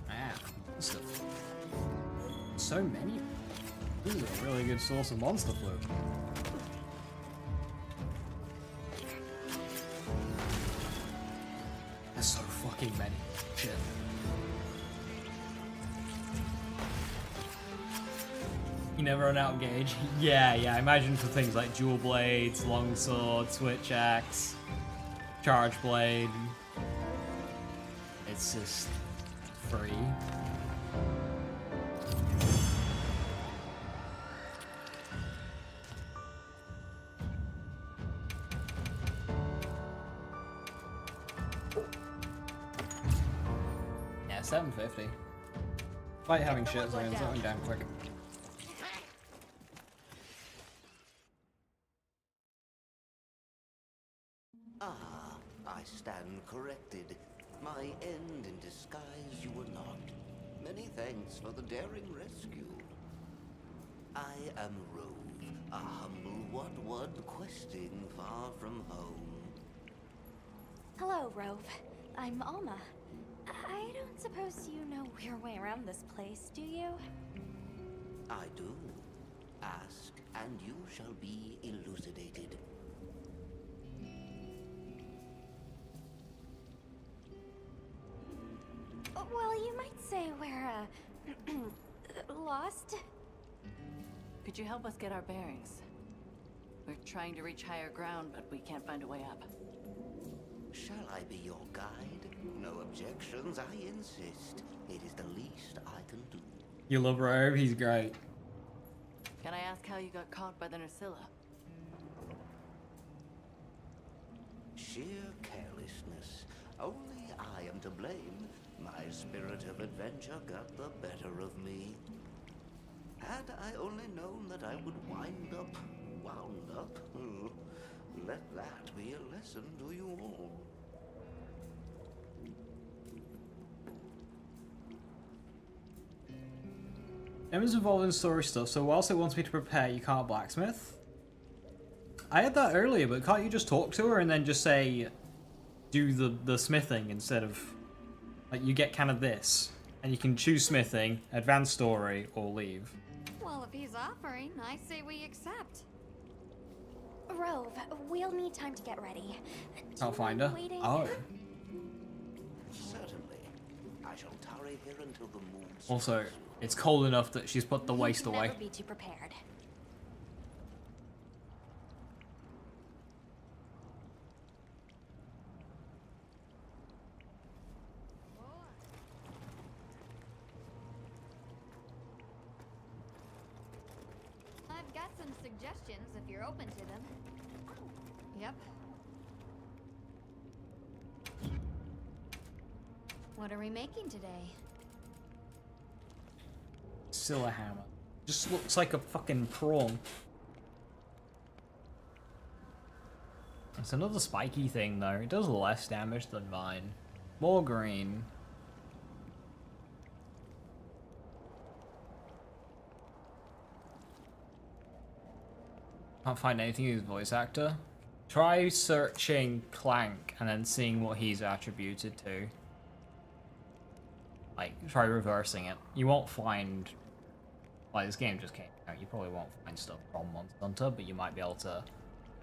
Man, stuff. So many. This is a really good source of monster fluid. There's so fucking many. Shit. You never run out of gauge. Yeah, I imagine for things like dual blades, longsword, switch axe, charge blade. It's just free. Yeah, 750. Despite having shit zones, that went down quick. Ah, I stand corrected. My end in disguise you were not. Many thanks for the daring rescue. I am Rove, a humble what questing far from home. Hello, Rove. I'm Alma. I don't suppose you know your way around this place, do you? I do. Ask, and you shall be elucidated. Well, you might say we're, lost. Could you help us get our bearings? We're trying to reach higher ground, but we can't find a way up. Shall I be your guide? No objections, I insist. It is the least I can do. You love Rove, he's great. Can I ask how you got caught by the Nursilla? Sheer carelessness. Only I am to blame. My spirit of adventure got the better of me. Had I only known that I would wound up, let that be a lesson to you all. Emma's involved in story stuff, so whilst it wants me to prepare, you can't blacksmith. I had that earlier, but can't you just talk to her and then just say, do the smithing instead of, like, you get kind of this, and you can choose smithing, advanced story, or leave. Well, if he's offering, I say we accept. Rove, we'll need time to get ready. Can't find her. Waiting? Oh. Certainly. I shall tarry here until the moon. Also, it's cold enough that she's put the waste You can away. never be too prepared. I've got some suggestions if you're open to them. Yep. What are we making today? Scylla hammer. Just looks like a fucking prawn. It's another spiky thing though. It does less damage than mine. More green. Can't find anything with his voice actor. Try searching Clank and then seeing what he's attributed to. Like, try reversing it. You won't find... Like, this game just came out. You probably won't find stuff from Monster Hunter, but you might be able to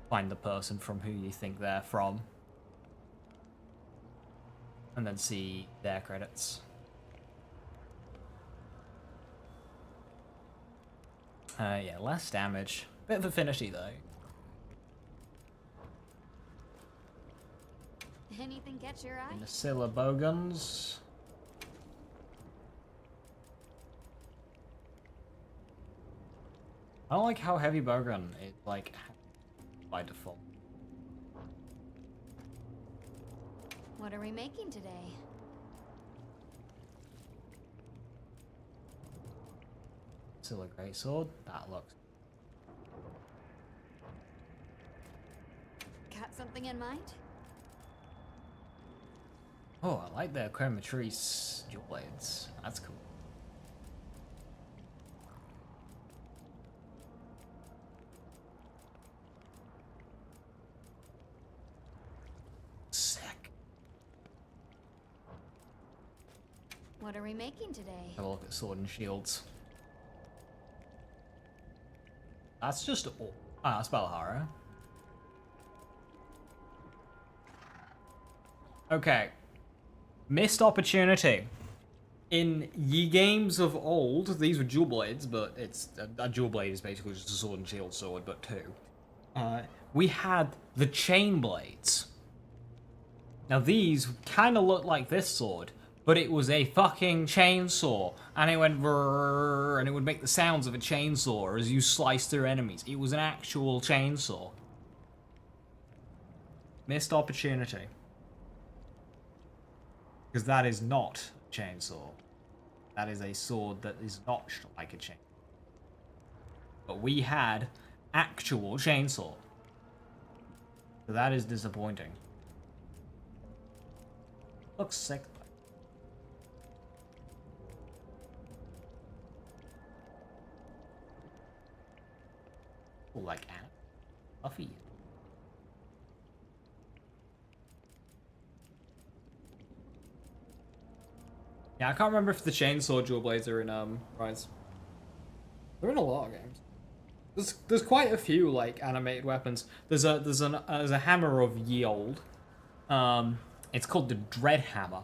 find the person from who you think they're from. And then see their credits. Yeah, less damage. Bit of affinity, though. Anything catch your eye? And the Scylla bowguns. I don't like how heavy bowgun is, like, by default. What are we making today? Scylla greatsword. That looks... Got something in mind? Oh, I like the Chromatrice dual blades. That's cool. Sick. What are we making today? Have a look at sword and shields. That's just all. Ah, that's Valhara. Okay. Missed opportunity. In ye games of old, these were dual blades, but it's a dual blade is basically just a sword and shield sword, but two. We had the chain blades. Now these kind of look like this sword, but it was a fucking chainsaw, and it went brrrr, and it would make the sounds of a chainsaw as you slice through enemies. It was an actual chainsaw. Missed opportunity. Because that is not a chainsaw. That is a sword that is notched like a chainsaw. But we had actual chainsaw. So that is disappointing. Looks sick. Oh, like Anna. Fluffy. Yeah, I can't remember if the chainsaw dual blades are in Rise. They're in a lot of games. There's quite a few like animated weapons. There's a hammer of ye old. It's called the Dread Hammer.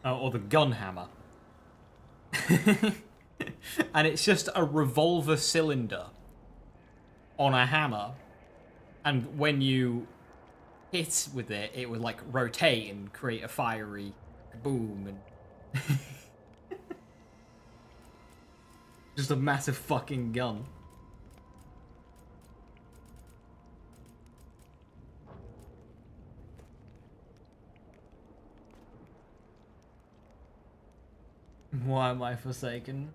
Or the Gun Hammer. And it's just a revolver cylinder on a hammer. And when you hit with it, it would like rotate and create a fiery boom and just a massive fucking gun. Why am I forsaken?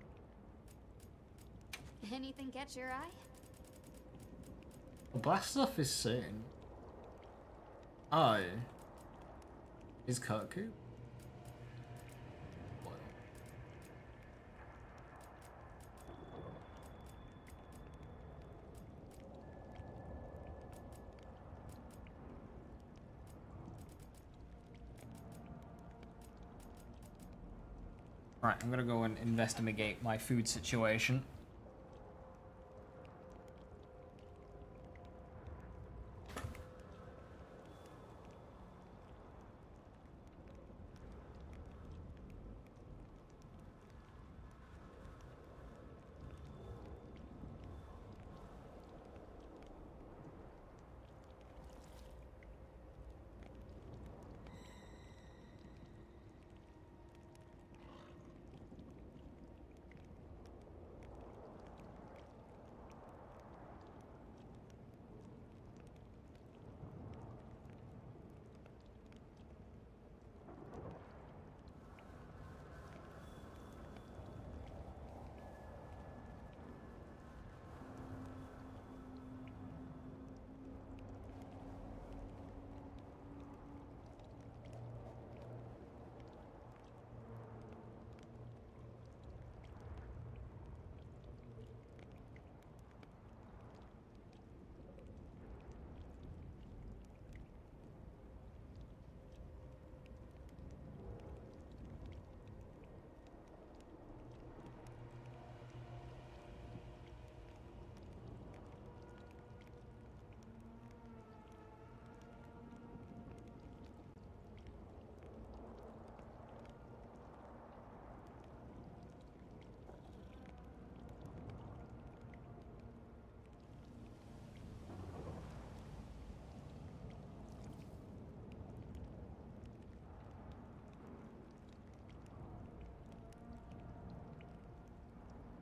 Anything catch your eye? The black stuff is soon. Oh. Is Kirku? Right, I'm gonna go and investigate my food situation.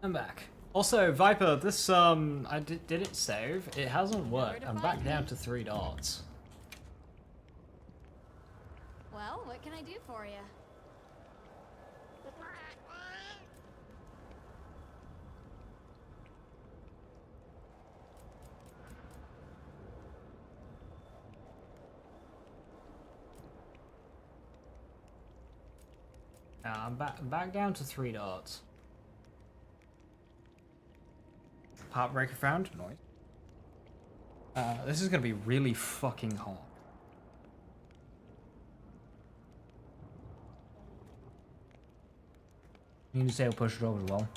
I'm back. Also, Viper, this, did it save? It hasn't worked. I'm back down to 3 dots. Well, what can I do for you? I'm back down to 3 dots. Heartbreaker found? Noise. This is gonna be really fucking hot. You can disable push it over as well.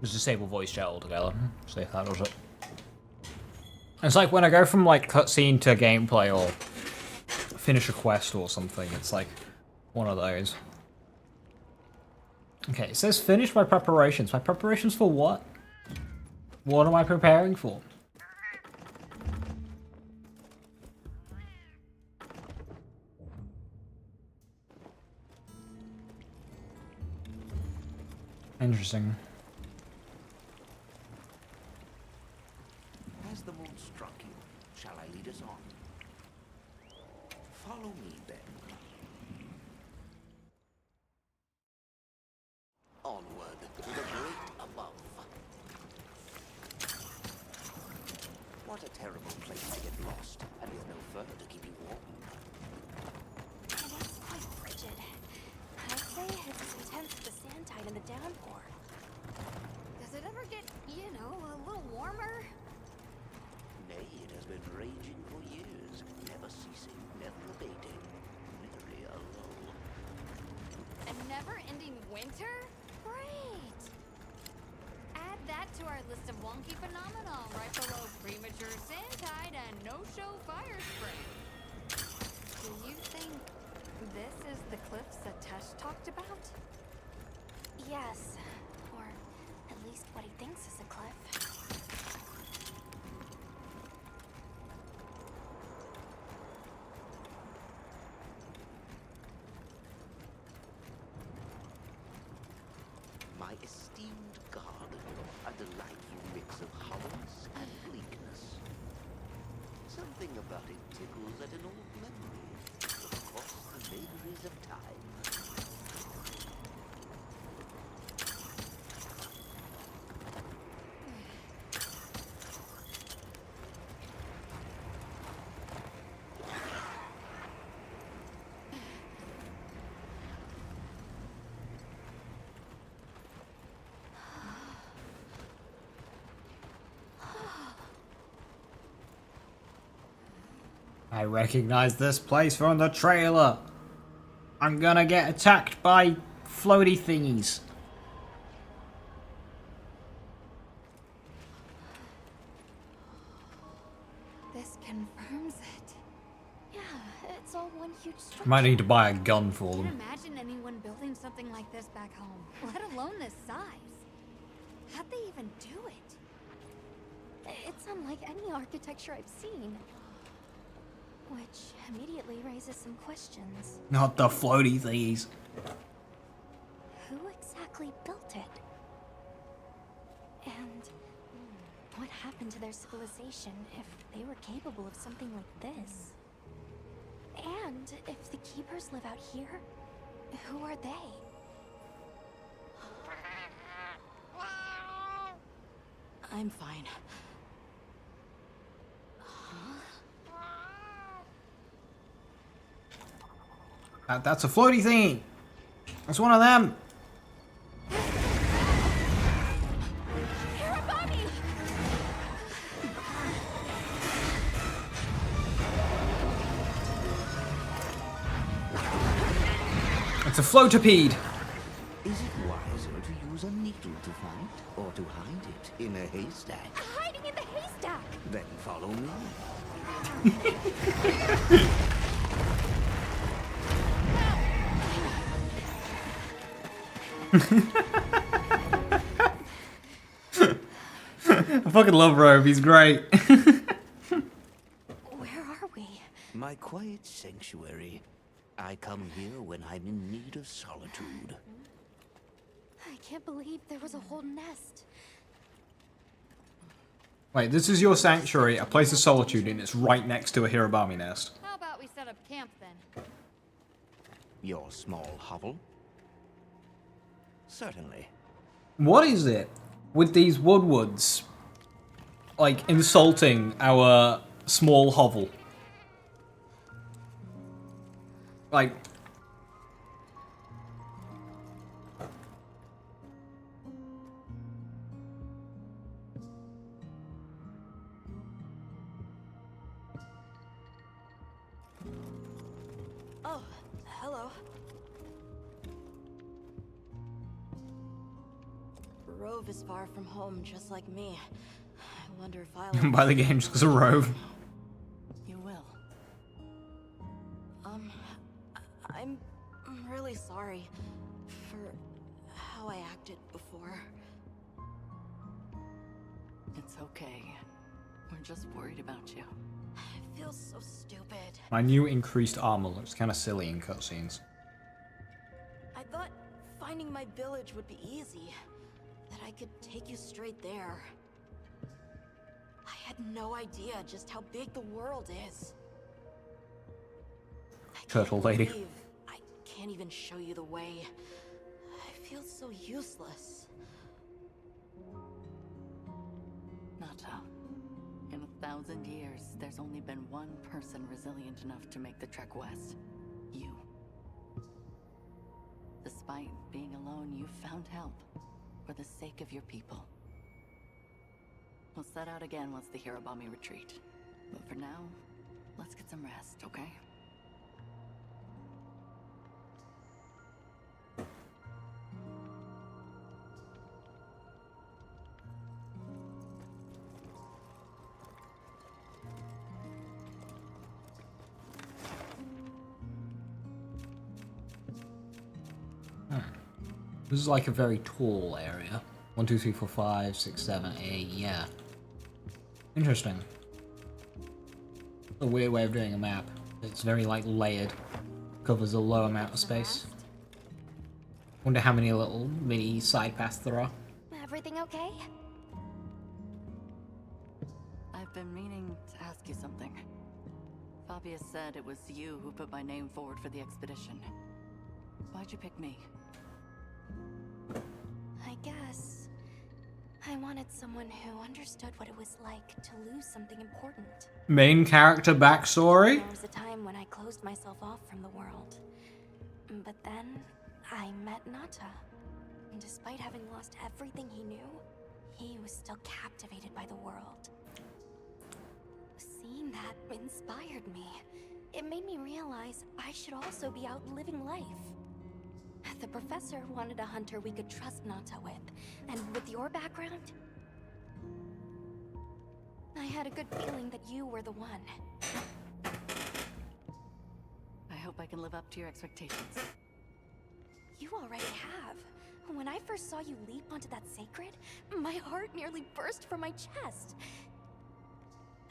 Just disable voice chat altogether. See if that does it. It's like when I go from like cutscene to gameplay or finish a quest or something, it's like one of those. Okay, it says finish my preparations. My preparations for what? What am I preparing for? Interesting. Has the mood struck you? Shall I lead us on? Follow me, then. Onward to the great above. What a terrible place to get lost, and with no fur to keep you warm. It is quite frigid. I'd say it's as intense as the sand tide in the downpour. Does it ever get, you know, a little warmer? Nay, it has been raging for years, never ceasing, never abating, merely a lull. A never-ending winter? Great! Add that to our list of wonky phenomena right below premature sand tide and no-show fire spring. Do you think this is the cliffs that Tesh talked about? Yes, or at least what he thinks is a cliff. My esteemed garden, a delightful mix of hollowness and bleakness. Something about it tickles at an old memory, of course the vagaries of time. I recognize this place from the trailer. I'm gonna get attacked by floaty thingies. This confirms it. Yeah, it's all one huge structure. Might need to buy a gun for Can't them. imagine anyone building something like this back home, let alone this size. How'd they even do it? It's unlike any architecture I've seen. Which immediately raises some questions. Not the floaty thingies. Who exactly built it? And what happened to their civilization if they were capable of something like this? And if the keepers live out here, who are they? I'm fine. That's a floaty thingy. That's one of them. It's a floatipede. Is it wiser to use a needle to find, or to hide it in a haystack? Hiding in the haystack! Then follow me. I fucking love Rove, he's great. Where are we? My quiet sanctuary. I come here when I'm in need of solitude. I can't believe there was a whole nest. Wait, this is your sanctuary, a place of solitude, and it's right next to a Hirabami nest. How about we set up camp then? Your small hovel? Certainly. What is it with these woodwoods, like, insulting our small hovel? Like... Oh, hello. Rove is far from home, just like me. I wonder if I'll... Buy the game just because of Rove. You will. I'm really sorry for how I acted before. It's okay. We're just worried about you. It feels so stupid. My new increased armor looks kind of silly in cutscenes. I thought finding finding my village would be easy. That I could take you straight there. I had no idea just how big the world is. Turtle lady. I can't even show you the way. I feel so useless. Nata, in 1,000 years, there's only been one person resilient enough to make the trek west. You. Despite being alone, you found help for the sake of your people. We'll set out again once the Hirobami retreat. But for now, let's get some rest, okay? This is like a very tall area. 1, 2, 3, 4, 5, 6, 7, 8, yeah. Interesting. A weird way of doing a map. It's very like layered. Covers a low amount of space. Wonder how many little mini side paths there are. Everything okay? I've been meaning to ask you something. Fabius said it was you who put my name forward for the expedition. Why'd you pick me? I guess I wanted someone who understood what it was like to lose something important. Main character backstory? There was a time when I closed myself off from the world. But then I met Nata. And despite having lost everything he knew, he was still captivated by the world. Seeing that inspired me. It made me realize I should also be out living life. The professor wanted a hunter we could trust Nata with, and with your background, I had a good feeling that you were the one. I hope I can live up to your expectations. You already have. When I first saw you leap onto that sacred, my heart nearly burst from my chest.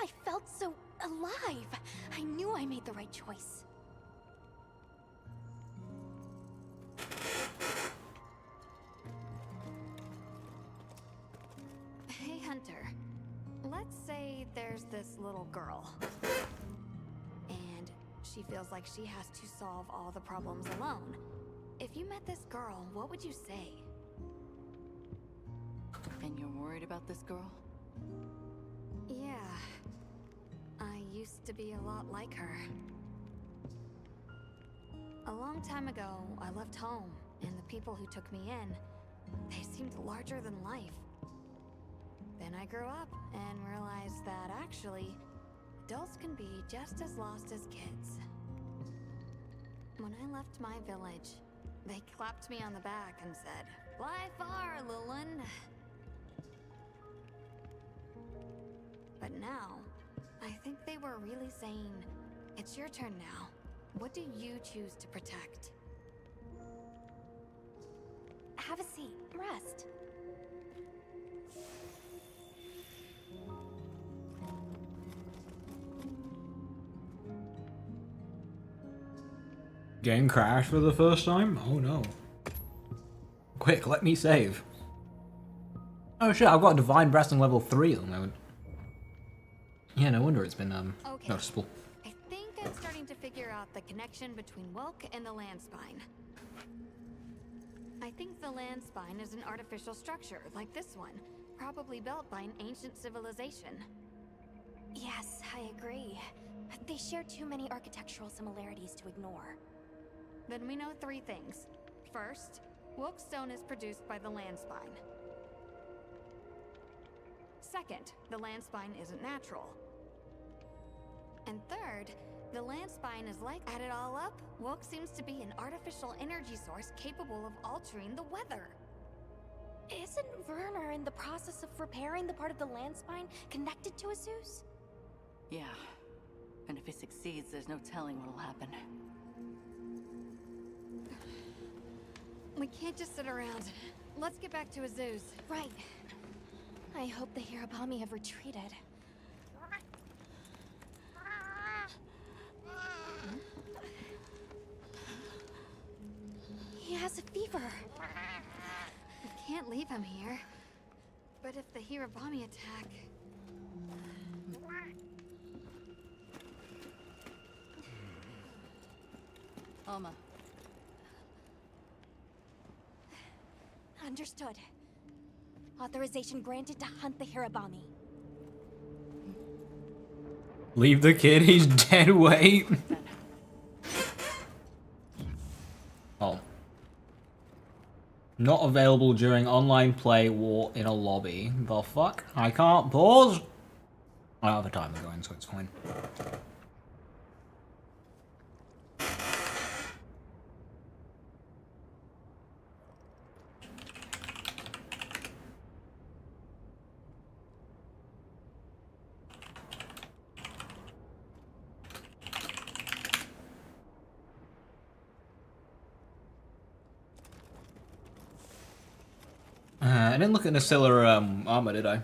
I felt so alive. I knew I made the right choice. Hey, Hunter. Let's say there's this little girl. And she feels like she has to solve all the problems alone. If you met this girl, what would you say? And you're worried about this girl? Yeah. I used to be a lot like her. A long time ago, I left home, and the people who took me in, they seemed larger than life. Then I grew up and realized that actually, adults can be just as lost as kids. When I left my village, they clapped me on the back and said, "Fly far, Lilin." But now, I think they were really saying, "It's your turn now. What do you choose to protect?" Have a seat. Rest. Game crashed for the first time? Oh no. Quick, let me save. Oh shit, I've got Divine Breast on level 3 at the moment. Yeah, no wonder it's been noticeable. I think I'm starting to figure out the connection between Wilk and the land spine. I think the land spine is an artificial structure, like this one, probably built by an ancient civilization. Yes, I agree. They share too many architectural similarities to ignore. Then we know 3 things. First, Wilk stone is produced by the land spine. Second, the land spine isn't natural. And third, the land spine is like... Add it all up, Wilk seems to be an artificial energy source capable of altering the weather. Isn't Werner in the process of repairing the part of the land spine connected to Azus? Yeah. And if he succeeds, there's no telling what'll happen. We can't just sit around. Let's get back to Azus. Right. I hope the Hirobami have retreated. He has a fever. can't leave him here. But if the Hirabami attack... Alma. Understood. Authorization granted to hunt the Hirabami. Leave the kid, he's dead weight. Oh. Not available during online play war in a lobby. The fuck? I can't pause? I don't have a timer going, so it's fine. I didn't look at Nasilla armor, did I?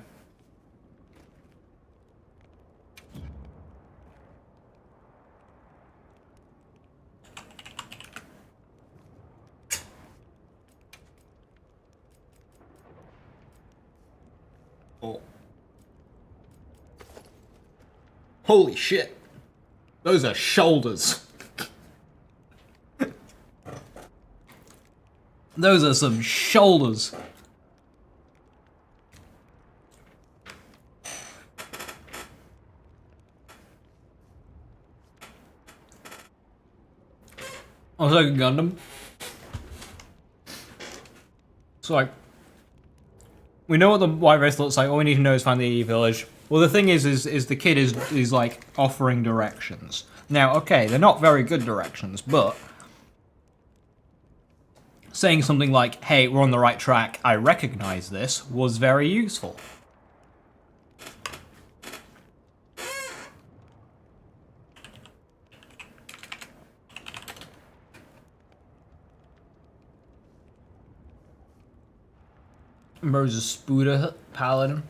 Oh. Holy shit. Those are shoulders. Those are some shoulders. I was like a Gundam. So like, we know what the white race looks like. All we need to know is find the village. Well, the thing is the kid is like offering directions. Now, okay, they're not very good directions, but saying something like, "Hey, we're on the right track. I recognize this," was very useful. Moses Spuda Paladin.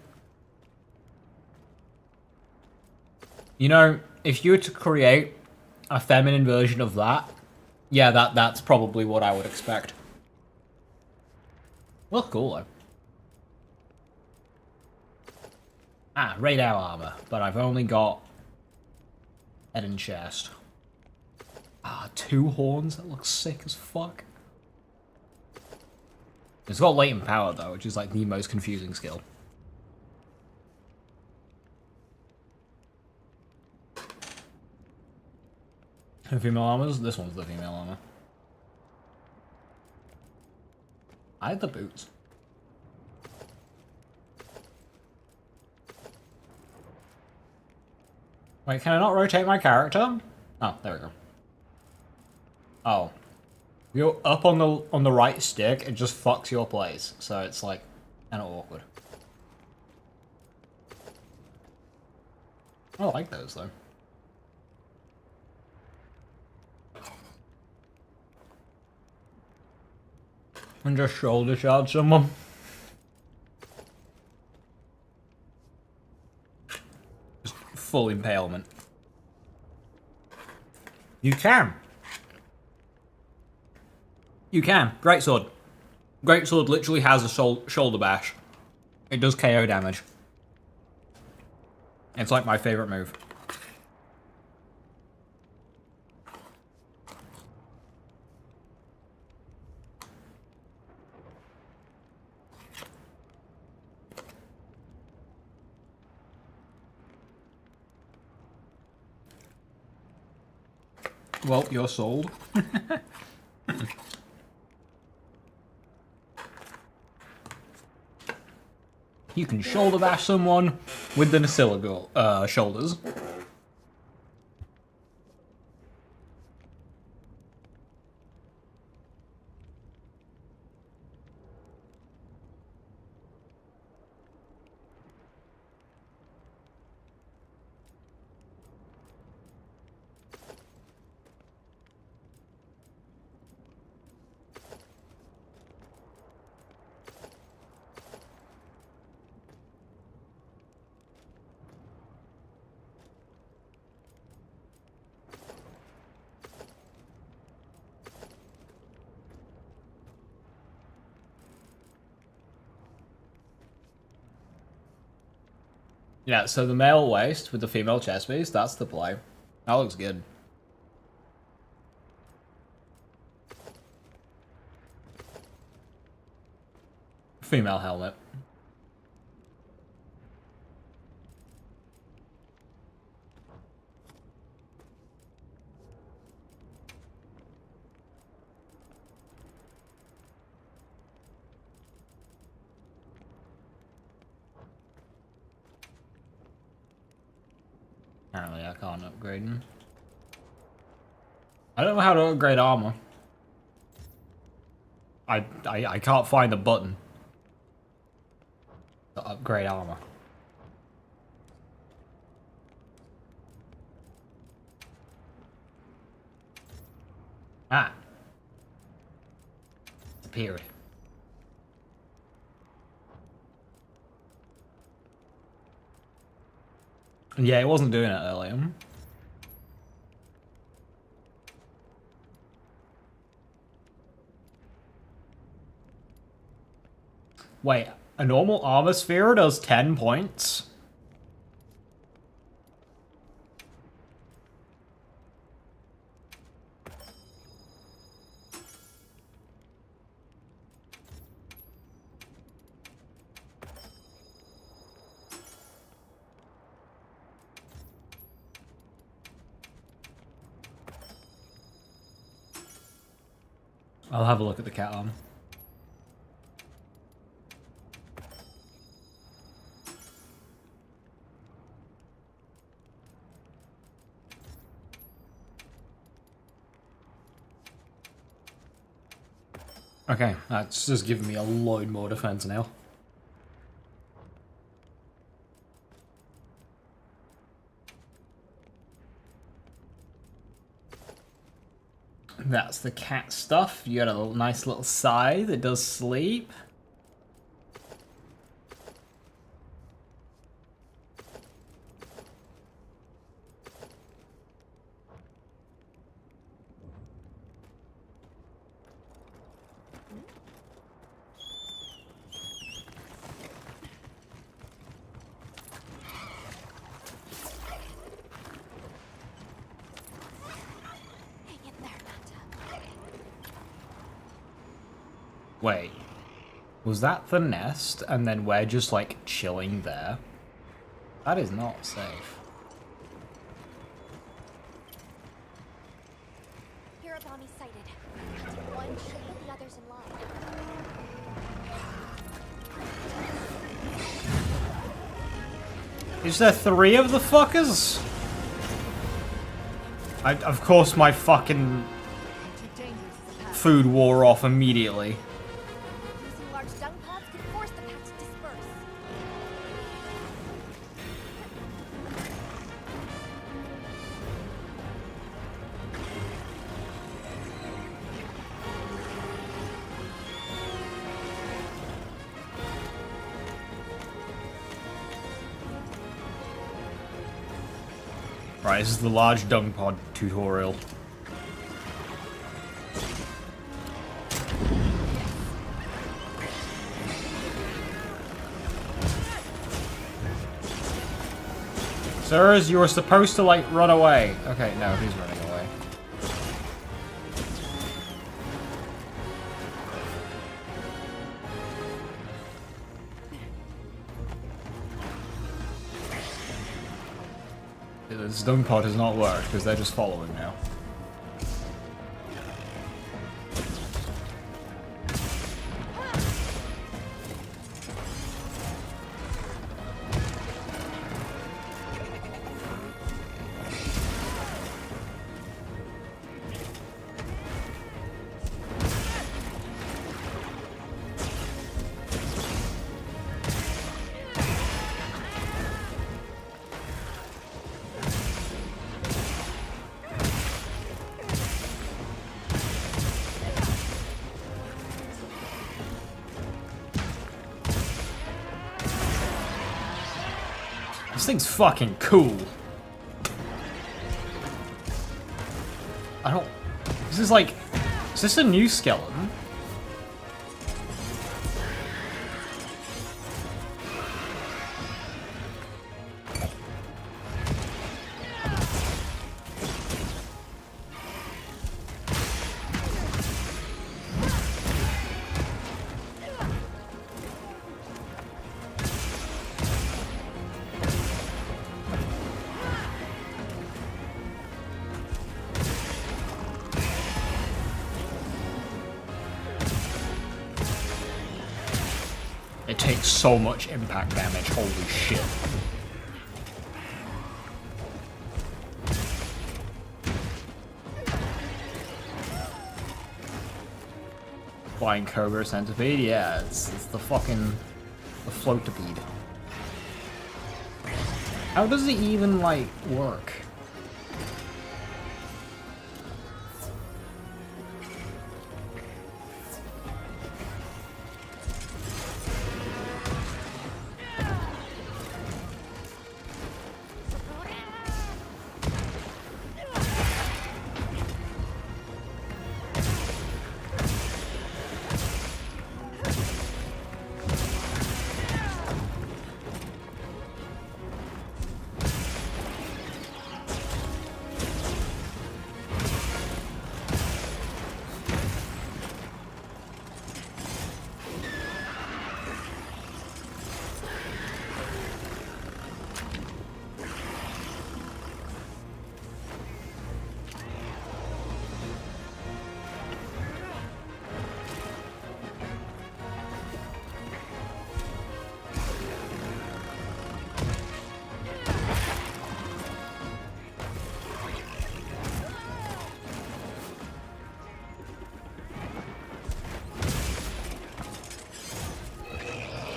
You know, if you were to create a feminine version of that, yeah, that's probably what I would expect. Look cool though. Ah, radar armor, but I've only got head and chest. Ah, 2 horns, that looks sick as fuck. It's got latent power though, which is like the most confusing skill. And female armors? This one's the female armor. I had the boots. Wait, can I not rotate my character? Oh, there we go. Oh. You're up on the right stick, it just fucks your place. So it's like kind of awkward. I like those though. And just shoulder shot someone. Just full impalement. You can. You can. Greatsword. Greatsword literally has a shoulder bash. It does KO damage. It's like my favorite move. Well, you're sold. You can shoulder bash someone with the Nasilla shoulders. Yeah, so the male waist with the female chest piece, that's the play. That looks good. Female helmet. Apparently I can't upgrade them. I don't know how to upgrade armor. I can't find the button to upgrade armor. Ah. Appeared. Yeah, it wasn't doing it earlier. Wait, a normal armor sphere does 10 points? I'll have a look at the cat arm. Okay, that's just giving me a load more defense now. That's the cat stuff. You got a nice little scythe that does sleep. Wait, was that the nest and then we're just like chilling there? That is not safe. Hirabami sighted. One should put the others in line. Is there 3 of the fuckers? Of course my fucking food wore off immediately. Using large dung pods could force the pack to disperse. Right, this is the large dung pod tutorial. Sirs, you were supposed to, like, run away. Okay, no, he's running away. This dung pod has not worked, because they're just following now. This thing's fucking cool. I don't... This is like... Is this a new skeleton? It takes so much impact damage, holy shit. Flying Cobra Centipede, yeah, it's the fucking the floatipede. How does it even like work?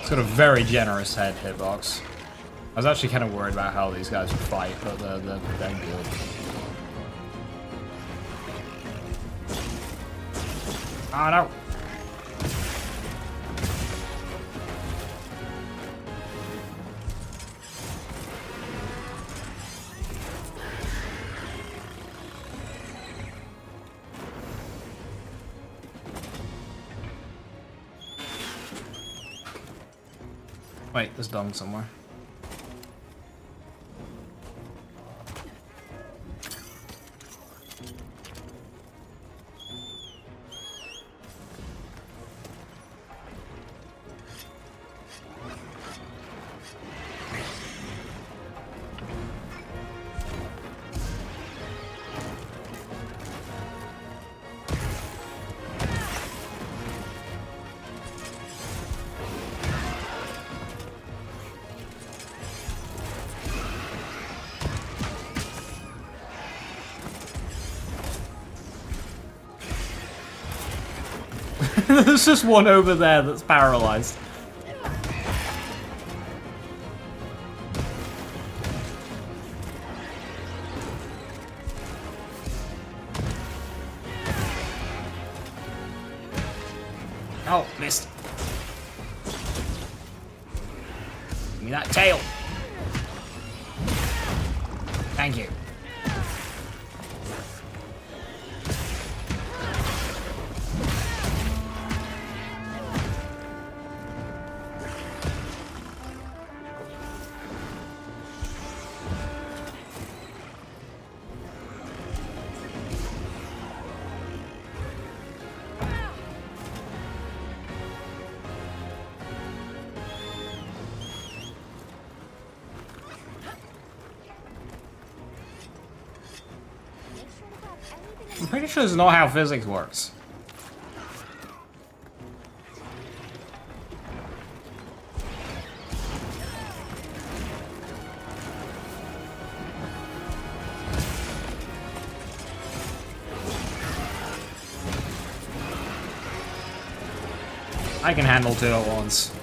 It's got a very generous head hitbox. I was actually kind of worried about how these guys would fight, but they're good. Oh no! Wait, there's dung somewhere. There's just one over there that's paralyzed. Oh, missed. Give me that tail. Thank you. I'm pretty sure this is not how physics works. I can handle two at once.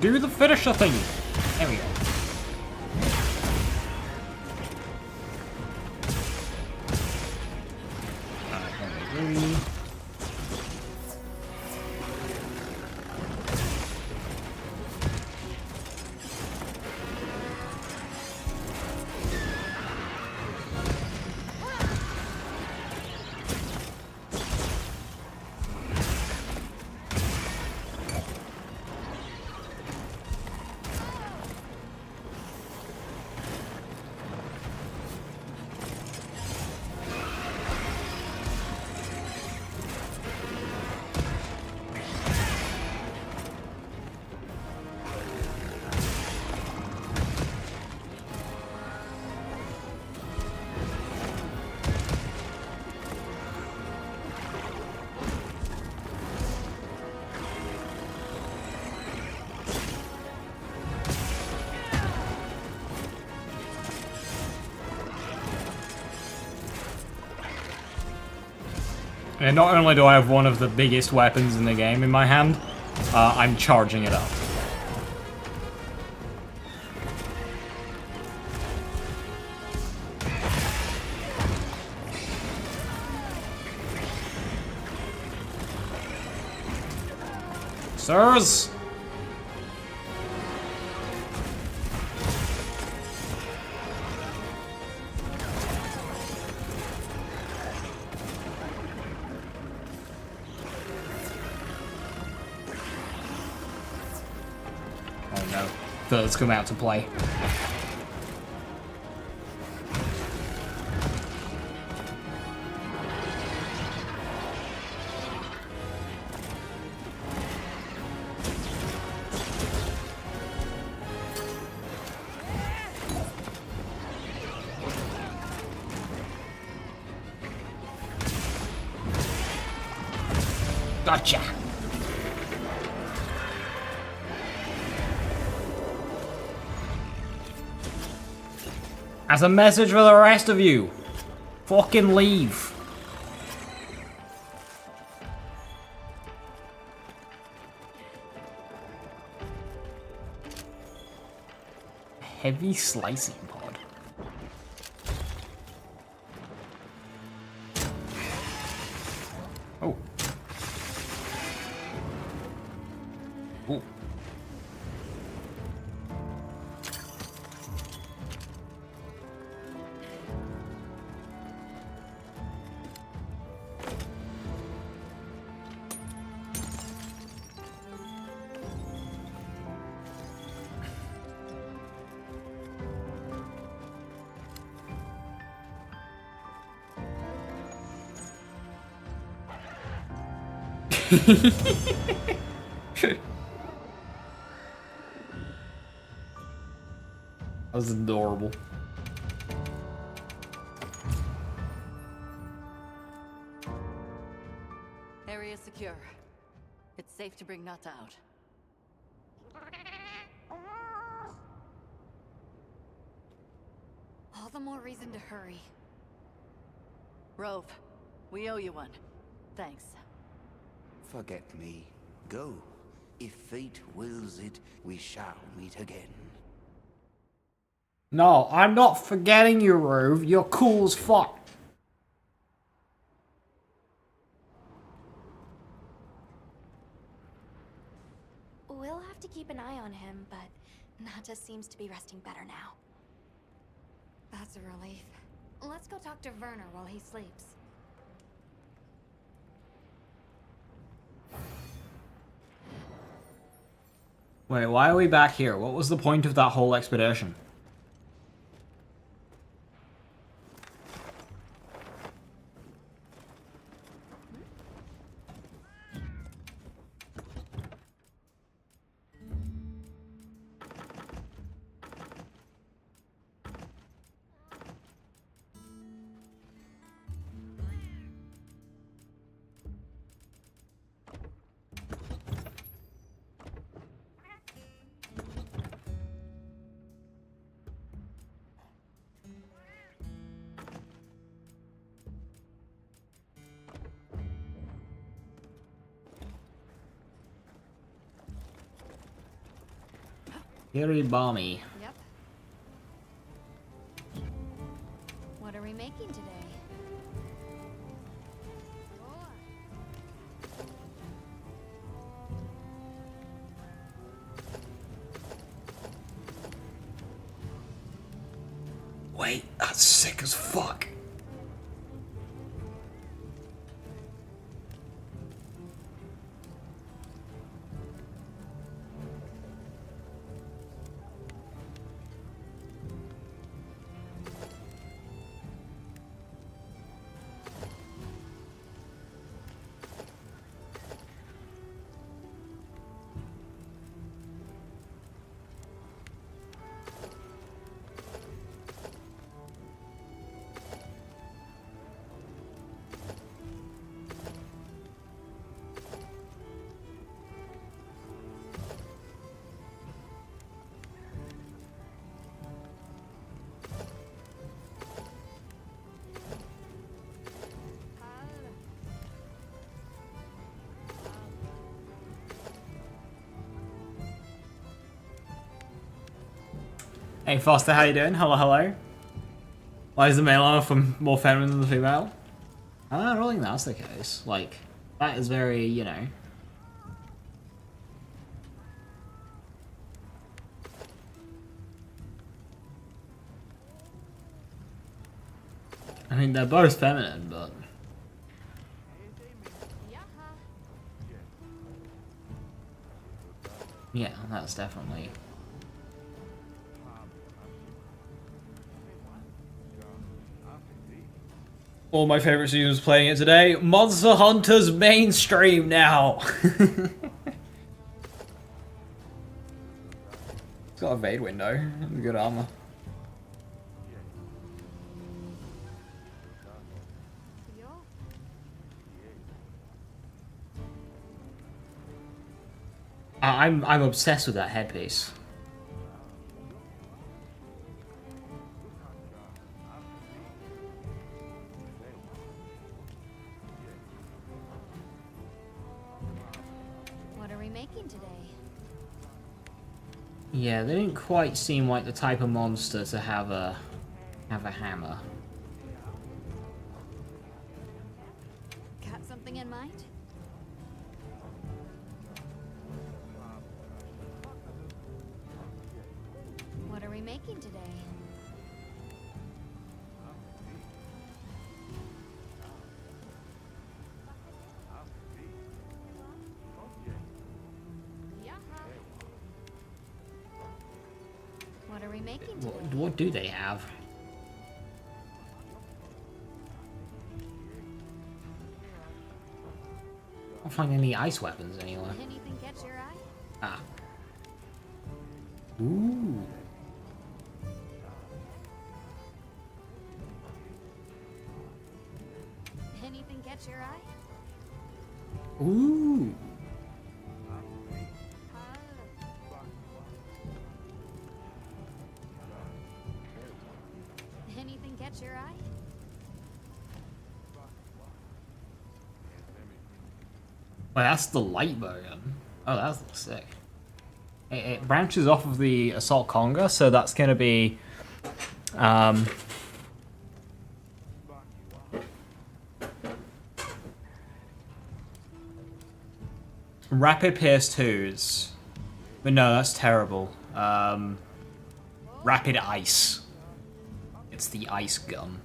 Do the finisher thingy. There we go. And not only do I have one of the biggest weapons in the game in my hand, I'm charging it up. Sirs! Oh no, birds come out to play. Gotcha. As a message for the rest of you, fucking leave. Heavy slicing pod. Oh. Ooh. That was adorable. Area secure. It's safe to bring Nata out. All the more reason to hurry. Rove, we owe you one. Thanks. Forget me. Go. If fate wills it, we shall meet again. No, I'm not forgetting you, Rove. You're cool as fuck. We'll have to keep an eye on him, but Nata seems to be resting better now. That's a relief. Let's go talk to Werner while he sleeps. Wait, why are we back here? What was the point of that whole expedition? Very balmy. Yep. What are we making today? Wait, that's sick as fuck. Hey Foster, how you doing? Hello, hello. Why is the male armor from more feminine than the female? I don't think that's the case. Like, that is very, you know. I mean, they're both feminine, but... yeah, that's definitely... all my favorite seasons playing it today. Monster Hunter's mainstream now! It's got a Vade window. Good armor. I'm obsessed with that headpiece. What are we making today? Yeah, they didn't quite seem like the type of monster to have a hammer. Got something in mind? What are we making today? What are we making today? What do they have? I don't find any ice weapons anywhere. Anything catch your eye? Ah. Ooh. Anything catch your eye? Ooh. Anything catch your eye? Well, that's the light bowgun. Oh, that's sick. It branches off of the Assault Conga, so that's going to be... Rapid Pierce 2s. But no, that's terrible. Rapid Ice. It's the ice gun.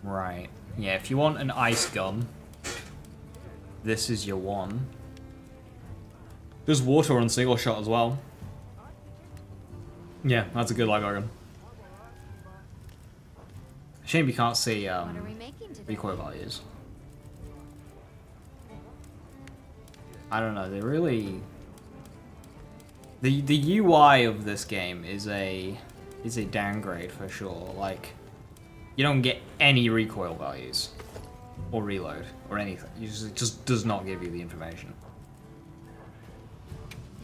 Right. Yeah, if you want an ice gun, this is your one. There's water on single shot as well. Yeah, that's a good light gun. Shame you can't see recoil values. I don't know, they really... The UI of this game is a downgrade for sure. Like, you don't get any recoil values or reload or anything. It just does not give you the information.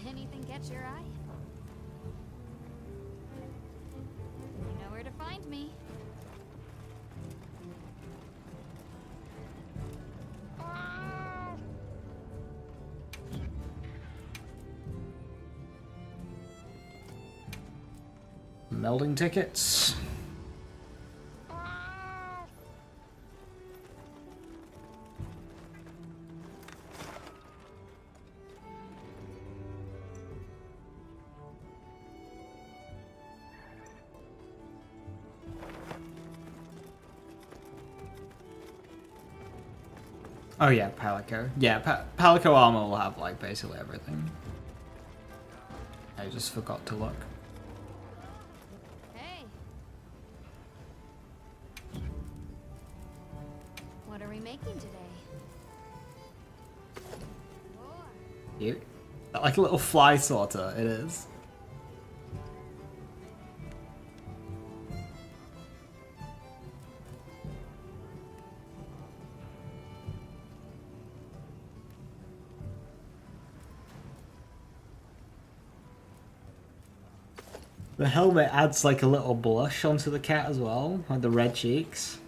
Anything catch your eye? You know where to find me. Melding tickets. Oh yeah, Palico. Yeah, Palico armor will have like basically everything. I just forgot to look. Hey. What are we making today? Cute. Like a little fly sorter, it is. The helmet adds like a little blush onto the cat as well, like the red cheeks.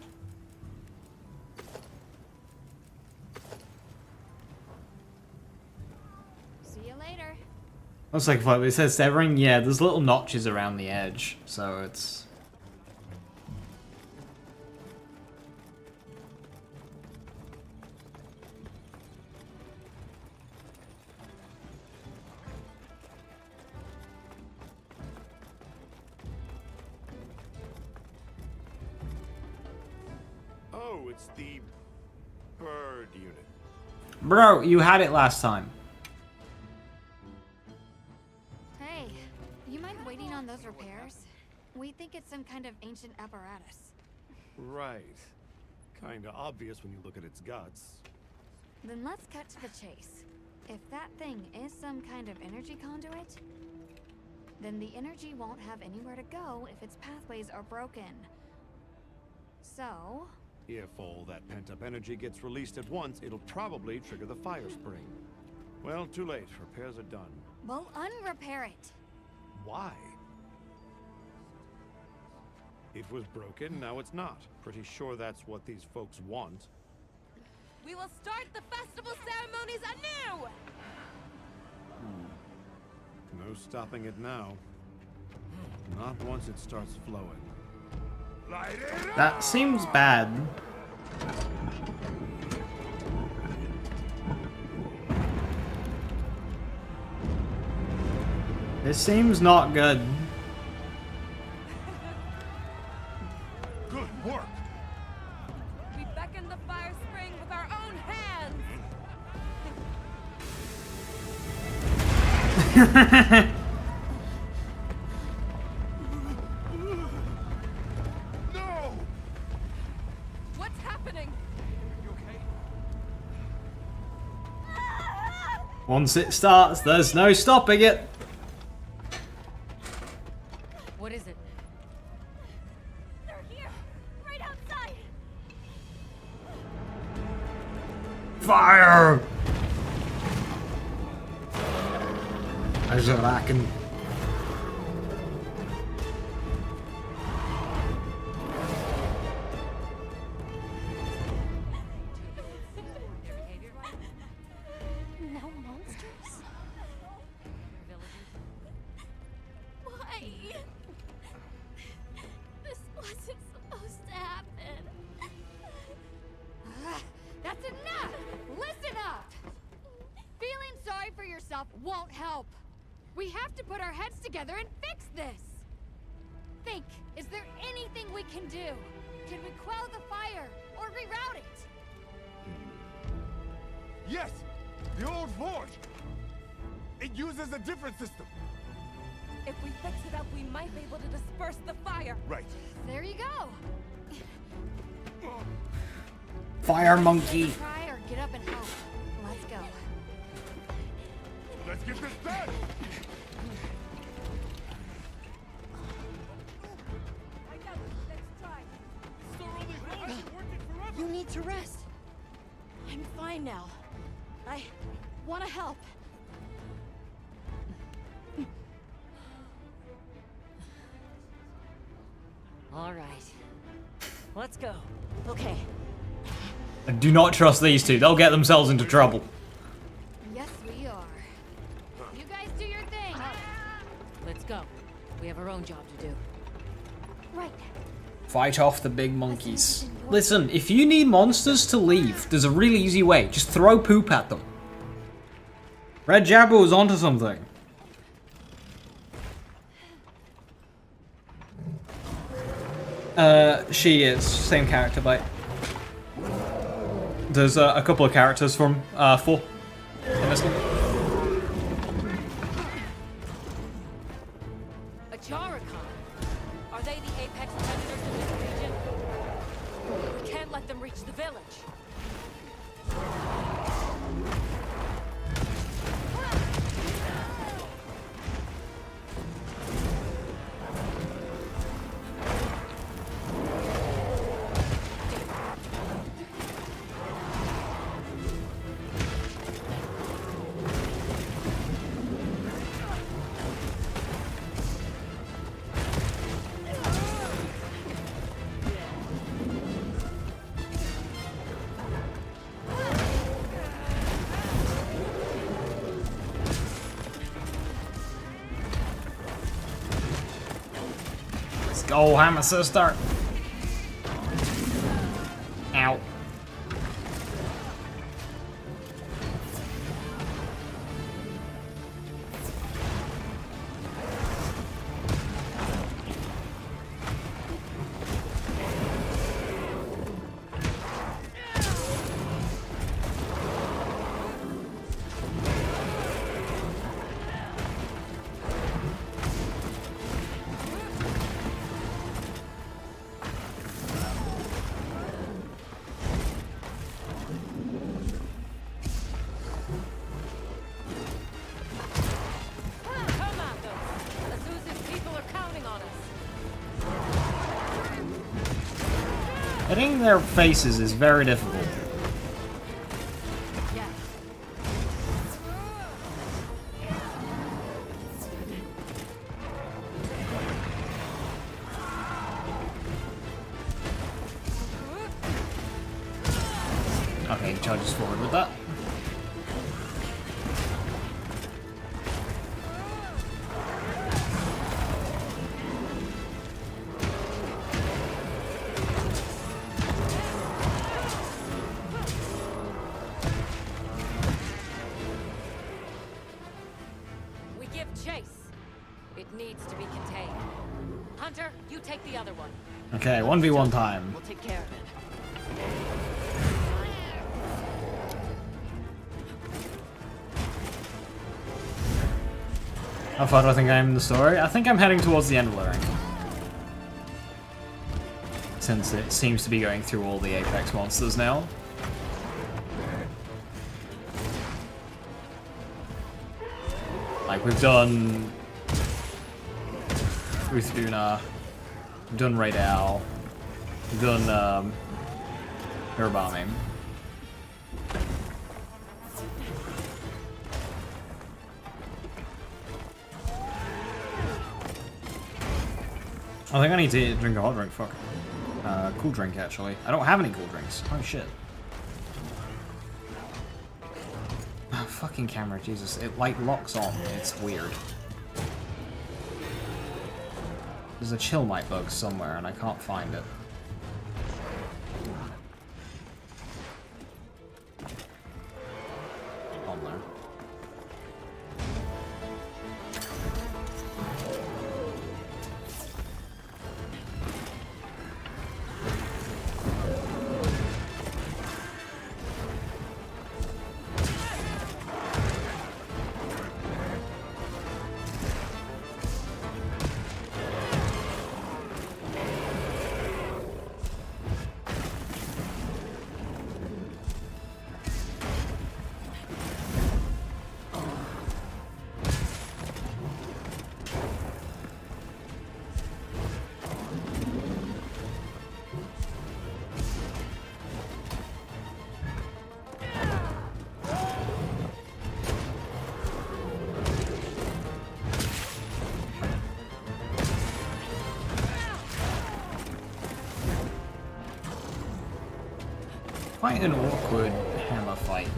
See you later. Looks like it says severing. Yeah, there's little notches around the edge, so it's. Oh, it's the bird unit. Bro, you had it last time. Hey, you mind waiting on those repairs? We think it's some kind of ancient apparatus. Right. Kinda obvious when you look at its guts. Then let's cut to the chase. If that thing is some kind of energy conduit, then the energy won't have anywhere to go if its pathways are broken. So... If all that pent-up energy gets released at once, it'll probably trigger the fire spring. Well, too late. Repairs are done. Well, unrepair it. Why? It was broken, now it's not. Pretty sure that's what these folks want. We will start the festival ceremonies anew! No stopping it now. Not once it starts flowing. That seems bad. This seems not good. Good work. We beckon the fire spring with our own hands! No! What's happening? You okay? Once it starts, there's no stopping it. What is it? They're here, right outside. Fire! As I can. No monsters? Why? This wasn't supposed to happen. That's enough! Listen up! Feeling sorry for yourself won't help. We have to put our heads together and fix this. Think, is there anything we can do? Can we quell the fire or reroute it? Yes! The old forge! It uses a different system. If we fix it up, we might be able to disperse the fire. Right. There you go. Fire monkey. Try or get up and help. Let's go. Let's get this done! You need to rest. I'm fine now. I want to help. All right. Let's go. Okay. I do not trust these two. They'll get themselves into trouble. Yes, we are. You guys do your thing. Let's go. We have our own job to do. Right. Fight off the big monkeys. Listen, if you need monsters to leave, there's a really easy way. Just throw poop at them. Red Jabber was onto something. She is. Same character, but there's a couple of characters from 4 in this one. A Characon? Are they the apex predators in this region? We can't let them reach the village. go, Hammer Sister. Ow. Hitting their faces is very difficult. Okay, he charges forward with that. Okay, 1v1 time. We'll take care of it. How far do I think I am in the story? I think I'm heading towards the end of the ring. Since it seems to be going through all the Apex monsters now. Like, we've done Uthduna, we've done Raid Owl, we've done air bombing. I think I need to drink a hot drink, fuck. Cool drink, actually. I don't have any cool drinks. Oh, shit. Oh, fucking camera, Jesus. It, like, locks on. It's weird. There's a chill mic bug somewhere, and I can't find it. On there. Quite an awkward hammer fight.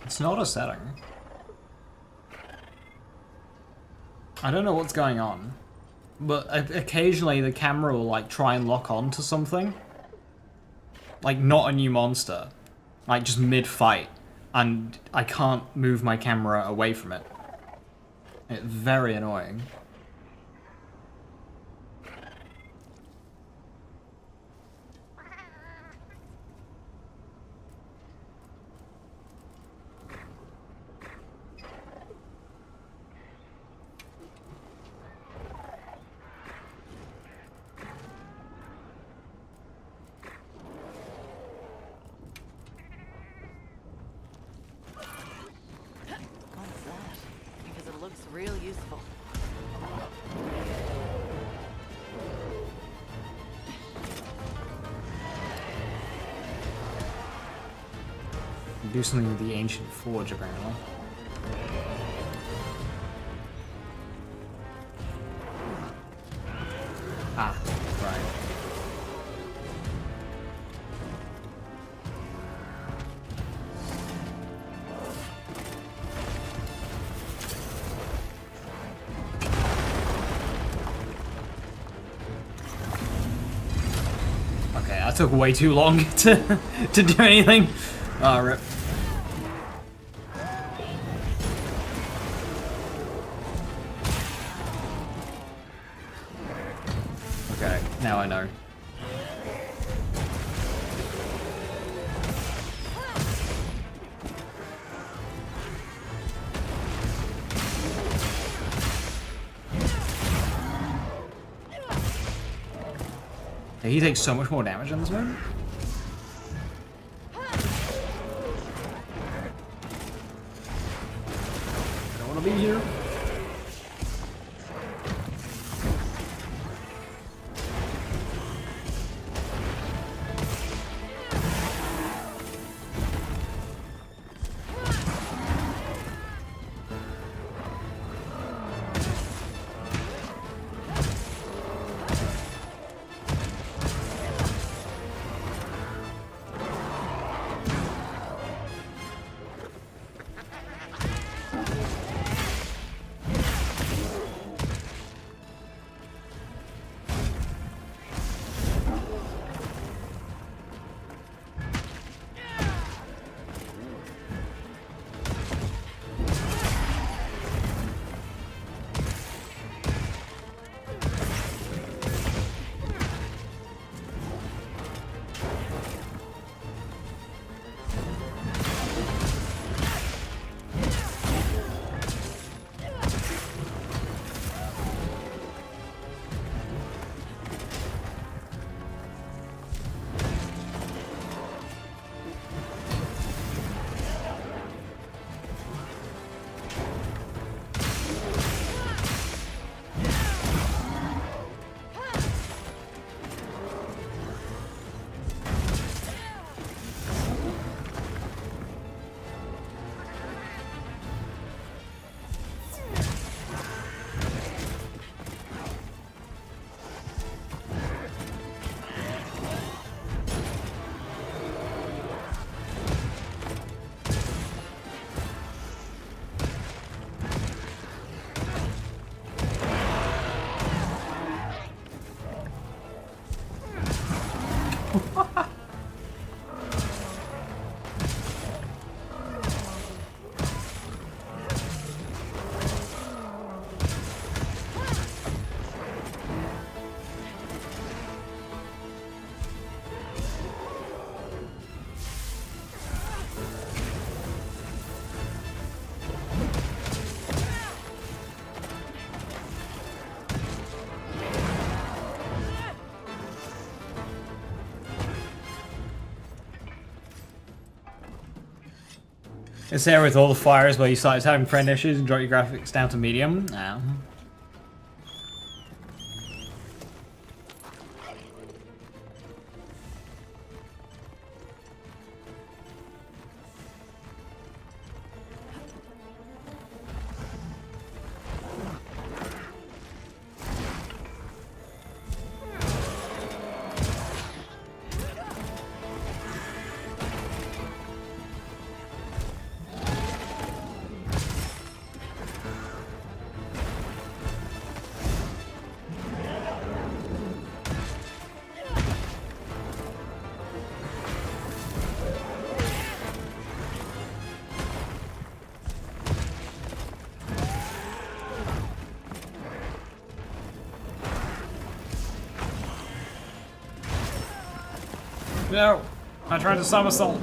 It's not a setting. I don't know what's going on, but occasionally the camera will like try and lock on to something. Like not a new monster, like just mid-fight, and I can't move my camera away from it. It's very annoying. What's that? Because it looks real useful. Do something with the ancient forge, apparently. Ah, right. Okay, that took way too long to do anything. Oh, rip. Okay, now I know. He takes so much more damage on this one. I don't want to be here. It's there with all the fires where you started having friend issues and drop your graphics down to medium. No. No! I tried to somersault.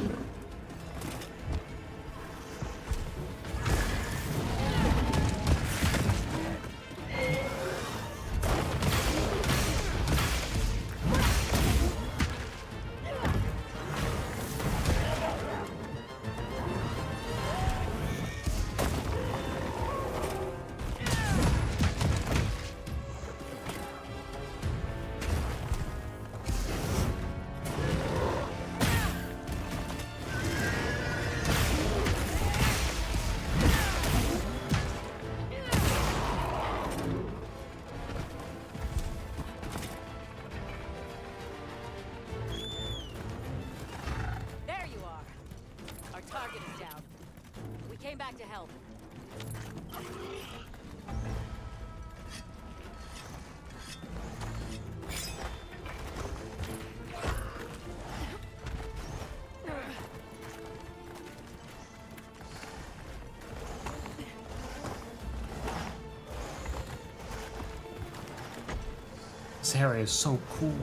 There you are. Our target is down. We came back to help. This area is so cool.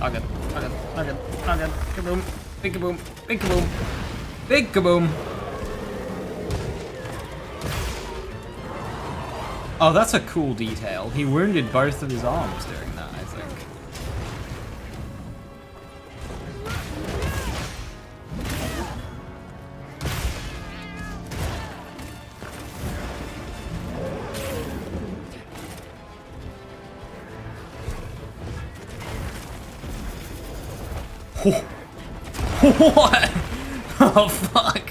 Okay, kaboom, big kaboom, big kaboom, big kaboom. Oh, that's a cool detail. He wounded both of his arms during that, I think. What? Oh, fuck.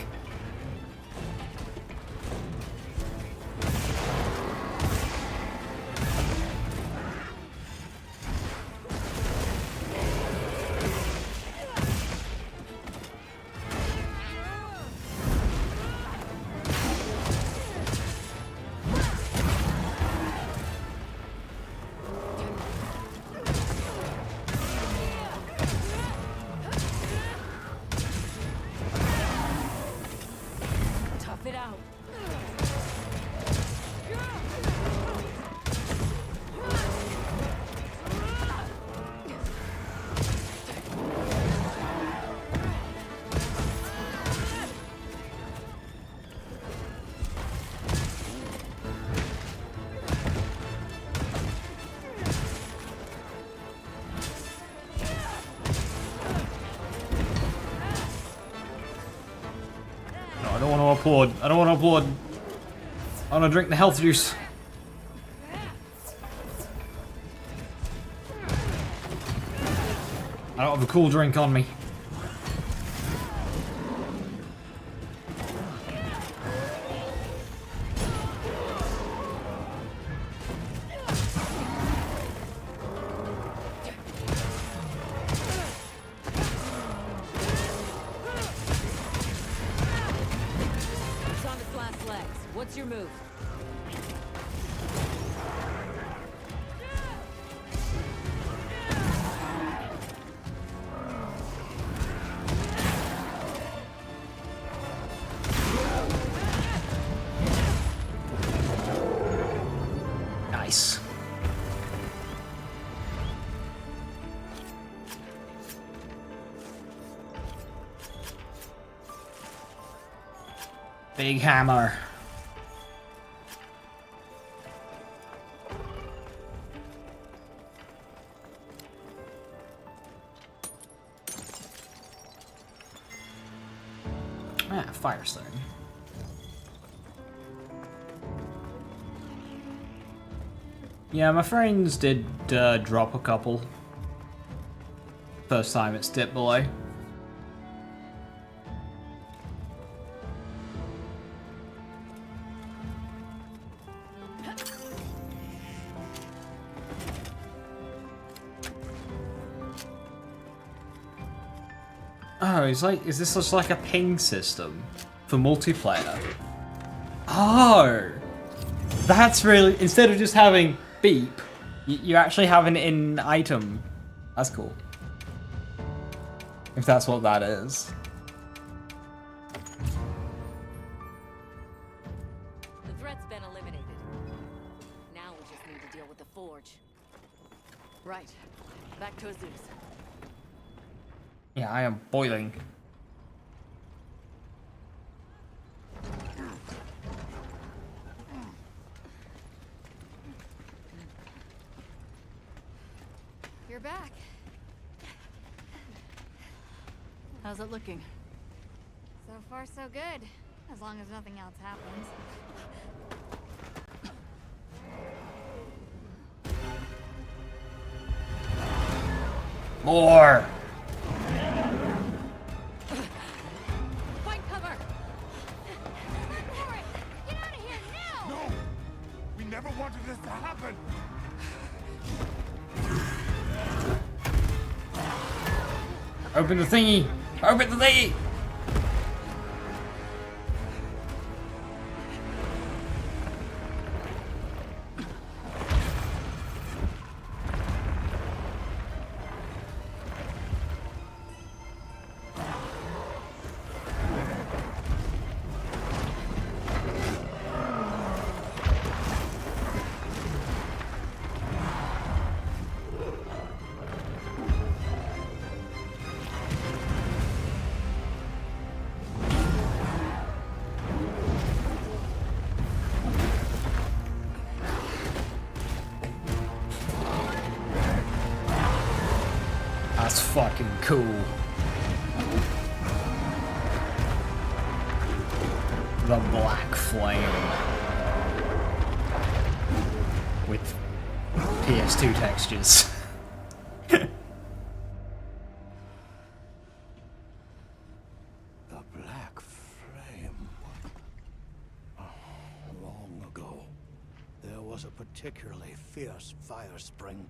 Tough it out. No, I don't want to applaud. I don't want to applaud. I want to drink the health juice. I don't have a cool drink on me. It's on its last legs. What's your move? Nice. Big hammer. Ah, Firestone. Yeah, my friends did drop a couple. First time it's dipped below. Oh, is this just like a ping system for multiplayer? Oh! That's really, instead of just having beep, you actually have an in item. That's cool. If that's what that is. The threat's been eliminated. Now we just need to deal with the forge. Right. Back to Azus. Yeah, I am boiling. You're back. How's it looking? So far, so good. As long as nothing else happens. More! Find cover! Get out of here now! No! We never wanted this to happen! Open the thingy! Open the thingy! That's fucking cool. The Black Flame. With PS2 textures. The Black Flame. Long ago, there was a particularly fierce fire spring.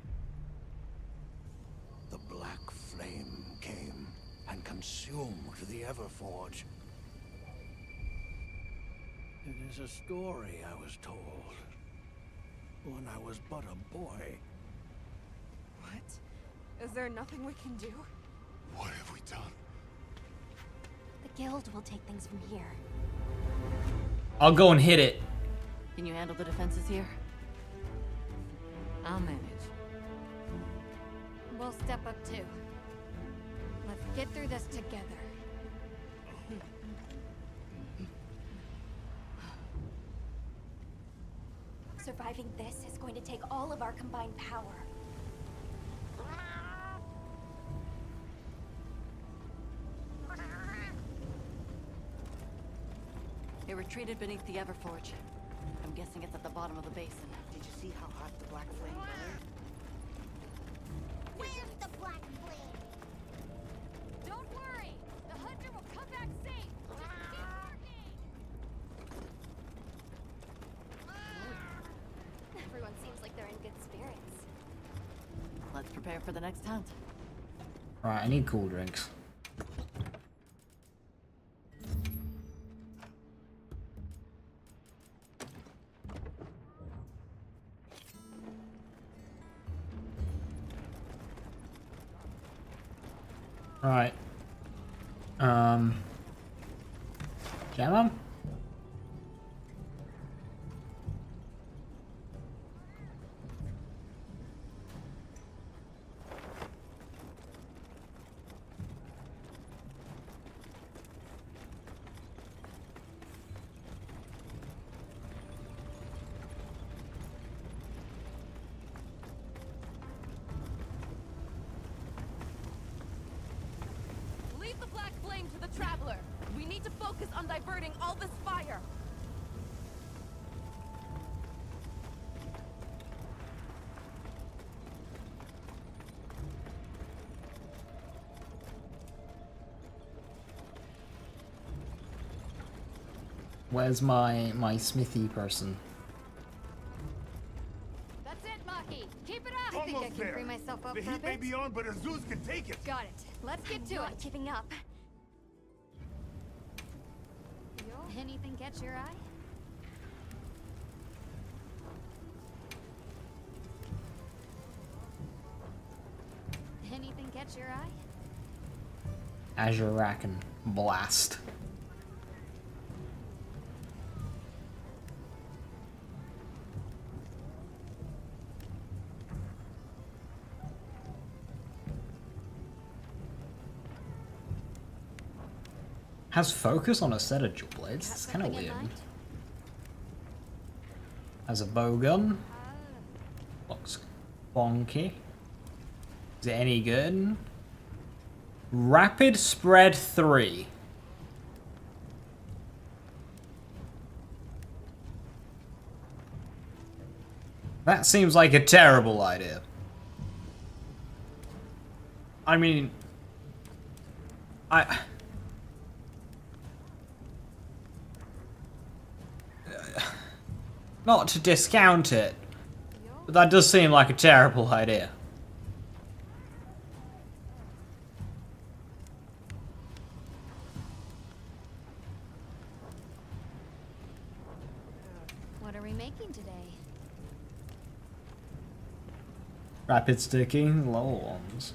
The Black Flame came and consumed the Everforge. It is a story I was told when I was but a boy. What? Is there nothing we can do? What have we done? The guild will take things from here. I'll go and hit it. Can you handle the defenses here? I'll manage. We'll step up too. Let's get through this together. Surviving this is going to take all of our combined power. It retreated beneath the Everforge. I'm guessing it's at the bottom of the basin. Did you see how hot the Black Flame burned? Where's the Black Flame? Don't worry! The hunter will come back safe! Just keep working! Everyone seems like they're in good spirits. Let's prepare for the next hunt. Right, I need cool drinks. Right. Jam 'em? Leave the Black Flame to the Traveler. We need to focus on diverting all this fire. Where's my smithy person? That's it, Maki! Keep it up! I think I Almost can there. free myself up The for a heat may bit. be on, but Azus can take it. Got it. Let's get to Not it. giving up. Anything catch your eye? catch your eye? Azurakan Blast. Has focus on a set of dual blades? It's kind of weird. Has a bowgun. Looks bonky. Is it any good? Rapid Spread 3. That seems like a terrible idea. I mean... Not to discount it, but that does seem like a terrible idea. What are we making today? Rapid sticky, lower ones.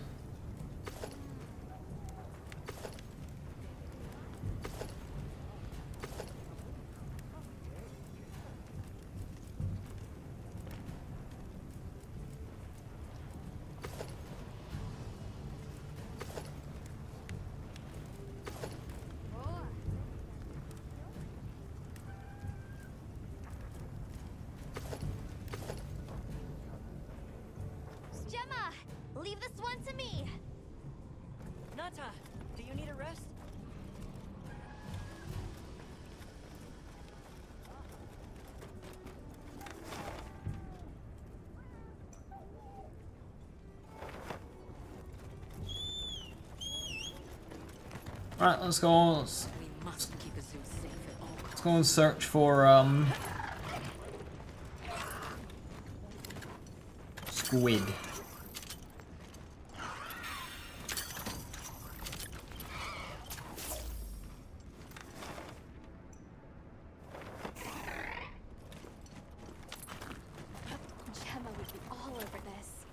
Gemma, leave this one to me. Nata, do you need a rest? Right, let's go. Let's go and search for squid. Gemma would be all over this.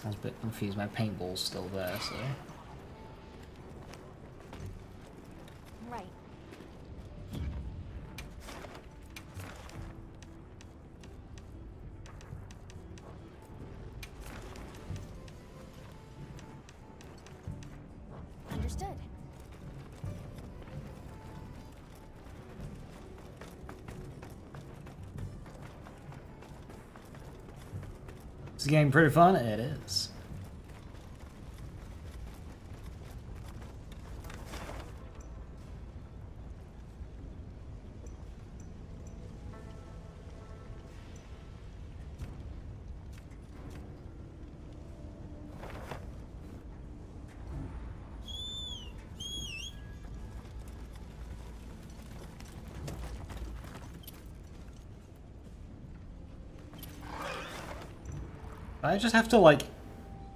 I was a bit confused. My paintball's still there, so. Right. Understood. Is the game pretty fun? It is. I just have to, like,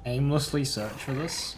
aimlessly search for this.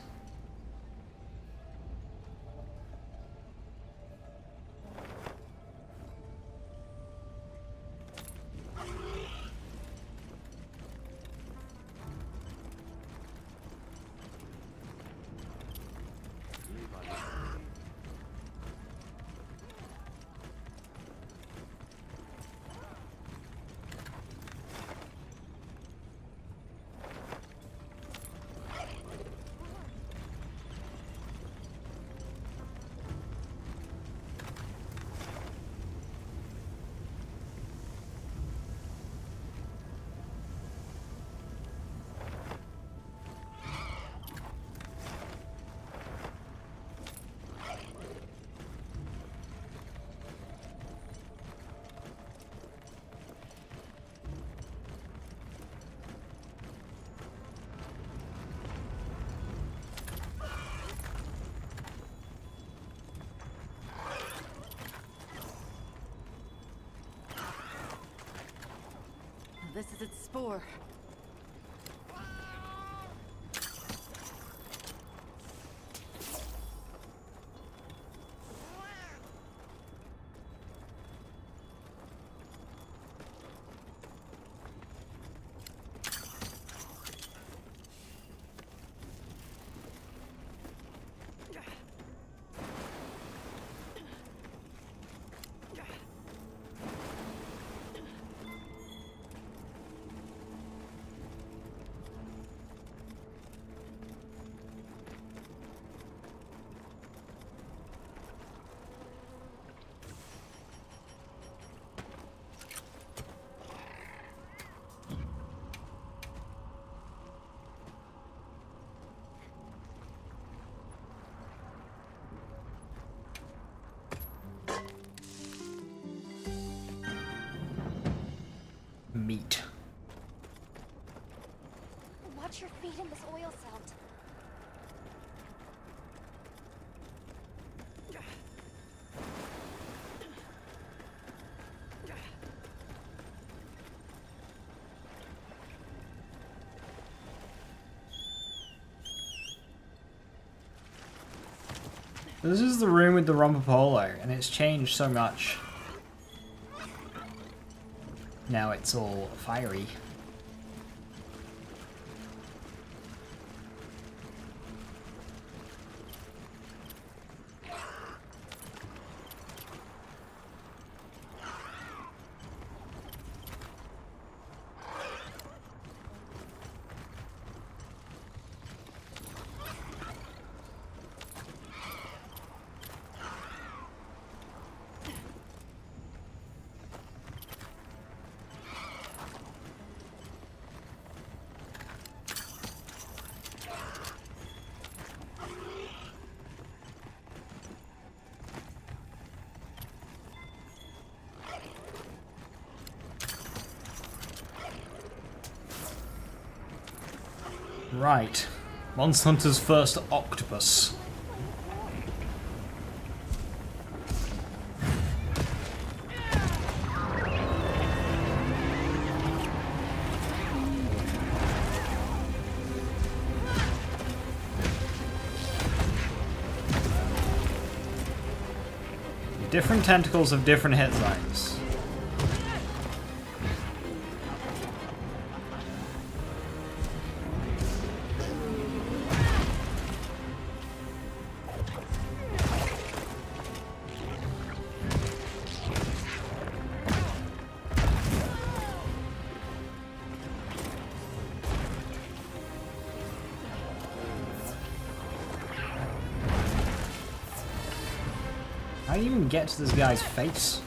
this is its spore. Meat. Watch your feet in this oil sound. This is the room with the Romper Polo, and it's changed so much. Now it's all fiery. Right. Monster Hunter's first octopus. Different tentacles have different hit zones. How do you even get to this guy's face?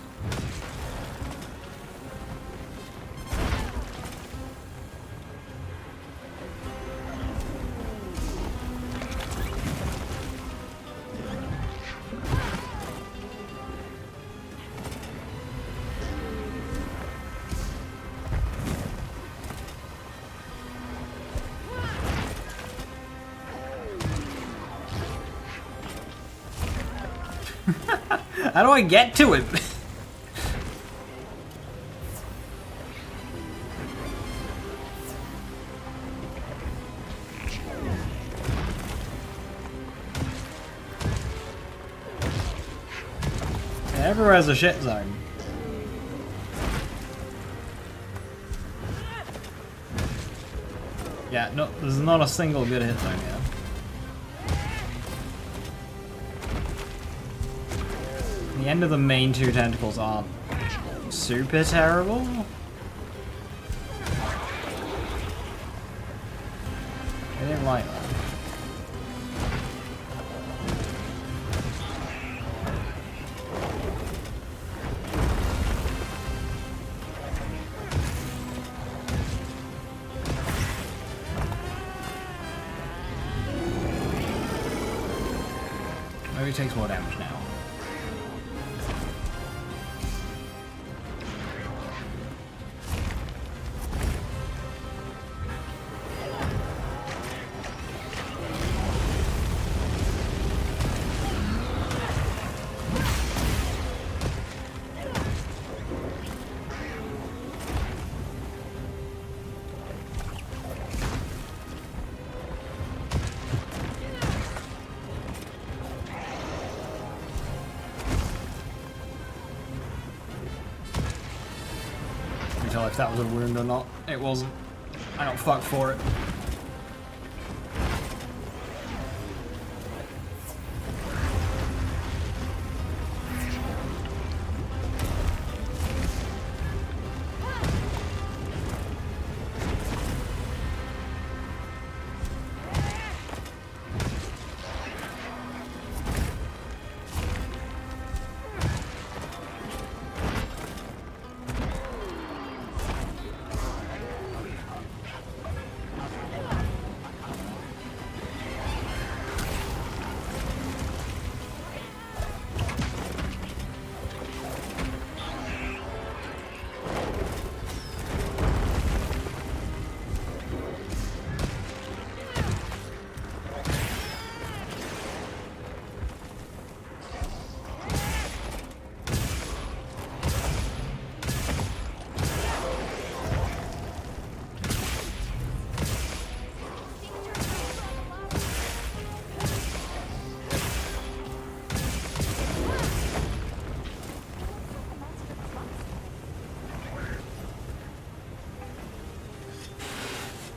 How do I get to him? Everywhere has a shit zone. Yeah, no, there's not a single good hit zone here. The end of the main two tentacles aren't super terrible. I didn't like that. Maybe it takes more damage now. tell if that was a wound or not. It wasn't. I got fucked for it.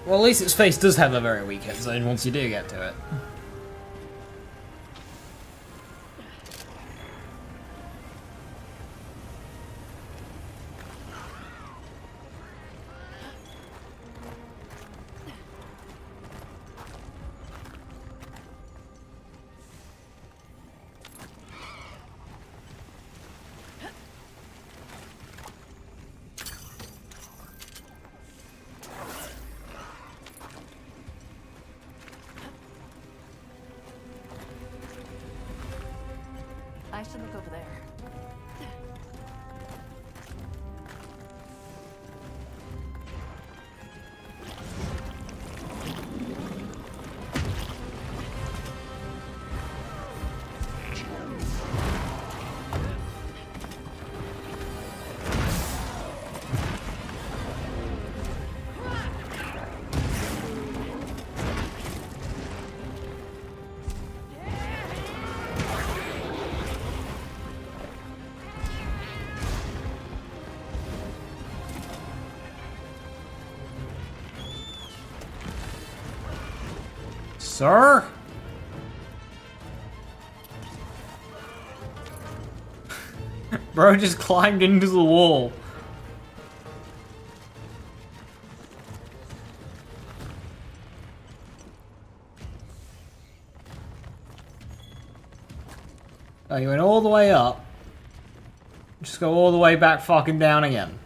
Well, at least its face does have a very weak hit zone once you do get to it. I should look over there. Sir? Bro just climbed into the wall. Oh, you went all the way up. Just go all the way back fucking down again.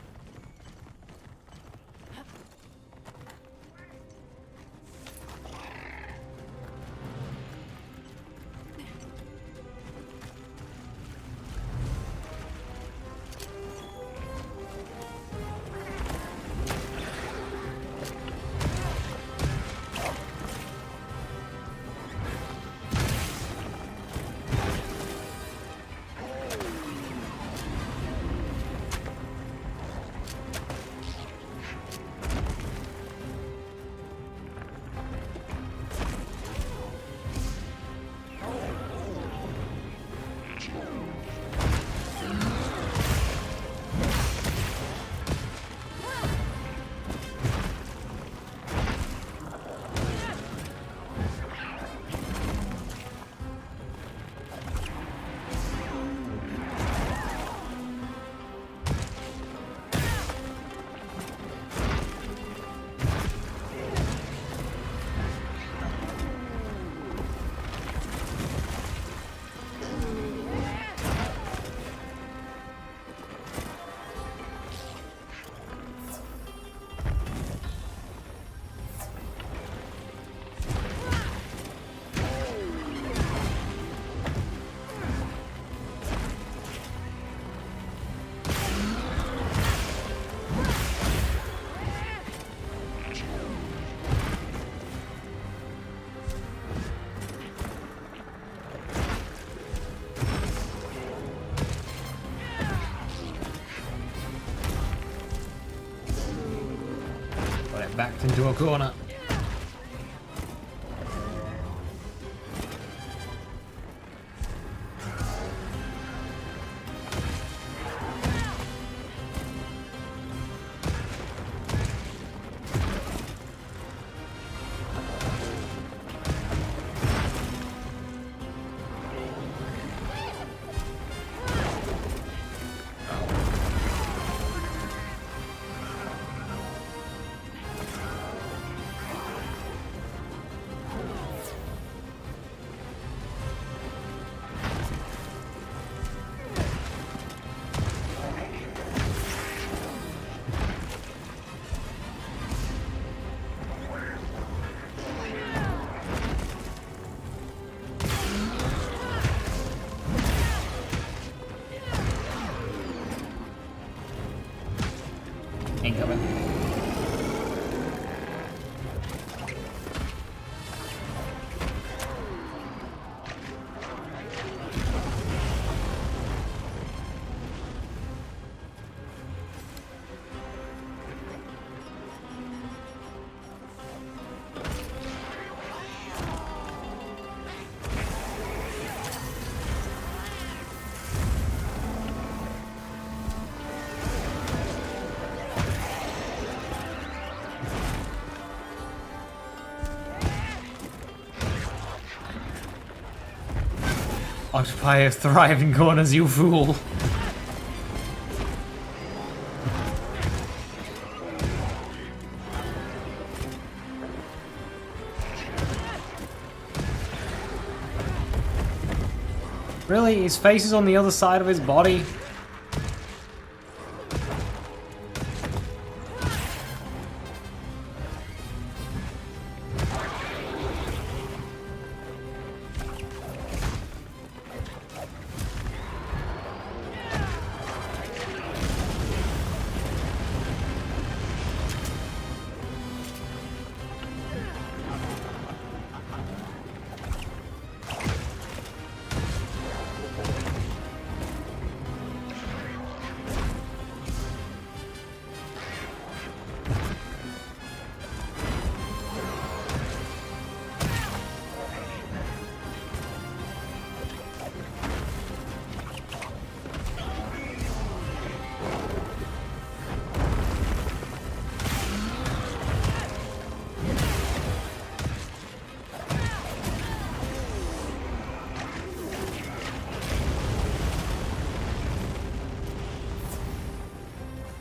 Backed into a corner. Come in. Occupy a thriving corners, you fool. Really? His face is on the other side of his body?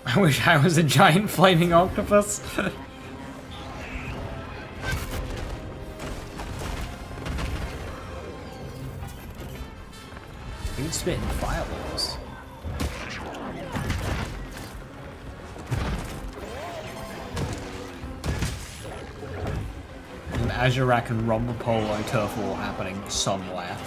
I wish I was a giant flaming octopus. Dude spitting fireballs. An Azurak and Rumble Polo turf war happening somewhere.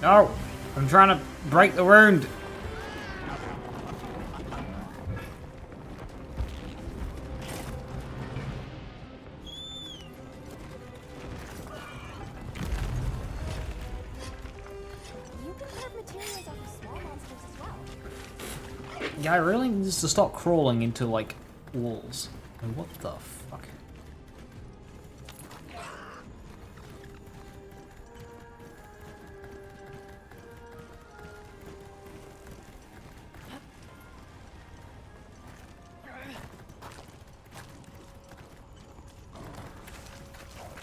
No! I'm trying to break the wound! You can carve materials off of small monsters as well. Yeah, I really need to stop crawling into, like, walls. And what the fuck?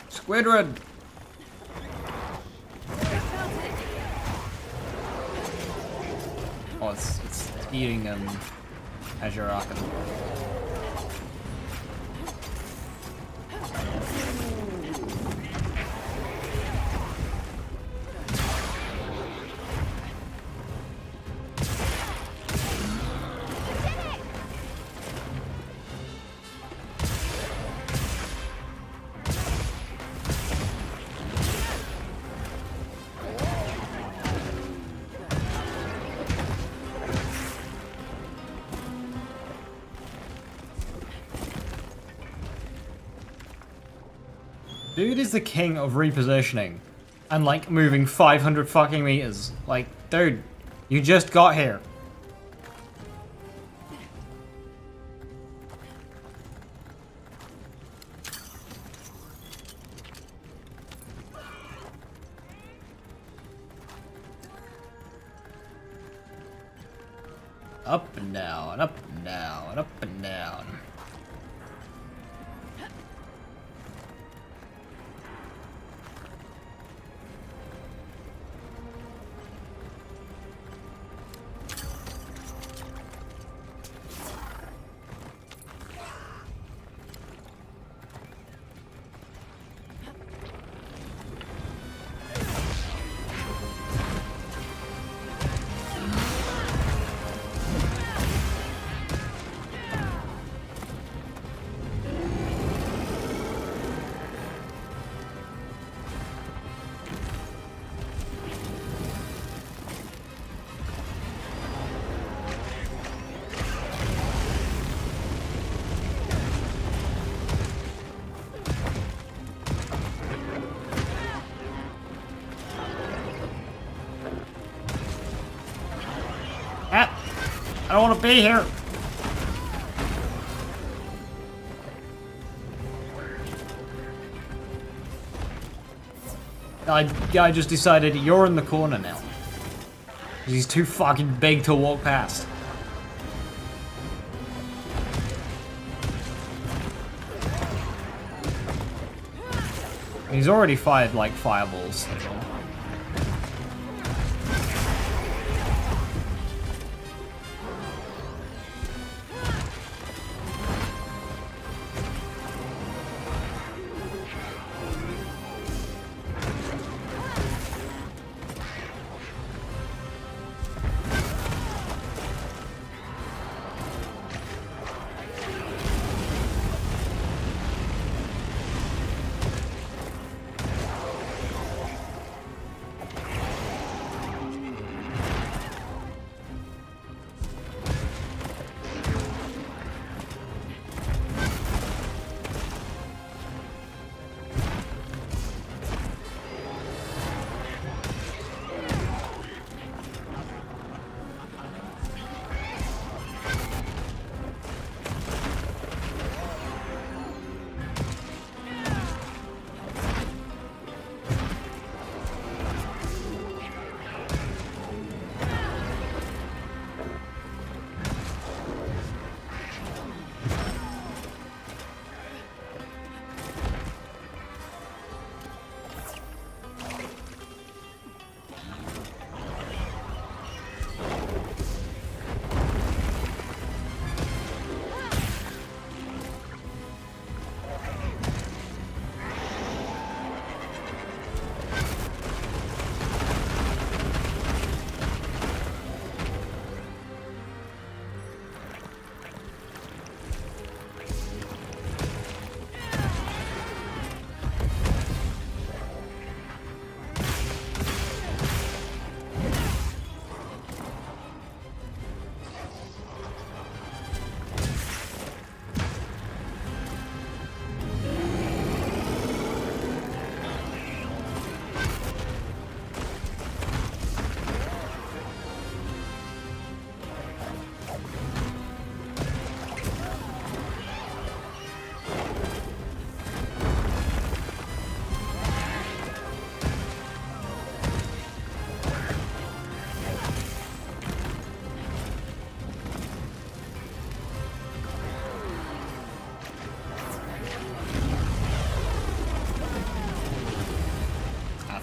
Squidward! Oh, it's eating Azurak. Dude is the king of repositioning and like moving 500 fucking meters. Like, dude, you just got here. Up and down, up and down, up and down. don't want to be here. I just decided you're in the corner now. He's too fucking big to walk past. He's already fired like fireballs.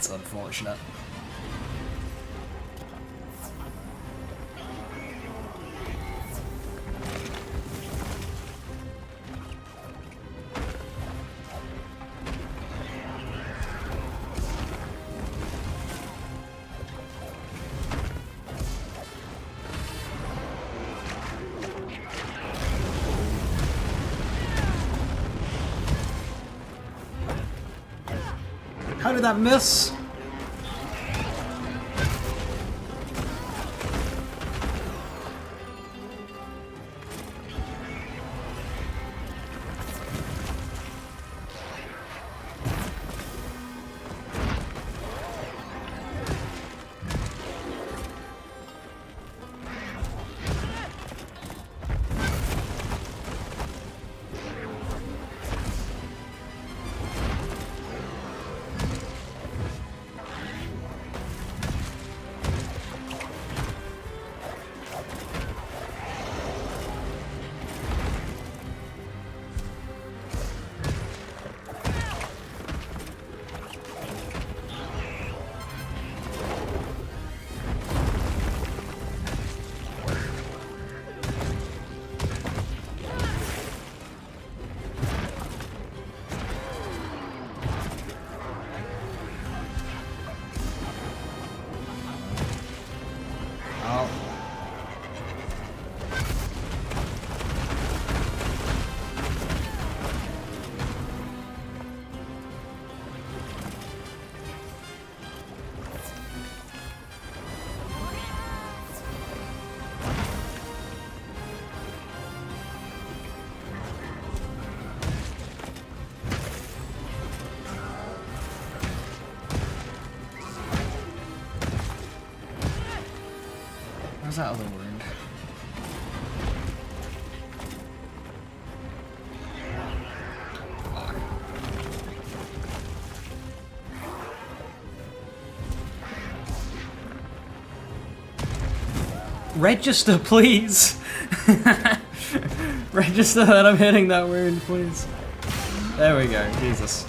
That's unfortunate. How did that miss? How's that other wound? Register, please! Register that I'm hitting that wound, please. There we go, Jesus.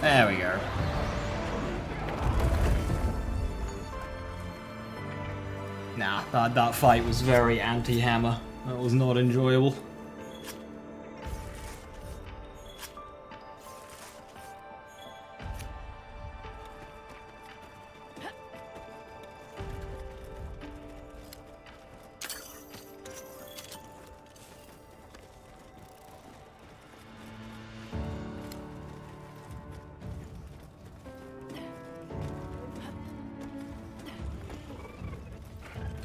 There we go. Nah, that fight was very anti-hammer. That was not enjoyable.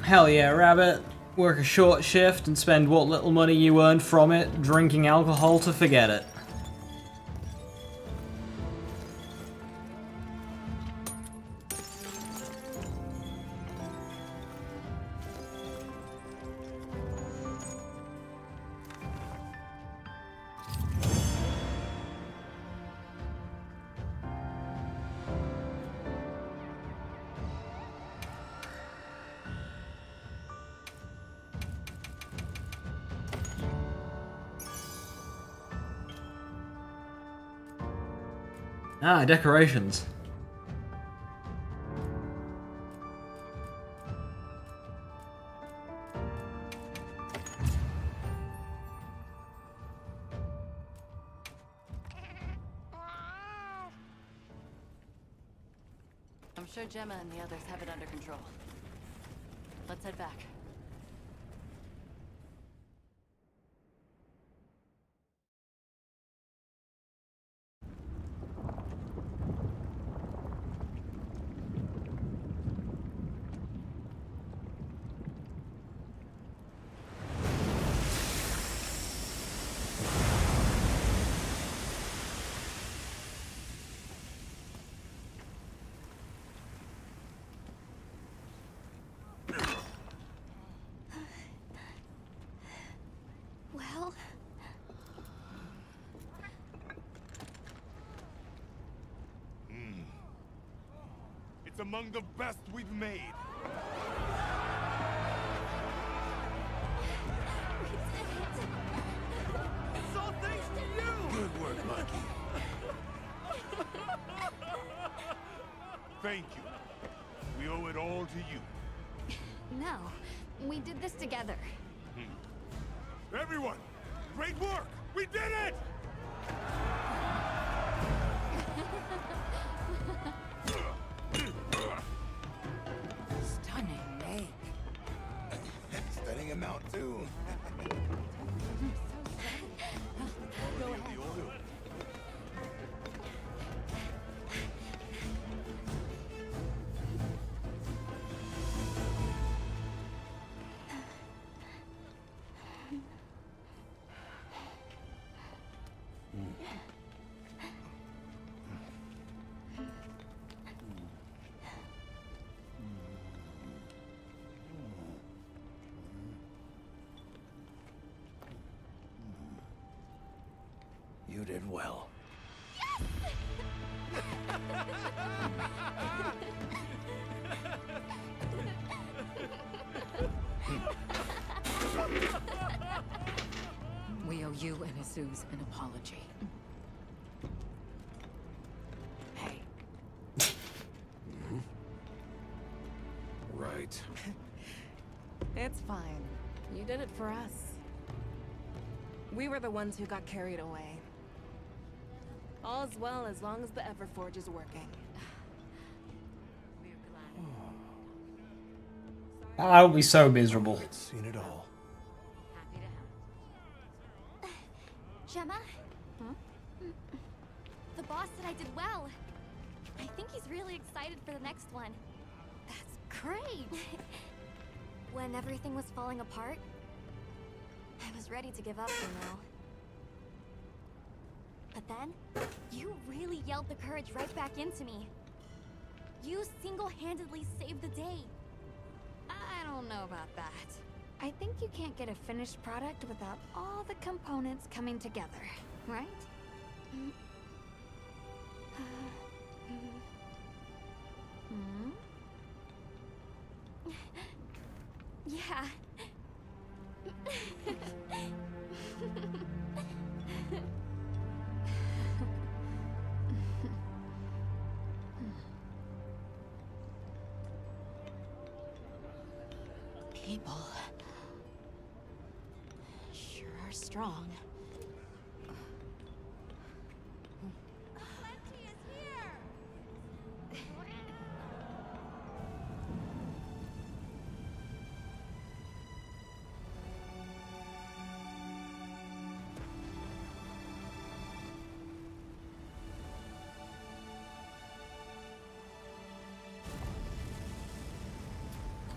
Hell yeah, Rabbit. Work a short shift and spend what little money you earned from it drinking alcohol to forget it. Ah, decorations. I'm sure Gemma and the others have it under control. Let's head back. Well... It's among the best we've made. It's all thanks to you! Good work, Mikey. Thank you. We owe it all to you. No, we did this together. Everyone, great work! We did it! Stunning make. Stunning him out too. Go ahead. You did well. We owe you and Jesus an apology. Hey. Right. It's fine. You did it for us. We were the ones who got carried away. All's well as long as the Everforge is working. I would be so miserable. Seen it all. Gemma? The boss said I did well. I think he's really excited for the next one. That's great! When everything was falling apart, I was ready to give up for now. But then, you really yelled the courage right back into me. You single-handedly saved the day. I don't know about that. I think you can't get a finished product without all the components coming together, right? Yeah. People sure are strong.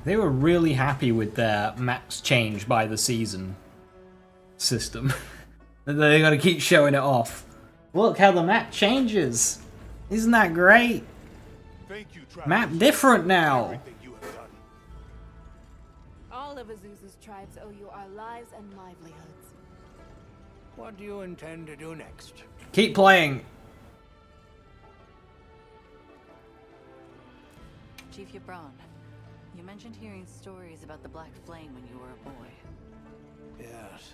They were really happy with their max change by the season system. They gotta keep showing it off. Look how the map changes. Isn't that great? Thank you, Map different now. All of Azusa's tribes owe you our lives and livelihoods. What do you intend to do next? Keep playing. Chief Yabron, you mentioned hearing stories about the Black Flame when you were a boy. Yes.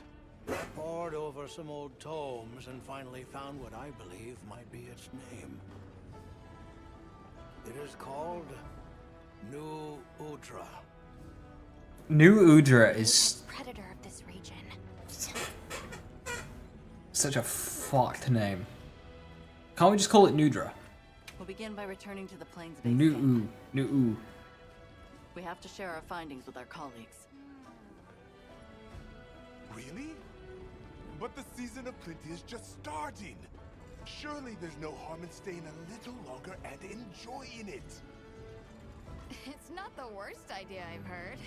I pored over some old tomes and finally found what I believe might be its name. It is called New Udra. New Udra is Predator of this region. such a fucked name. Can't we just call it Nudra? We'll begin by returning to the plains base New camp. Ooh. New Ooh. We have to share our findings with our colleagues. Really? But the season of plenty is just starting. Surely there's no harm in staying a little longer and enjoying it. It's not the worst idea I've heard.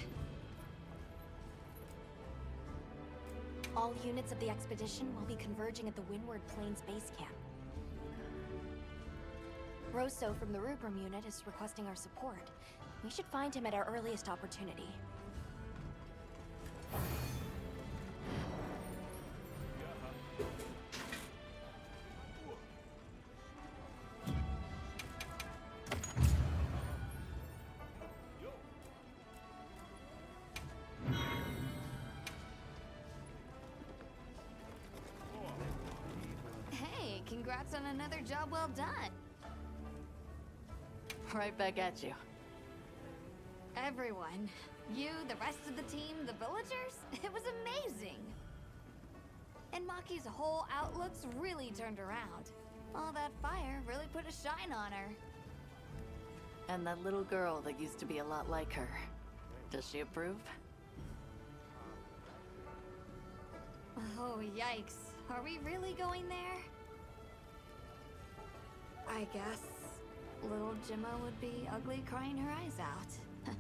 All units of the expedition will be converging at the Windward Plains base camp. Rosso from the Rubrum unit is requesting our support. We should find him at our earliest opportunity. Hey, congrats on another job well done. Right back at you. Everyone. You, the rest of the team, the villagers. It was amazing. And Maki's whole outlook's really turned around. All that fire really put a shine on her. And that little girl that used to be a lot like her. Does she approve? Oh, yikes. Are we really going there? I guess little Gemma would be ugly crying her eyes out.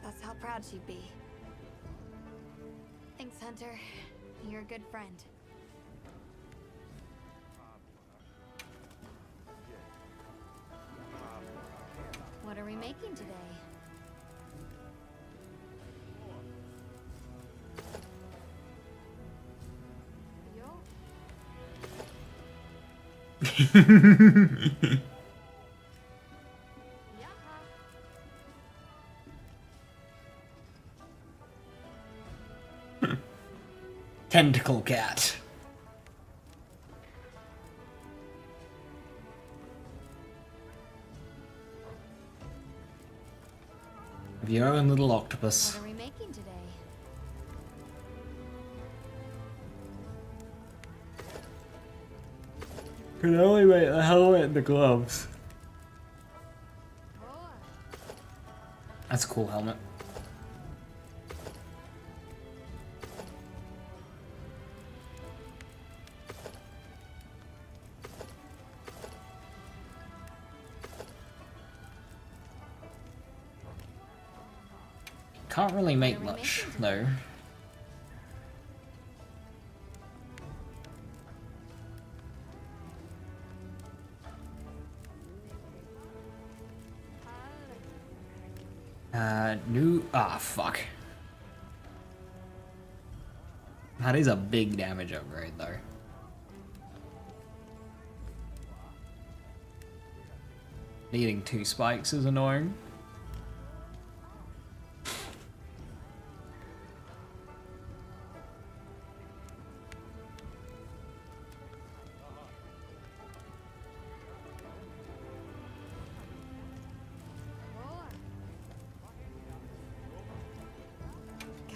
That's how proud she'd be. Thanks, Hunter. You're a good friend. What are we making today? Tentacle cat. Have your own little octopus. What are we making today? Can only make the helmet and the gloves. That's a cool helmet. Can't really make much, though. Fuck. That is a big damage upgrade, though. Needing 2 spikes is annoying.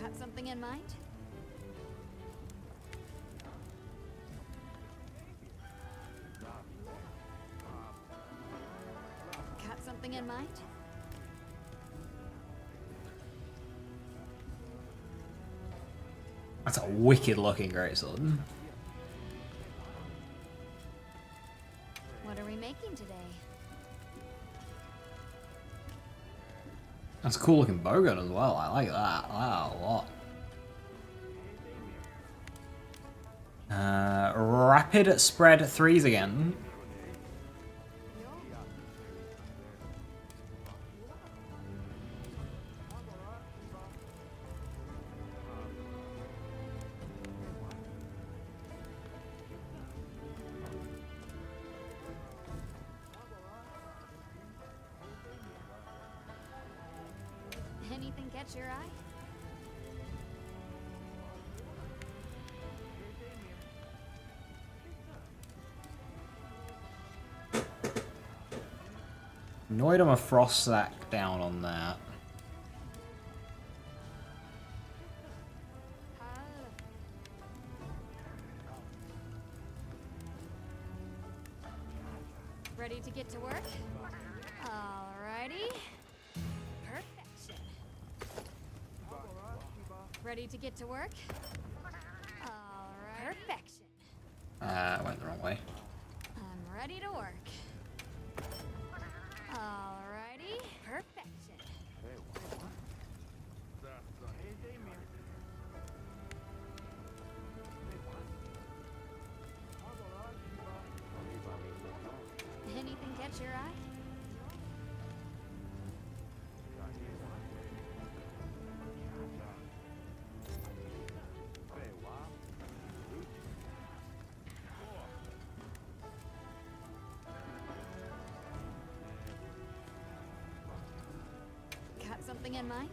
Got something in mind? Got something in mind? That's a wicked looking greatsword. What are we making today? That's a cool looking bowgun as well. I like that. Wow, a lot. Rapid spread 3s again. Anything catch your eye? Annoyed I'm a frost sack down on that. Ready to get to work? Alrighty. Perfection. Ready to get to work? Alright. Perfection. I went the wrong way. I'm ready to work. Alrighty. Perfection. Anything catch your eye? Got something in mind?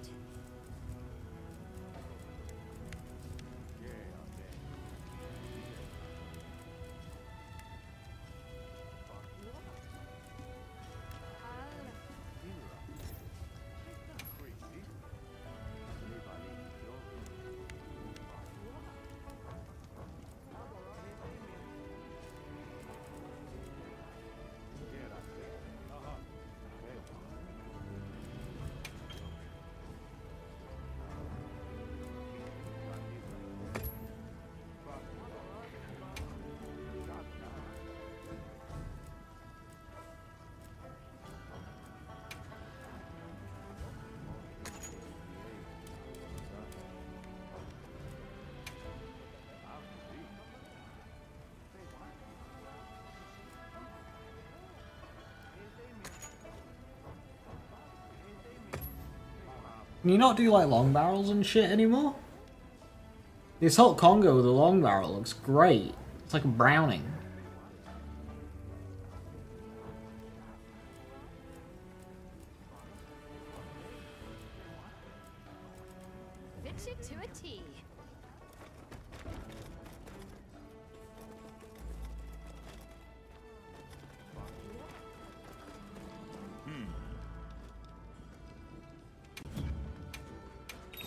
Can you not do like long barrels and shit anymore? The assault Congo with a long barrel looks great. It's like a Browning. Fits it to a T.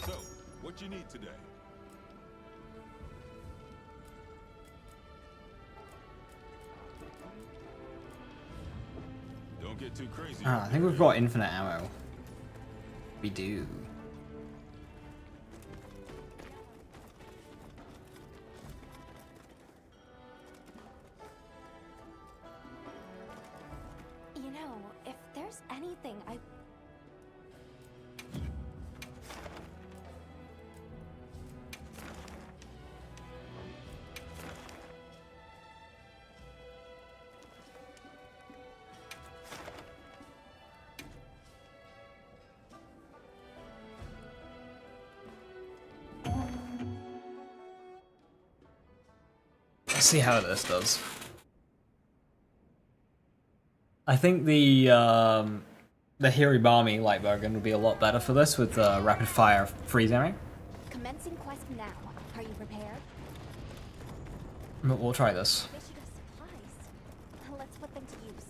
So, what you need today? Don't get too crazy. I think we've got infinite ammo. We do. You know, if there's anything I... Let's see how this does. I think the Hiribami light bowgun would be a lot better for this with rapid fire freeze aiming. Commencing quest now. Are you prepared? But we'll try this. Issue of supplies. Let's put them to use.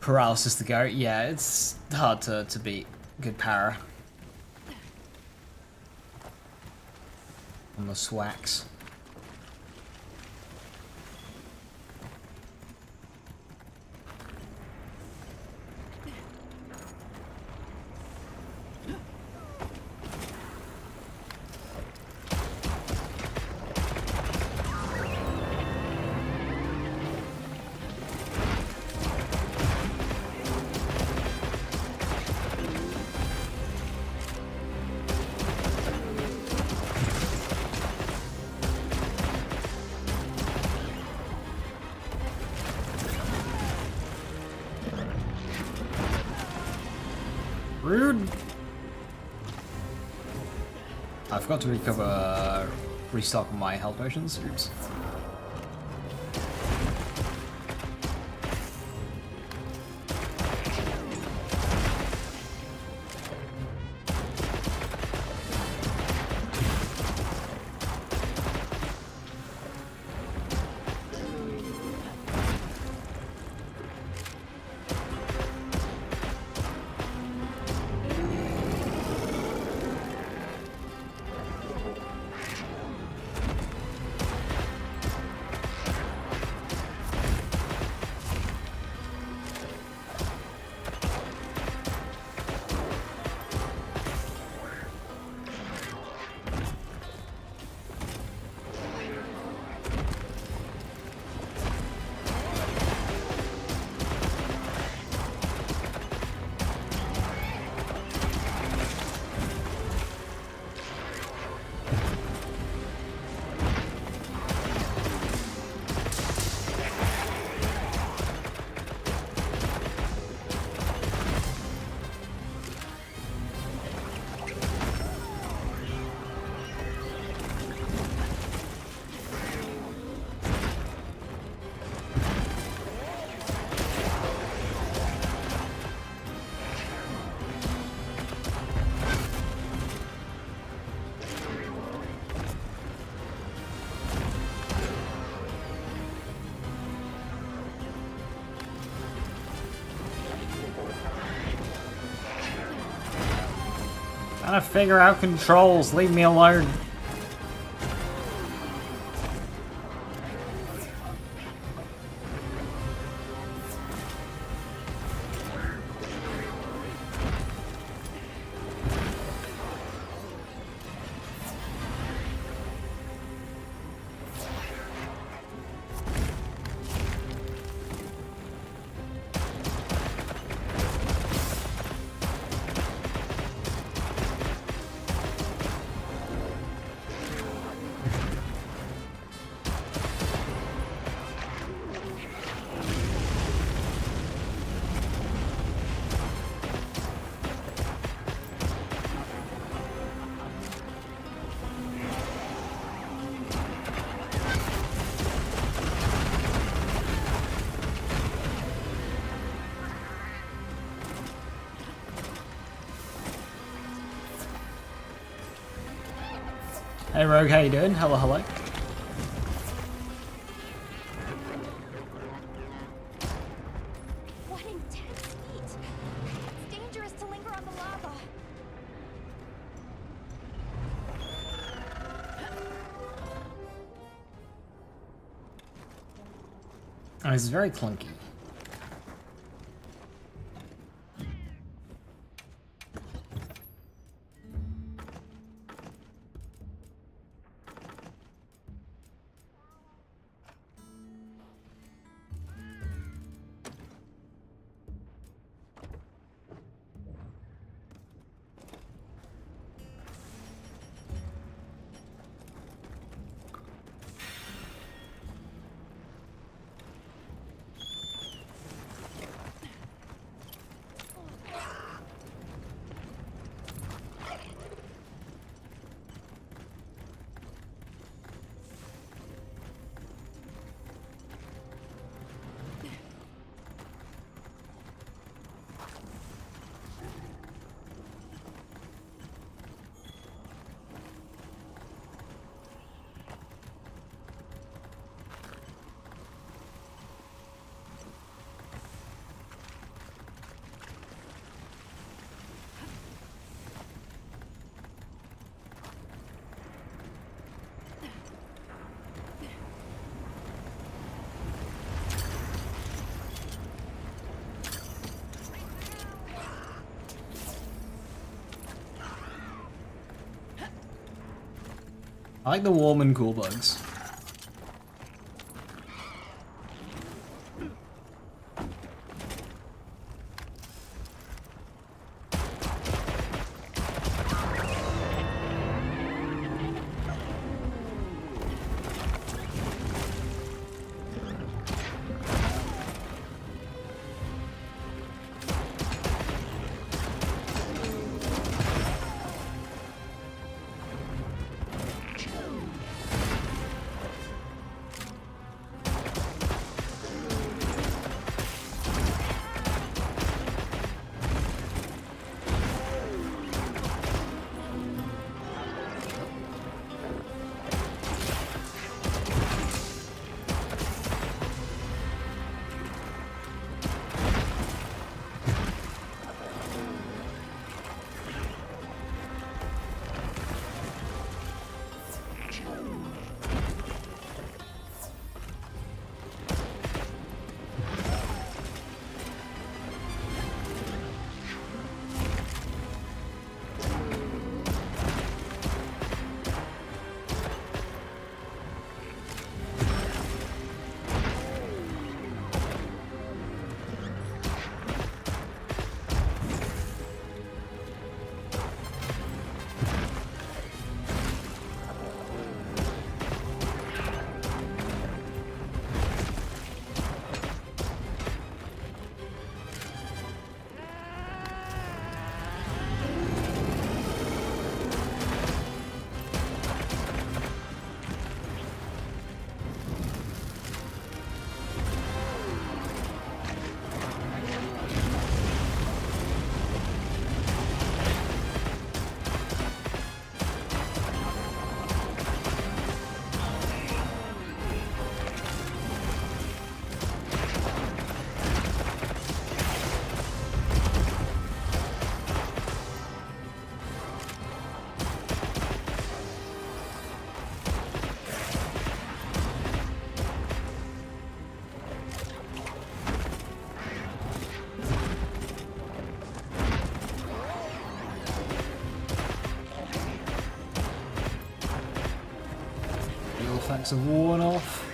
Paralysis to go. Yeah, it's hard to beat good para. On the swacks. Rude. I forgot to restock my health potions. Oops. Trying to figure out controls. Leave me alone. Hey Rogue, how you doing? Hello, hello. What intense heat! It's dangerous to linger on the lava. Oh, it's very clunky. I like the warm and cool bugs. Effects have worn off.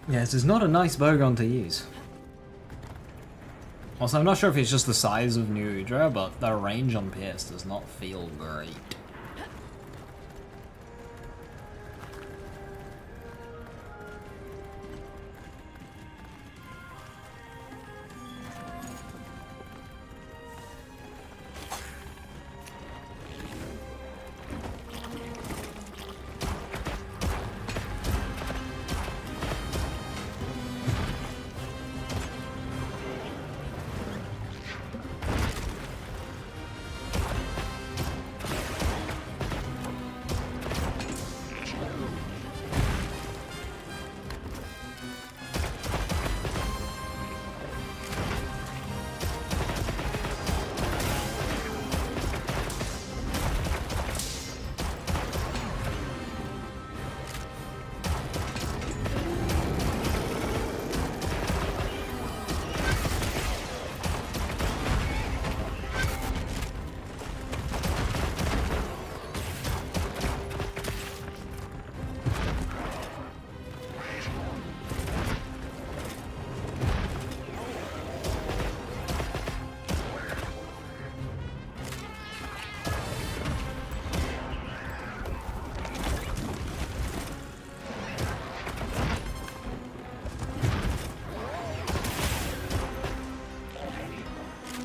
Yeah, this is not a nice bowgun to use. Also, I'm not sure if it's just the size of New Udra, but the range on Pierce does not feel great.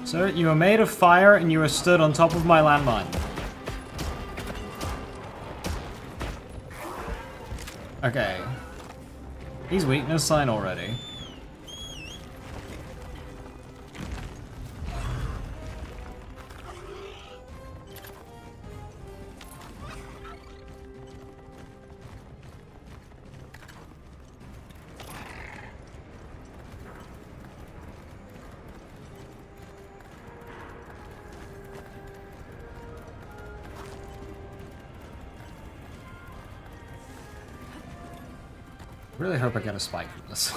Sir, you are made of fire and you are stood on top of my landmine. Okay. He's weakness sign already. Really hope I get a spike from this.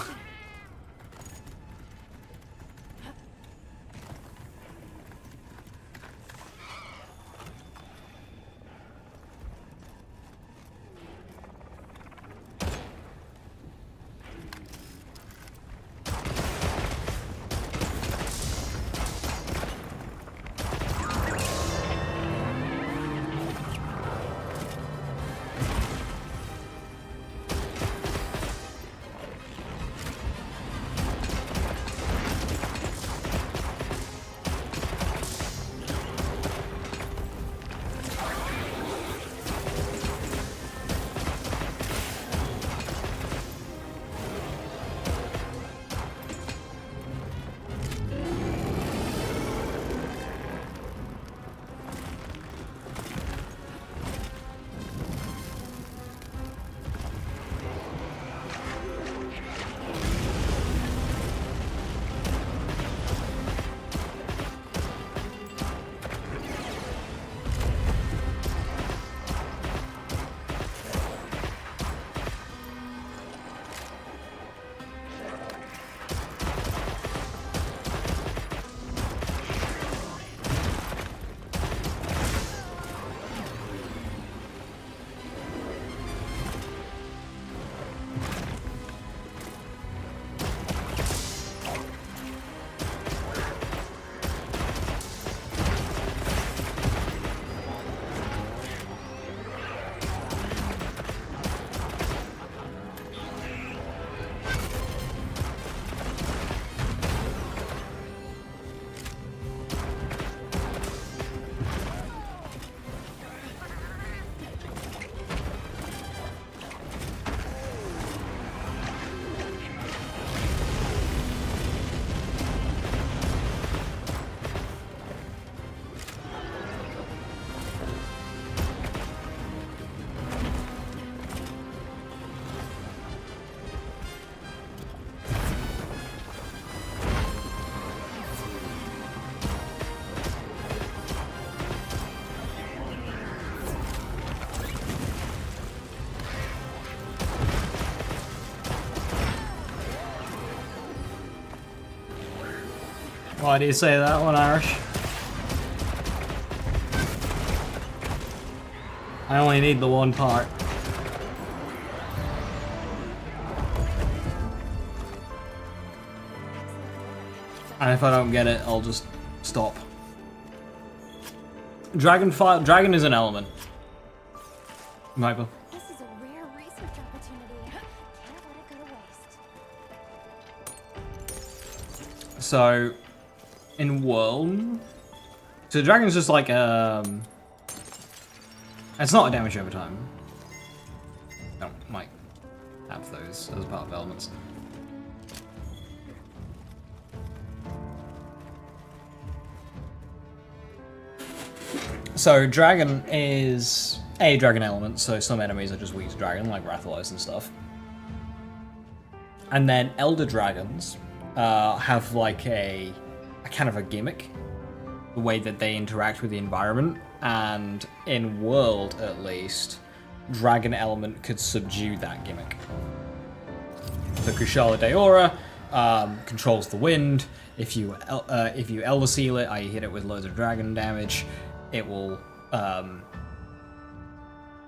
Why do you say that one, Irish? I only need the one part. And if I don't get it, I'll just stop. Dragon is an element. Viper. This is a rare research opportunity. Can't let it go to waste. So, in World, so the dragon's just like it's not a damage over time. No, might have those as part of elements. So dragon is a dragon element, so some enemies are just weak to dragon, like Rathalos and stuff. And then elder dragons have like a kind of a gimmick, the way that they interact with the environment, and in World at least, dragon element could subdue that gimmick. So Kushala Daora controls the wind. If you Elder Seal it, i.e. hit it with loads of dragon damage, it will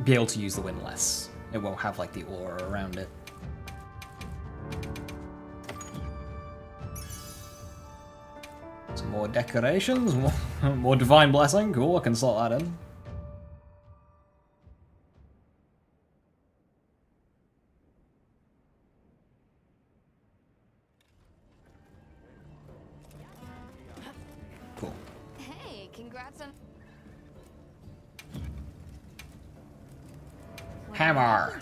be able to use the wind less. It won't have like the aura around it. Some more decorations, more Divine Blessing. Cool, I can slot that in. Hammer.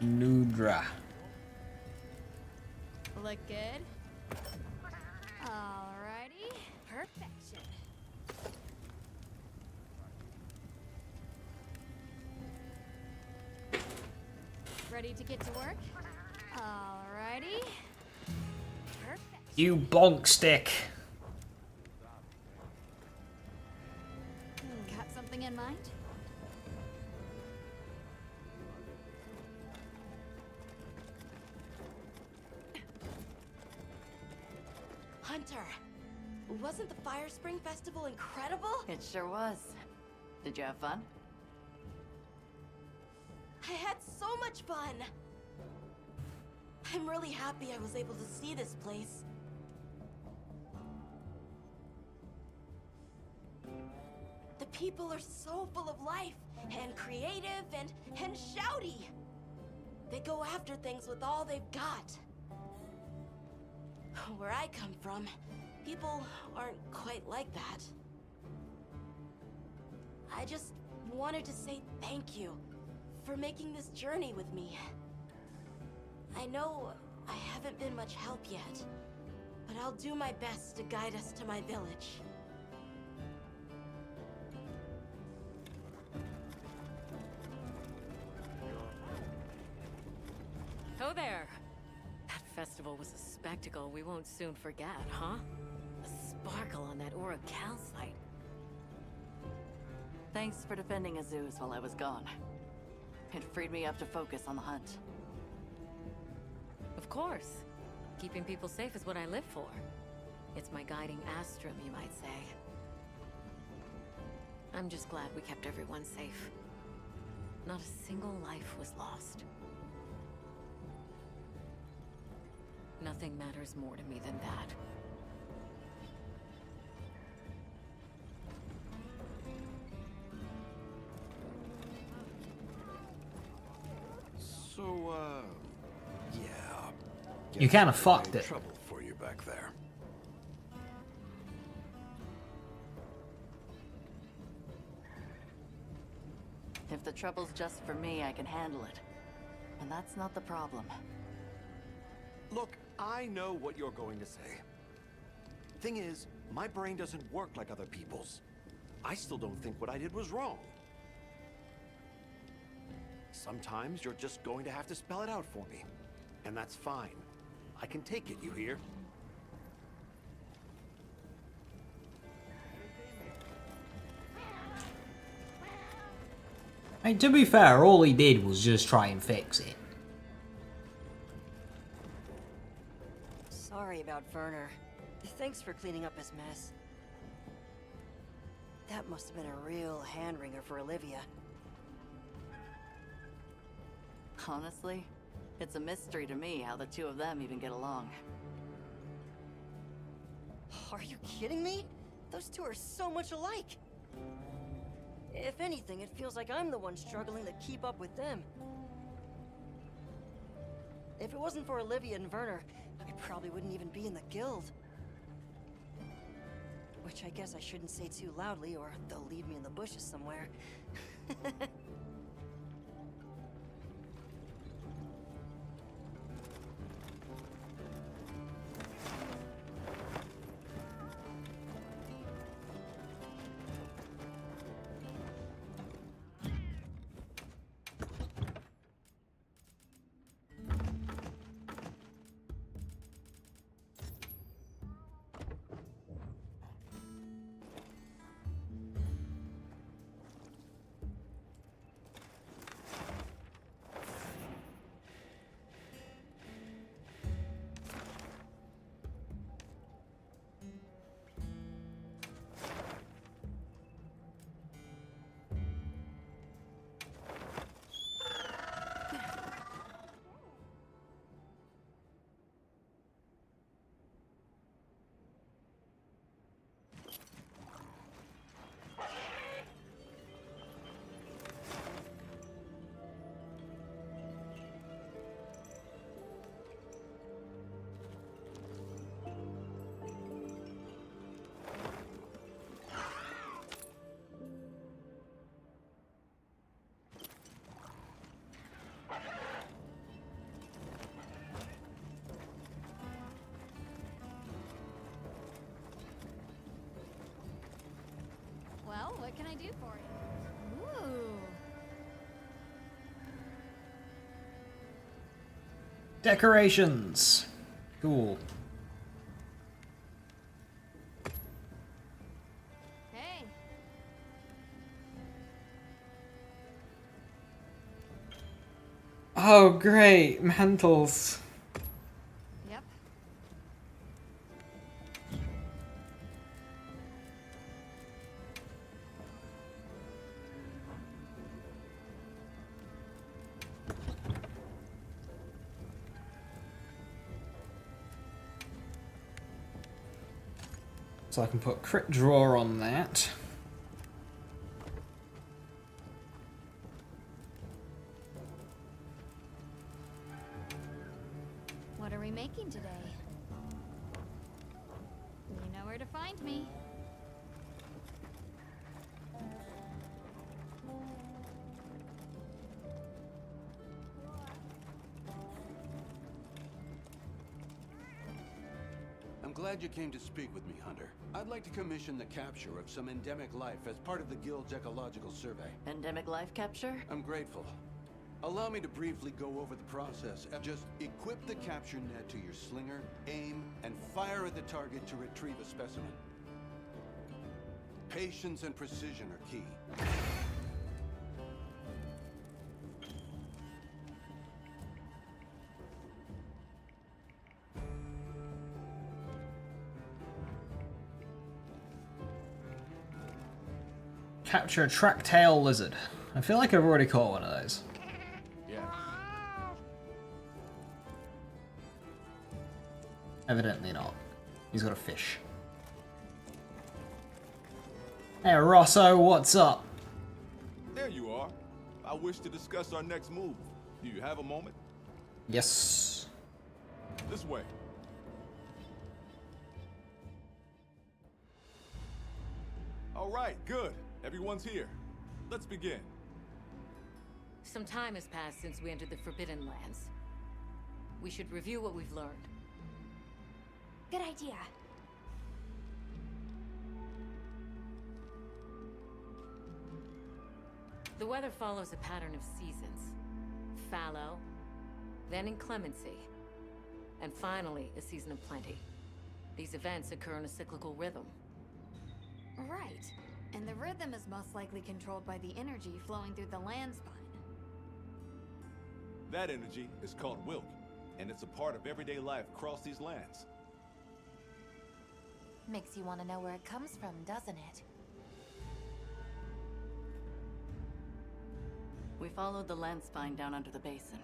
Nudra. Look good? Alrighty. Perfection. Ready to get to work? Alrighty. Perfect. You bonk stick. Got something in mind? Hunter, wasn't the Fire Spring Festival incredible? It sure was. Did you have fun? I had so much fun! I'm really happy I was able to see this place. The people are so full of life, and creative, and shouty. They go after things with all they've got. Where I come from, people aren't quite like that. I just wanted to say thank you for making this journey with me. I know I haven't been much help yet, but I'll do my best to guide us to my village. Ho there! That festival was a spectacle we won't soon forget, huh? The sparkle on that Aura calcite. Thanks for defending Azuz while I was gone. It freed me up to focus on the hunt. Of course. Keeping people safe is what I live for. It's my guiding astrum, you might say. I'm just glad we kept everyone safe. Not a single life was lost. Nothing matters more to me than that. So, yeah. You kind of fucked it. Trouble for you back there. If the trouble's just for me, I can handle it. And that's not the problem. Look, I know what you're going to say. Thing is, my brain doesn't work like other people's. I still don't think what I did was wrong. Sometimes you're just going to have to spell it out for me. And that's fine. I can take it, you hear? I mean, to be fair, all he did was just try and fix it. Sorry about Werner. Thanks for cleaning up his mess. That must have been a real hand-wringer for Olivia. Honestly, it's a mystery to me how the two of them even get along. Are you kidding me? Those two are so much alike. If anything, it feels like I'm the one struggling to keep up with them. If it wasn't for Olivia and Werner, I probably wouldn't even be in the guild. Which I guess I shouldn't say too loudly, or they'll leave me in the bushes somewhere. What can I do for you? Ooh. Decorations. Cool. Hey. Oh, great. Mantles. Yep. So I can put crit draw on that. What are we making today? You know where to find me. I'm glad you came to speak with me, Hunter. I'd like to commission the capture of some endemic life as part of the Guild's ecological survey. Endemic life capture? I'm grateful. Allow me to briefly go over the process. Just equip the capture net to your slinger, aim, and fire at the target to retrieve a specimen. Patience and precision are key. Capture a track-tail lizard. I feel like I've already caught one of those. Yeah. Evidently not. He's got a fish. Hey Rosso, what's up? There you are. I wish to discuss our next move. Do you have a moment? Yes. This way. All right, good. Everyone's here. Let's begin. Some time has passed since we entered the Forbidden Lands. We should review what we've learned. Good idea. The weather follows a pattern of seasons. Fallow, then inclemency, and finally a season of plenty. These events occur in a cyclical rhythm. Right. And the rhythm is most likely controlled by the energy flowing through the land spine. That energy is called Wilk, and it's a part of everyday life across these lands. Makes you want to know where it comes from, doesn't it? We followed the land spine down under the basin,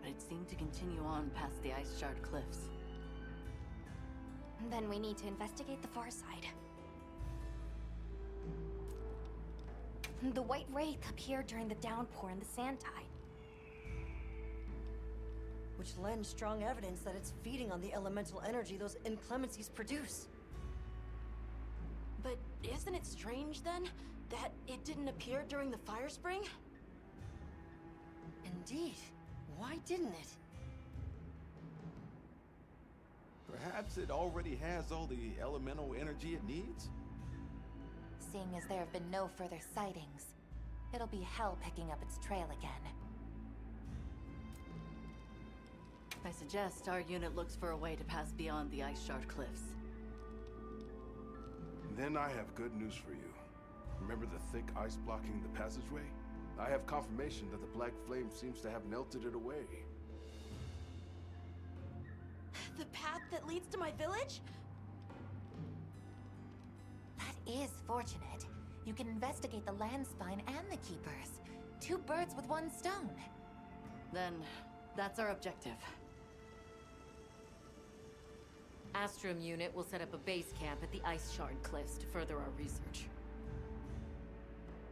but it seemed to continue on past the ice shard cliffs. Then we need to investigate the far side. The White Wraith appeared during the downpour in the sand tide. Which lends strong evidence that it's feeding on the elemental energy those inclemencies produce. But isn't it strange, then, that it didn't appear during the fire spring? Indeed. Why didn't it? Perhaps it already has all the elemental energy it needs? Seeing as there have been no further sightings, it'll be hell picking up its trail again. I suggest our unit looks for a way to pass beyond the ice shard cliffs. Then I have good news for you. Remember the thick ice blocking the passageway? I have confirmation that the black flame seems to have melted it away. The path that leads to my village? That is fortunate. You can investigate the land spine and the keepers. 2 birds with 1 stone. Then, that's our objective. Astrum unit will set up a base camp at the ice shard cliffs to further our research.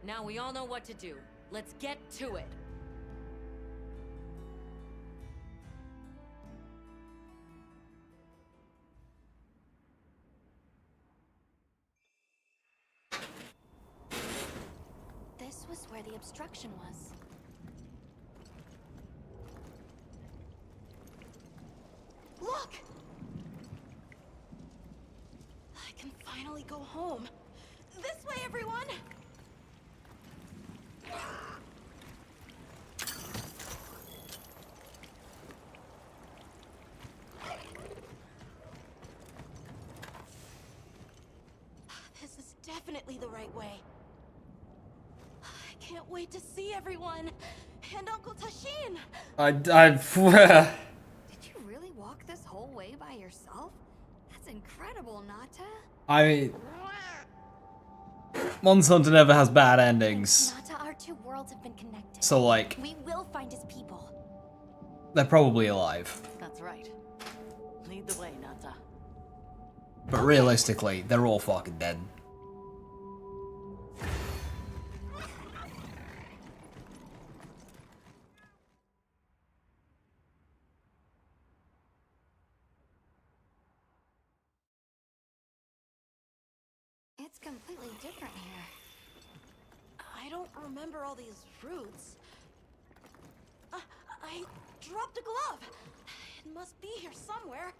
Now we all know what to do. Let's get to it. This was where the obstruction was. Look! I can finally go home. This way, everyone! definitely the right way. I can't wait to see everyone and Uncle Tashin. Did you really walk this whole way by yourself? That's incredible, Nata. I mean, Monster Hunter never has bad endings. Nata, our two worlds have been connected. So, like, We will find his people. they're probably alive. That's right. Lead the way, Nata. But realistically, they're all fucking dead. It's completely different here. I don't remember all these roots. I dropped a glove. It must be here somewhere.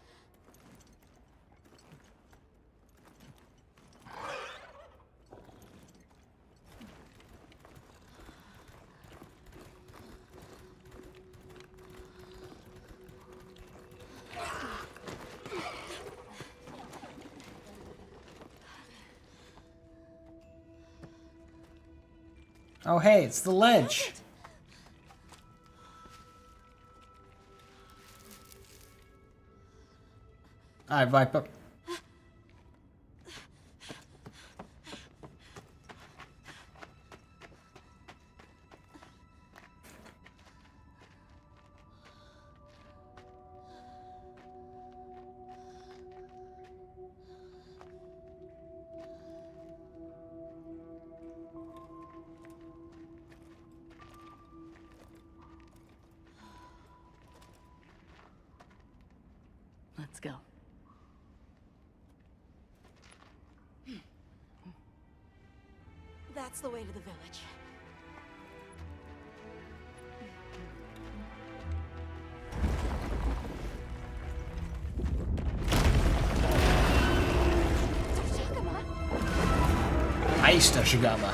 Oh hey, it's the ledge. Alright, Viper. Let's go. That's the way to the village. Aista Shigama.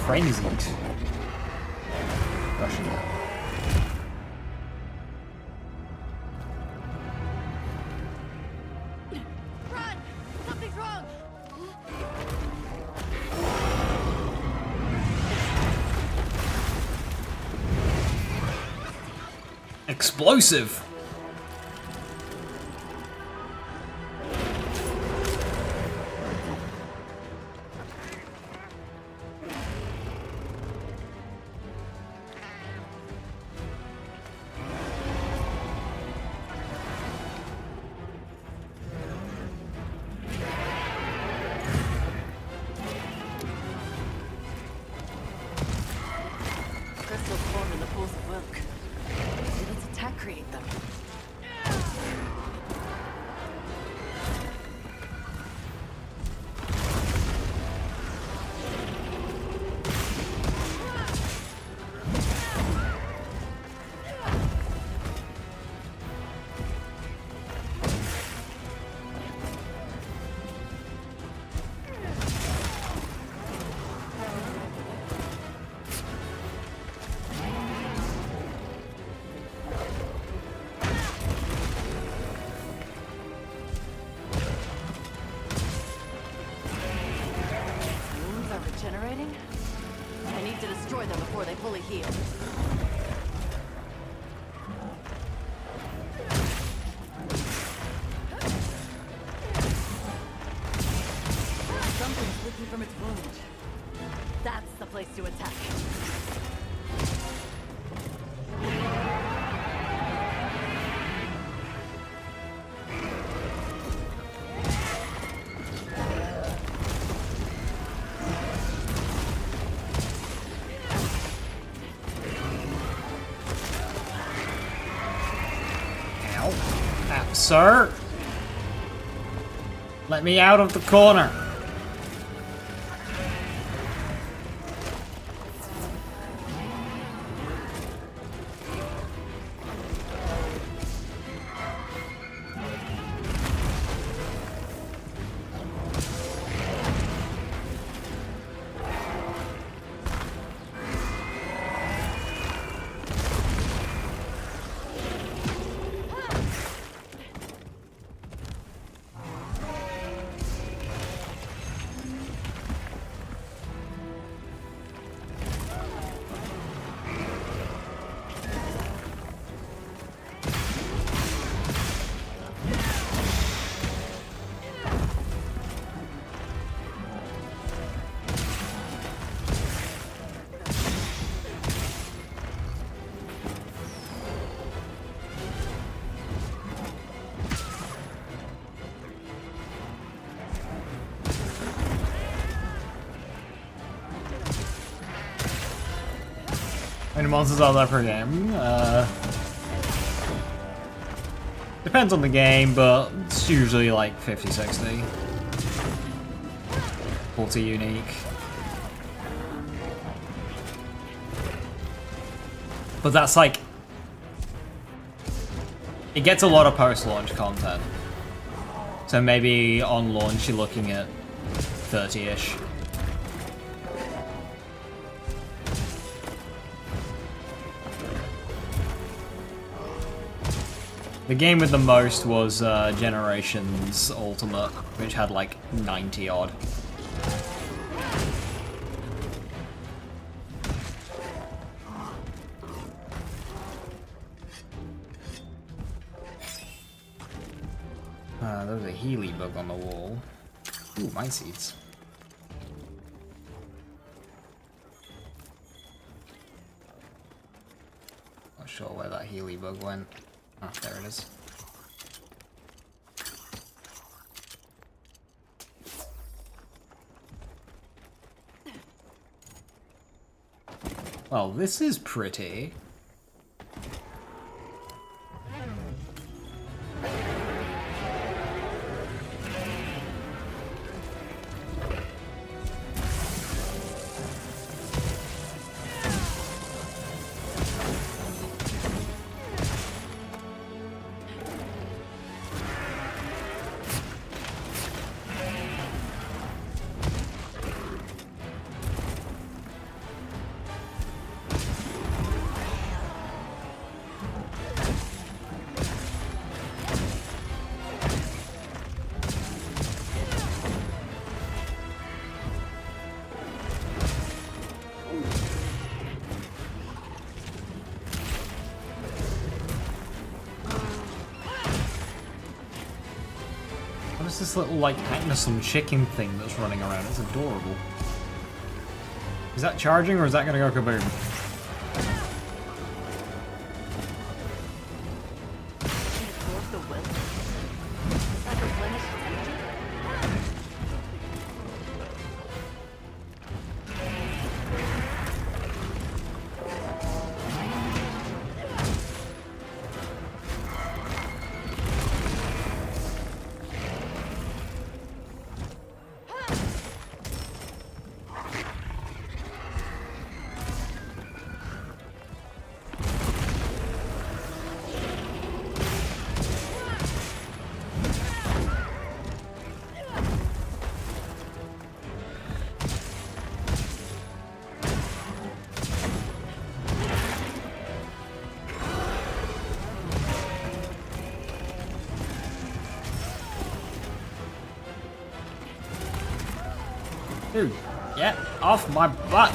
Frenzied. Rushing out. Run! Something's wrong! Explosive. Crystals formed in the pools of Wilk. Did its attack create them? Wounds are regenerating? I need to destroy them before they fully heal. Something's leaking from its wound. That's the place to attack. Ow. Sir? Let me out of the corner. many monsters are there per game? Depends on the game, but it's usually like 50, 60. 40 unique. But that's like... It gets a lot of post-launch content. So maybe on launch you're looking at 30-ish. The game with the most was Generations Ultimate, which had like 90 odd. There was a Healy bug on the wall. Ooh, mine seeds. Not sure where that Healy bug went. Ah, there it is. Well, this is pretty. This little, like, some chicken thing that's running around. It's adorable. Is that charging or is that gonna go kaboom? Dude, get off my butt!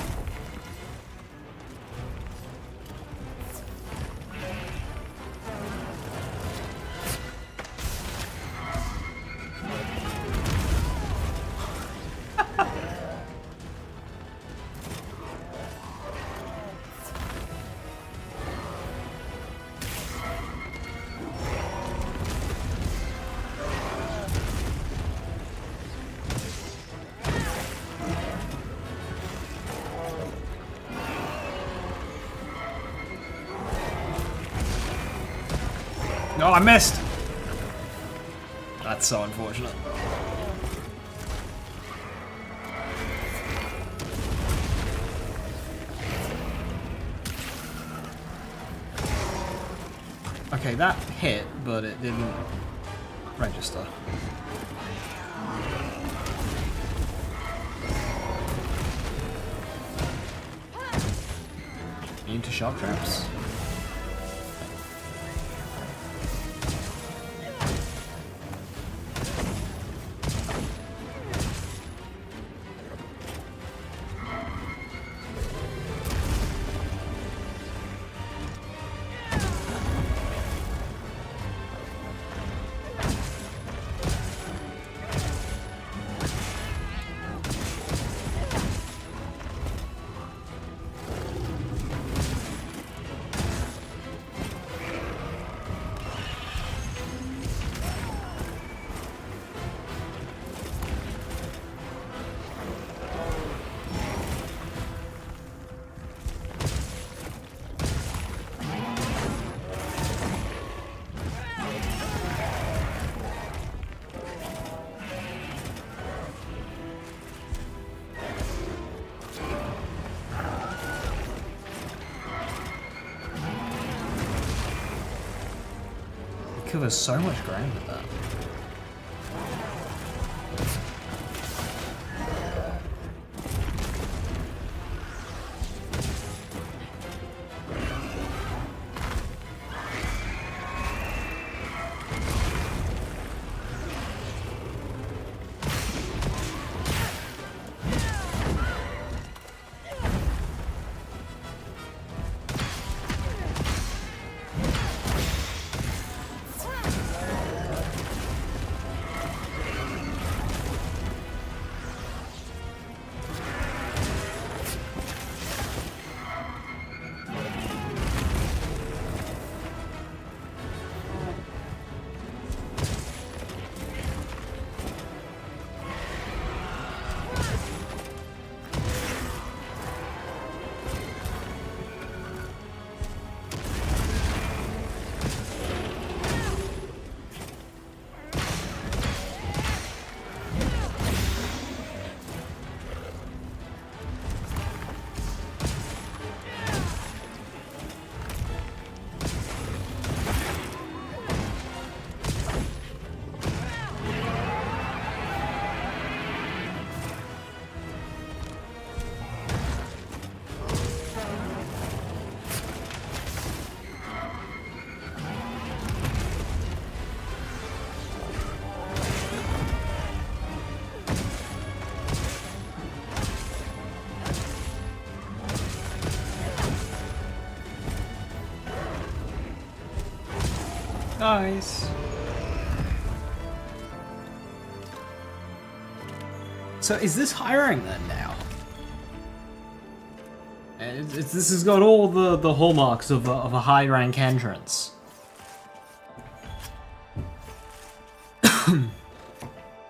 No, I missed! That's so unfortunate. Okay, that hit, but it didn't register. Immune to shock traps? covers so much ground with that. Nice. So is this high rank then now? This has got all the hallmarks of a high rank entrance.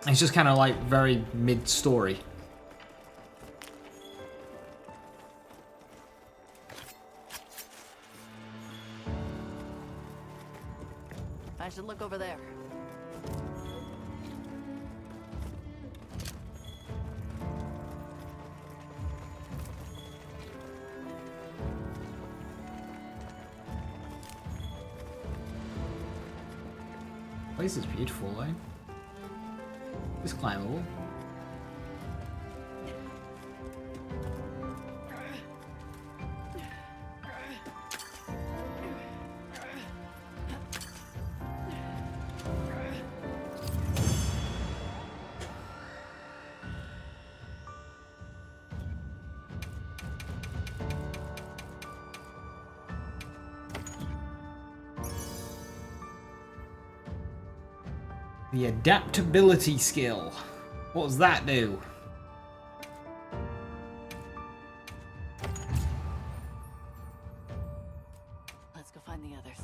It's just kind of like very mid-story. I should look over there. Place is beautiful, eh? It's climbable. The adaptability skill. What does that do? Let's go find the others.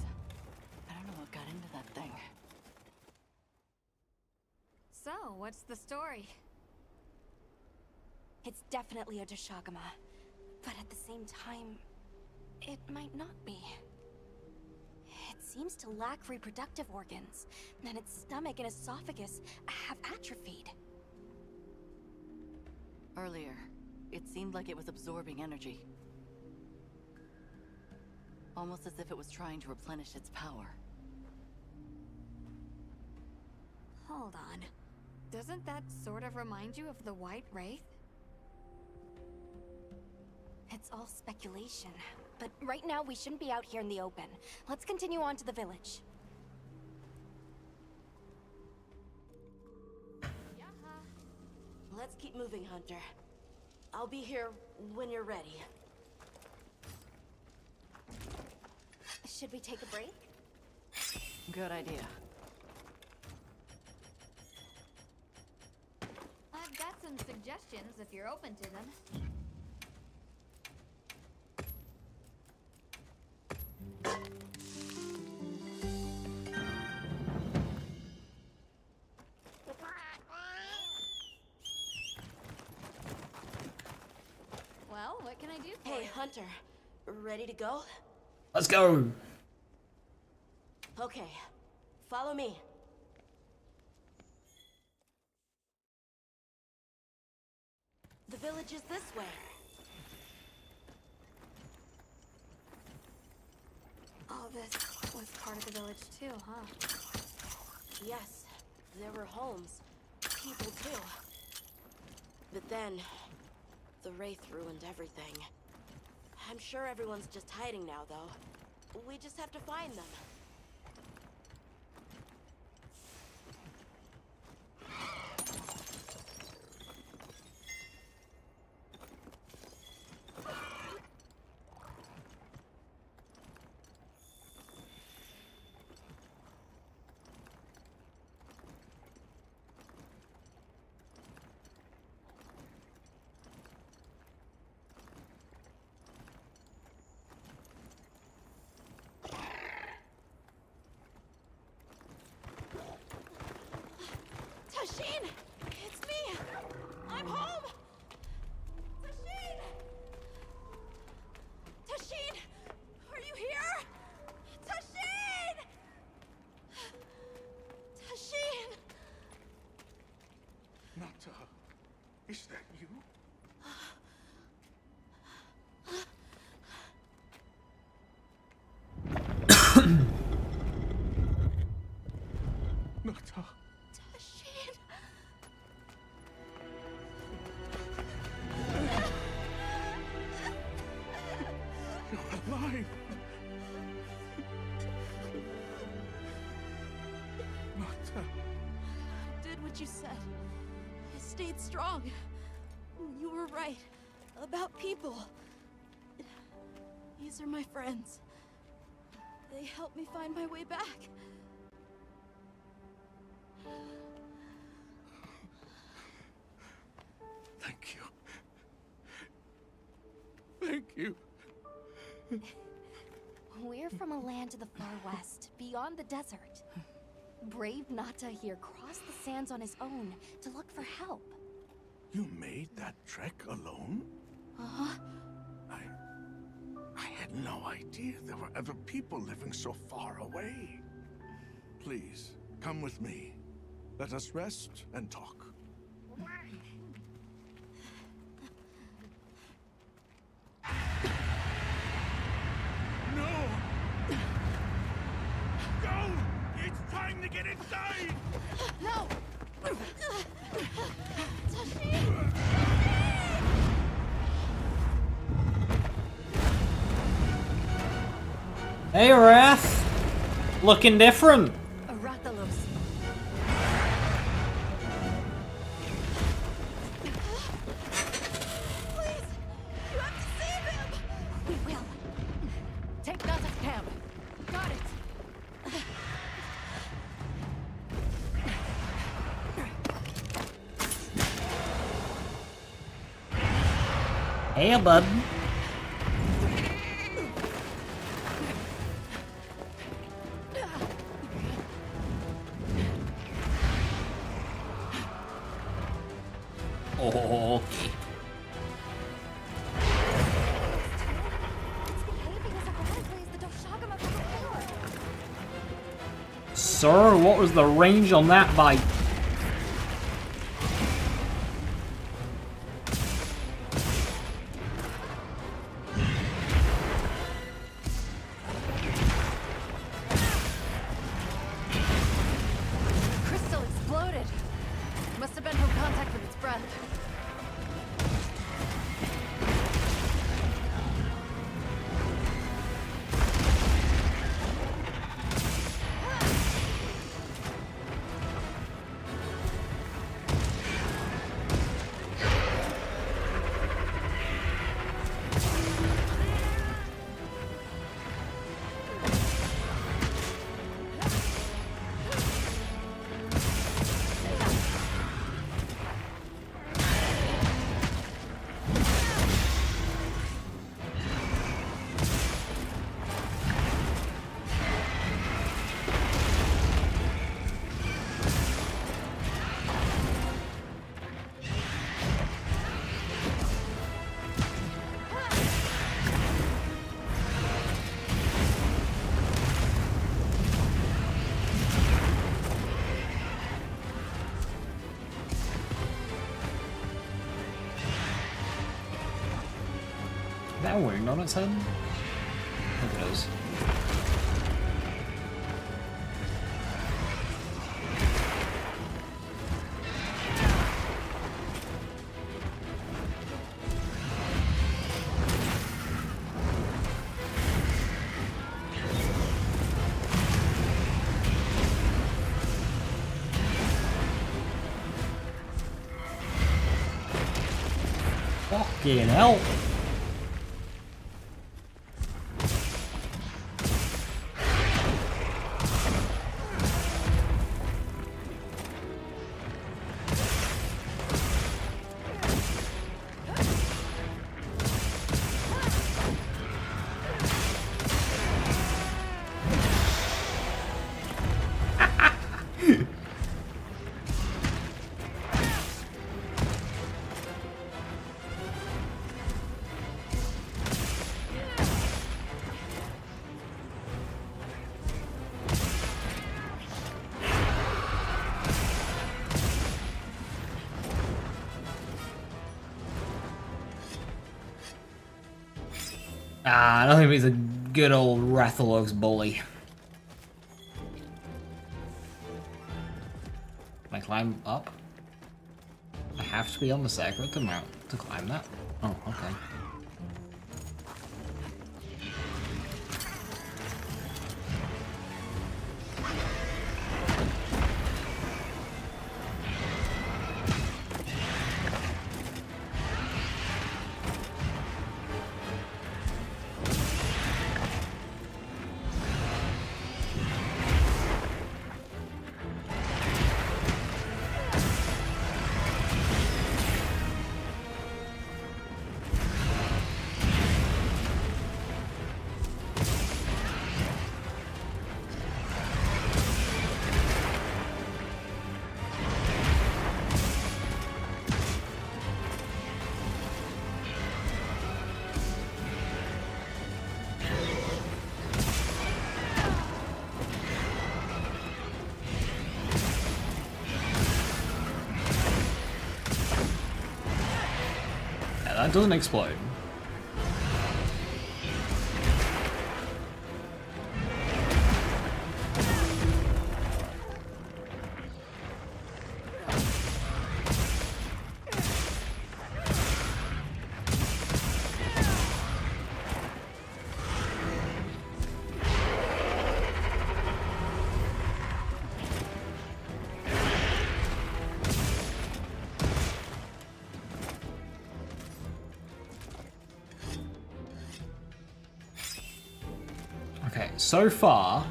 I don't know what got into that thing. So, what's the story? It's definitely a Deshagama, but at the same time, it might not be. It seems to lack reproductive organs, and its stomach and esophagus have atrophied. Earlier, it seemed like it was absorbing energy. Almost as if it was trying to replenish its power. Hold on. Doesn't that sort of remind you of the White Wraith? It's all speculation, but right now we shouldn't be out here in the open. Let's continue on to the village. Let's keep moving, Hunter. I'll be here when you're ready. Should we take a break? Good idea. I've got some suggestions if you're open to them. Well, what can I do for Hey, you? Hunter. Ready to go? Let's go. Okay. Follow me. The village is this way. Oh, this was part of the village too, huh? Yes, there were homes. People too. But then, the Wraith ruined everything. I'm sure everyone's just hiding now, though. We just have to find them. Tashin! It's me! I'm home! Tashin! Tashin! Are you here? Tashin! Tashin! Nata, is that you? Nata. Tashin! You're alive! Nata. Did what you said. I stayed strong. You were right. About people. These are my friends. They helped me find my way back. Thank you. Thank you. We're from a land to the far west, beyond the desert. Brave Nata here crossed the sands on his own to look for help. You made that trek alone? Uh-huh. I had no idea there were other people living so far away. Please, come with me. Let us rest and talk. No! Go! It's time to get inside! No! Tashin! Hey, Wrath! Looking different. Arathalos. Please! You have to save him! We will. Take Nata's camp. Got it! Hey, bud. Oh, okay. Sir, what was the range on that bite? Crystal exploded. Must have been from contact with its breath. Is that a wound on its head? I think it is. Fucking hell. Ah, I don't think he's a good old Rathalog's bully. Can I climb up? I have to be on the sacred to climb that? Oh, okay. That doesn't explode. Okay, so far,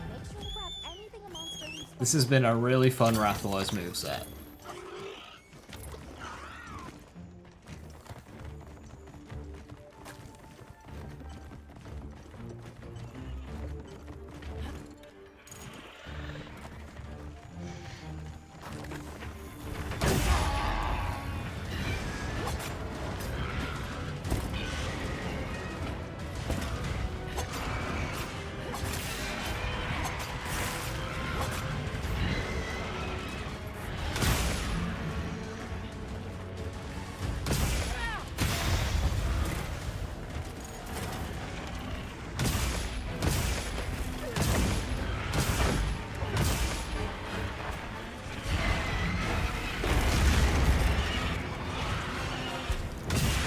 this has been a really fun Rathalos moveset.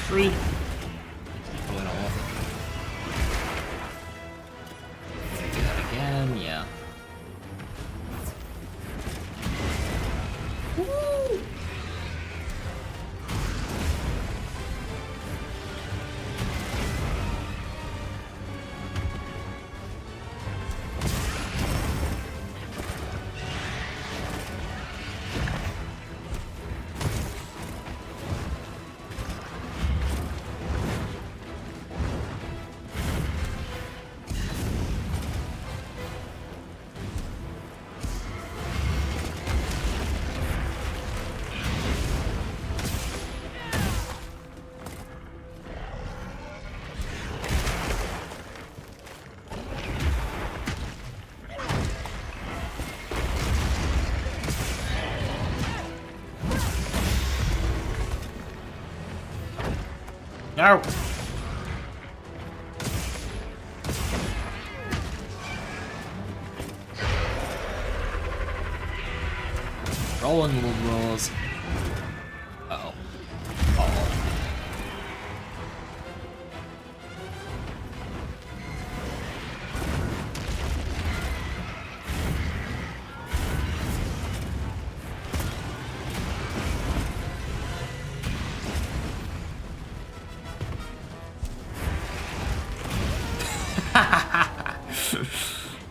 Three. Probably not worth it. Do that again, yeah. Woo! No! Rolling little rolls. Uh-oh. Uh-oh.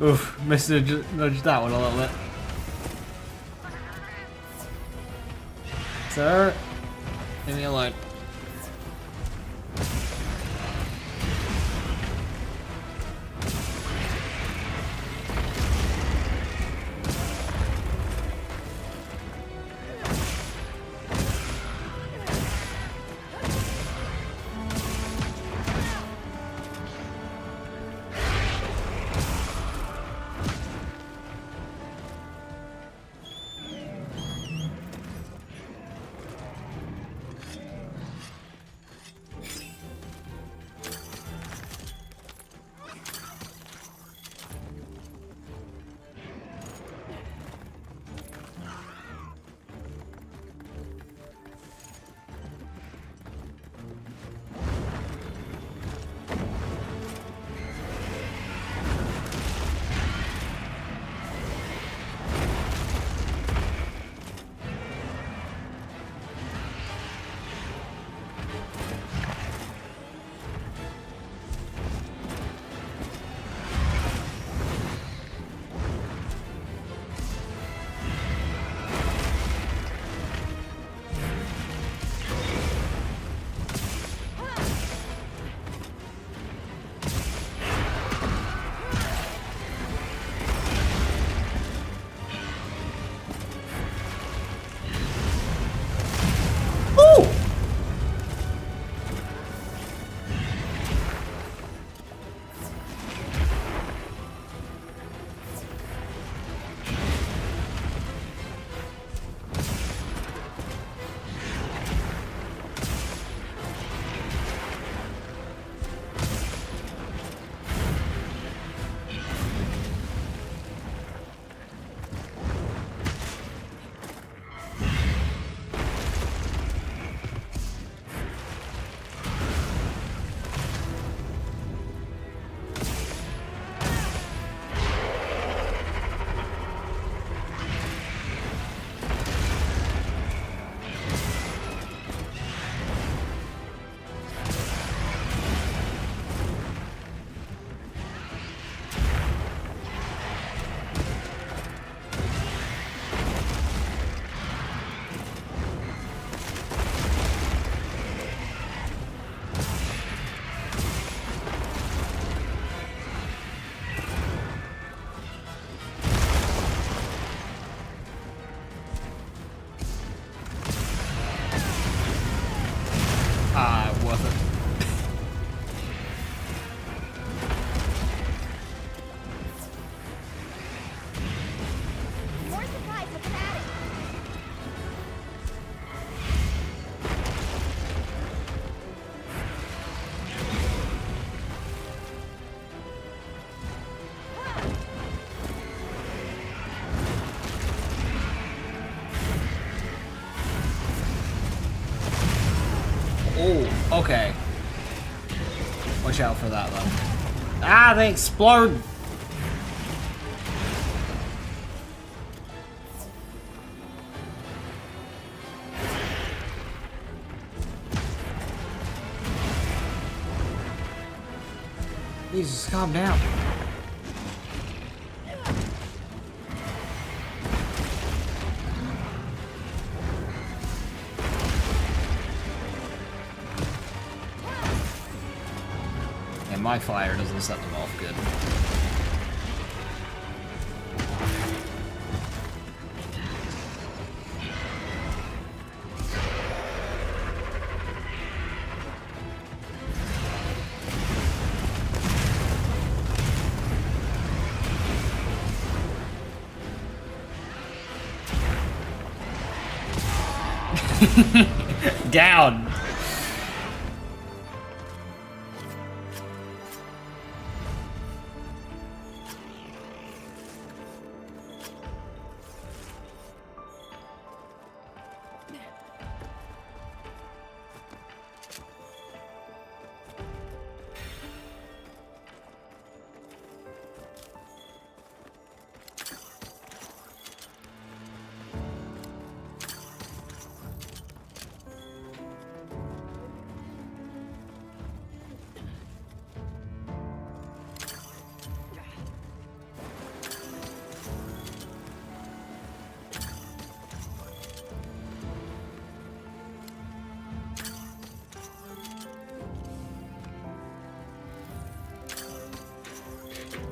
Oof, nudged that one a little bit. Sir, leave me alone. Worth it. More supplies have been added. Oh, okay. Watch out for that though. Ah, they explode! Jesus, calm down. And my fire doesn't set them off good. Down.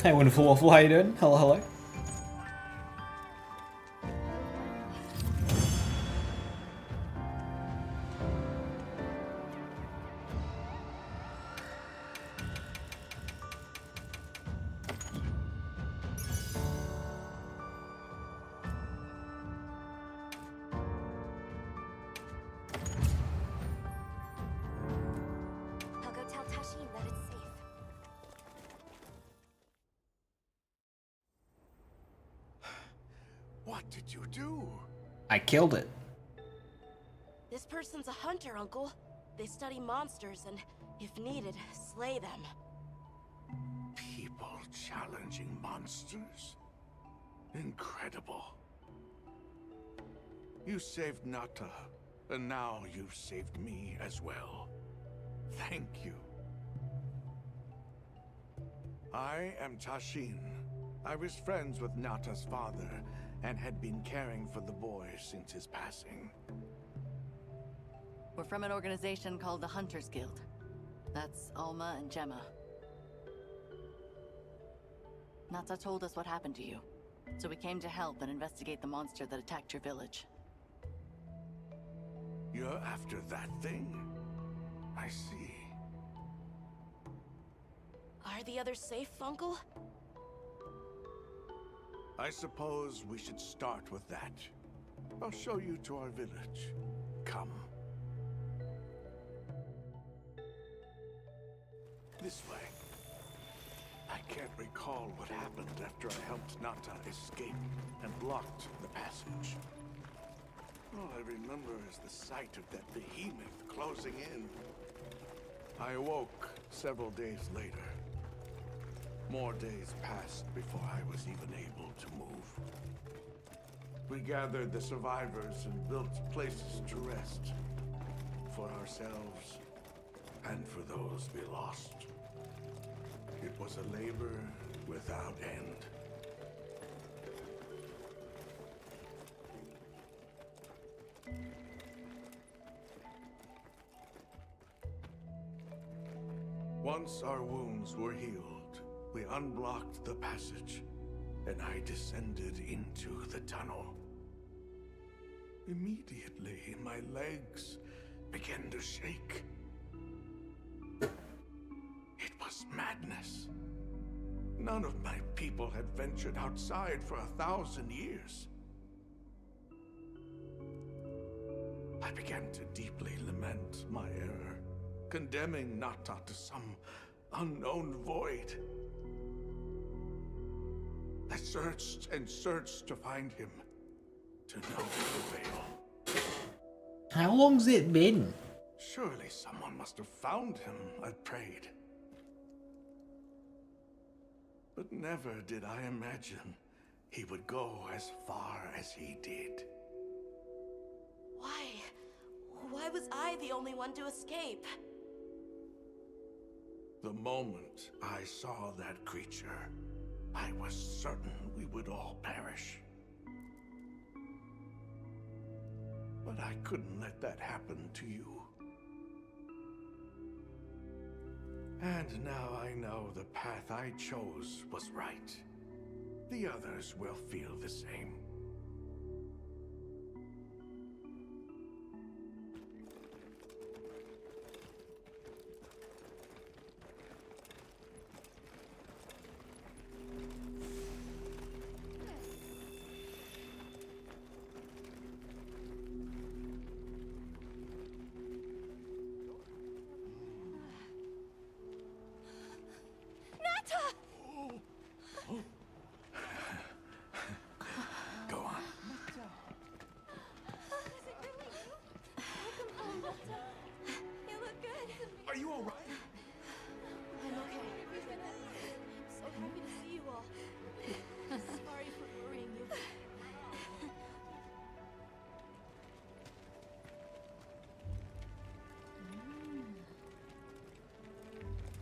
Hey, wonderful waffle, how you doing? Hello, hello. I'll go tell Tashin that it's safe. What did you do? I killed it. This person's a hunter, Uncle. They study monsters and, if needed, slay them. People challenging monsters? Incredible. You saved Nata, and now you've saved me as well. Thank you. I am Tashin. I was friends with Nata's father, and had been caring for the boy since his passing. We're from an organization called the Hunters Guild. That's Alma and Gemma. Nata told us what happened to you, so we came to help and investigate the monster that attacked your village. You're after that thing? I see. Are the others safe, Uncle? I suppose we should start with that. I'll show you to our village. Come. This way. I can't recall what happened after I helped Nata escape and blocked the passage. All I remember is the sight of that behemoth closing in. I awoke several days later. More days passed before I was even able to move. We gathered the survivors and built places to rest. For ourselves, and for those we lost. It was a labor without end. Once our wounds were healed, we unblocked the passage, and I descended into the tunnel. Immediately, my legs began to shake. It was madness. None of my people had ventured outside for 1,000 years. I began to deeply lament my error, condemning Nata to some unknown void. I searched and searched to find him, to no avail. How long's it been? Surely someone must have found him, I prayed. But never did I imagine he would go as far as he did. Why? Why was I the only one to escape? The moment I saw that creature, I was certain we would all perish. But I couldn't let that happen to you. And now I know the path I chose was right. The others will feel the same. Go on. You look good. Are you all right? I'm okay. I'm so happy to see you all. Sorry for worrying you.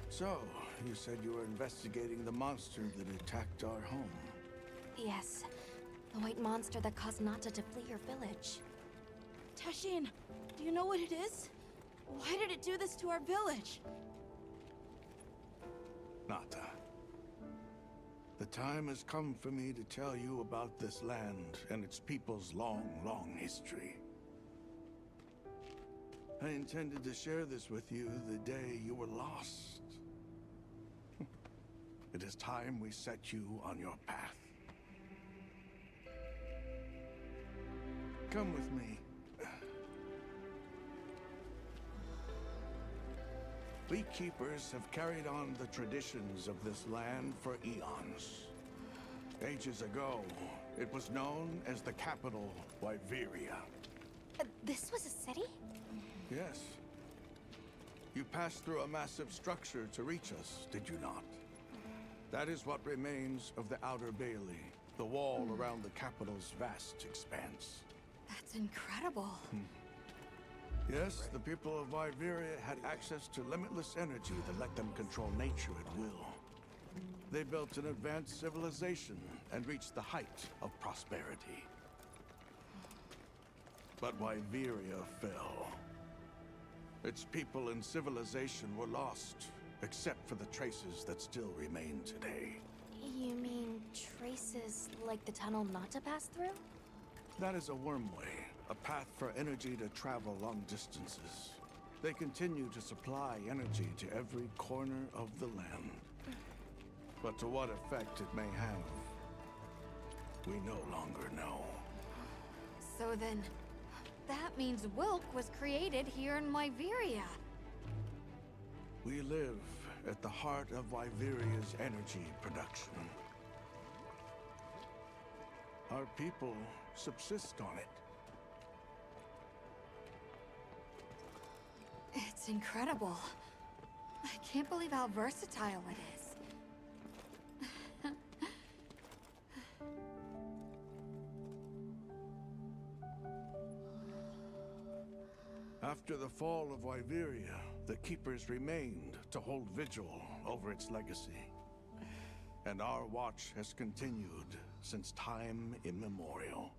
So, you said you were investigating the monster that attacked our home. Yes. The white monster that caused Nata to flee your village. Tashin, do you know what it is? Why did it do this to our village? Nata. time has come for me to tell you about this land and its people's long, long history. I intended to share this with you the day you were lost. It is time we set you on your path. Come with me. We keepers have carried on the traditions of this land for eons. Ages ago, it was known as the capital, Wyveria. This was a city? Yes. You passed through a massive structure to reach us, did you not? That is what remains of the Outer Bailey, the wall around the capital's vast expanse. That's incredible. Yes, the people of Wyveria had access to limitless energy that let them control nature at will. They built an advanced civilization and reached the height of prosperity. But Wyveria fell. Its people and civilization were lost, except for the traces that still remain today. You mean traces like the tunnel not to pass through? That is a wormway, a path for energy to travel long distances. They continue to supply energy to every corner of the land. But to what effect it may have, we no longer know. So then, that means Wilk was created here in Wyveria. We live at the heart of Wyveria's energy production. Our people subsist on it. It's incredible. I can't believe how versatile it is. After the fall of Wyveria, the Keepers remained to hold vigil over its legacy. And our watch has continued since time immemorial.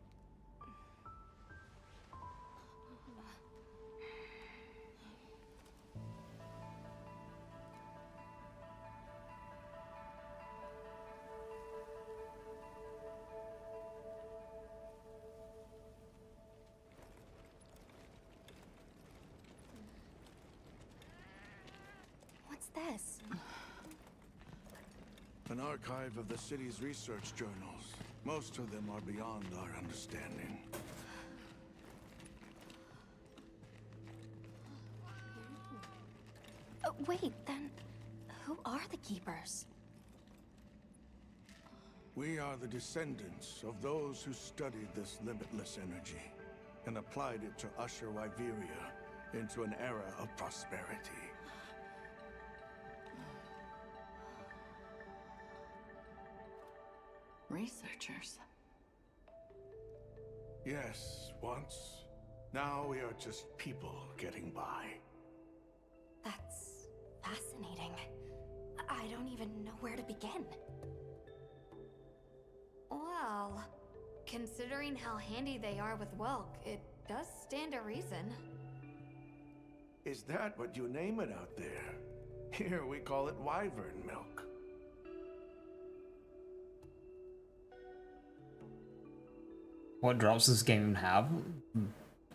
What's this? An archive of the city's research journals. Most of them are beyond our understanding. Wait, then who are the Keepers? We are the descendants of those who studied this limitless energy and applied it to usher Wyveria into an era of prosperity. Researchers. Yes, once. Now we are just people getting by. That's fascinating. I don't even know where to begin. Well, considering how handy they are with Wilk, it does stand to reason. Is that what you name it out there? Here we call it wyvern milk. What drops does this game even have?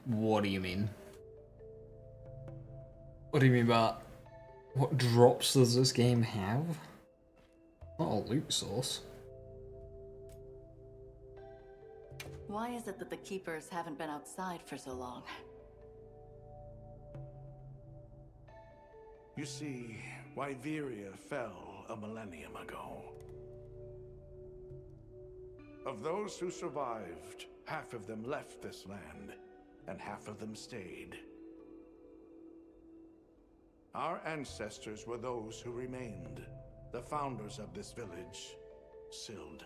What do you mean? What do you mean by what drops does this game have? Not a loot source. Why is it that the Keepers haven't been outside for so long? You see, Wyveria fell a millennium ago. Of those who survived, half of them left this land, and half of them stayed. Our ancestors were those who remained, the founders of this village, Sild.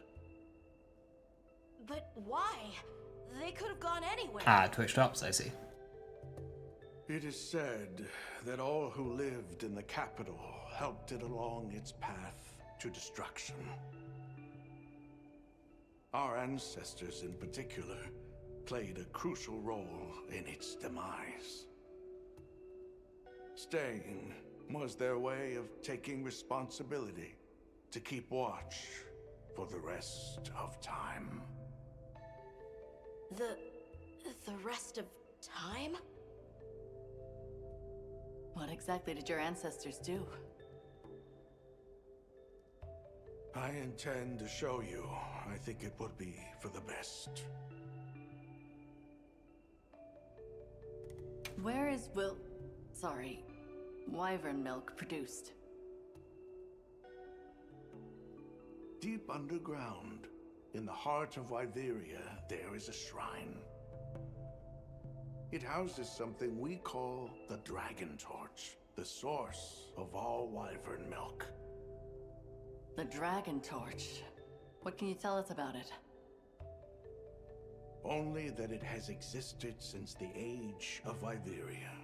But why? They could have gone anywhere. Ah, Twitch drops, I see. It is said that all who lived in the capital helped it along its path to destruction. Our ancestors in particular played a crucial role in its demise. Staying was their way of taking responsibility to keep watch for the rest of time. The rest of time? What exactly did your ancestors do? I intend to show you. I think it would be for the best. Where is wyvern milk produced? Deep underground, in the heart of Wyveria, there is a shrine. It houses something we call the Dragon Torch, the source of all wyvern milk. The Dragon Torch. What can you tell us about it? Only that it has existed since the age of Wyveria.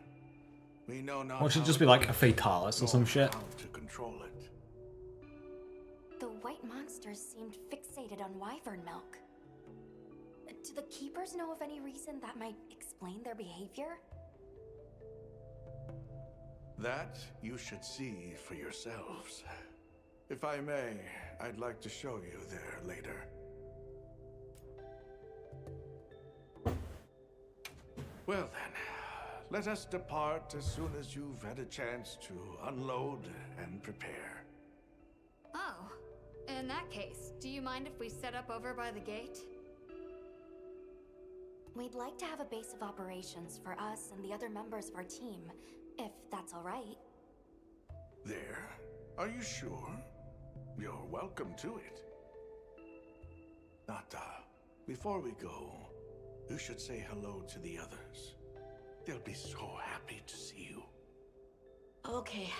We know not Or it should how just be like a Fatalis or some shit. how to control it. The white monsters seemed fixated on wyvern milk. Do the keepers know of any reason that might explain their behavior? That you should see for yourselves. If I may, I'd like to show you there later. Well then, let us depart as soon as you've had a chance to unload and prepare. Oh, in that case, do you mind if we set up over by the gate? We'd like to have a base of operations for us and the other members of our team, if that's all right. There? Are you sure? You're welcome to it. Nata, before we go, you should say hello to the others. They'll be so happy to see you. Okay.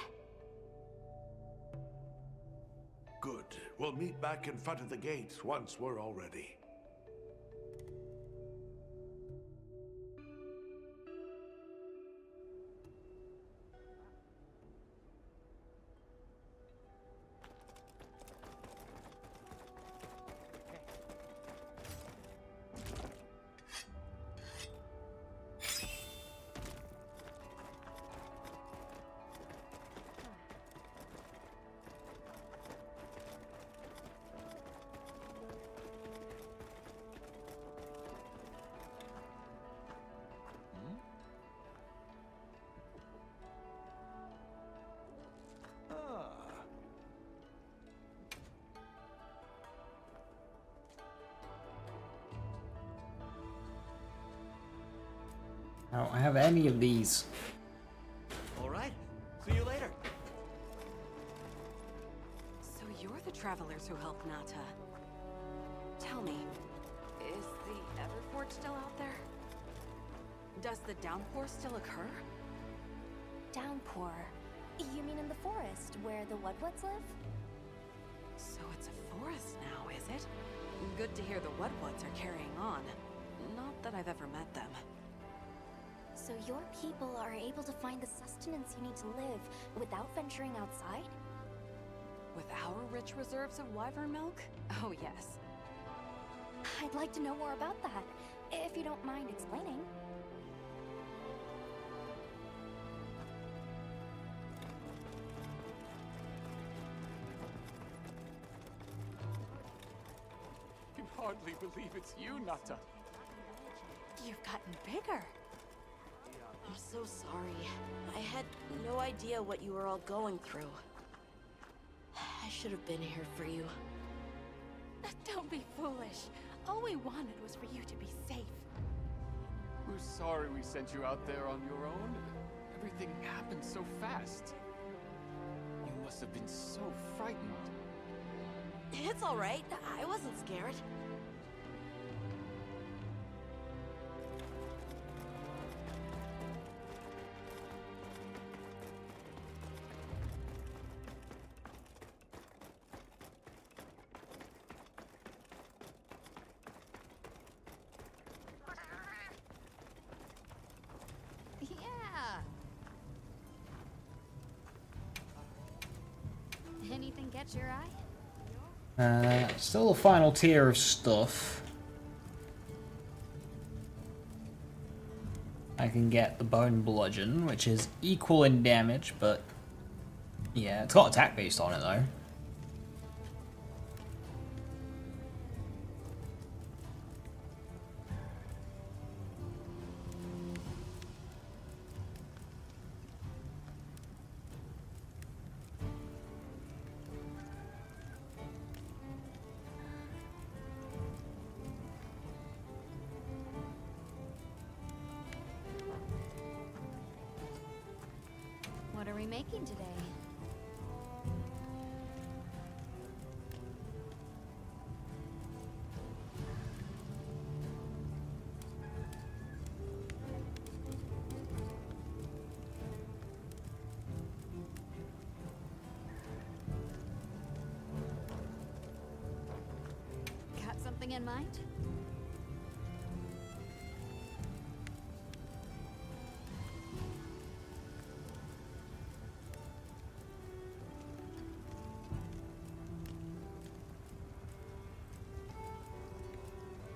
Good. We'll meet back in front of the gate once we're all ready. I don't have any of these. All right. See you later. So you're the travelers who helped Nata. Tell me, is the Everforge still out there? Does the downpour still occur? Downpour? You mean in the forest, where the Wudwoods live? So it's a forest now, is it? Good to hear the Wudwoods are carrying on. Not that I've ever met them. So your people are able to find the sustenance you need to live without venturing outside? With our rich reserves of wyvern milk? Oh yes. I'd like to know more about that, if you don't mind explaining. You hardly believe it's you, Nata. You've gotten bigger. I'm so sorry. I had no idea what you were all going through. I should have been here for you. Don't be foolish. All we wanted was for you to be safe. We're sorry we sent you out there on your own. Everything happened so fast. You must have been so frightened. It's all right. I wasn't scared. Yeah. Anything catch your eye? Still the final tier of stuff. I can get the bone bludgeon, which is equal in damage, but yeah, it's got attack based on it though. we making today? Got something in mind?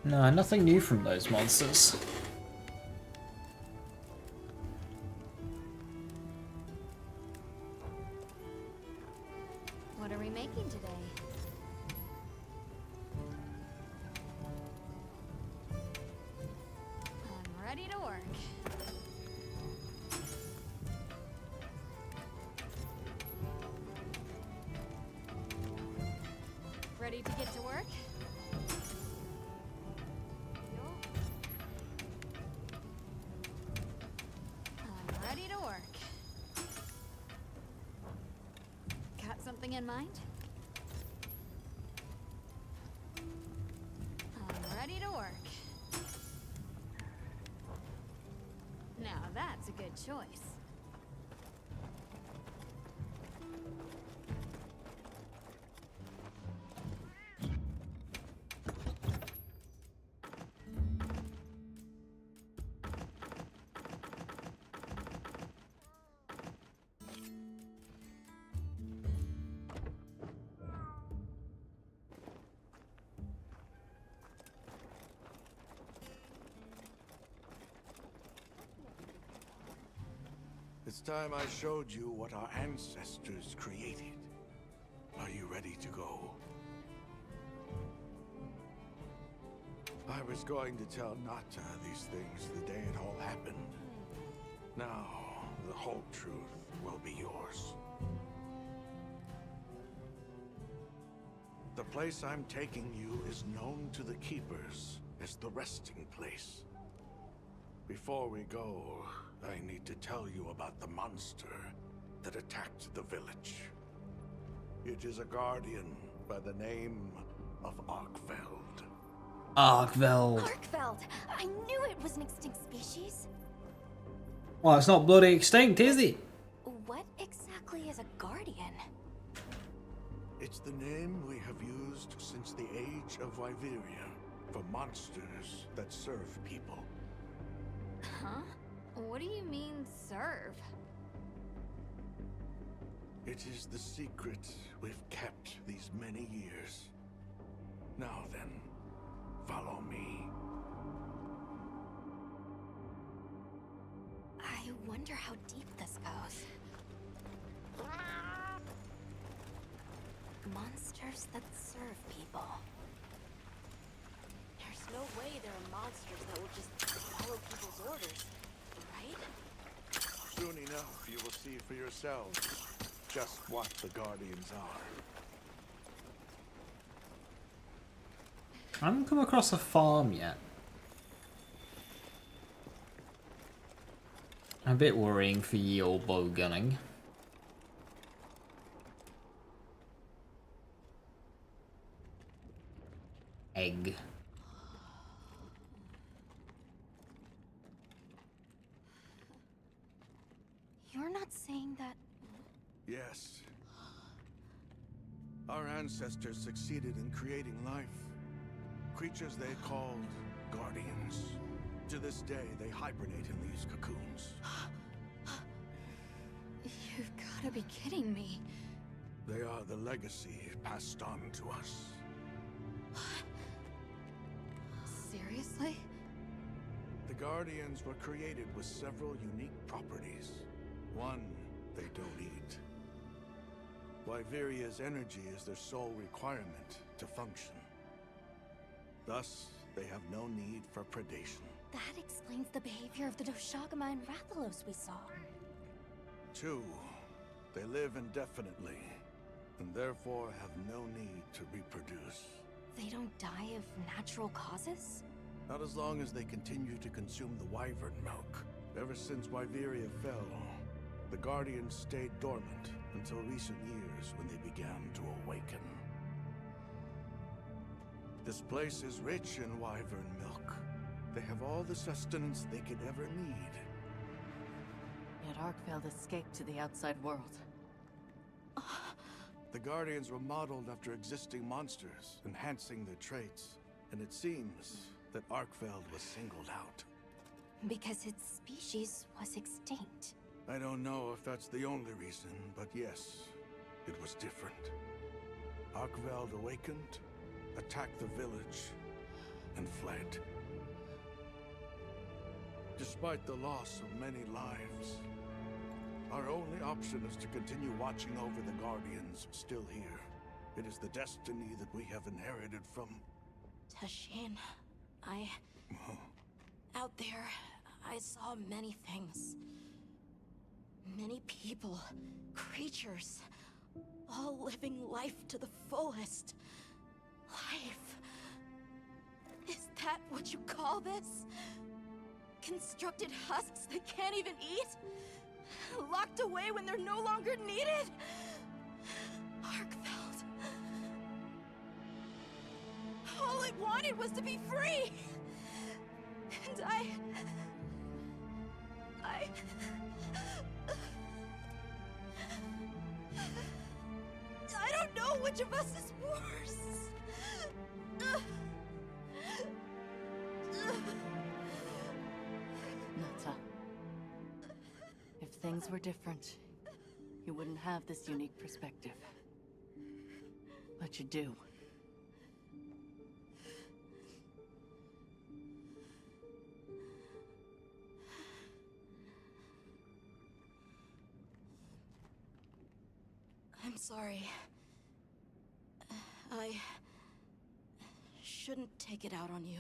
No, nothing new from those monsters. What are we making today? I'm ready to work. Ready to get to work? I'm ready to work. Got something in mind? I'm ready to work. Now that's a good choice. It's time I showed you what our ancestors created. Are you ready to go? I was going to tell Nata these things the day it all happened. Now, the whole truth will be yours. The place I'm taking you is known to the Keepers as the resting place. Before we go, I need to tell you about the monster that attacked the village. It is a guardian by the name of Arkveld. Arkveld. Arkveld! I knew it was an extinct species. Well, it's not bloody extinct, is it? What exactly is a guardian? It's the name we have used since the age of Wyveria for monsters that serve people. Huh? What do you mean, serve? It is the secret we've kept these many years. Now then, follow me. I wonder how deep this goes. Monsters that serve people. There's no way there are monsters that will just follow people's orders, right? Soon enough, you will see for yourselves just what the Guardians are. I haven't come across a farm yet. A bit worrying for ye old bow gunning. Egg. You're not saying that... Yes. Our ancestors succeeded in creating life. Creatures they called Guardians. To this day, they hibernate in these cocoons. You've gotta be kidding me. They are the legacy passed on to us. Seriously? The Guardians were created with several unique properties. One, they don't eat. Wyveria's energy is their sole requirement to function. Thus, they have no need for predation. That explains the behavior of the Doshagama and Rathalos we saw. Two, they live indefinitely, and therefore have no need to reproduce. They don't die of natural causes? Not as long as they continue to consume the wyvern milk. Ever since Wyveria fell, The Guardians stayed dormant until recent years when they began to awaken. This place is rich in wyvern milk. They have all the sustenance they could ever need. Yet Arkveld escaped to the outside world. The Guardians were modeled after existing monsters, enhancing their traits. And it seems that Arkveld was singled out. Because its species was extinct. I don't know if that's the only reason, but yes, it was different. Arkveld awakened, attacked the village, and fled. Despite the loss of many lives, our only option is to continue watching over the Guardians still here. It is the destiny that we have inherited from... Tashin, out there, I saw many things. Many people, creatures, all living life to the fullest. Life. Is that what you call this? Constructed husks that can't even eat? Locked away when they're no longer needed? Arkveld. All it wanted was to be free! And I don't know which of us is worse. Nata. If things were different, you wouldn't have this unique perspective. But you do. I'm sorry. I shouldn't take it out on you.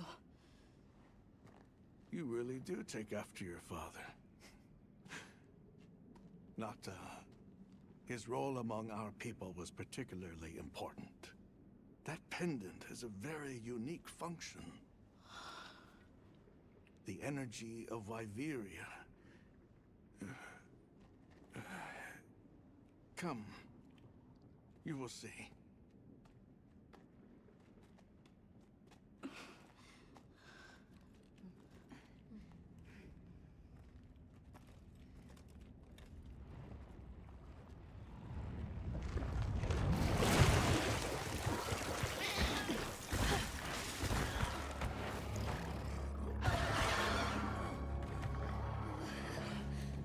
You really do take after your father. Nata, his role among our people was particularly important. That pendant has a very unique function. The energy of Wyveria. Come. You will see.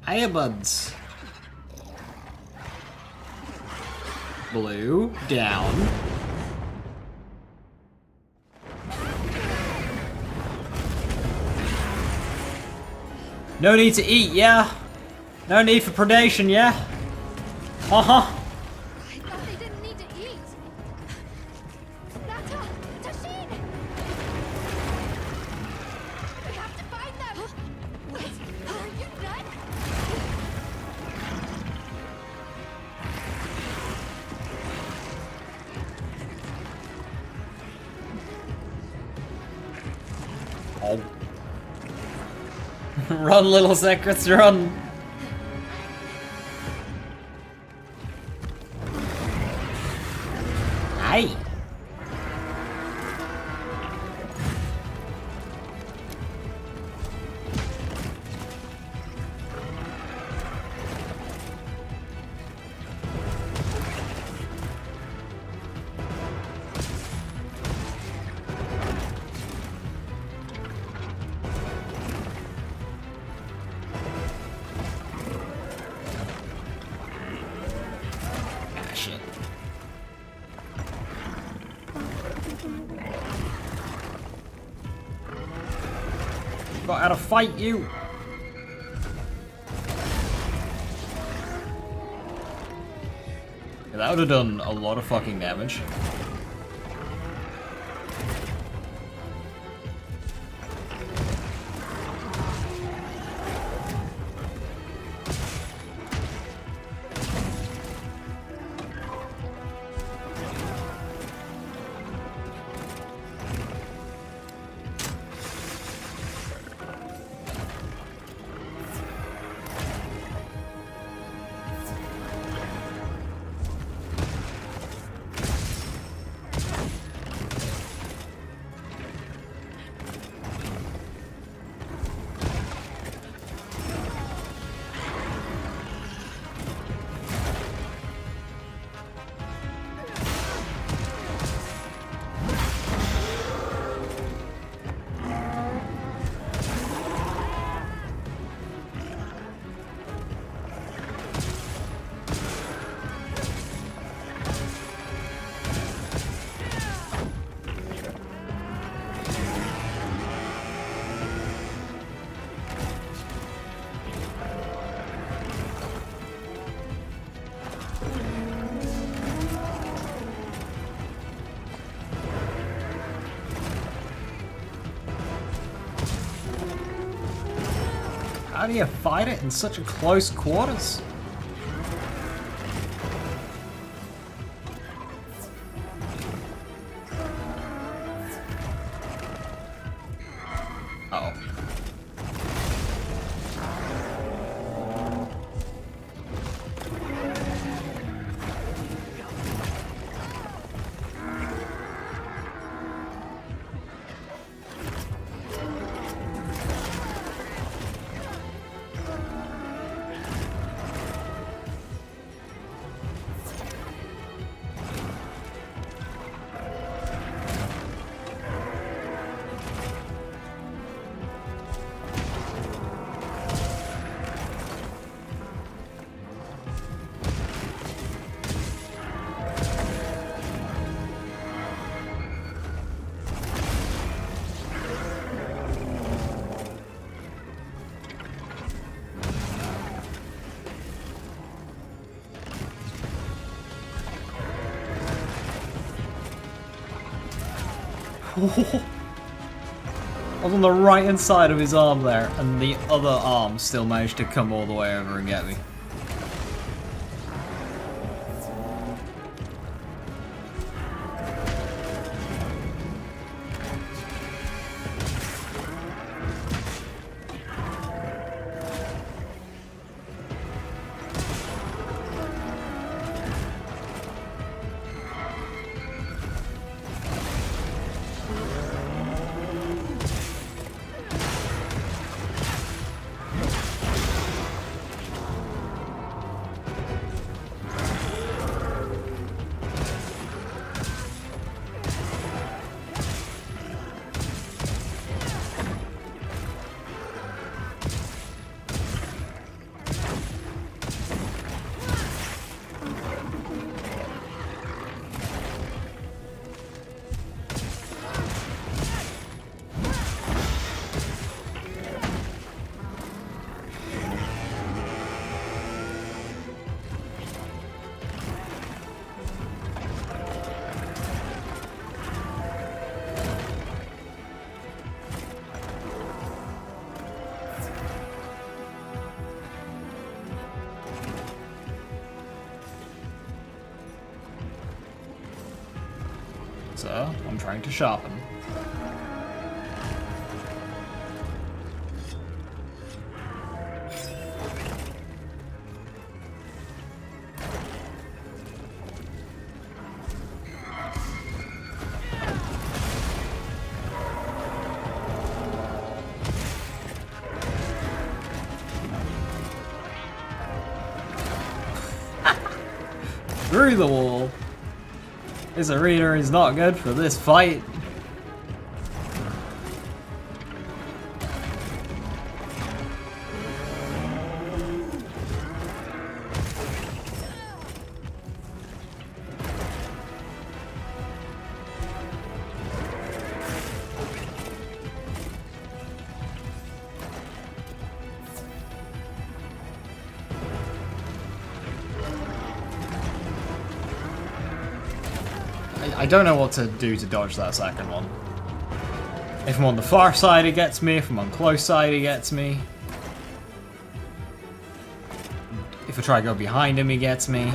Hiya, buds. Blue, down. No need to eat, yeah? No need for predation, yeah? Uh-huh. I thought they didn't need to eat. Nata! Tashin! We have to find them! What? Are you nuts? Oh. Run, little secrets, run! Hey! Got how to fight you. Yeah, that would have done a lot of fucking damage. How do you fight it in such a close quarters? Oh. I was on the right hand side of his arm there, and the other arm still managed to come all the way over and get me. So, I'm trying to sharpen. Through the wall. This arena is not good for this fight. I don't know what to do to dodge that second one. If I'm on the far side, it gets me. If I'm on close side, it gets me. If I try to go behind him, he gets me.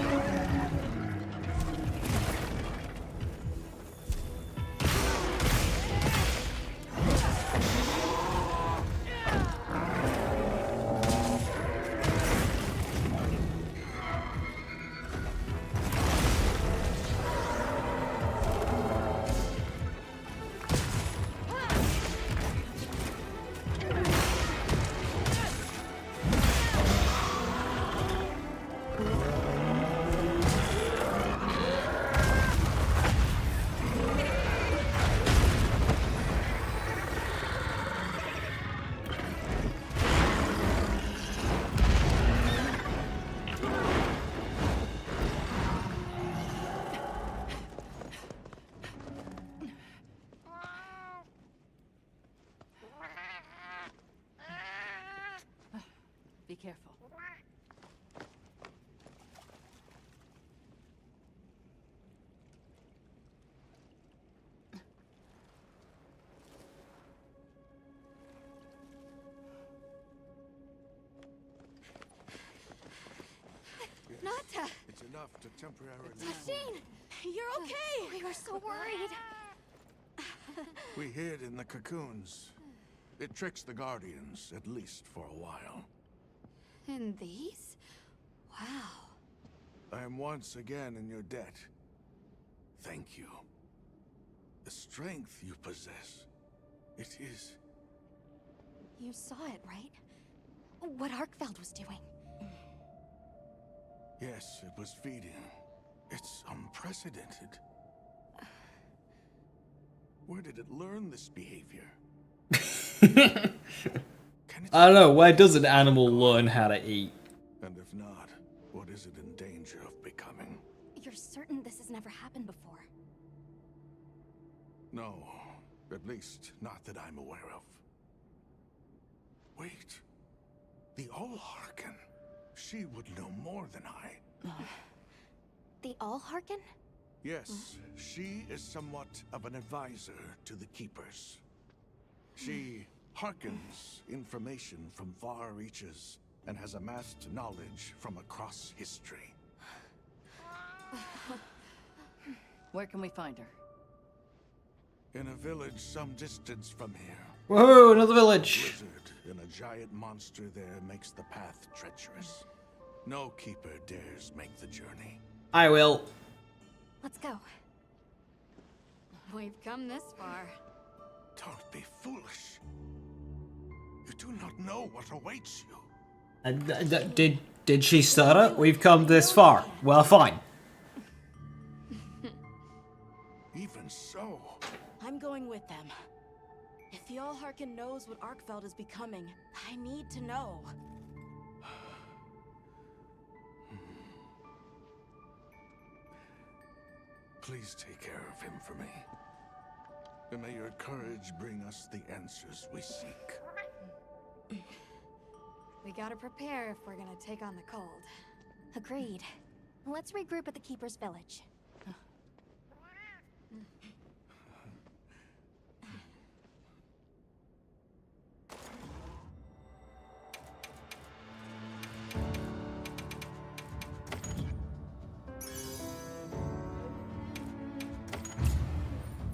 enough to temporarily... Shane! You're okay! We were so worried. We hid in the cocoons. It tricks the Guardians, at least for a while. And these? Wow. I am once again in your debt. Thank you. The strength you possess, it is... You saw it, right? What Arkfeld was doing. Yes, it was feeding. It's unprecedented. Where did it learn this behavior? I don't know, where does an animal learn how to eat? And if not, what is it in danger of becoming? You're certain this has never happened before? No, at least not that I'm aware of. Wait, the Allharken. She would know more than I. The Allharken? Yes, she is somewhat of an advisor to the Keepers. She hearkens information from far reaches and has amassed knowledge from across history. Where can we find her? In a village some distance from here. Whoa, another village! Blizzard and a giant monster there makes the path treacherous. No Keeper dares make the journey. I will. Let's go. We've come this far. Don't be foolish. You do not know what awaits you. Did she stutter? We've come this far. Well, fine. Even so. I'm going with them. If the Allharken knows what Arkfeld is becoming, I need to know. Please take care of him for me. And may your courage bring us the answers we seek. We gotta prepare if we're gonna take on the cold. Agreed. Let's regroup at the Keeper's village.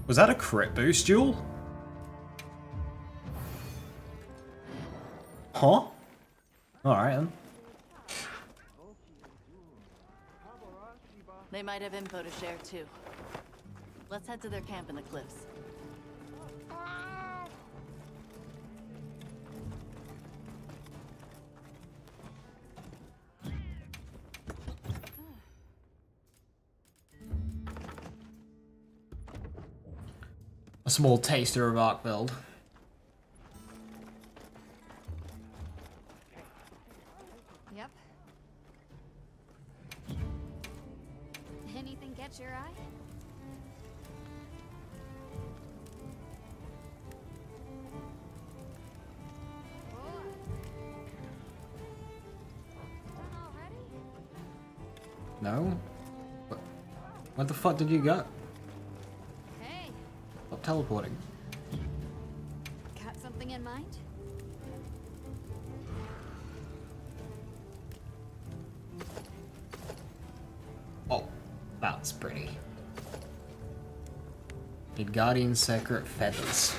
Was that a crit boost, Jewel? Huh? Alright then. They might have info to share too. Let's head to their camp in the cliffs. A small taster of Arkfeld. Yep. Anything catch your eye? No? What the fuck did you got? Hey, Stop teleporting. got something in mind? Oh, that's pretty. Midgardian Secret Feathers.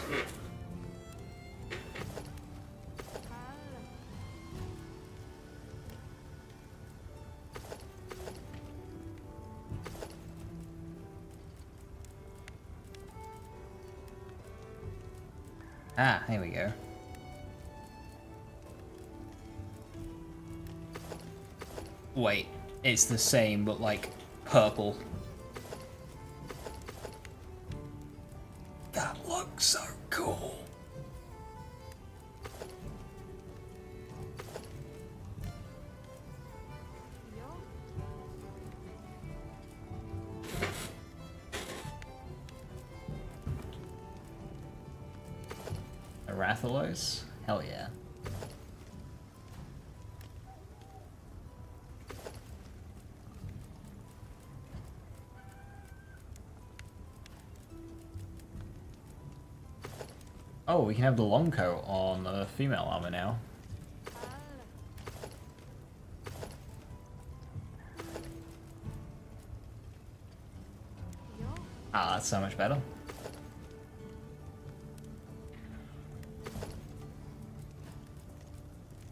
Ah, here we go. Wait, it's the same, but like purple. That looks so cool. Rathalos? Hell yeah. Oh, we can have the long coat on the female armor now. Ah, that's so much better.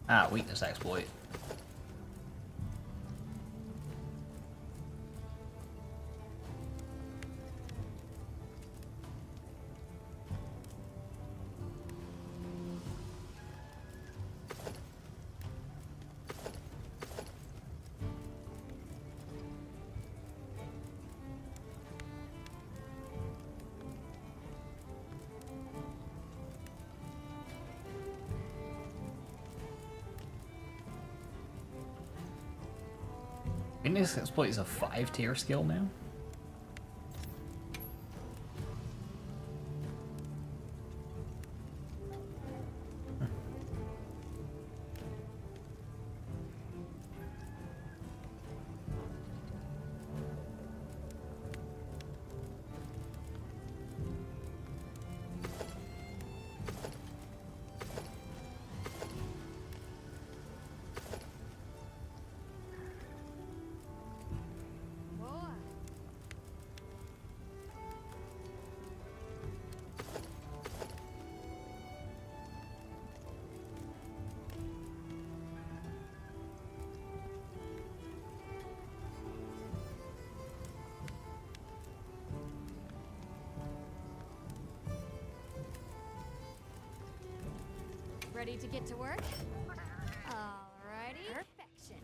Ah, weakness exploit. Weakness exploit is a 5-tier skill now. Ready to get to work? Alrighty. Perfection.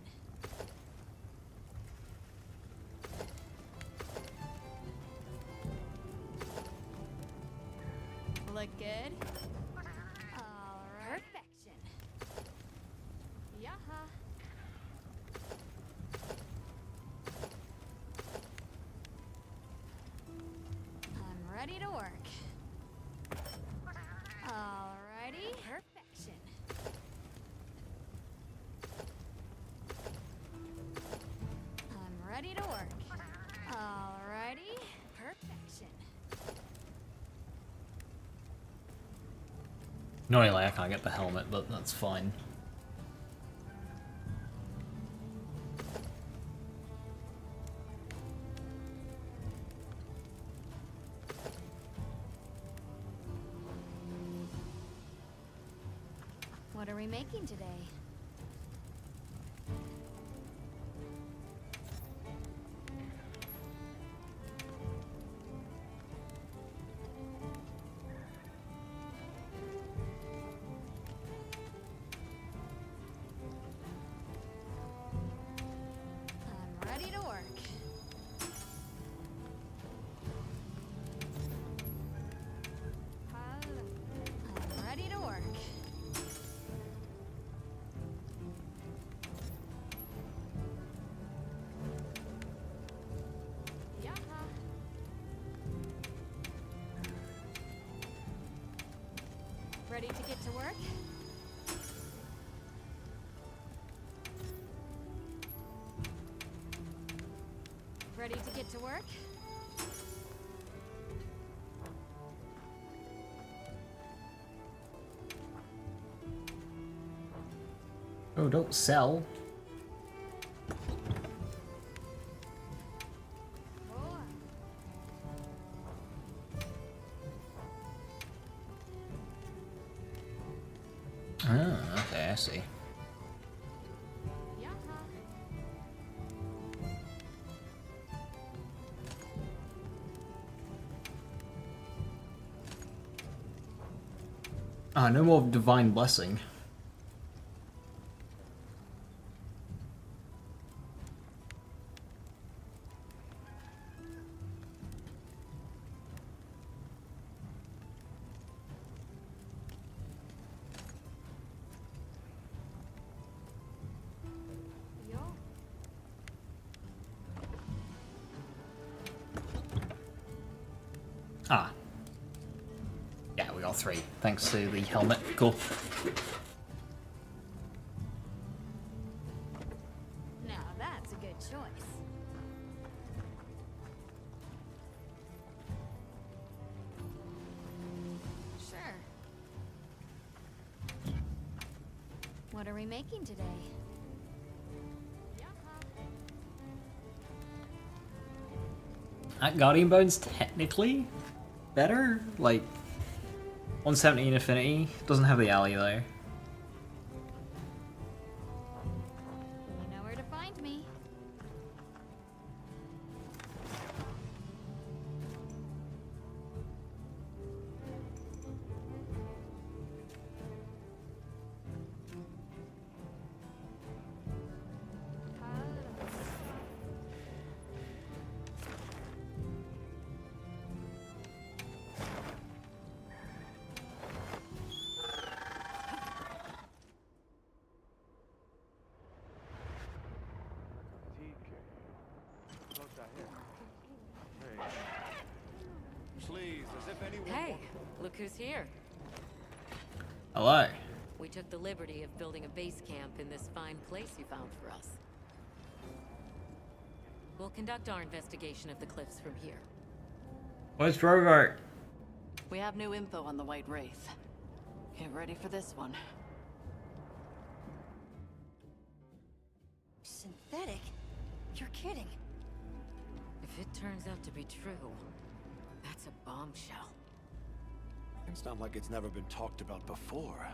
Look good? Alright. Perfection. Yaha. I'm ready to work. Alrighty. Perfection. I'm ready to work. Alrighty. Perfection. Annoyingly, I can't get the helmet, but that's fine. What are we making today? I'm ready to work. I'm ready to work. Yaha. Ready to get to work? Ready to get to work? Oh, don't sell. Ah, okay, I see. Ah, no more divine blessing. Ah. Yeah, we got 3. Thanks to the helmet. Cool. Now that's a good choice. Sure. What are we making today? That Guardian Bone's technically better. Like, 170 in Affinity. Doesn't have the alley though. You know where to find me. Please, as if anyone. Hey, look who's here. Hello. We took the liberty of building a base camp in this fine place you found for us. We'll conduct our investigation of the cliffs from here. Where's Drogo? We have new info on the White Wraith. Get ready for this one. Synthetic? You're kidding. If it turns out to be true, that's a bombshell. It's not like it's never been talked about before.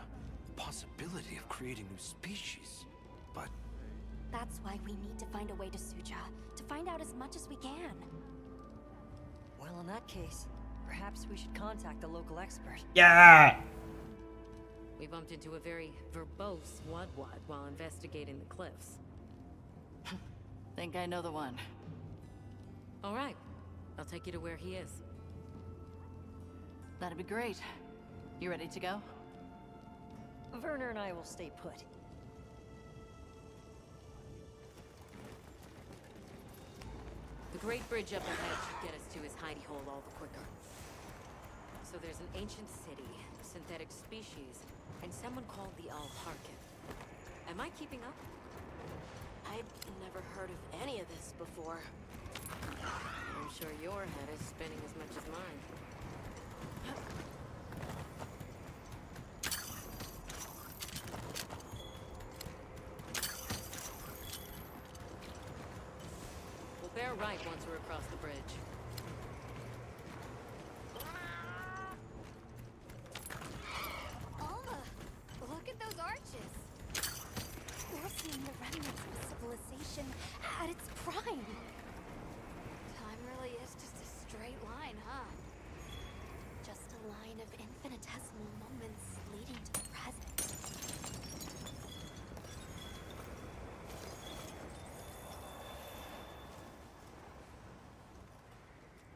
The possibility of creating new species. But That's why we need to find a way to Suja, to find out as much as we can. Well, in that case, perhaps we should contact the local expert. Yeah! We bumped into a very verbose Wadwad while investigating the cliffs. Think I know the one. All right, I'll take you to where he is. That'd be great. You ready to go? Werner and I will stay put. The Great Bridge up ahead should get us to his hidey hole all the quicker. So there's an ancient city, synthetic species, and someone called the Al-Harkin. Am I keeping up? I'd never heard of any of this before. I'm sure your head is spinning as much as mine. We'll bear right once we're across the bridge. Alma, look at those arches. We're seeing the remnants of civilization at its prime. Time really is just a straight line, huh? Just a line of infinitesimal moments leading to the present.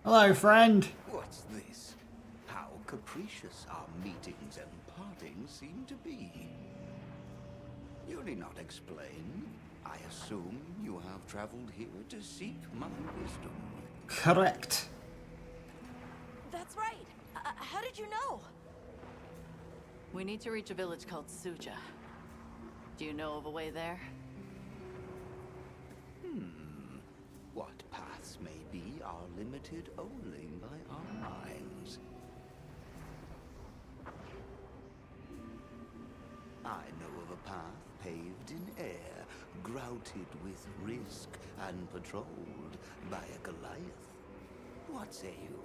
Hello, friend. What's this? How capricious our meetings and partings seem to be. You need not explain. I assume you have traveled here to seek my wisdom. Correct. That's right. How did you know? We need to reach a village called Suja. Do you know of a way there? What paths may be are limited only by our minds. I know of a path paved in air, grouted with risk and patrolled by a Goliath. What say you?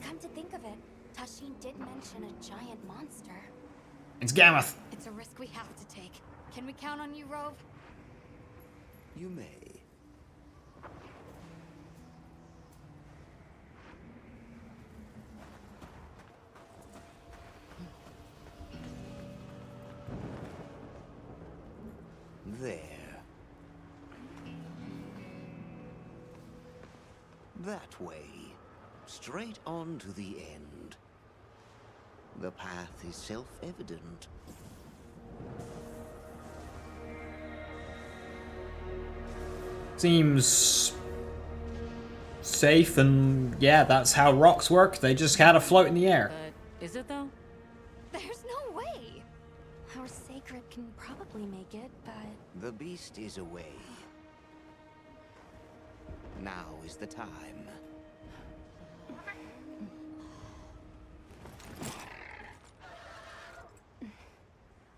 Come to think of it, Tashin did mention a giant monster. It's Gammoth. It's a risk we have to take. Can we count on you, Rove? You may. There. That way. Straight on to the end. The path is self-evident. Seems safe, and yeah, that's how rocks work. They just kind of float in the air. But is it though? There's no way! Our sacred can probably make it, but... The beast is away. Now is the time.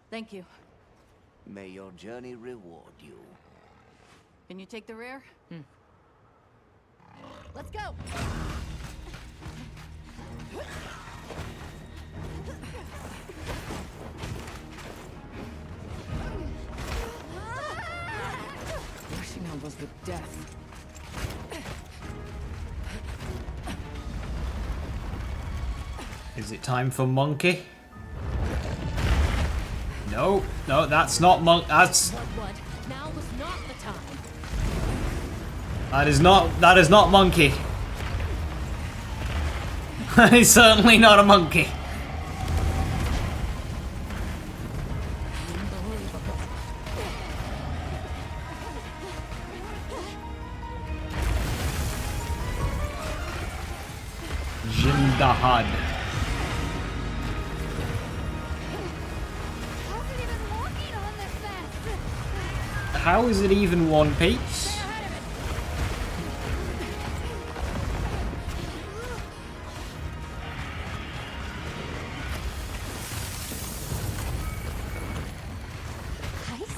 Thank you. May your journey reward you. Can you take the rear? Let's go! Rushing elbows with death. Is it time for monkey? No, no, that's not monk. That's What? Now was not the time. that is not monkey. That is certainly not a monkey. Jindahad. How is it even one piece? Ice?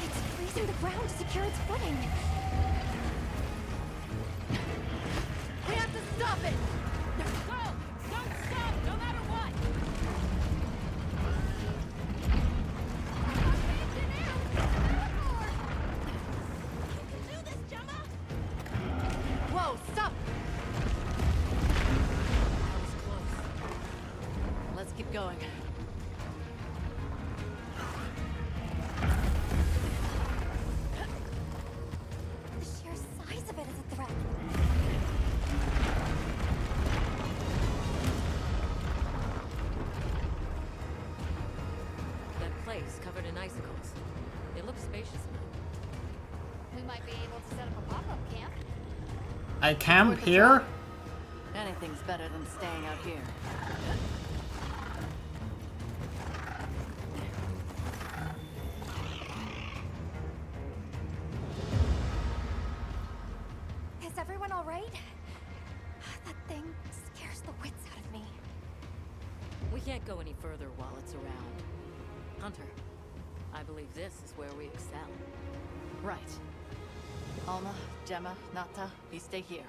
It's freezing the ground to secure its footing. We have to stop it! Go! Don't stop, no matter what! Whoa, stop! That was close. Let's keep going. The sheer size of it is a threat. That place covered in icicles. It looks spacious enough. We might be able to set up a pop-up camp. I camp here? Anything's better than staying out here. Is everyone all right? That thing scares the wits out of me. We can't go any further while it's around. Hunter, I believe this is where we excel. Right. Alma, Gemma, Nata, you stay here.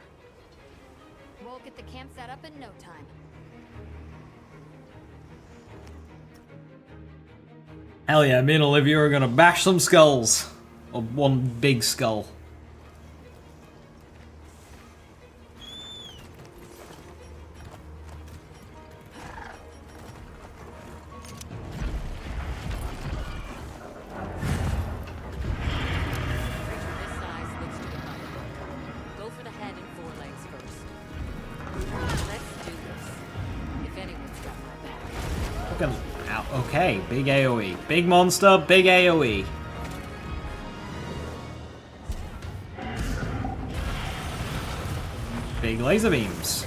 We'll get the camp set up in no time. Hell yeah, me and Olivia are gonna bash some skulls. Or one big skull. This size looks too high. Go for the head and forelegs first. Let's do this. If anyone's got my back. Look at okay, big AoE. Big monster, big AoE. Big laser beams.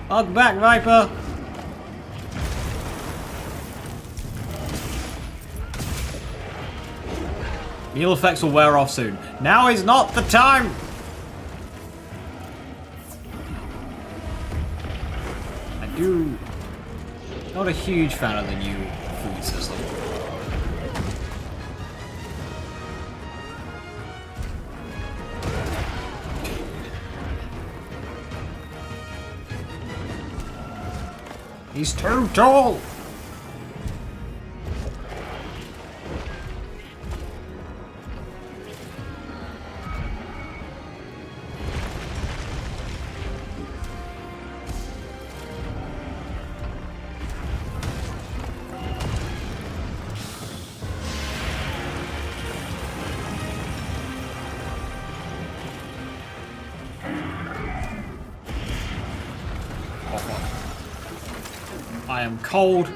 Hug back, Viper! Meal effects will wear off soon. Now is not the time! Not a huge fan of the new food system. He's too tall! I am cold.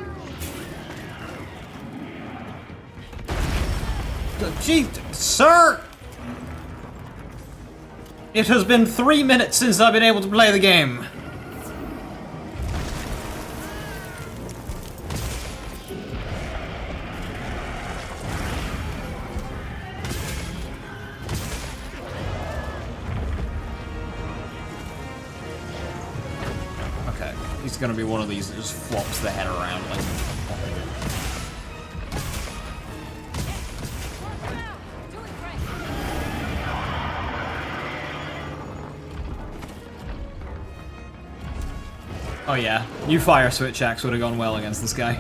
Gee, sir! It has been 3 minutes since I've been able to play the game. Okay, he's gonna be one of these that just flops the head around like... Oh yeah, new fire switch axe would have gone well against this guy.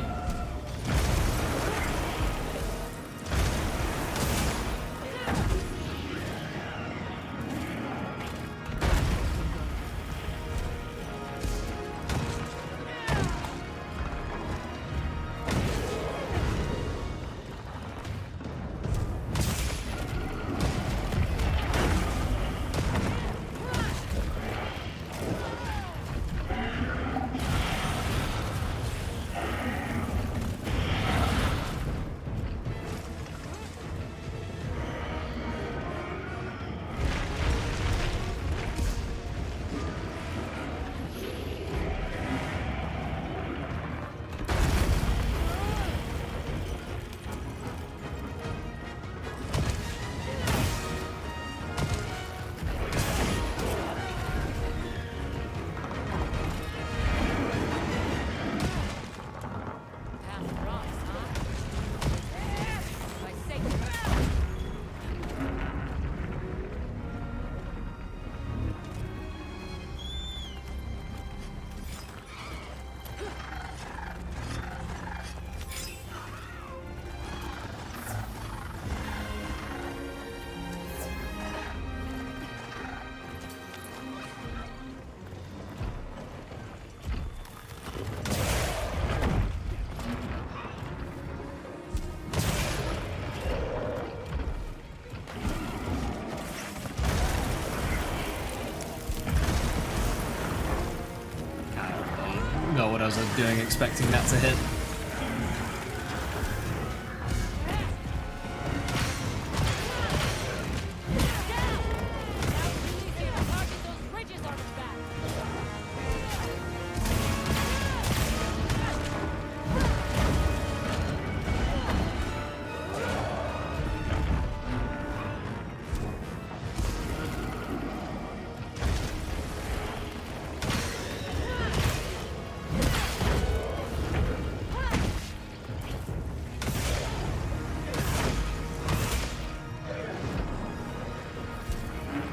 Know what I was doing, expecting that to hit.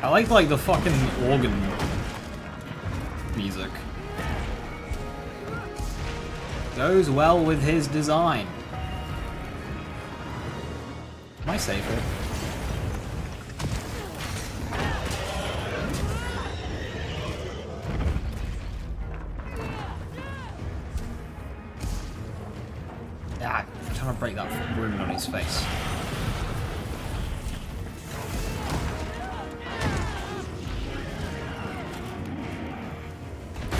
I like the fucking organ music. Goes well with his design. Am I safe here? Ah, I'm trying to break that wound on his face.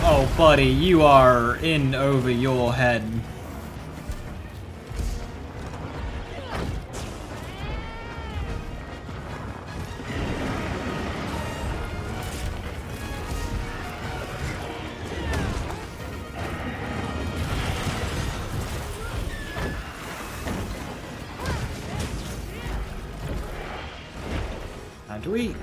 Oh, buddy, you are in over your head. Time to eat.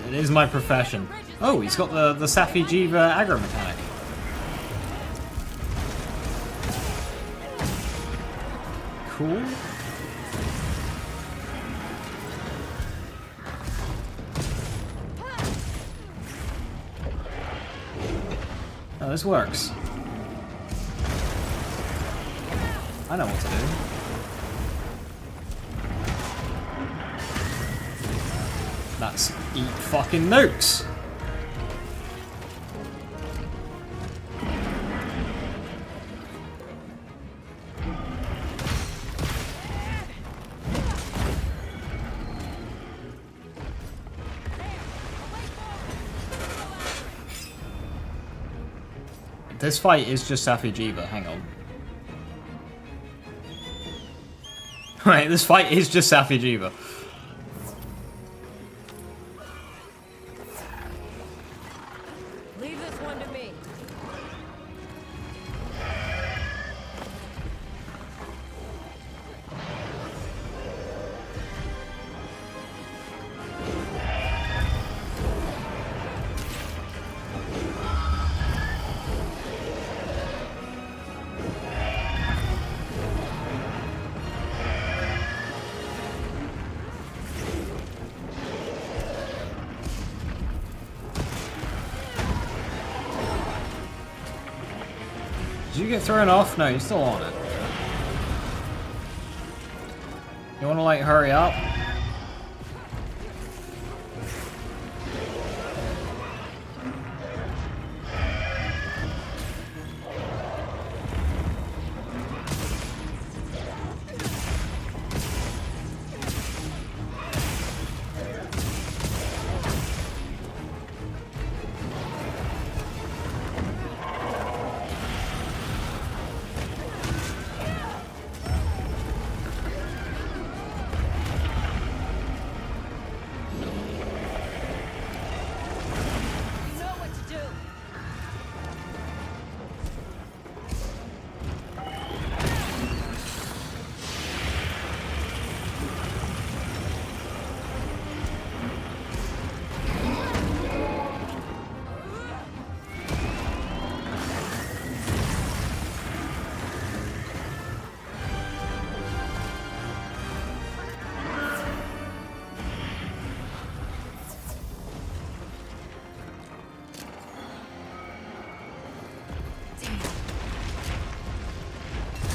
It is my profession. Oh, he's got the Safi Jiva aggro mechanic. Cool. Oh, this works. I know what to do. That's eat fucking nukes. This fight is just Safijiva, hang on. Right, this fight is just Safijiva. Leave this one to me. Did you get thrown off? No, you're still on it. You wanna like hurry up?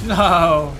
No.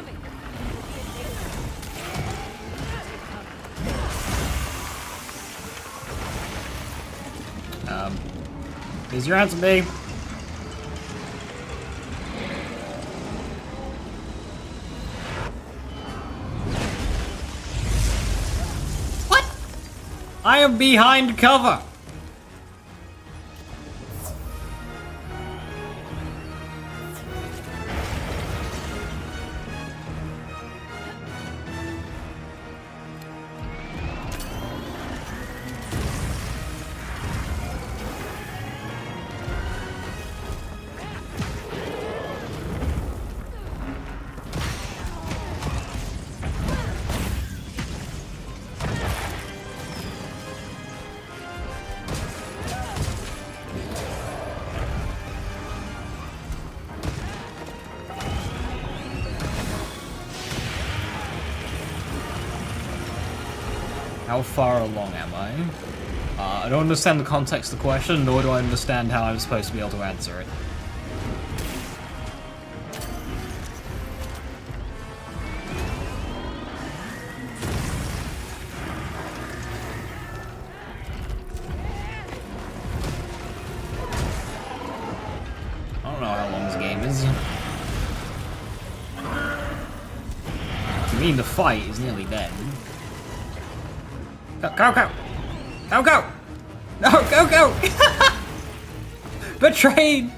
coming. Is your answer me? What? I am behind cover. How far along am I? I don't understand the context of the question, nor do I understand how I'm supposed to be able to answer it. I don't know how long this game is. To me, the fight is nearly dead. Go, go, go! Go, go! No, go, go! Betrayed!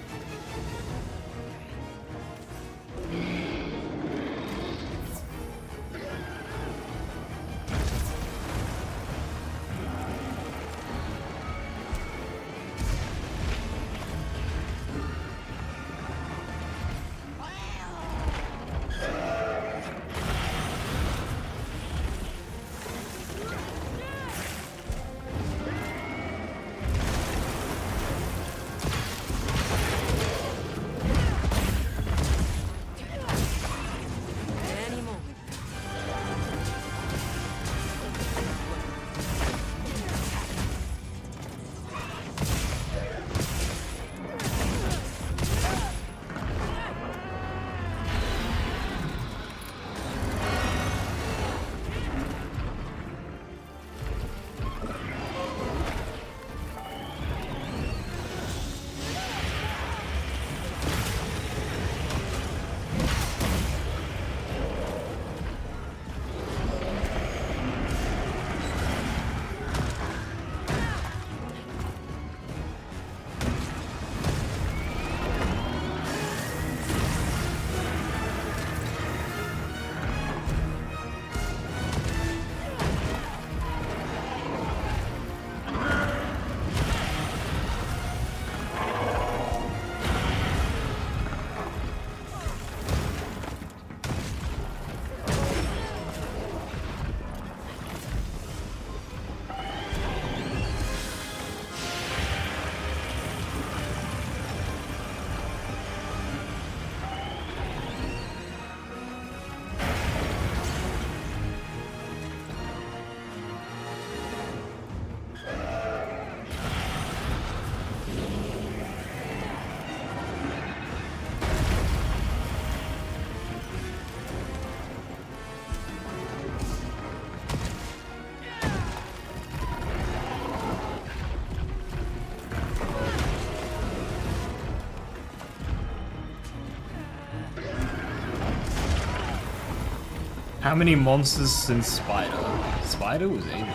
How many monsters since Spider? Spider was ages ago.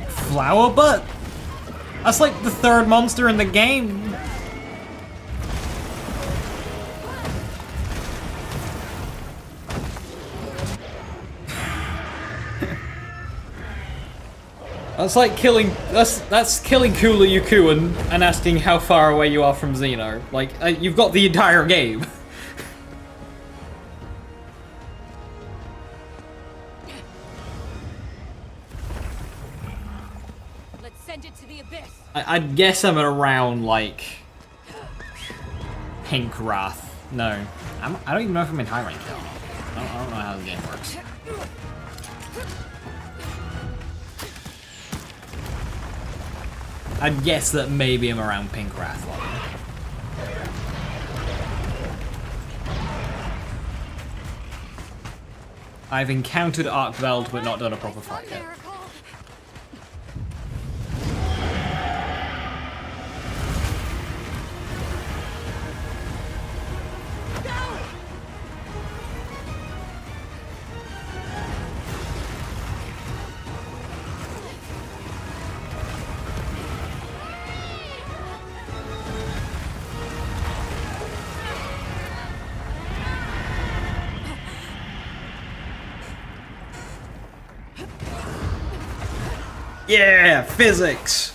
Flower butt? That's like the third monster in the game. That's like killing. That's killing Kula Yuku and asking how far away you are from Xeno. Like you've got the entire game. Let's send it to the abyss. I guess I'm at around like Pink Wrath. No, I don't even know if I'm in high rank yet. I don't know how the game works. I'd guess that maybe I'm around Pink Wrath level. I've encountered Arcveld but not done a proper fight yet. Yeah, physics.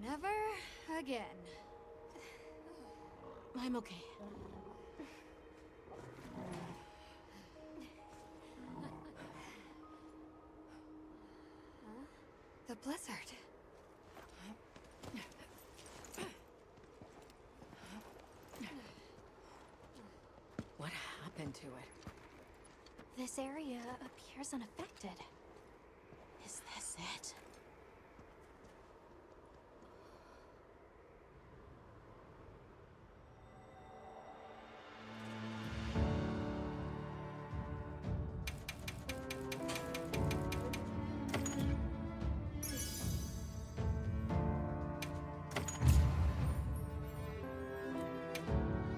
Never again. I'm okay. The blizzard. What happened to it? This area appears unaffected. Is this it?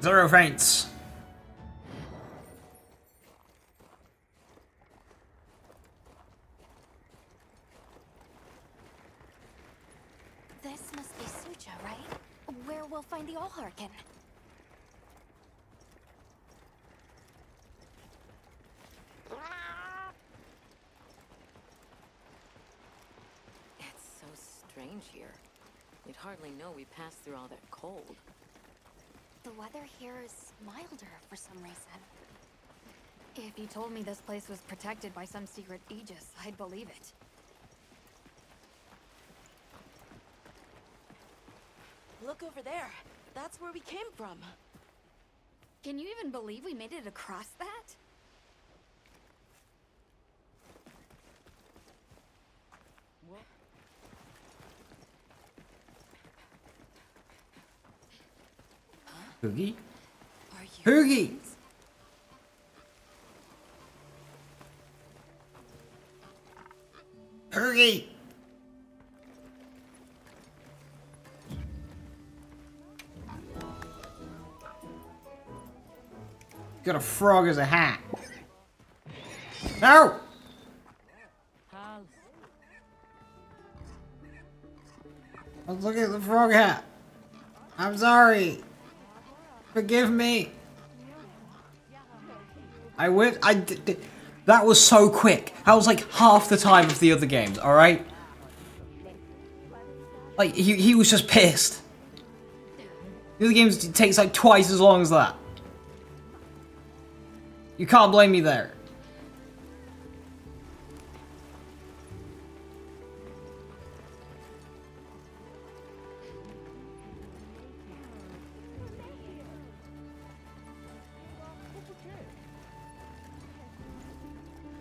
Zero faints. This must be Suja, right? Where we'll find the Allharkin. It's so strange here. You'd hardly know we passed through all that cold. The weather here is milder for some reason. If you told me this place was protected by some secret aegis, I'd believe it. Look over there. That's where we came from. Can you even believe we made it across that? Hoogie? Hoogie! Hoogie! Got a frog as a hat. No! I was looking at the frog hat. I'm sorry. Forgive me. I did. That was so quick. That was like half the time of the other games, alright? Like, he was just pissed. The other games takes like twice as long as that. You can't blame me there.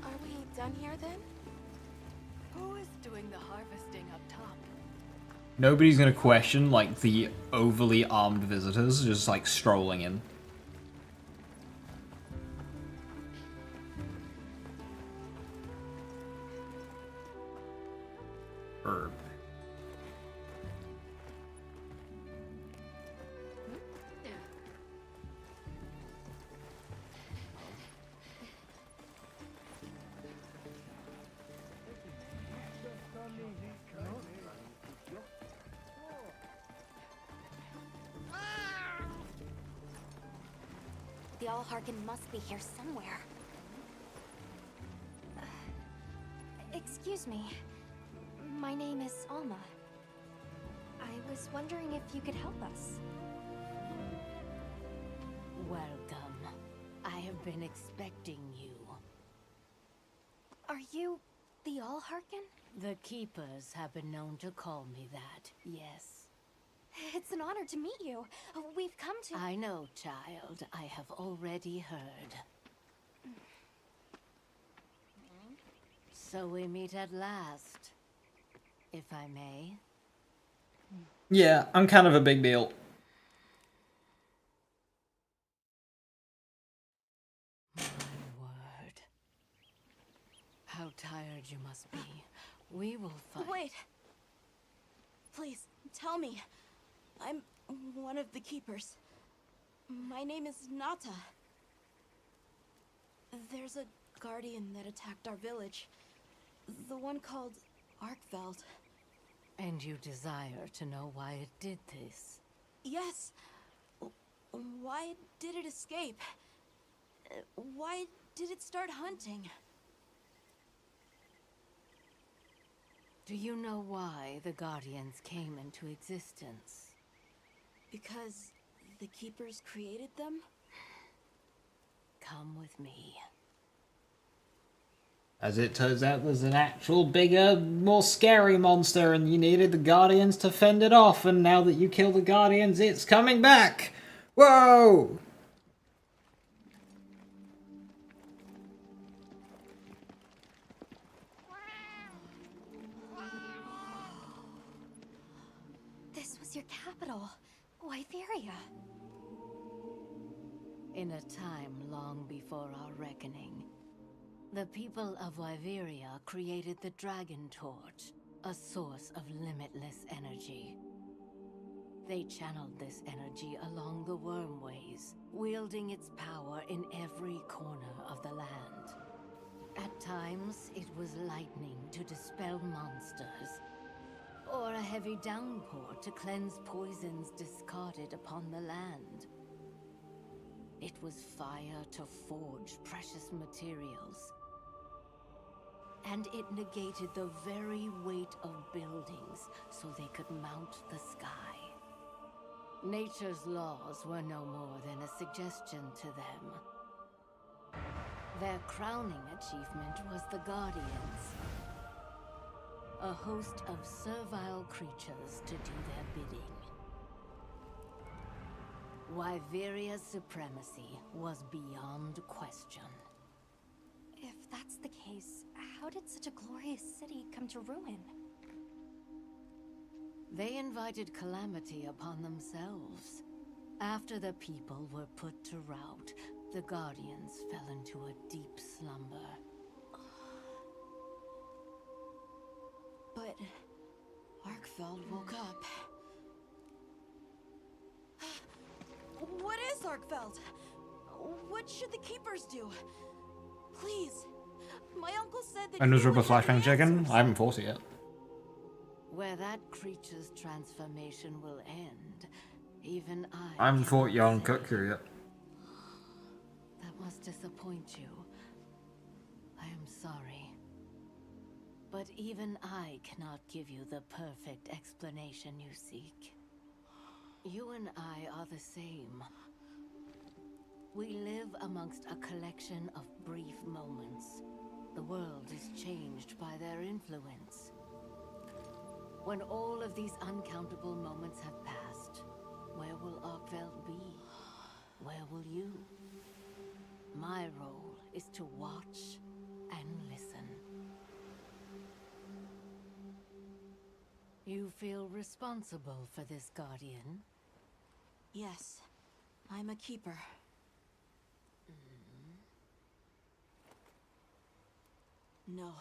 Are we done here then? Who is doing the harvesting up top? Nobody's gonna question, like, the overly armed visitors just, like, strolling in. Herb. The Allharkin must be here somewhere. Excuse me. My name is Alma. I was wondering if you could help us. Welcome. I have been expecting you. Are you the Allharkin? The Keepers have been known to call me that, yes. It's an honor to meet you. We've come to... I know, child. I have already heard. So we meet at last, if I may. Yeah, I'm kind of a big deal. My word. How tired you must be. We will fight. Wait. Please, tell me. I'm one of the Keepers. My name is Nata. There's a guardian that attacked our village. The one called Arkveld. And you desire to know why it did this? Yes. Why did it escape? Why did it start hunting? Do you know why the Guardians came into existence? Because the Keepers created them? Come with me. As it turns out, there's an actual bigger, more scary monster, and you needed the Guardians to fend it off, and now that you kill the Guardians, it's coming back! Whoa! This was your capital, Wyveria. In a time long before our reckoning, the people of Wyveria created the Dragon Torch, a source of limitless energy. They channeled this energy along the wormways, wielding its power in every corner of the land. At times, it was lightning to dispel monsters, or a heavy downpour to cleanse poisons discarded upon the land. It was fire to forge precious materials, and it negated the very weight of buildings so they could mount the sky. Nature's laws were no more than a suggestion to them. Their crowning achievement was the Guardians, a host of servile creatures to do their bidding. Wyveria's supremacy was beyond question. If that's the case, how did such a glorious city come to ruin? They invited calamity upon themselves. After the people were put to rout, the Guardians fell into a deep slumber. But Arkveld woke up. What is Arkveld? What should the Keepers do? Please. My uncle said that And was you Rubber would have Flashbang Chicken? answers. I haven't fought it yet. Where that creature's transformation will end, even I haven't fought cannot Yarn say. Kutku yet. That must disappoint you. I am sorry. But even I cannot give you the perfect explanation you seek. You and I are the same. We live amongst a collection of brief moments. The world is changed by their influence. When all of these uncountable moments have passed, where will Arkveld be? Where will you? My role is to watch and listen. You feel responsible for this Guardian? Yes, I'm a Keeper. No,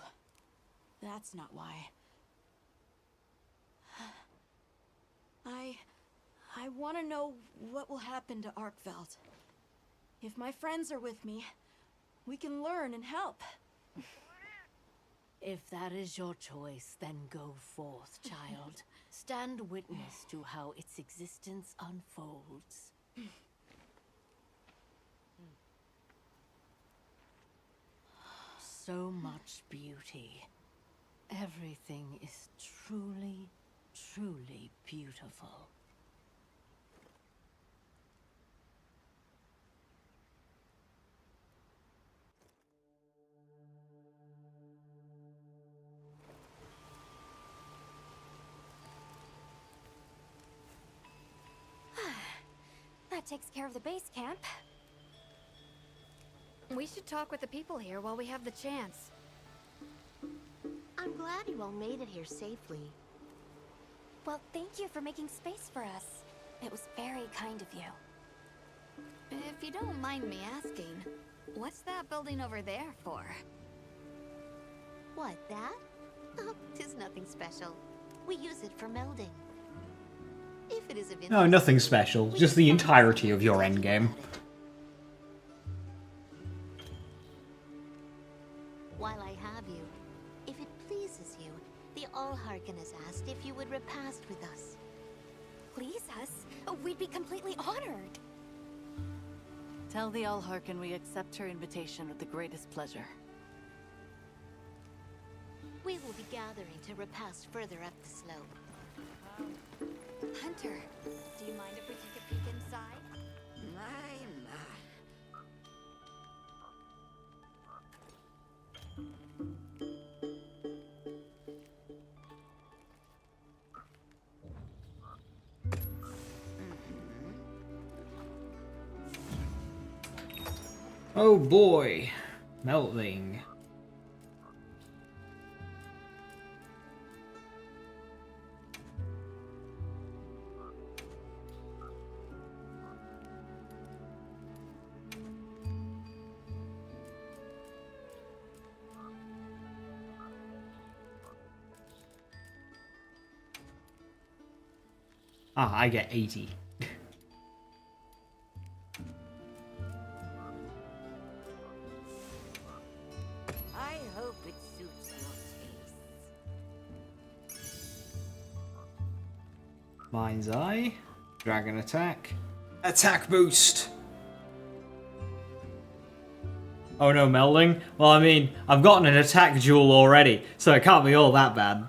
that's not why. I want to know what will happen to Arkveld. If my friends are with me, we can learn and help. If that is your choice, then go forth, child. Stand witness to how its existence unfolds. So much beauty. Everything is truly, truly beautiful. that takes care of the base camp. We should talk with the people here while we have the chance. I'm glad you all made it here safely. Well, thank you for making space for us. It was very kind of you. If you don't mind me asking, what's that building over there for? What, that? Oh, 'tis nothing special. We use it for melding. If it is of interest, No, nothing special. Just the entirety of your endgame. while I have you, if it pleases you, the Allharkin has asked if you would repast with us. Please us? We'd be completely honored. Tell the Allharkin we accept her invitation with the greatest pleasure. We will be gathering to repast further up the slope. Hunter, do you mind if we take a peek inside? My. Oh boy. Melting. Ah, I get 80. I hope it suits your taste. Mind's Eye. Dragon Attack. Attack boost! Oh no, melding? Well, I mean, I've gotten an attack jewel already, so it can't be all that bad.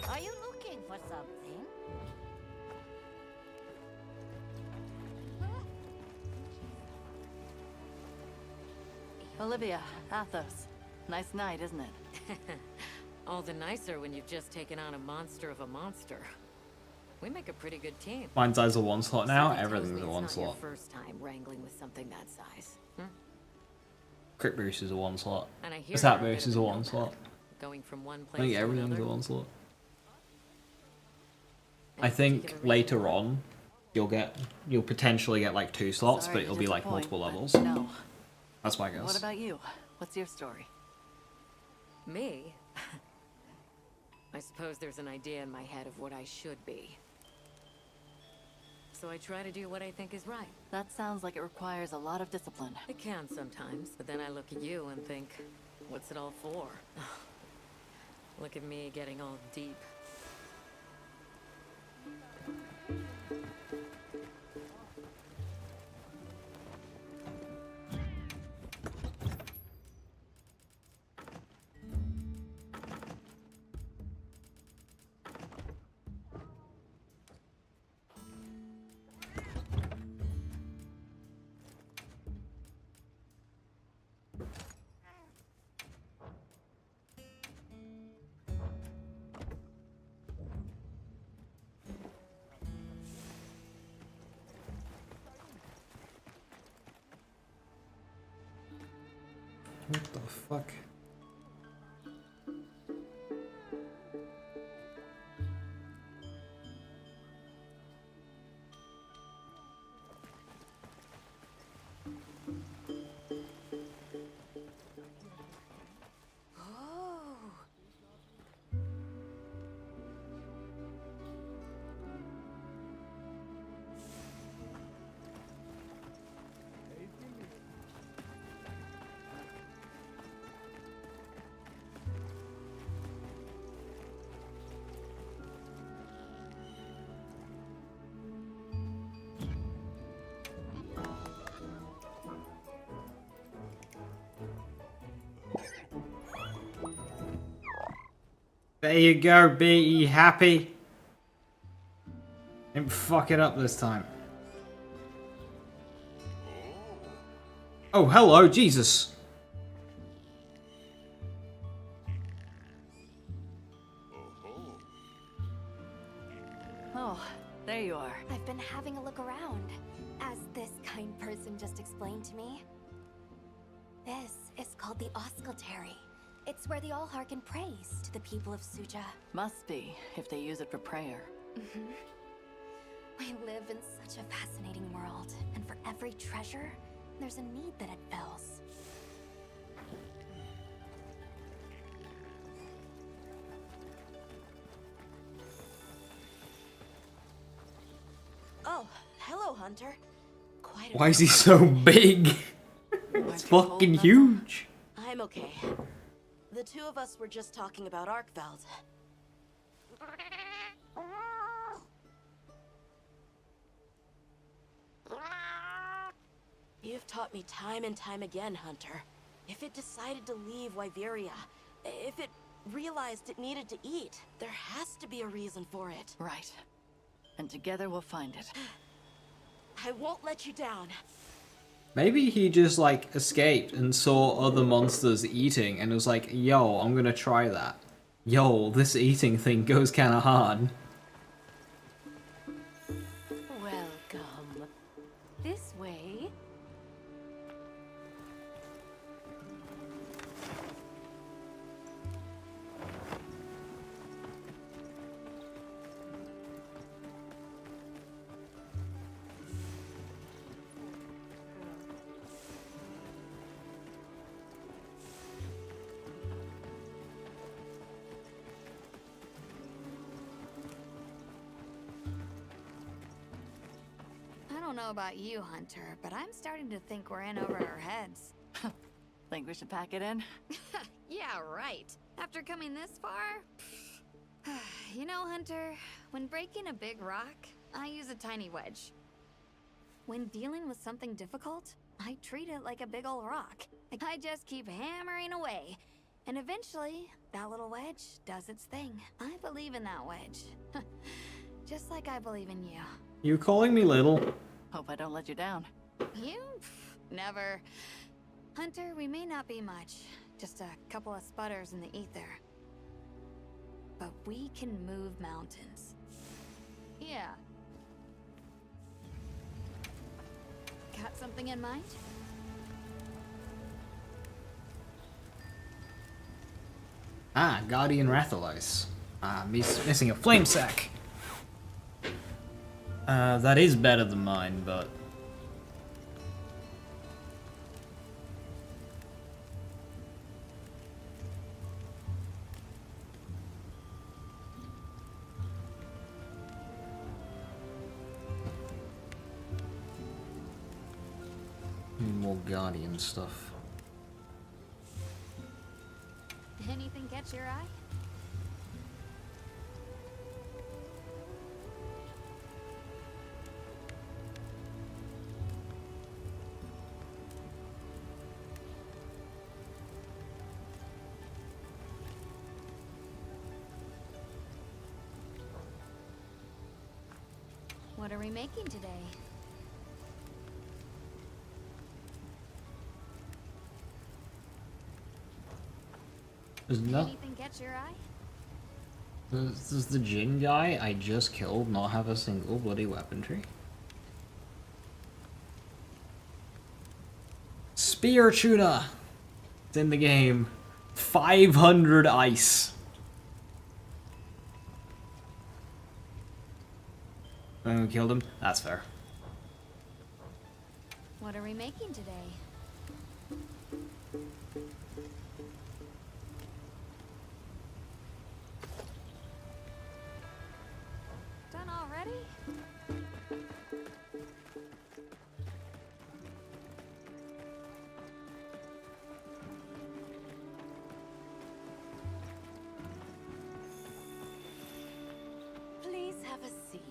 Are you looking for something? Olivia, Athos. Nice night, isn't it? All the nicer when you've just taken on a monster of a monster. We make a pretty good team. Mind's Eye's a one slot now, Something tells everything's me a one it's not your slot. first time wrangling with something that size. Hmm? Crit boost is a one slot. And I hear Attack you're a boost bit is of a a one nomad, slot. going from one I place think to everything's a another. one slot. I think later on you'll potentially get like 2 slots, Sorry but to it'll be like disappoint, multiple but levels. No. That's my guess. What about you? What's your story? Me? I suppose there's an idea in my head of what I should be. So I try to do what I think is right. That sounds like it requires a lot of discipline. It can sometimes, but then I look at you and think, what's it all for? Look at me getting all deep. What the fuck? There you go, be happy. Didn't fuck it up this time. Oh, hello, Jesus. Oh, there you are. I've been having a look around, as this kind person just explained to me. This is called the Oscultary. It's where the Allharkin prays to the people of Suja. Must be, if they use it for prayer. We live in such a fascinating world, and for every treasure, there's a need that it fills. Oh, hello, Hunter. Quite Why is he so big? It's fucking huge. I'm okay. The two of us were just talking about Arkveld. You've taught me time and time again, Hunter. If it decided to leave Wyveria, if it realized it needed to eat, there has to be a reason for it. Right. And together we'll find it. I won't let you down. Maybe he just like escaped and saw other monsters eating and was like, yo, I'm gonna try that. Yo, this eating thing goes kinda hard. Welcome. This way. I don't know about you, Hunter, but I'm starting to think we're in over our heads. Think we should pack it in? Yeah, right. After coming this far? You know, Hunter, when breaking a big rock, I use a tiny wedge. When dealing with something difficult, I treat it like a big old rock. I just keep hammering away, and eventually, that little wedge does its thing. I believe in that wedge. Just like I believe in you. You calling me little? Hope I don't let you down. You? Never. Hunter, we may not be much. Just a couple of sputters in the ether. But we can move mountains. Yeah. Got something in mind? Ah, Guardian Rathalos. Ah, missing a flame sack. That is better than mine, but... more Guardian stuff. Anything catch your eye? What are we making today? There's no... Anything catch your eye? Does the Jin guy I just killed not have a single bloody weaponry? Spear Tuna! It's in the game. 500 ice. Oh, killed him? That's fair. What are we making today? Done already? Please have a seat.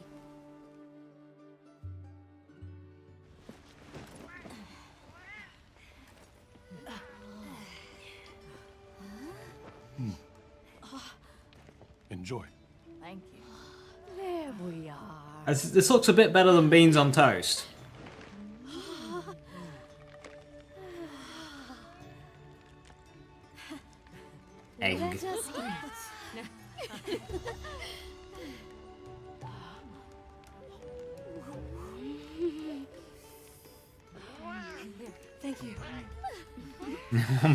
Enjoy. Thank you. There we are. This looks a bit better than beans on toast. Egg. Let us eat.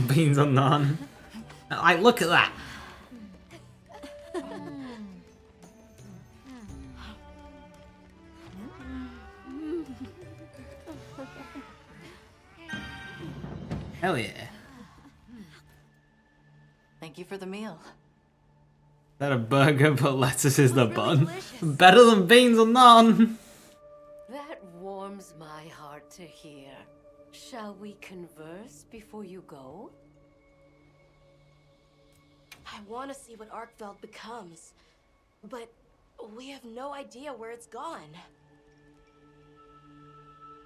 Beans or none. Like, look at that. Hell yeah. Thank you for the meal. That a burger, but lettuce is the bun. Better than beans or none. That warms my heart to hear. Shall we converse before you go? I want to see what Arkveld becomes, but we have no idea where it's gone.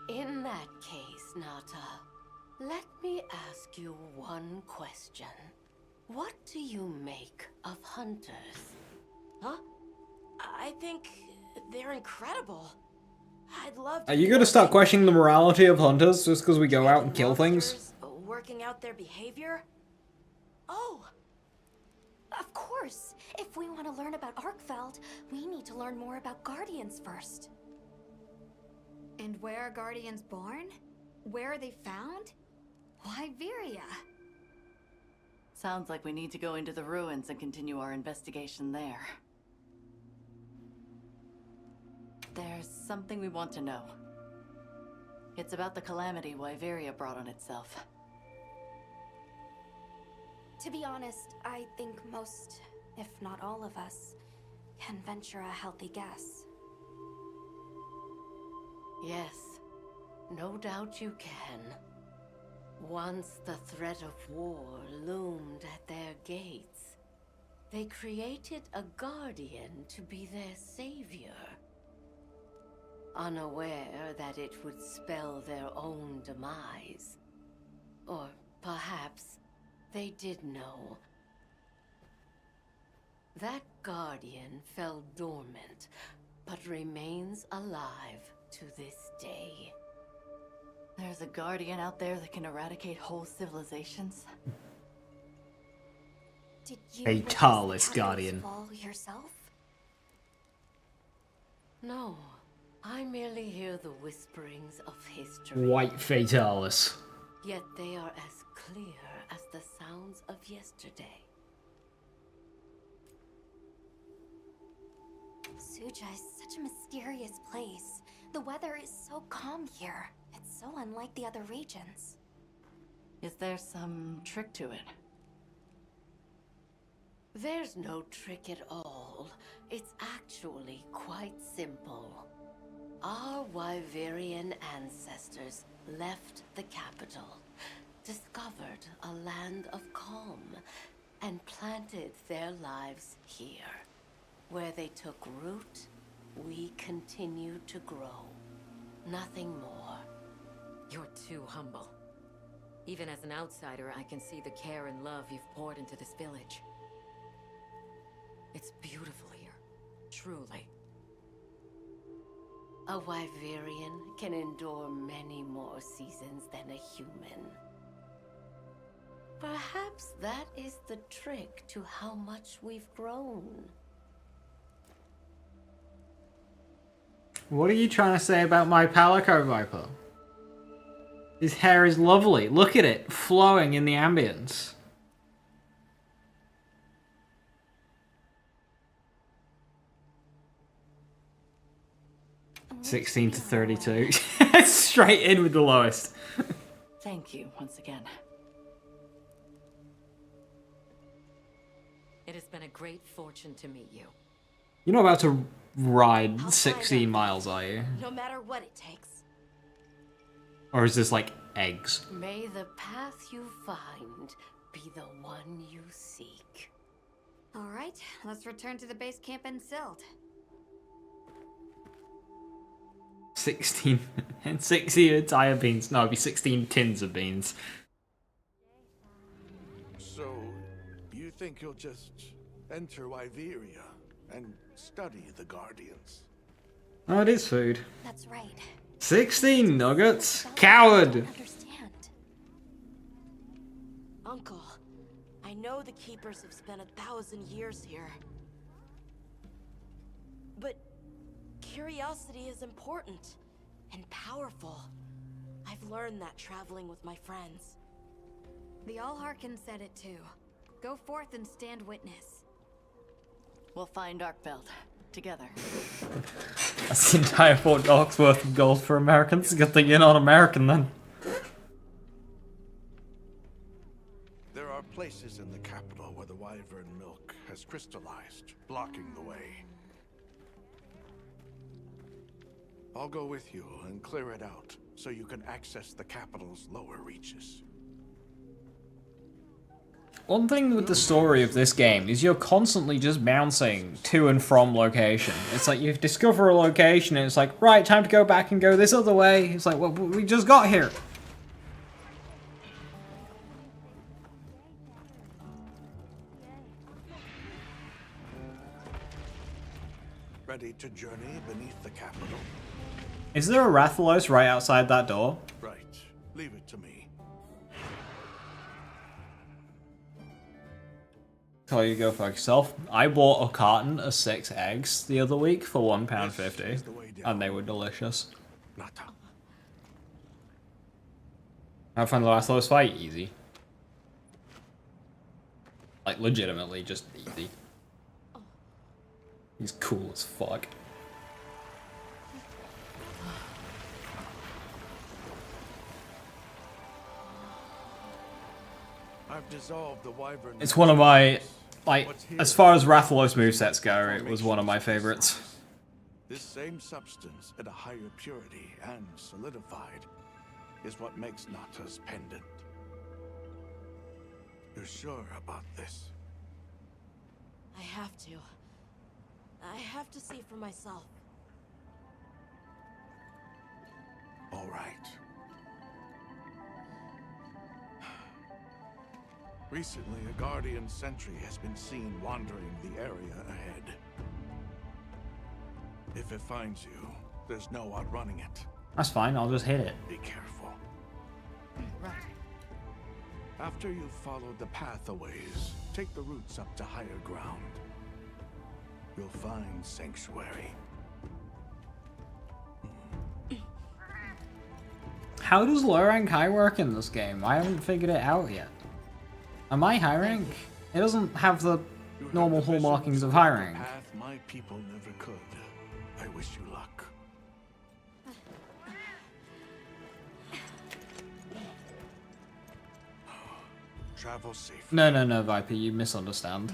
In that case, Nata, let me ask you one question. What do you make of hunters? Huh? I think they're incredible. I'd love to. Are you gonna start questioning the morality of hunters just because we go out and kill things? Working out their behavior? Oh! Of course! If we want to learn about Arkveld, we need to learn more about Guardians first. And where are Guardians born? Where are they found? Why Viria? Sounds like we need to go into the ruins and continue our investigation there. There's something we want to know. It's about the calamity Wyveria brought on itself. To be honest, I think most, if not all of us, can venture a healthy guess. Yes, no doubt you can. Once the threat of war loomed at their gates, they created a guardian to be their savior. Unaware that it would spell their own demise. Or perhaps they did know. That guardian fell dormant, but remains alive to this day. There's a guardian out there that can eradicate whole civilizations? Did you Fatalis guardian. fall yourself? No, I merely hear the whisperings of history. White Fatalis. Yet they are as clear as the sounds of yesterday. Suja is such a mysterious place. The weather is so calm here. It's so unlike the other regions. Is there some trick to it? There's no trick at all. It's actually quite simple. Our Wyverian ancestors left the capital, discovered a land of calm, and planted their lives here. Where they took root, we continue to grow. Nothing more. You're too humble. Even as an outsider, I can see the care and love you've poured into this village. It's beautiful here, truly. A Wyverian can endure many more seasons than a human. Perhaps that is the trick to how much we've grown. What are you trying to say about my Palico Viper? His hair is lovely. Look at it, flowing in the ambience. $16 to $32. Straight in with the lowest. Thank you once again. It has been a great fortune to meet you. You're not about to ride 16 miles, are you? No matter what it takes. Or is this like eggs? May the path you find be the one you seek. Alright, let's return to the base camp in Silt. 16 and 60 entire beans. No, it'd be 16 tins of beans. So, you think you'll just enter Wyveria and study the Guardians? Oh, it is food. That's right. 16 nuggets? Coward! Understand. Uncle, I know the Keepers have spent 1,000 years here. But curiosity is important and powerful. I've learned that traveling with my friends. The All-Harkin said it too. Go forth and stand witness. We'll find Arkfeld together. That's the entire $4 worth of gold for Americans. Good thing you're not American then. There are places in the capital where the wyvern milk has crystallized, blocking the way. I'll go with you and clear it out, so you can access the capital's lower reaches. One thing with the story of this game is you're constantly just bouncing to and from location. It's like you discover a location and it's like, right, time to go back and go this other way. It's like, well, we just got here. Ready to journey beneath the capital? Is there a Rathalos right outside that door? Right. Leave it to me. Tell you to go fuck yourself. I bought a carton of 6 eggs the other week for £1.50, and they were delicious. I found the Rathalos fight easy. Like, legitimately, just easy. He's cool as fuck. I've dissolved the wyvern. It's one of my, like, as far as Rathalos movesets go, it was one of my favorites. This same substance at a higher purity and solidified is what makes Nata's pendant. You're sure about this? I have to. I have to see for myself. All right. Recently, a Guardian sentry has been seen wandering the area ahead. If it finds you, there's no outrunning it. That's fine, I'll just hit it. Be careful. Right. After you've followed the path a ways, take the routes up to higher ground. You'll find sanctuary. How does low rank high work in this game? I haven't figured it out yet. Am I high rank? It doesn't have the normal hallmarkings of high rank. Path my people never could. I wish you luck. Travel safe. No, Viper, you misunderstand.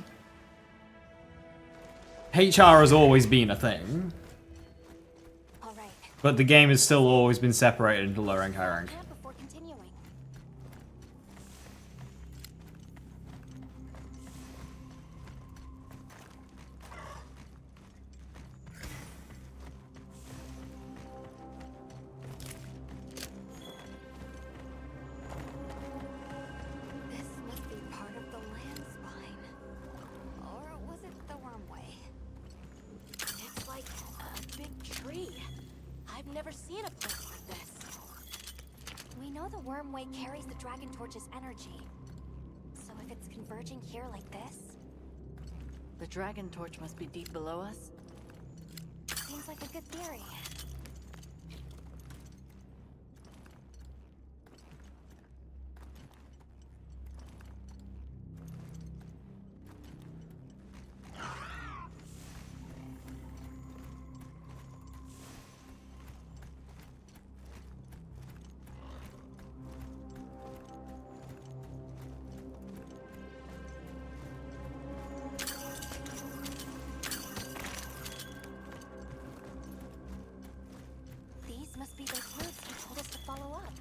HR has always been a thing. But the game has still always been separated into low rank, high rank. Before continuing. This must be part of the land spine. Or was it the wormway? It's like a big tree. I've never seen a place like this. We know the wormway carries the Dragon Torch's energy. So if it's converging here like this, The Dragon Torch must be deep below us. seems like a good theory. These must be those routes he told us to follow up.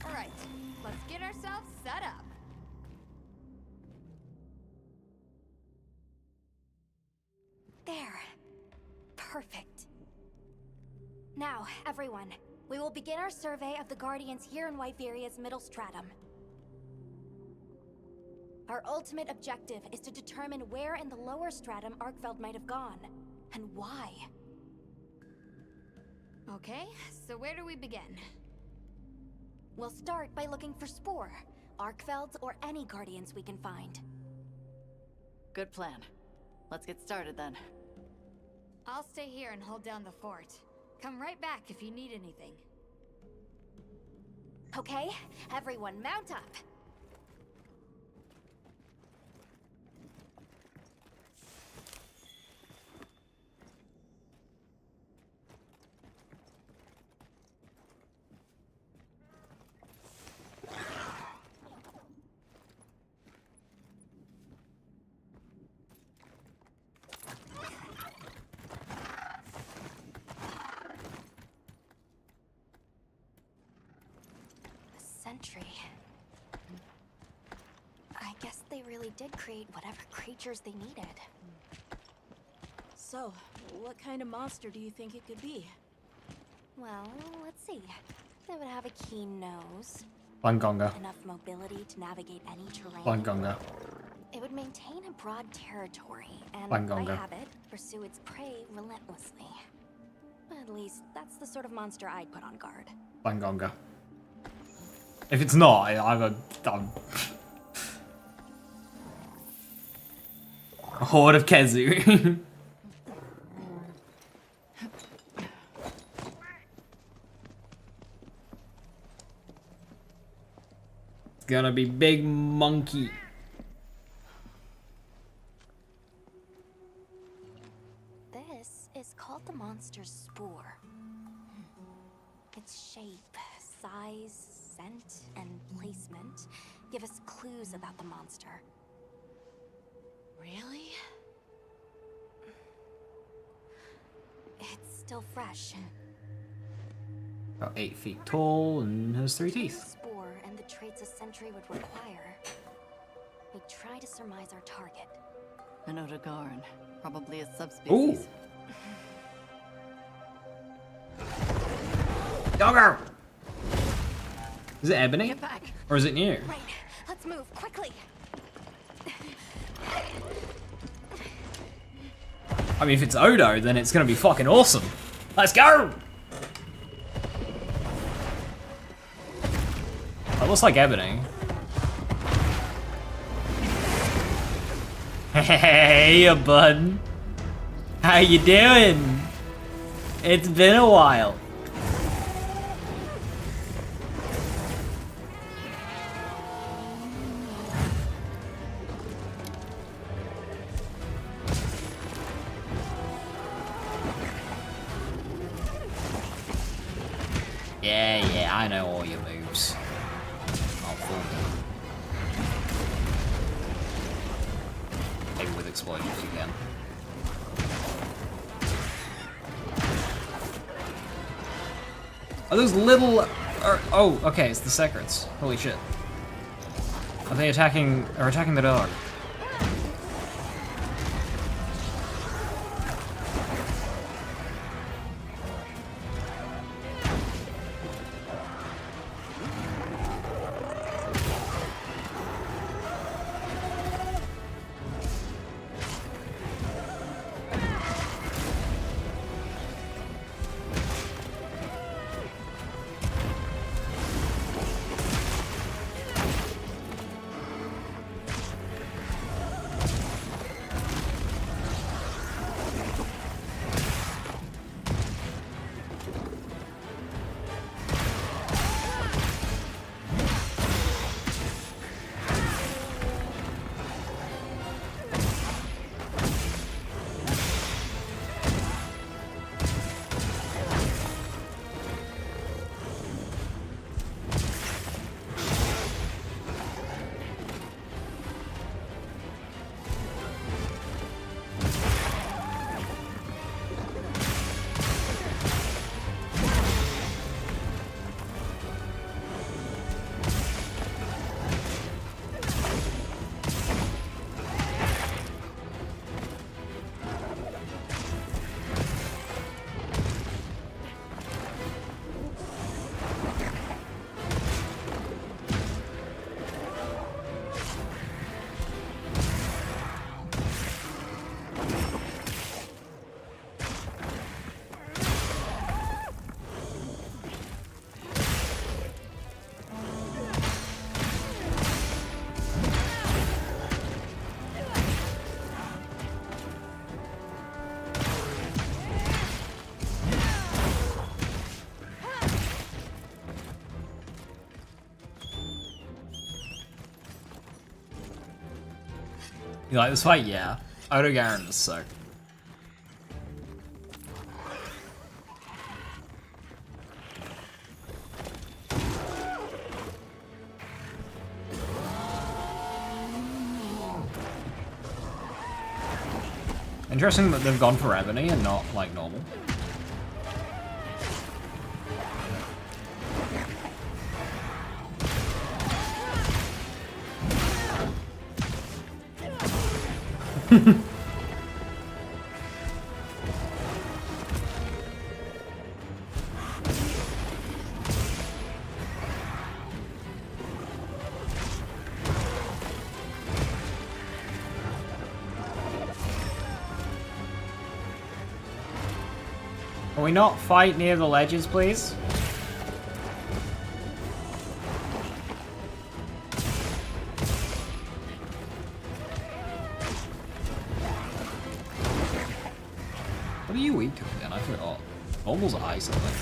Alright, let's get ourselves set up. There. Perfect. Now, everyone, we will begin our survey of the Guardians here in Wyveria's middle stratum. Our ultimate objective is to determine where in the lower stratum Arkfeld might have gone, and why. Okay, so where do we begin? We'll start by looking for Spore, Arkfelds, or any Guardians we can find. Good plan. Let's get started then. I'll stay here and hold down the fort. Come right back if you need anything. Okay, everyone mount up. Sentry. I guess they really did create whatever creatures they needed. So, what kind of monster do you think it could be? Well, let's see. They would have a keen nose. Bangonga. Enough mobility to navigate any terrain. Bangonga. It would maintain a broad territory and, Bangonga. by habit, pursue its prey relentlessly. At least, that's the sort of monster I'd put on guard. Bangonga. If it's not, I'm a horde of Kezu. It's gonna be big monkey. This is called the monster's spore. Its shape, size, scent, and placement give us clues about the monster. Really? It's still fresh. About 8 feet tall and has 3 teeth. Spore and the traits a sentry would require. We try to surmise our target. An Odogarn, probably a subspecies. Ooh. Dogger! Is it ebony? Get back. Or is it new? Right, let's move quickly. I mean, if it's Odo, then it's gonna be fucking awesome. Let's go! That looks like ebony. Hey, bud. How you doing? It's been a while. Yeah, I know all your moves. I'll fool them. Maybe with explosions you can. Are those little... oh, okay, it's the secrets. Holy shit. Are they attacking... are attacking the dog? You like this fight? Yeah. Odo Garen is sick. Interesting that they've gone for Ebony and not, like, normal. Can we not fight near the ledges, please? What are you weak to again? I forgot. Normal's ice, I think.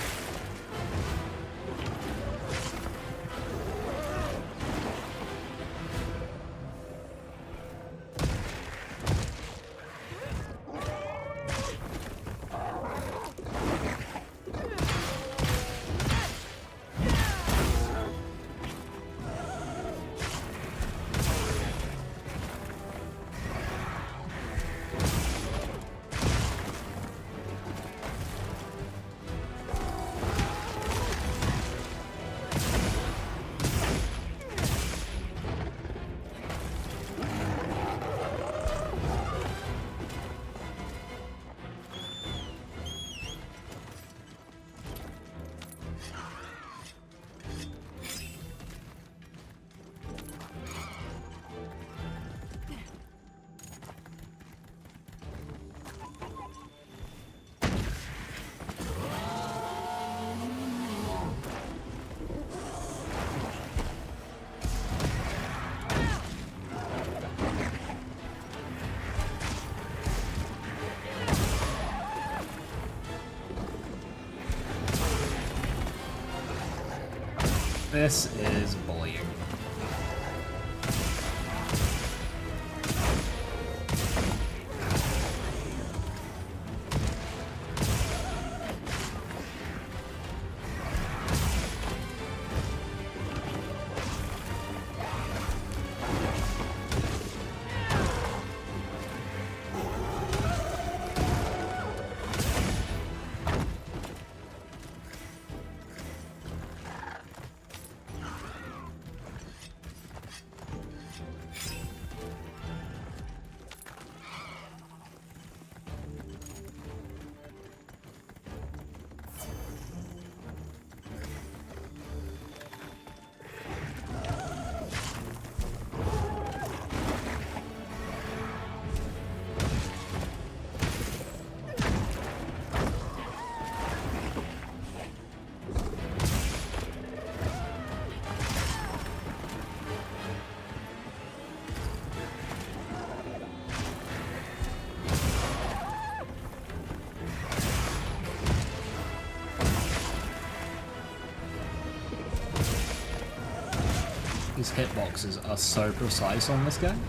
This is bullying. These hitboxes are so precise on this game.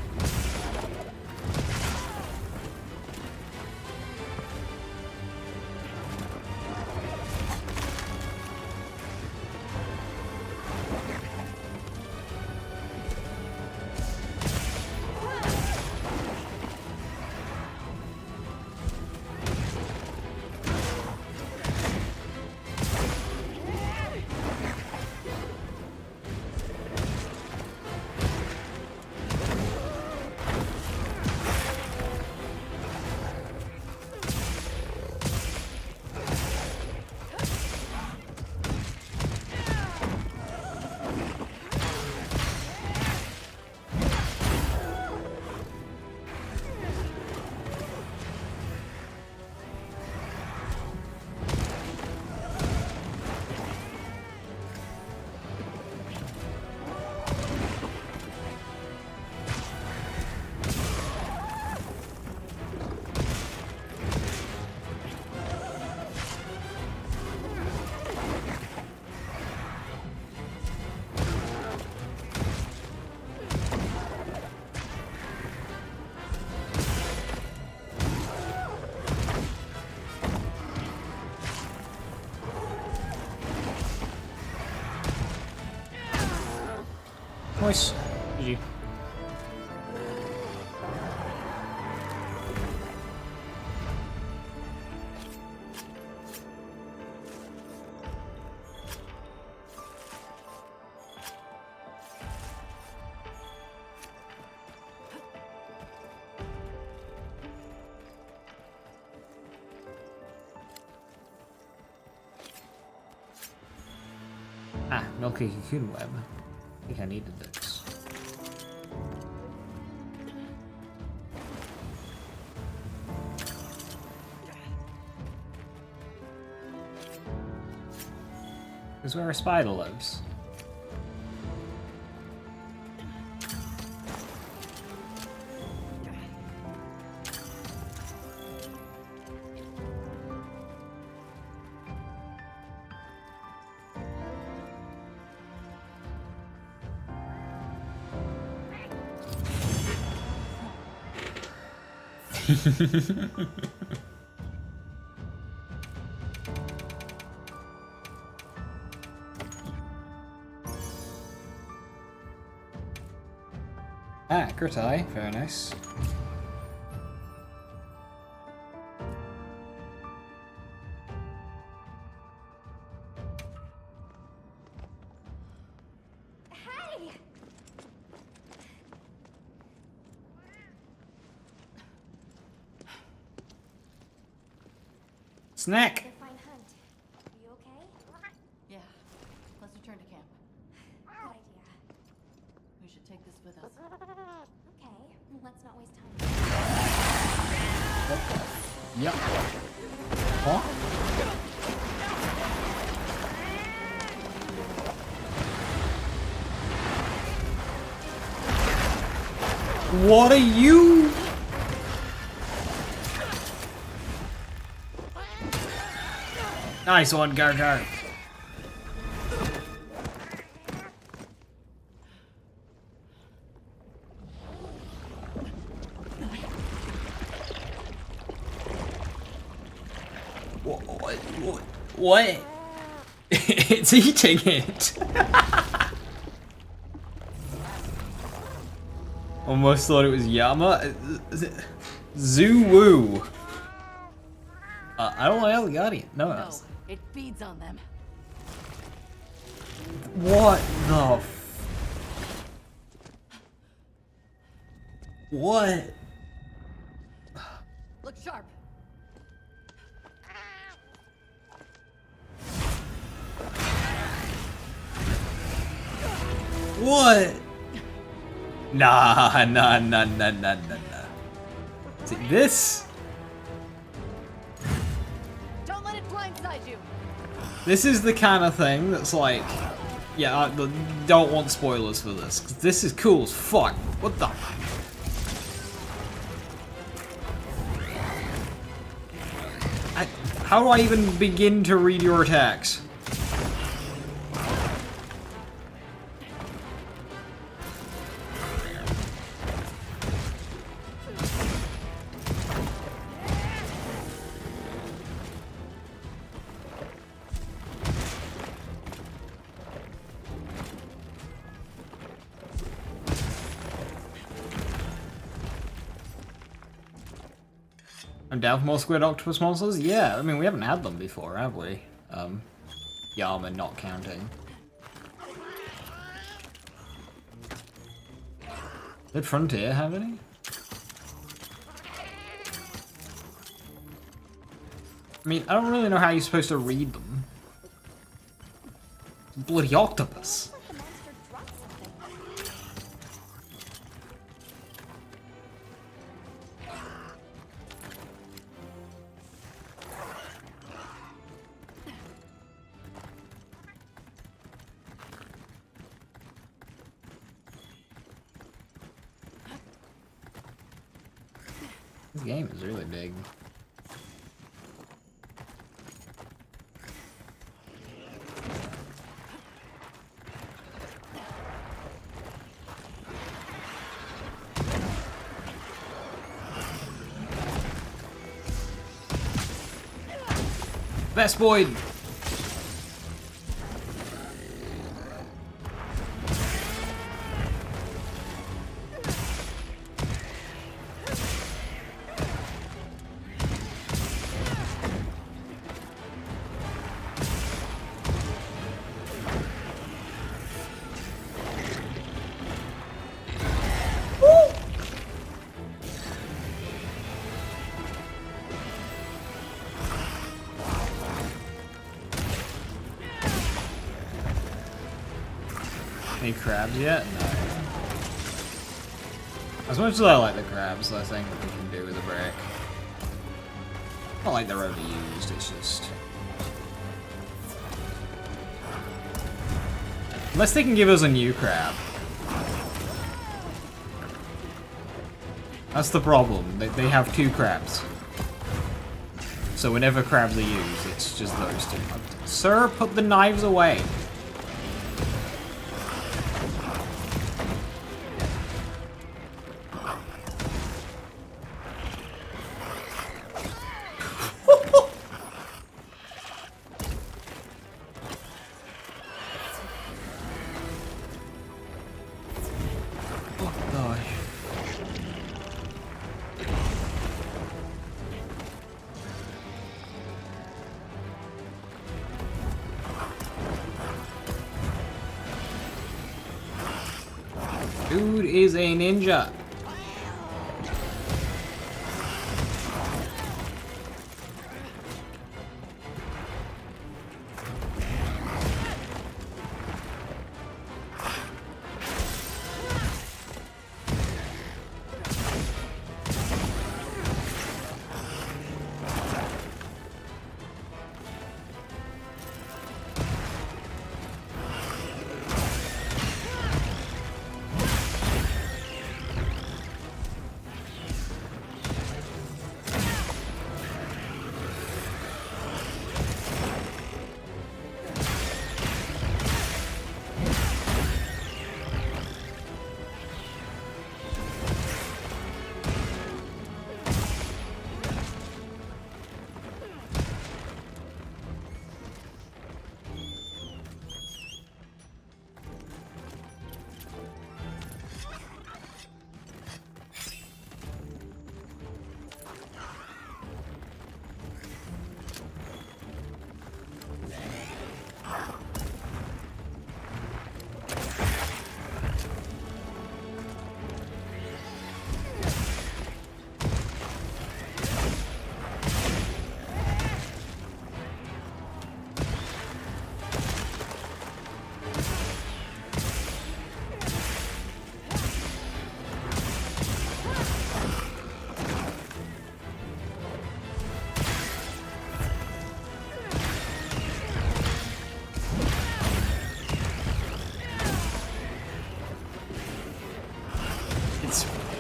Nice. GG. Ah, Milky Cocoon Web. I think I needed this. This is where a spider lives. Ah, Grittai, very nice. Hey! Snack! Fine hunt. You okay? Yeah. Let's return to camp. Good idea. We should take this with us. Okay, let's not waste time. Yep. Huh? What are you? Nice one, Gar. What? It's eating it. Almost thought it was Yama. Zoo-woo. I don't want the Guardian. No, No, it feeds on them. what the What? Look sharp. What? Nah. See, this? Don't let it blindside you. This is the kind of thing that's like, yeah, I don't want spoilers for this, 'cause this is cool as fuck. What the? How do I even begin to read your attacks? I'm down for more squid octopus monsters? Yeah, I mean, we haven't had them before, have we? Yama not counting. Did Frontier have any? I mean, I don't really know how you're supposed to read them. Bloody octopus. This game is really big. Best boy. any crabs yet? No. As much as I like the crabs, I think we can do with a break. Not like they're overused, it's just... Unless they can give us a new crab. That's the problem. They have 2 crabs. So whenever crabs are used, it's just those 2. Sir, put the knives away. Dude is a ninja.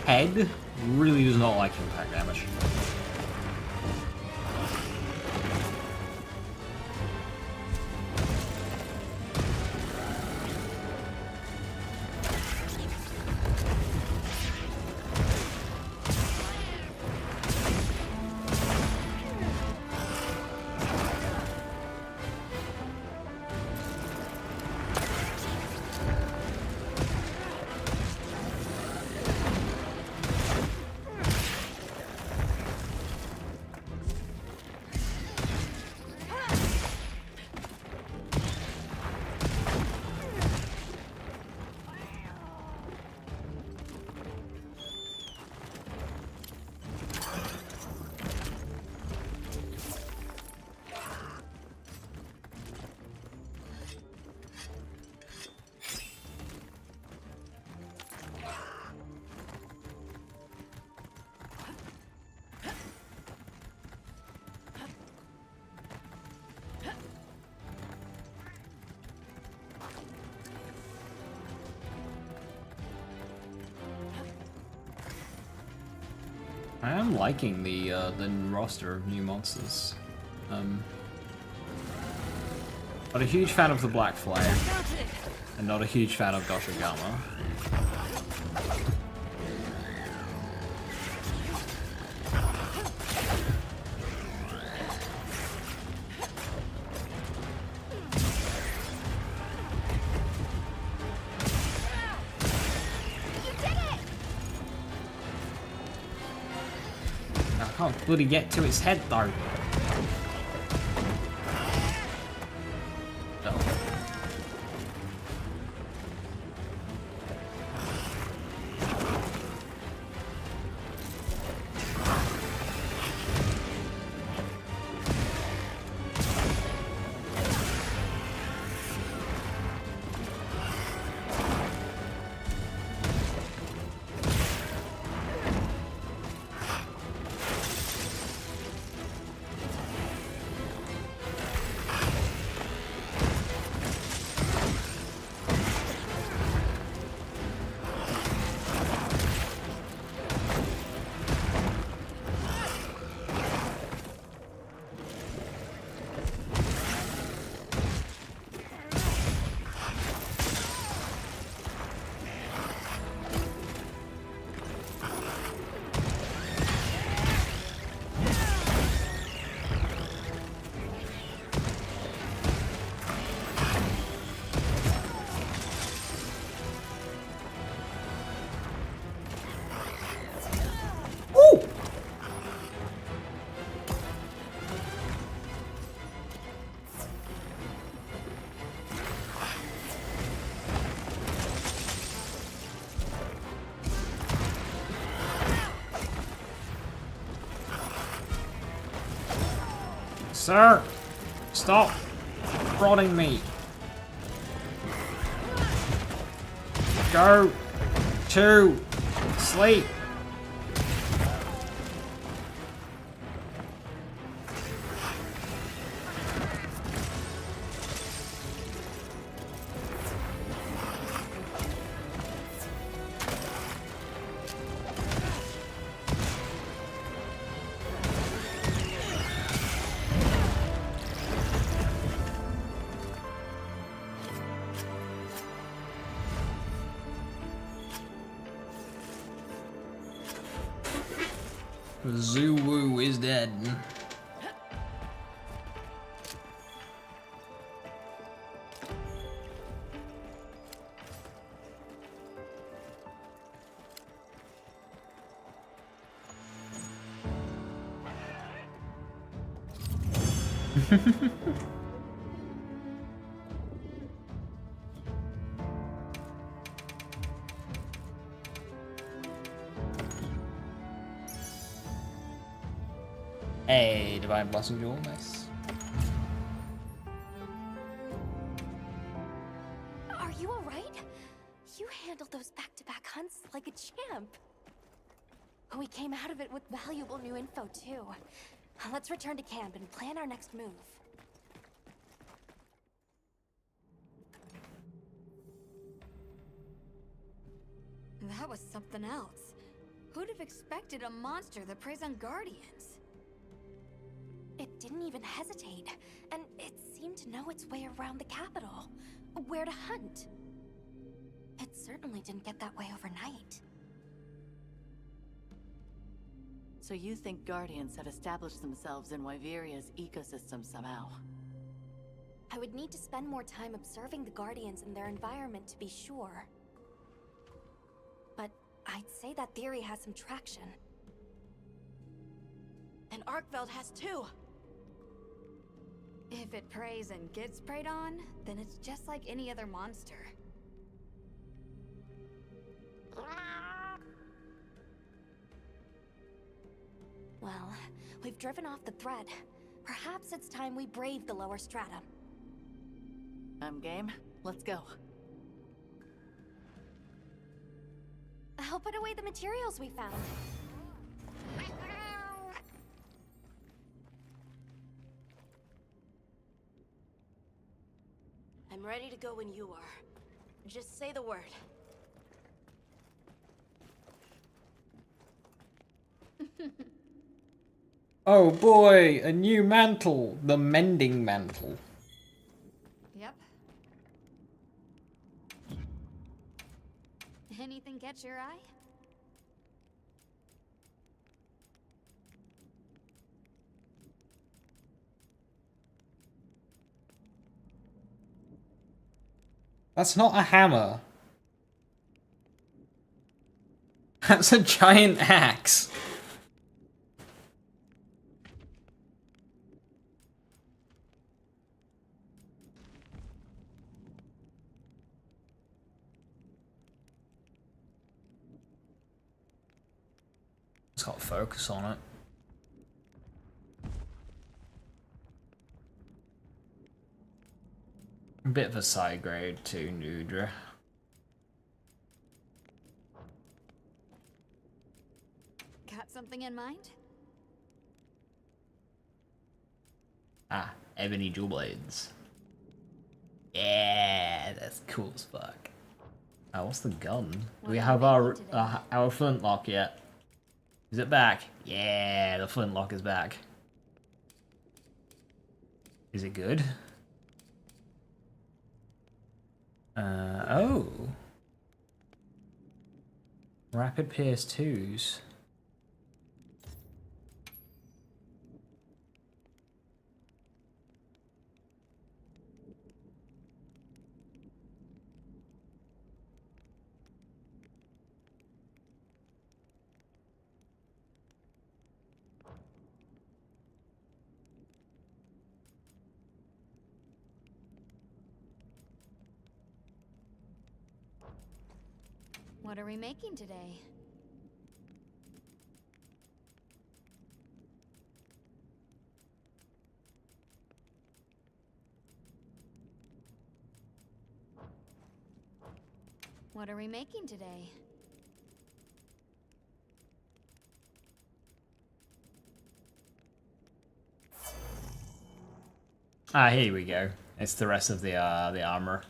Head really does not like impact damage. I am liking the roster of new monsters. Not a huge fan of the Black Flame, and not a huge fan of Doshigama. I can't bloody get to its head though. Sir! Stop prodding me. Go to sleep. Zuu is dead. Hey, Divine Blessing Jewel, nice. Are you alright? You handled those back-to-back hunts like a champ. We came out of it with valuable new info, too. Let's return to camp and plan our next move. That was something else. Who'd have expected a monster that preys on guardians? It didn't even hesitate, and it seemed to know its way around the capital, where to hunt. It certainly didn't get that way overnight. So you think Guardians have established themselves in Wyveria's ecosystem somehow? I would need to spend more time observing the Guardians and their environment to be sure. But I'd say that theory has some traction. And Arkveld has too! If it preys and gets preyed on, then it's just like any other monster. Well, we've driven off the threat. Perhaps it's time we brave the lower strata. I'm game. Let's go. I'll put away the materials we found. I'm ready to go when you are. Just say the word. Oh boy, a new mantle. The mending mantle. Yep. Anything catch your eye? That's not a hammer. That's a giant axe. It's got focus on it. A bit of a side grade to Nudra. Got something in mind? Ah, ebony jewel blades. Yeah, that's cool as fuck. Oh, what's the gun? Do we have our flintlock yet? Is it back? Yeah, the flintlock is back. Is it good? Oh. Rapid PS2s. What are we making today? What are we making today? Ah, here we go. It's the rest of the armor.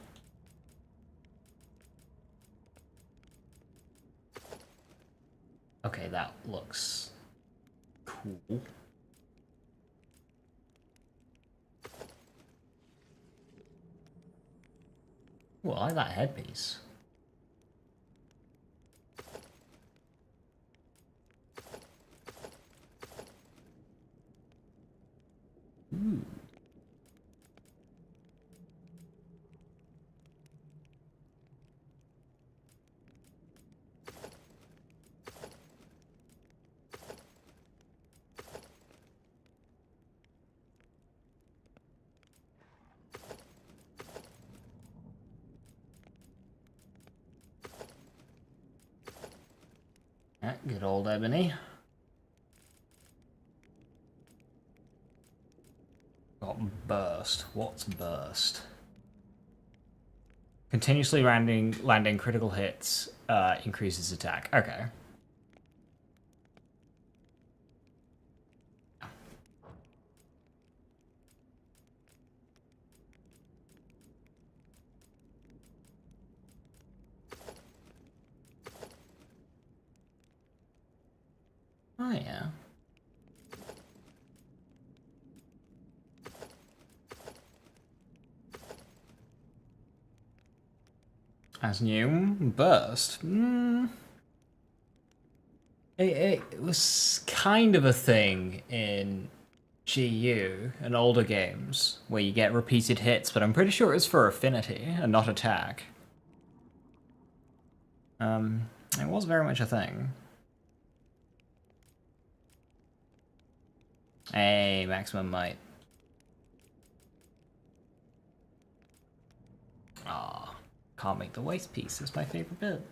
Okay, that looks cool. Ooh, I like that headpiece. Ooh. Yeah, good old Ebony. Got burst. What's burst? Continuously landing critical hits increases attack. Okay. Oh yeah. As new, burst. It was kind of a thing in GU and older games where you get repeated hits, but I'm pretty sure it's for affinity and not attack. It was very much a thing. Hey, maximum might. Ah, can't make the waist piece. It's my favorite bit.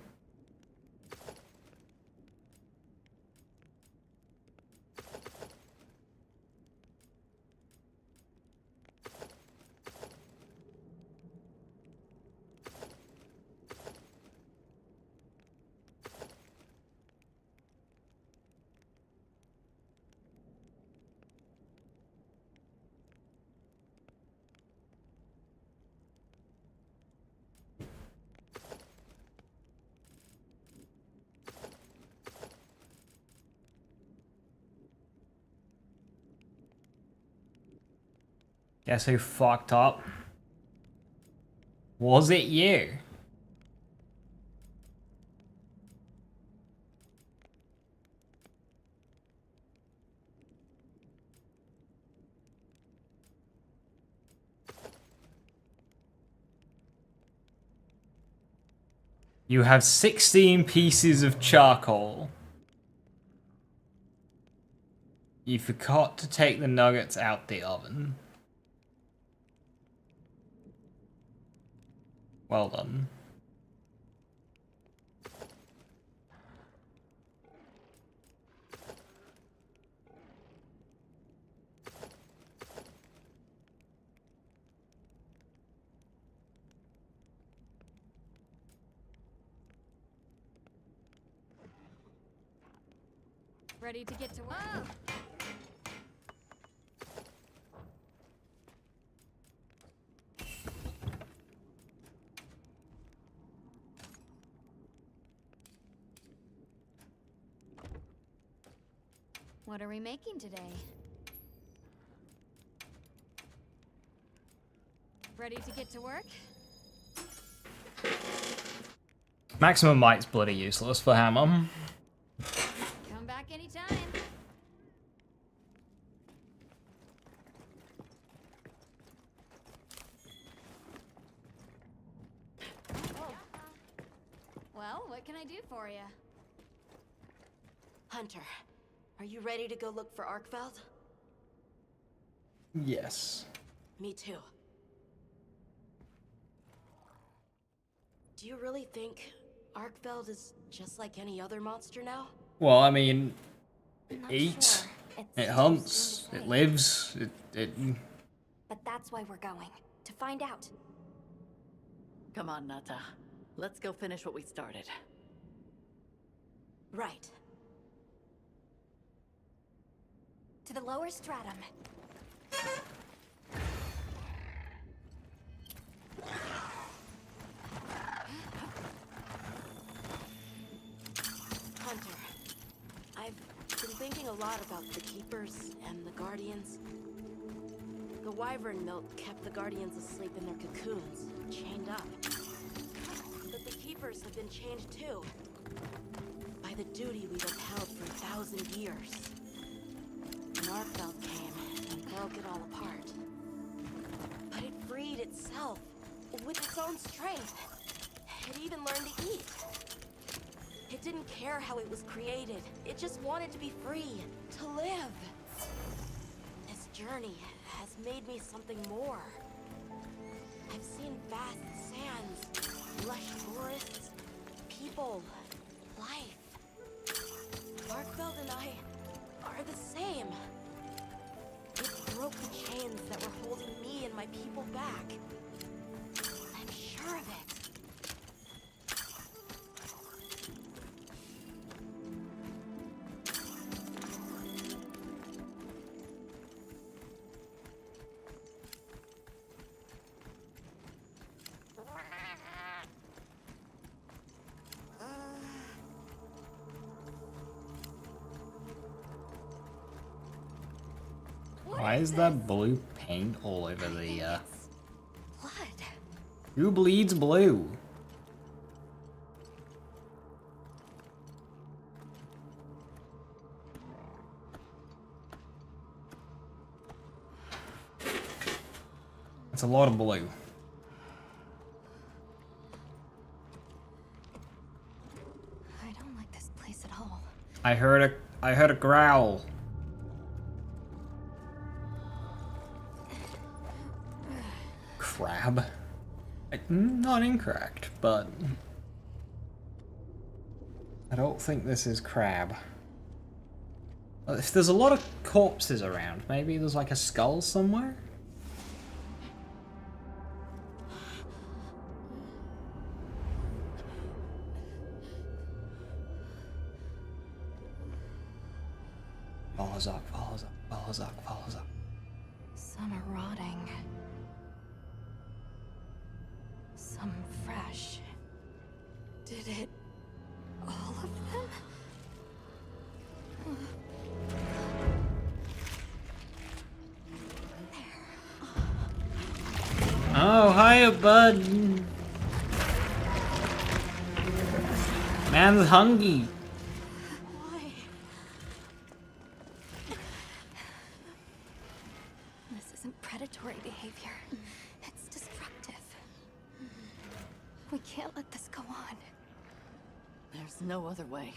Guess who fucked up? Was it you? You have 16 pieces of charcoal. You forgot to take the nuggets out the oven. Well done. Ready to get to work? What are we making today? Ready to get to work? Maximum might's bloody useless for hammer. Come back anytime. Well, what can I do for you? Hunter, are you ready to go look for Arkveld? Yes. Me too. Do you really think Arkveld is just like any other monster now? Well, I mean, it Not eats, sure. it hunts, it lives, it... But that's why we're going. To find out. Come on, Nata. Let's go finish what we started. Right. To the lower stratum. Hunter, I've been thinking a lot about the Keepers and the Guardians. The wyvern milk kept the Guardians asleep in their cocoons, chained up. But the Keepers have been changed too. By the duty we've upheld for 1,000 years. An Arkfeld came and broke it all apart. But it freed itself with its own strength. It even learned to eat. It didn't care how it was created. It just wanted to be free, to live. This journey has made me something more. I've seen vast sands, lush forests, people, life. Arkfeld and I are the same. It broke the chains that were holding me and my people back. I'm sure of it. Why is that blue paint all over the, Blood. Who bleeds blue? It's a lot of blue. I don't like this place at all. I heard a growl. Crab. Not incorrect, but I don't think this is crab. If there's a lot of corpses around, maybe there's like a skull somewhere? Follows up, follows up, follows up, follows up. Some are rotting. Some fresh. Did it... all of them? Oh, hiya, bud. Man's hungry. Why? This isn't predatory behavior. It's destructive. We can't let this go on. There's no other way.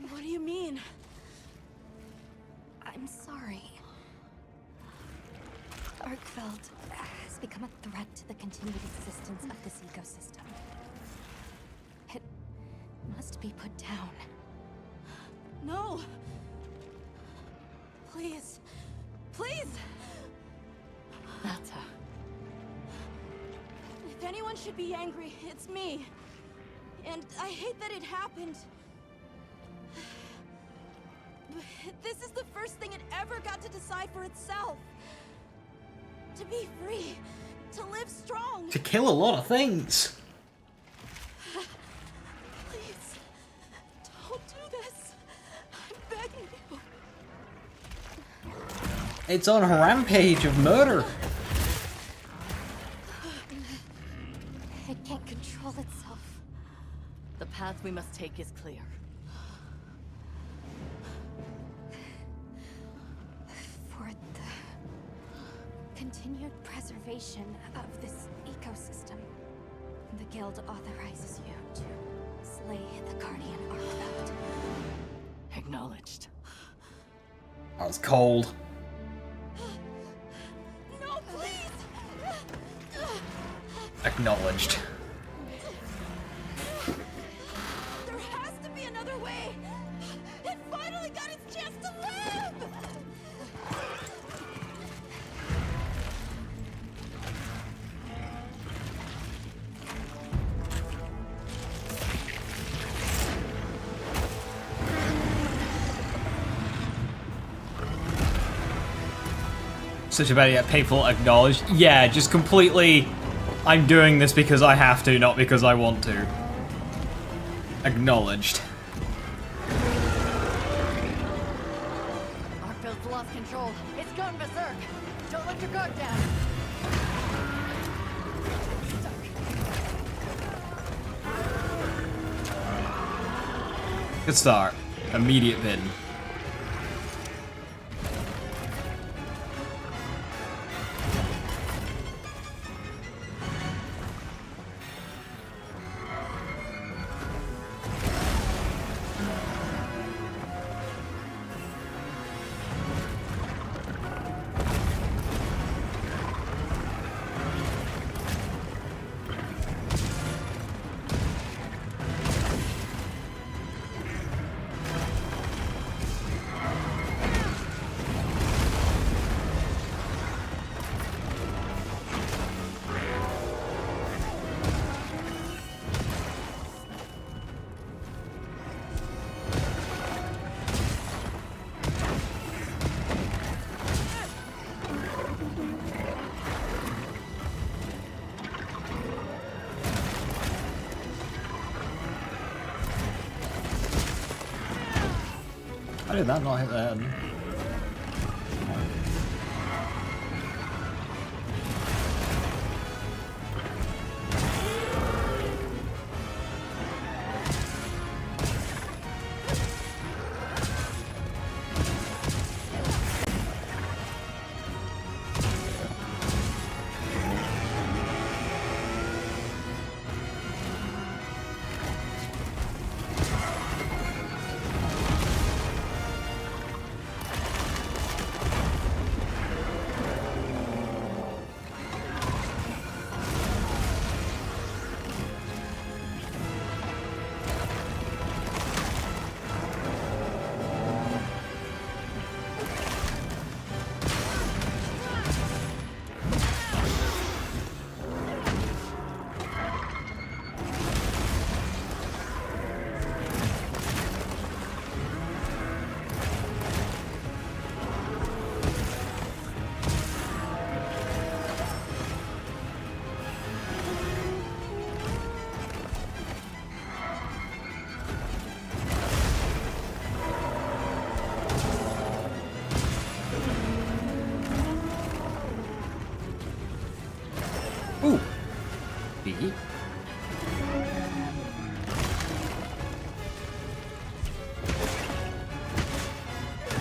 What do you mean? I'm sorry. Arkfeld has become a threat to the continued existence of this ecosystem. It must be put down. No! Please. Please! Nata. If anyone should be angry, it's me. And I hate that it happened. But this is the first thing it ever got to decide for itself. To be free. To live strong. To kill a lot of things. Please. Don't do this. I'm begging you. It's on a rampage of murder. It can't control itself. The path we must take is clear. For the continued preservation of this ecosystem, the Guild authorizes you to slay the Guardian Arkfeld. Acknowledged. That was cold. No, please! Acknowledged. There has to be another way! It finally got its chance to live! such a bad idea. People acknowledged. Yeah, just completely. I'm doing this because I have to, not because I want to. Acknowledged. Our build's lost control. It's gone berserk. Don't let your guard down. Good start. Immediate pin. How did that not hit the head? Ooh. B.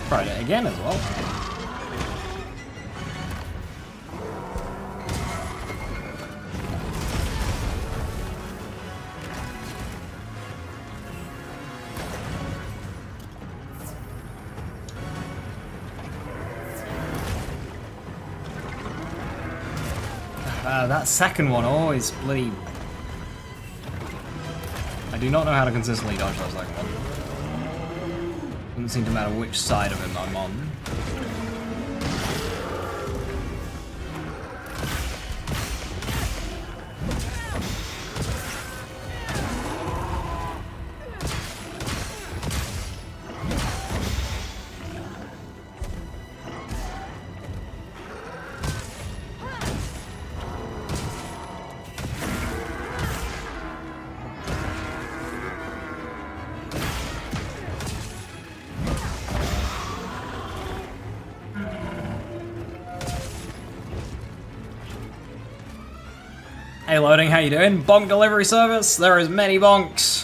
Tried it again as well. That second one always bloody... I do not know how to consistently dodge that second one. Doesn't seem to matter which side of him I'm on. Hey loading, how you doing? Bonk delivery service? There is many bonks.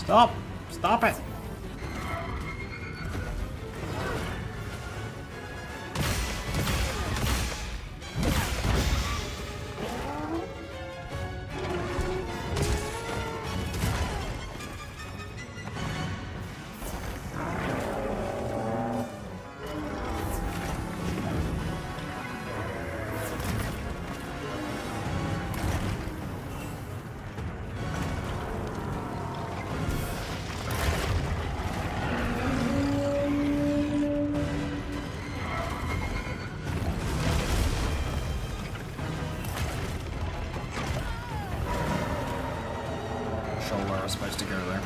Stop! Stop it! Where I was supposed to go there.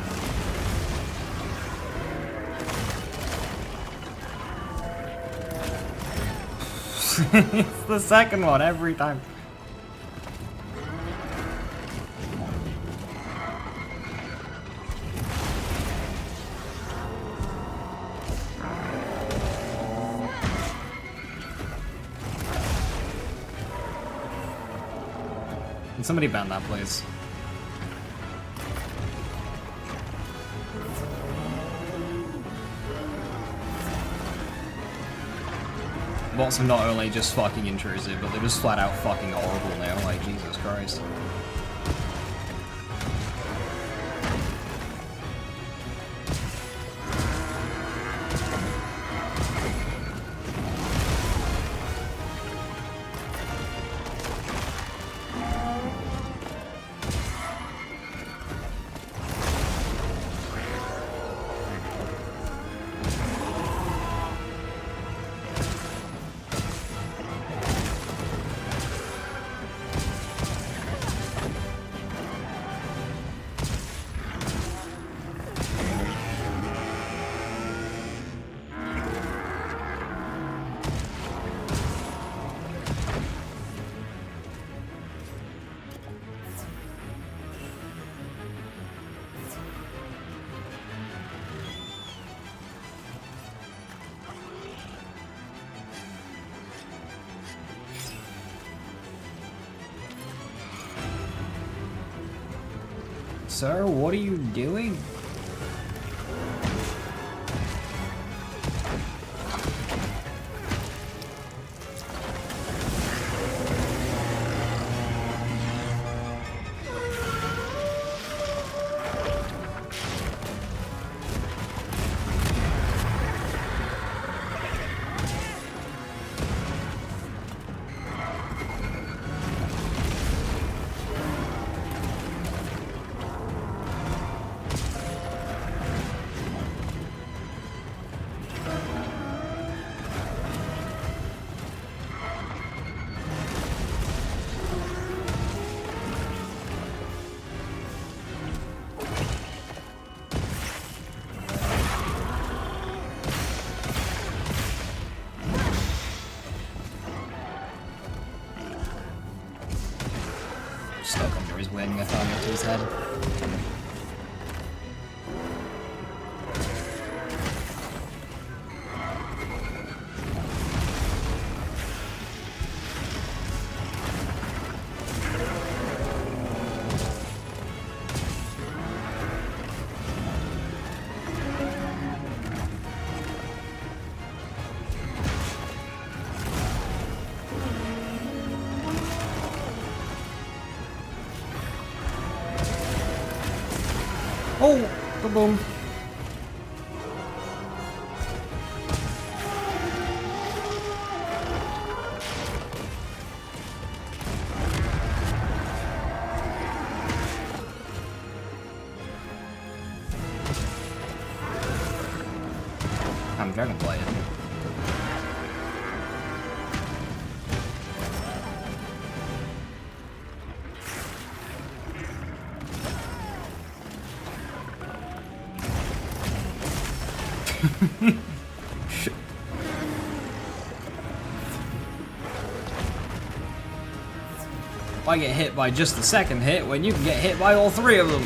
It's the second one every time. Can somebody ban that, please? Bots are not only just fucking intrusive, but they're just flat out fucking horrible now, like Jesus Christ. Sir, what are you doing? Stuck under his wing, I found it to his head. Oh, kaboom. I'm Dragonfly. I get hit by just the second hit when you can get hit by all three of them.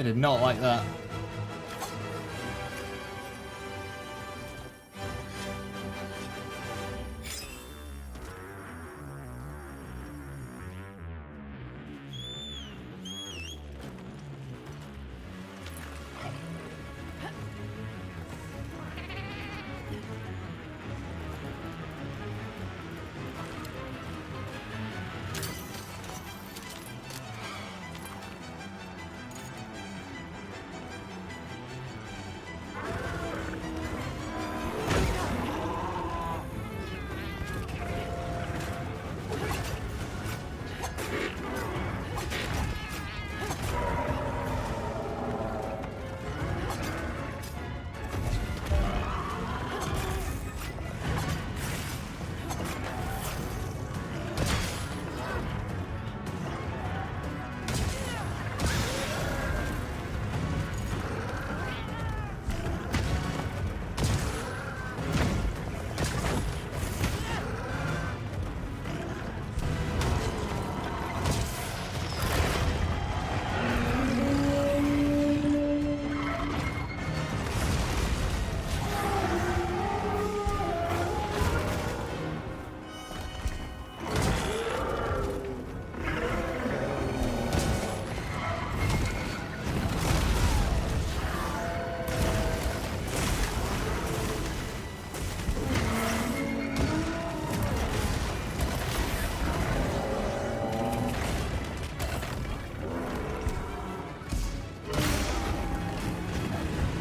did not like that.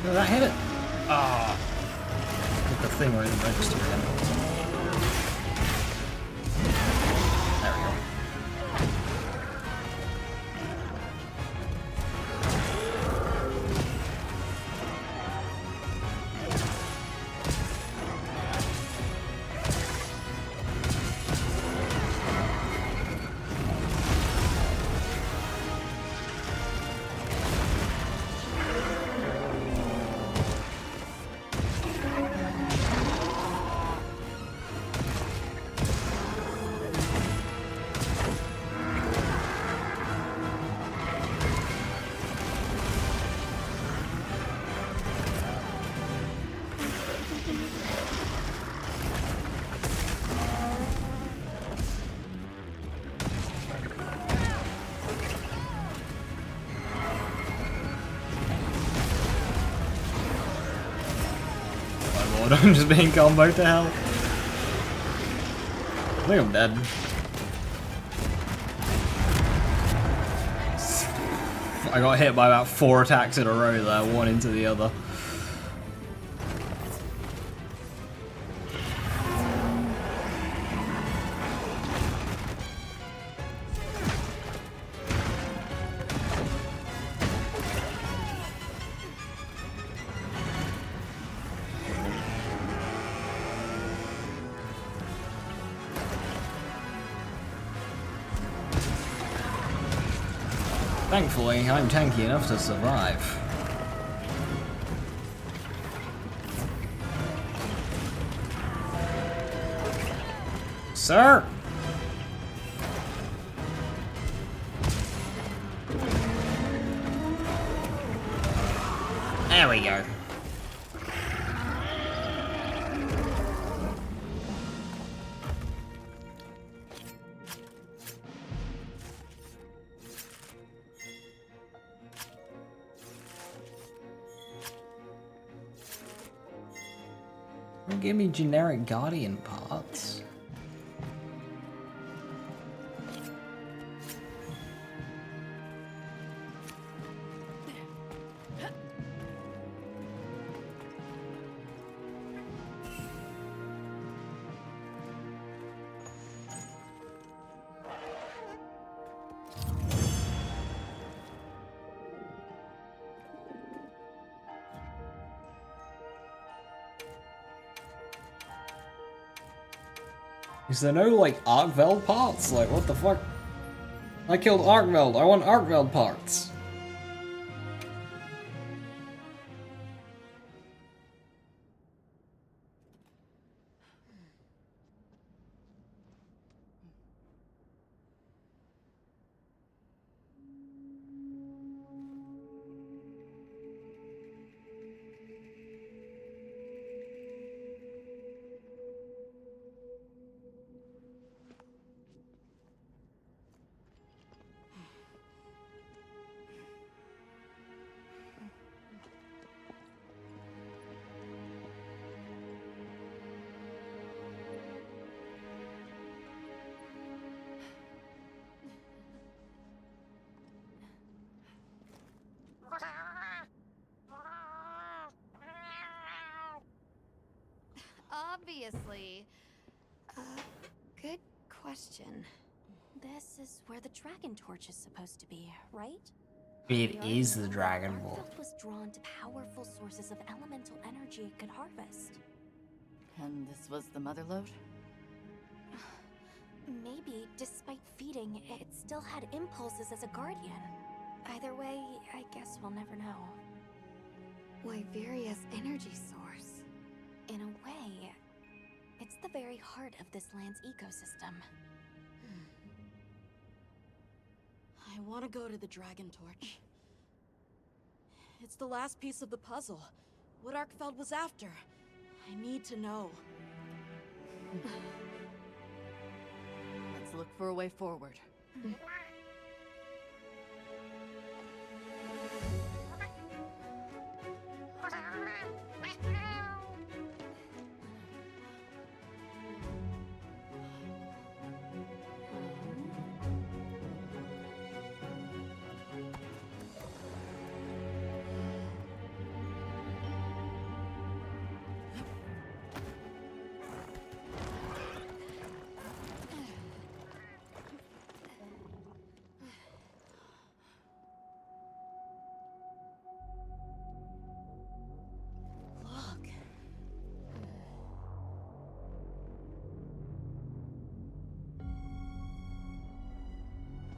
Did that hit it? Ah. Hit the thing where it registered again. There we go. I'm just being comboed to hell. I think I'm dead. I got hit by about 4 attacks in a row there, one into the other. Thankfully, I'm tanky enough to survive. Sir! There we go. Don't give me generic Guardian parts. Is there no, like, Arkveld parts? Like, what the fuck? I killed Arkveld. I want Arkveld parts. obviously. Good question. This is where the dragon torch is supposed to be, right? It is the Dragon Ball. Arcfeld was drawn to powerful sources of elemental energy it could harvest. And this was the mother lode? Maybe, despite feeding, it still had impulses as a guardian. Either way, I guess we'll never know. Liberia's energy source. In a way, it's the very heart of this land's ecosystem. I want to go to the Dragon Torch. It's the last piece of the puzzle. What Arcfeld was after. I need to know. Let's look for a way forward. Look.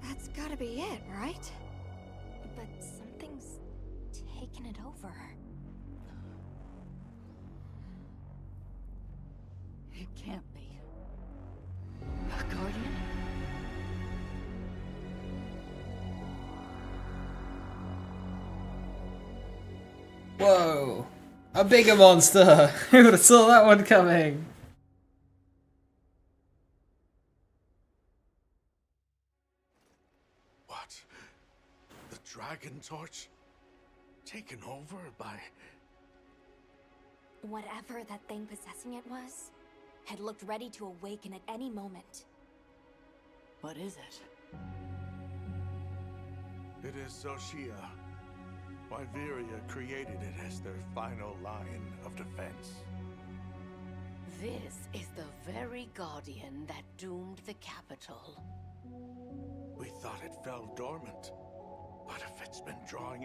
That's gotta be it, right? But something's taken it over. It can't be. A guardian? Whoa! A bigger monster! Who would have saw that one coming? What? The Dragon Torch? Taken over by... Whatever that thing possessing it was, had looked ready to awaken at any moment. What is it? It is Xochitl. Wyveria created it as their final line of defense. This is the very guardian that doomed the capital. We thought it fell dormant, but if it's been drawing